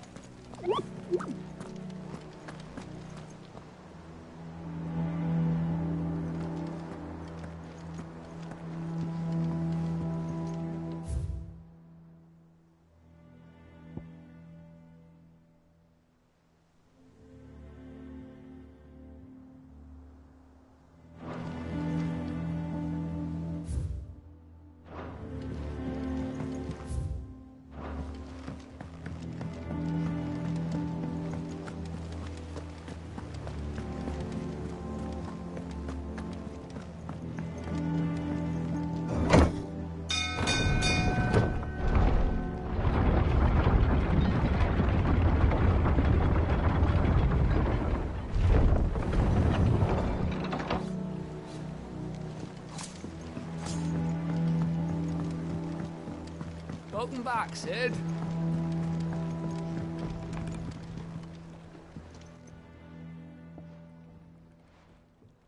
Welcome back, Sid.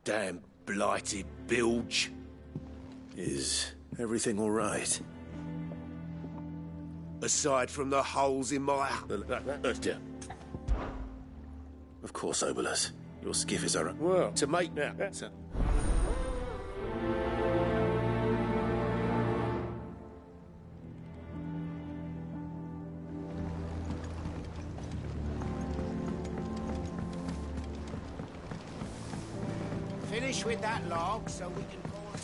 Damn blighted bilge. Is everything all right? Aside from the holes in my... Of course, Obolus. Your skiff is our... Well, to make now. Finish with that log so we can call it.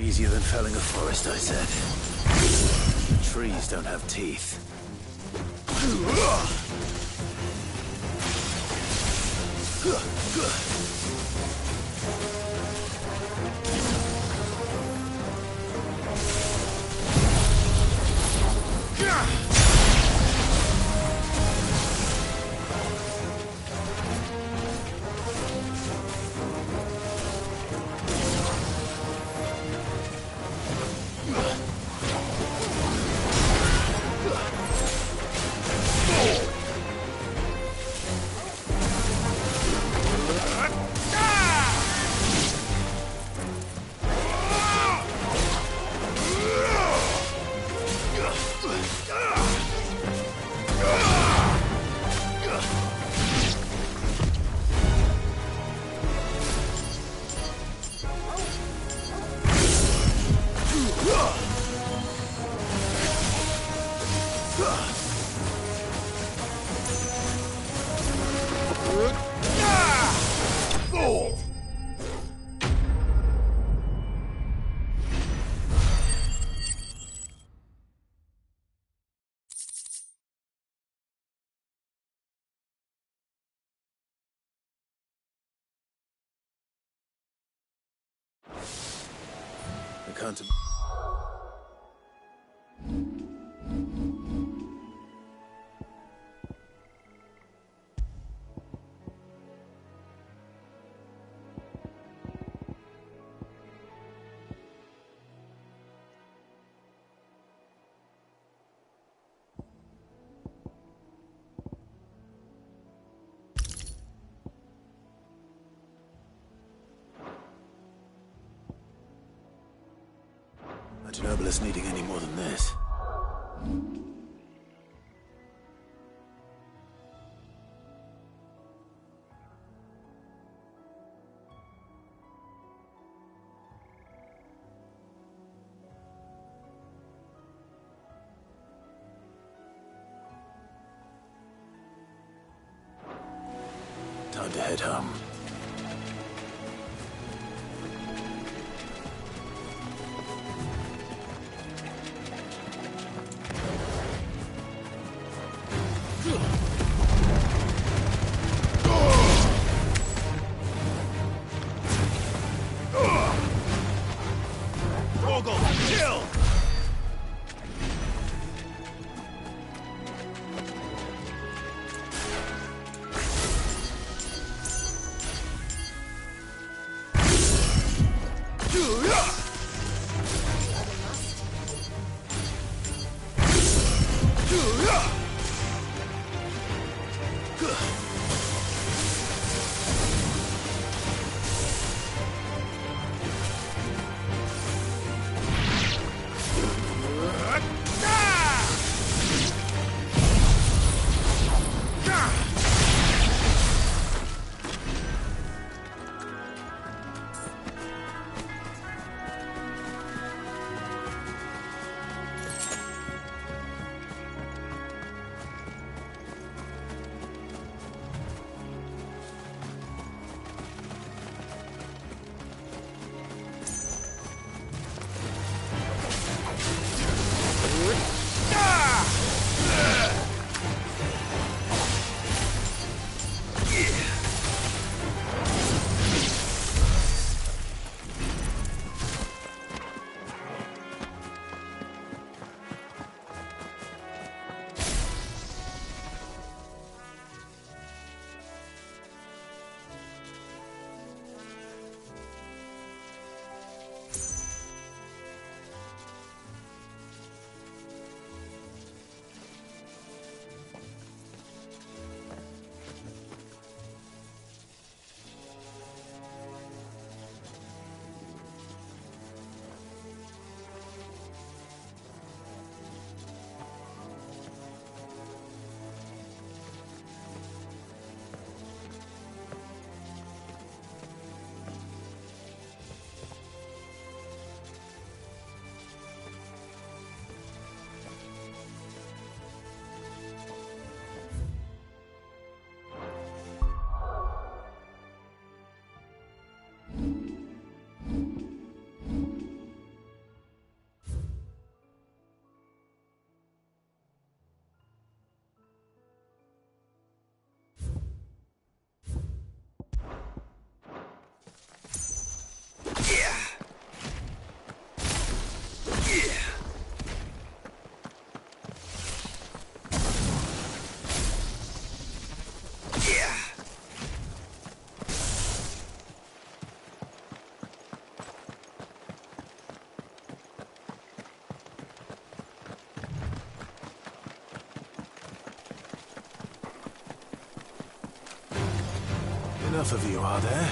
Easier than felling a forest, I said. Trees don't have teeth. can't... Imagine Herbalist needing any more than this. Time to head home. Kill! Enough of you, are there?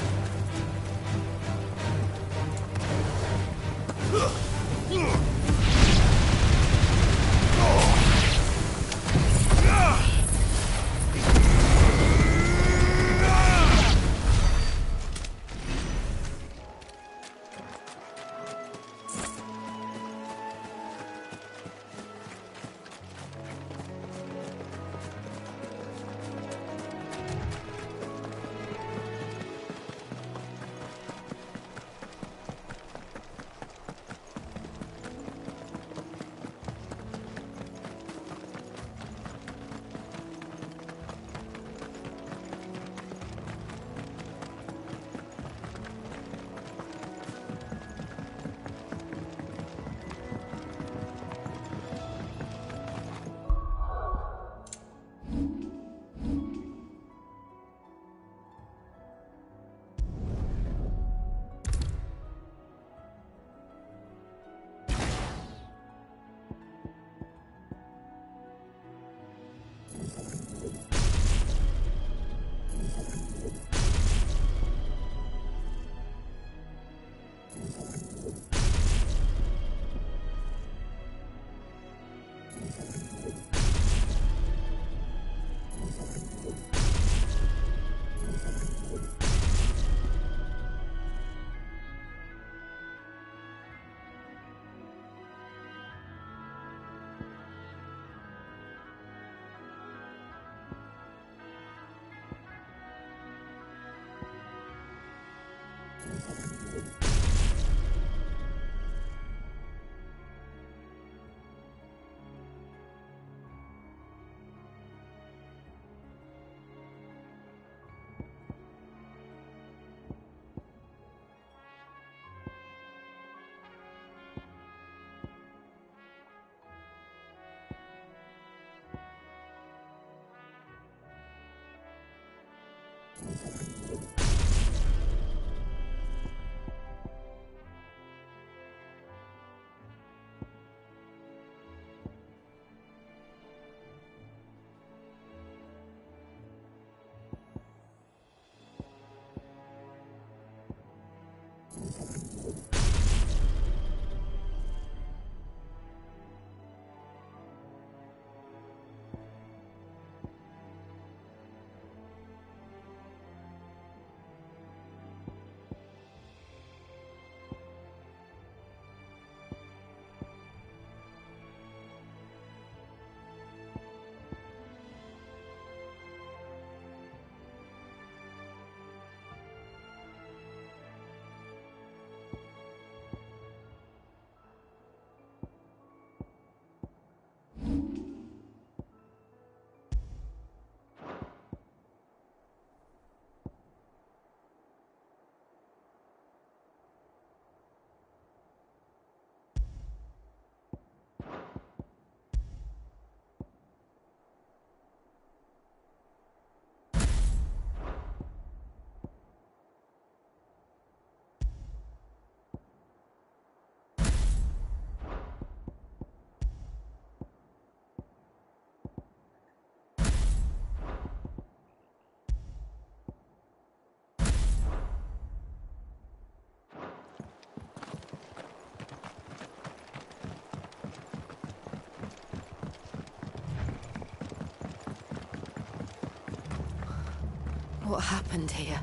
What happened here?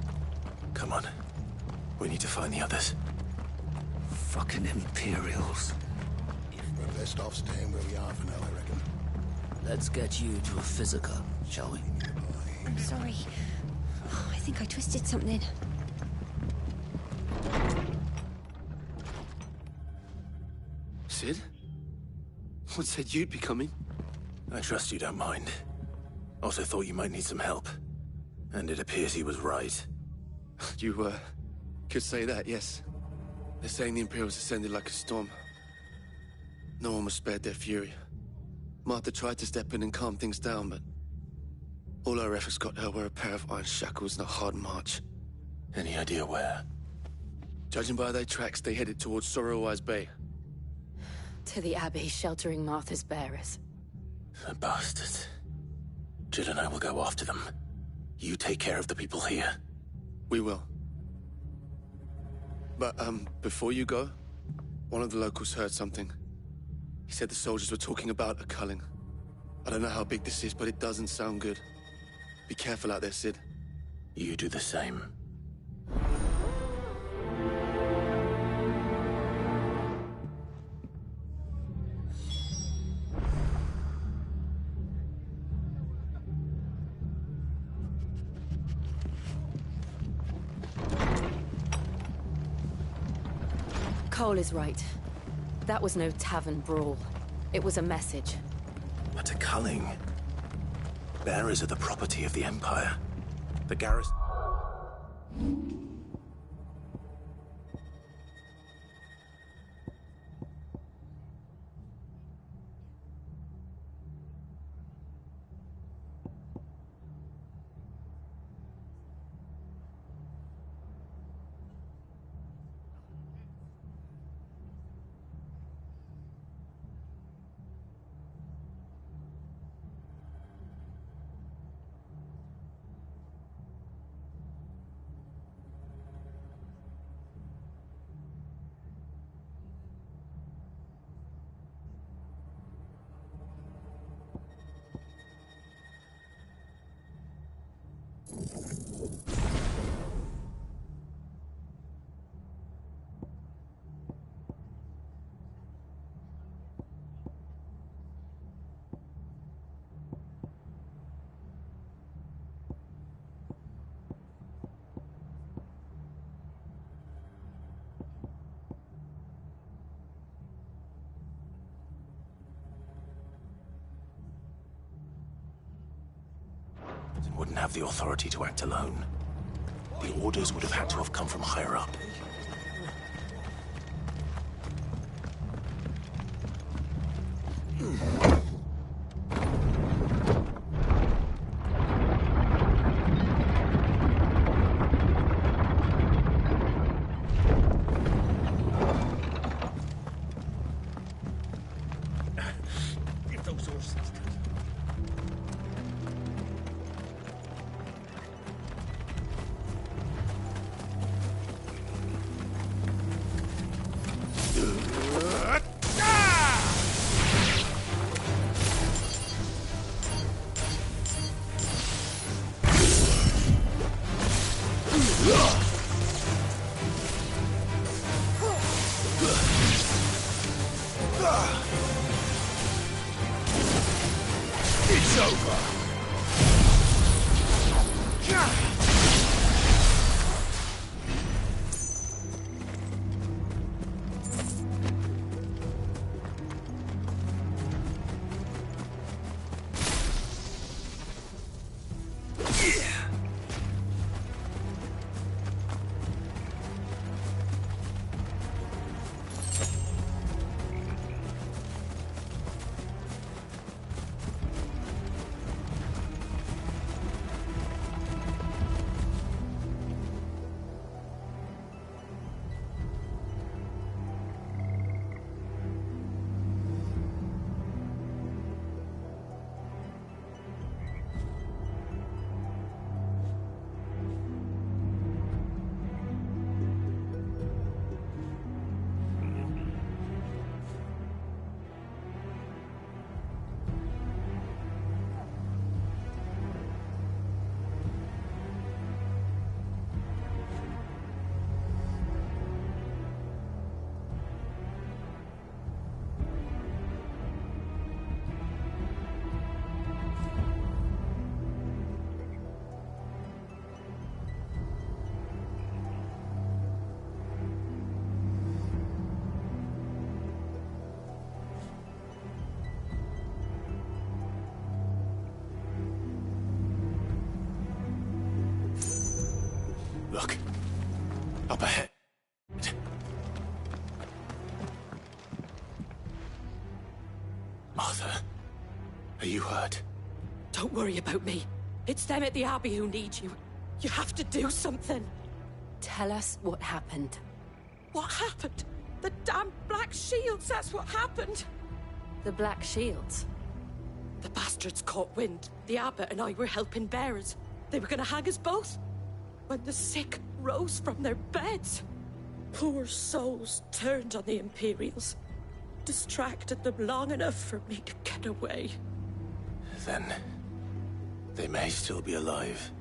Come on. We need to find the others. Fucking Imperials. We're best off staying where we are for now, I reckon. Let's get you to a physical, shall we? I'm sorry. Oh, I think I twisted something. Sid? What said you'd be coming? I trust you don't mind. Also thought you might need some help. And it appears he was right. You, could say that, yes. They're saying the Imperials ascended like a storm. No one was spared their fury. Martha tried to step in and calm things down, but all our efforts got her were a pair of iron shackles and a hard march. Any idea where? Judging by their tracks, they headed towards Sorrowwise Bay. To the Abbey sheltering Martha's bearers. The bastards. Jill and I will go after them. You take care of the people here. We will. But, before you go, one of the locals heard something. He said the soldiers were talking about a culling. I don't know how big this is, but it doesn't sound good. Be careful out there, Sid. You do the same. Cole is right. That was no tavern brawl. It was a message. But a culling. Bearers are the property of the Empire. The garrison... wouldn't have the authority to act alone. The orders would have had to have come from higher up. Give those horses. It's over. Look. Up ahead. Martha, are you hurt? Don't worry about me. It's them at the Abbey who need you. You have to do something. Tell us what happened. What happened? The damn Black Shields, that's what happened. The Black Shields? The bastards caught wind. The abbot and I were helping bearers. They were gonna hang us both. When the sick rose from their beds, poor souls turned on the Imperials. Distracted them long enough for me to get away. Then they may still be alive.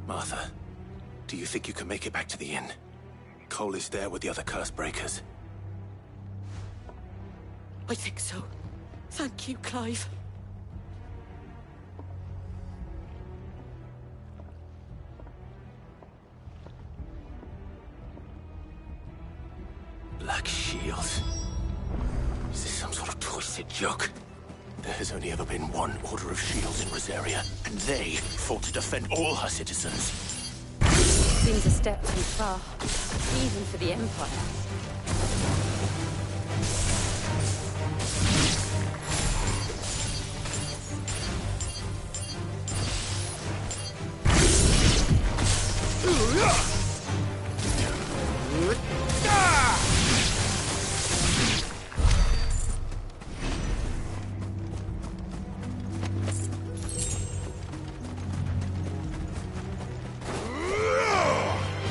Martha, do you think you can make it back to the inn? Cole is there with the other curse breakers. I think so. Thank you, Clive. Black Shields. Is this some sort of twisted joke? There has only ever been one Order of Shields in Rosaria, and they fought to defend all her citizens. Seems a step too far, even for the Empire.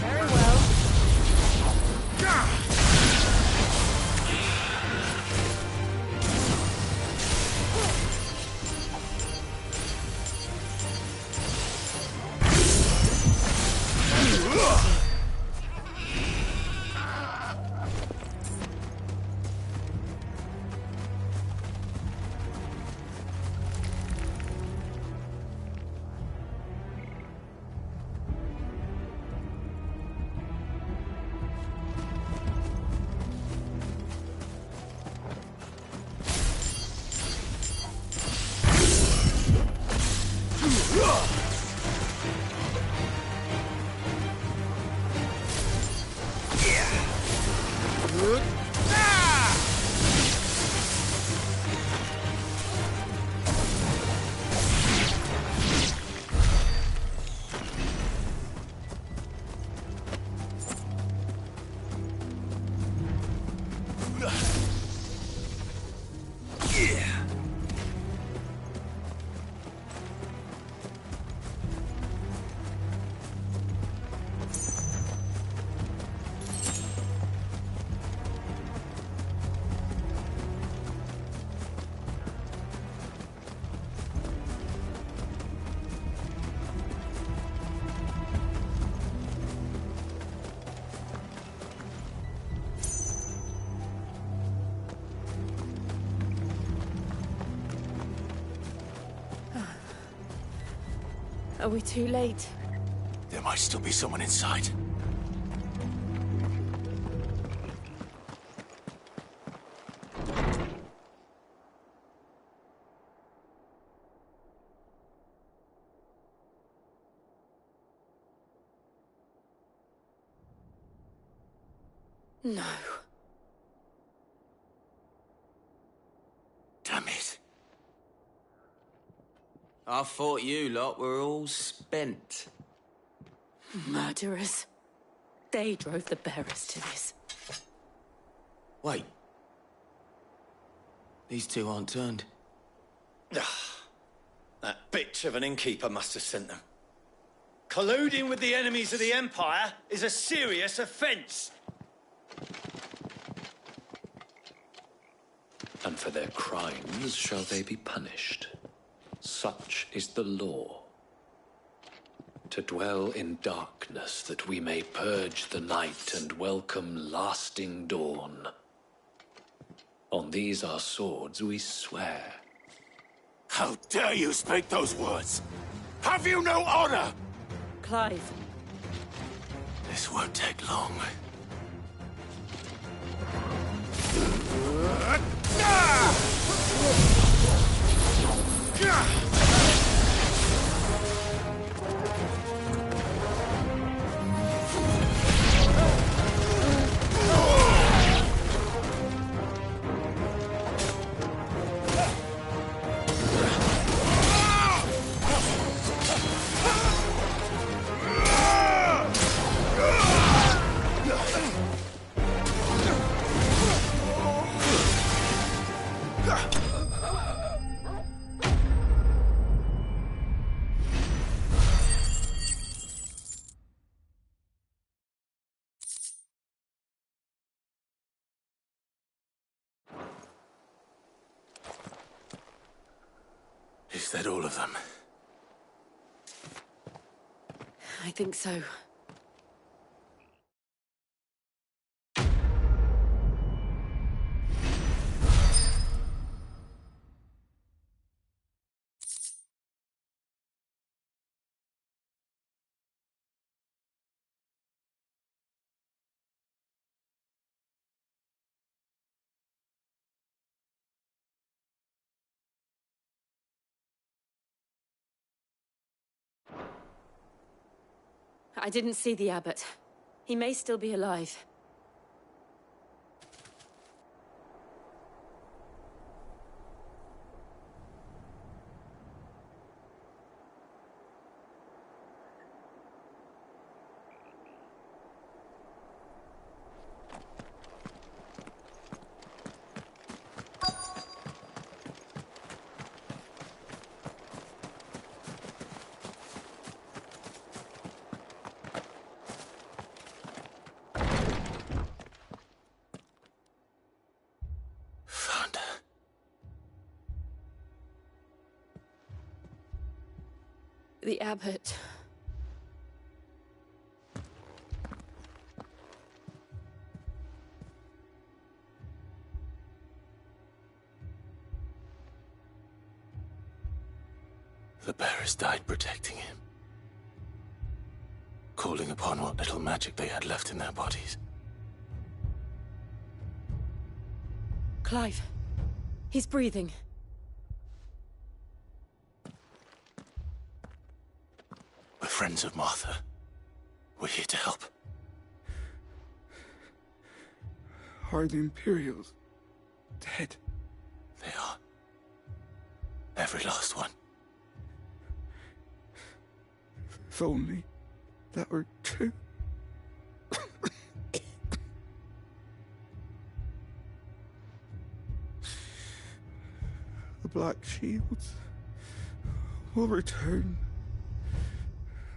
Very well. Are we too late? There might still be someone inside. No. Damn it. I thought you lot were all spent. Murderers. They drove the bearers to this. Wait. These two aren't turned. That bitch of an innkeeper must have sent them. Colluding with the enemies of the Empire is a serious offence. And for their crimes shall they be punished. Such is the law. To dwell in darkness that we may purge the night and welcome lasting dawn. On these our swords we swear. How dare you speak those words? Have you no honor? Clive. This won't take long. Is that all of them? I think so. I didn't see the abbot. He may still be alive. The abbot. The bearers died protecting him. Calling upon what little magic they had left in their bodies. Clive. He's breathing. We're friends of Martha. We're here to help. Are the Imperials dead? They are. Every last one. If only that were true. The Black Shields will return.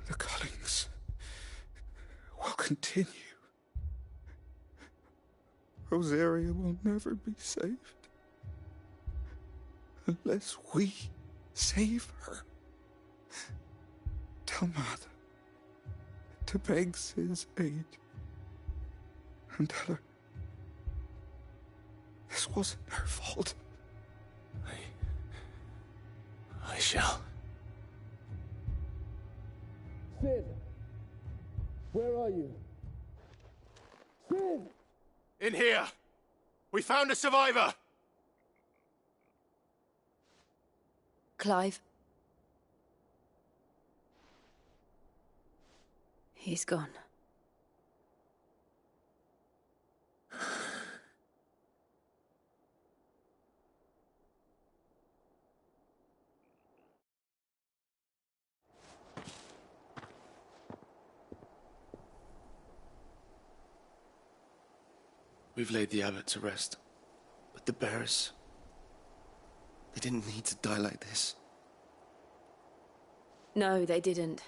The cullings will continue. Rosaria will never be saved unless we save her. Tell Mother to beg Cid's aid and tell her this wasn't her fault. I shall. Cid! Where are you? Cid! In here! We found a survivor! Clive. He's gone. We've laid the abbot to rest. But the bearers... they didn't need to die like this. No, they didn't.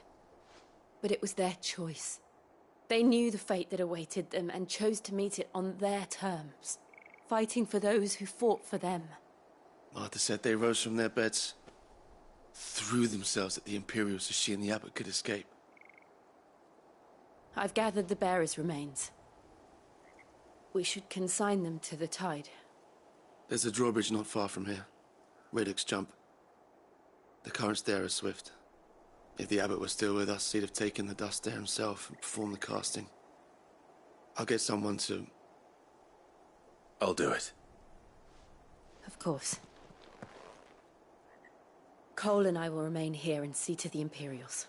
But it was their choice. They knew the fate that awaited them and chose to meet it on their terms, fighting for those who fought for them. Martha said they rose from their beds, threw themselves at the Imperials so she and the abbot could escape. I've gathered the bearers' remains. We should consign them to the tide. There's a drawbridge not far from here. Radix Jump. The currents there are swift. If the abbot was still with us, he'd have taken the dust there himself and performed the casting. I'll get someone to... I'll do it. Of course. Cole and I will remain here and see to the Imperials.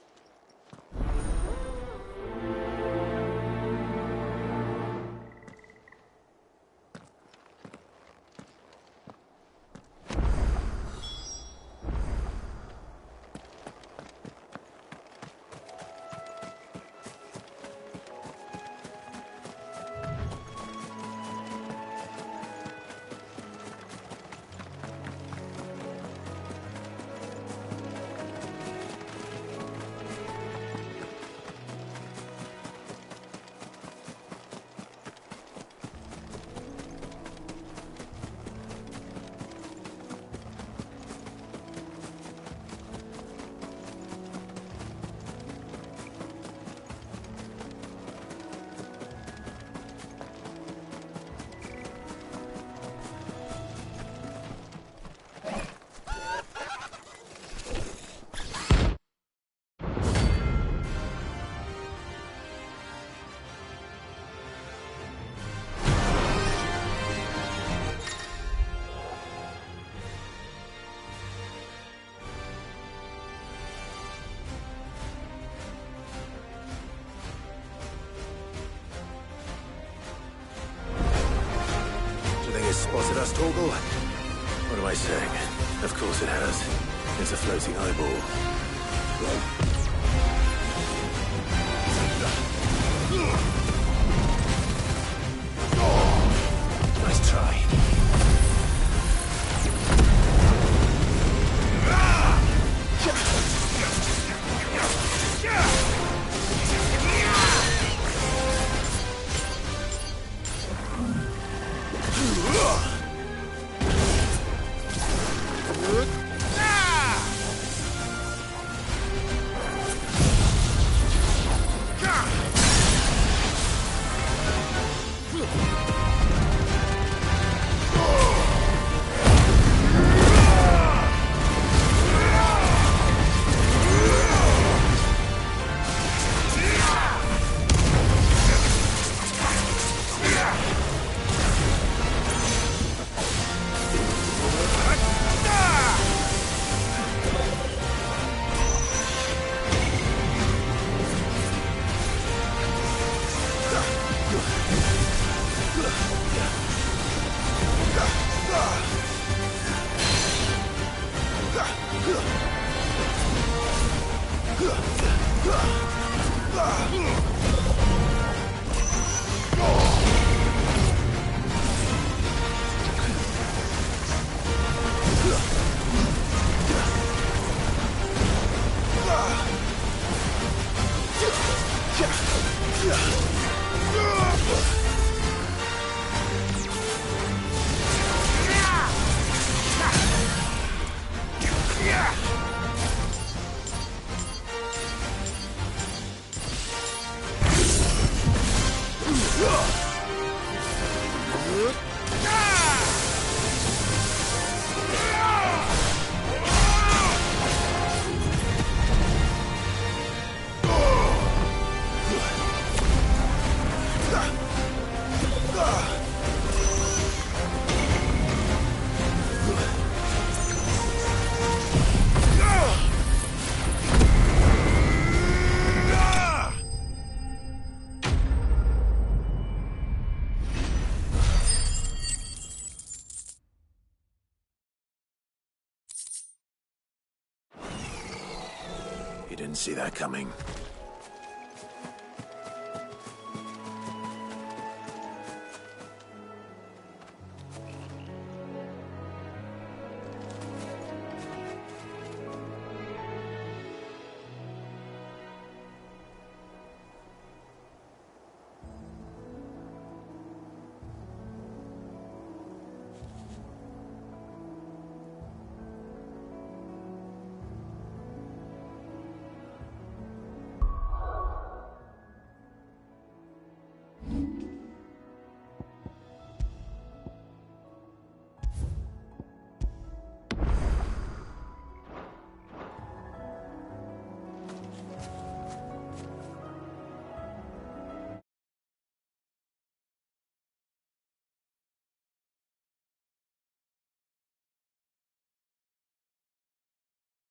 Spotted us, Torgal? What am I saying? Of course it has. It's a floating eyeball. Nice try. You didn't see that coming.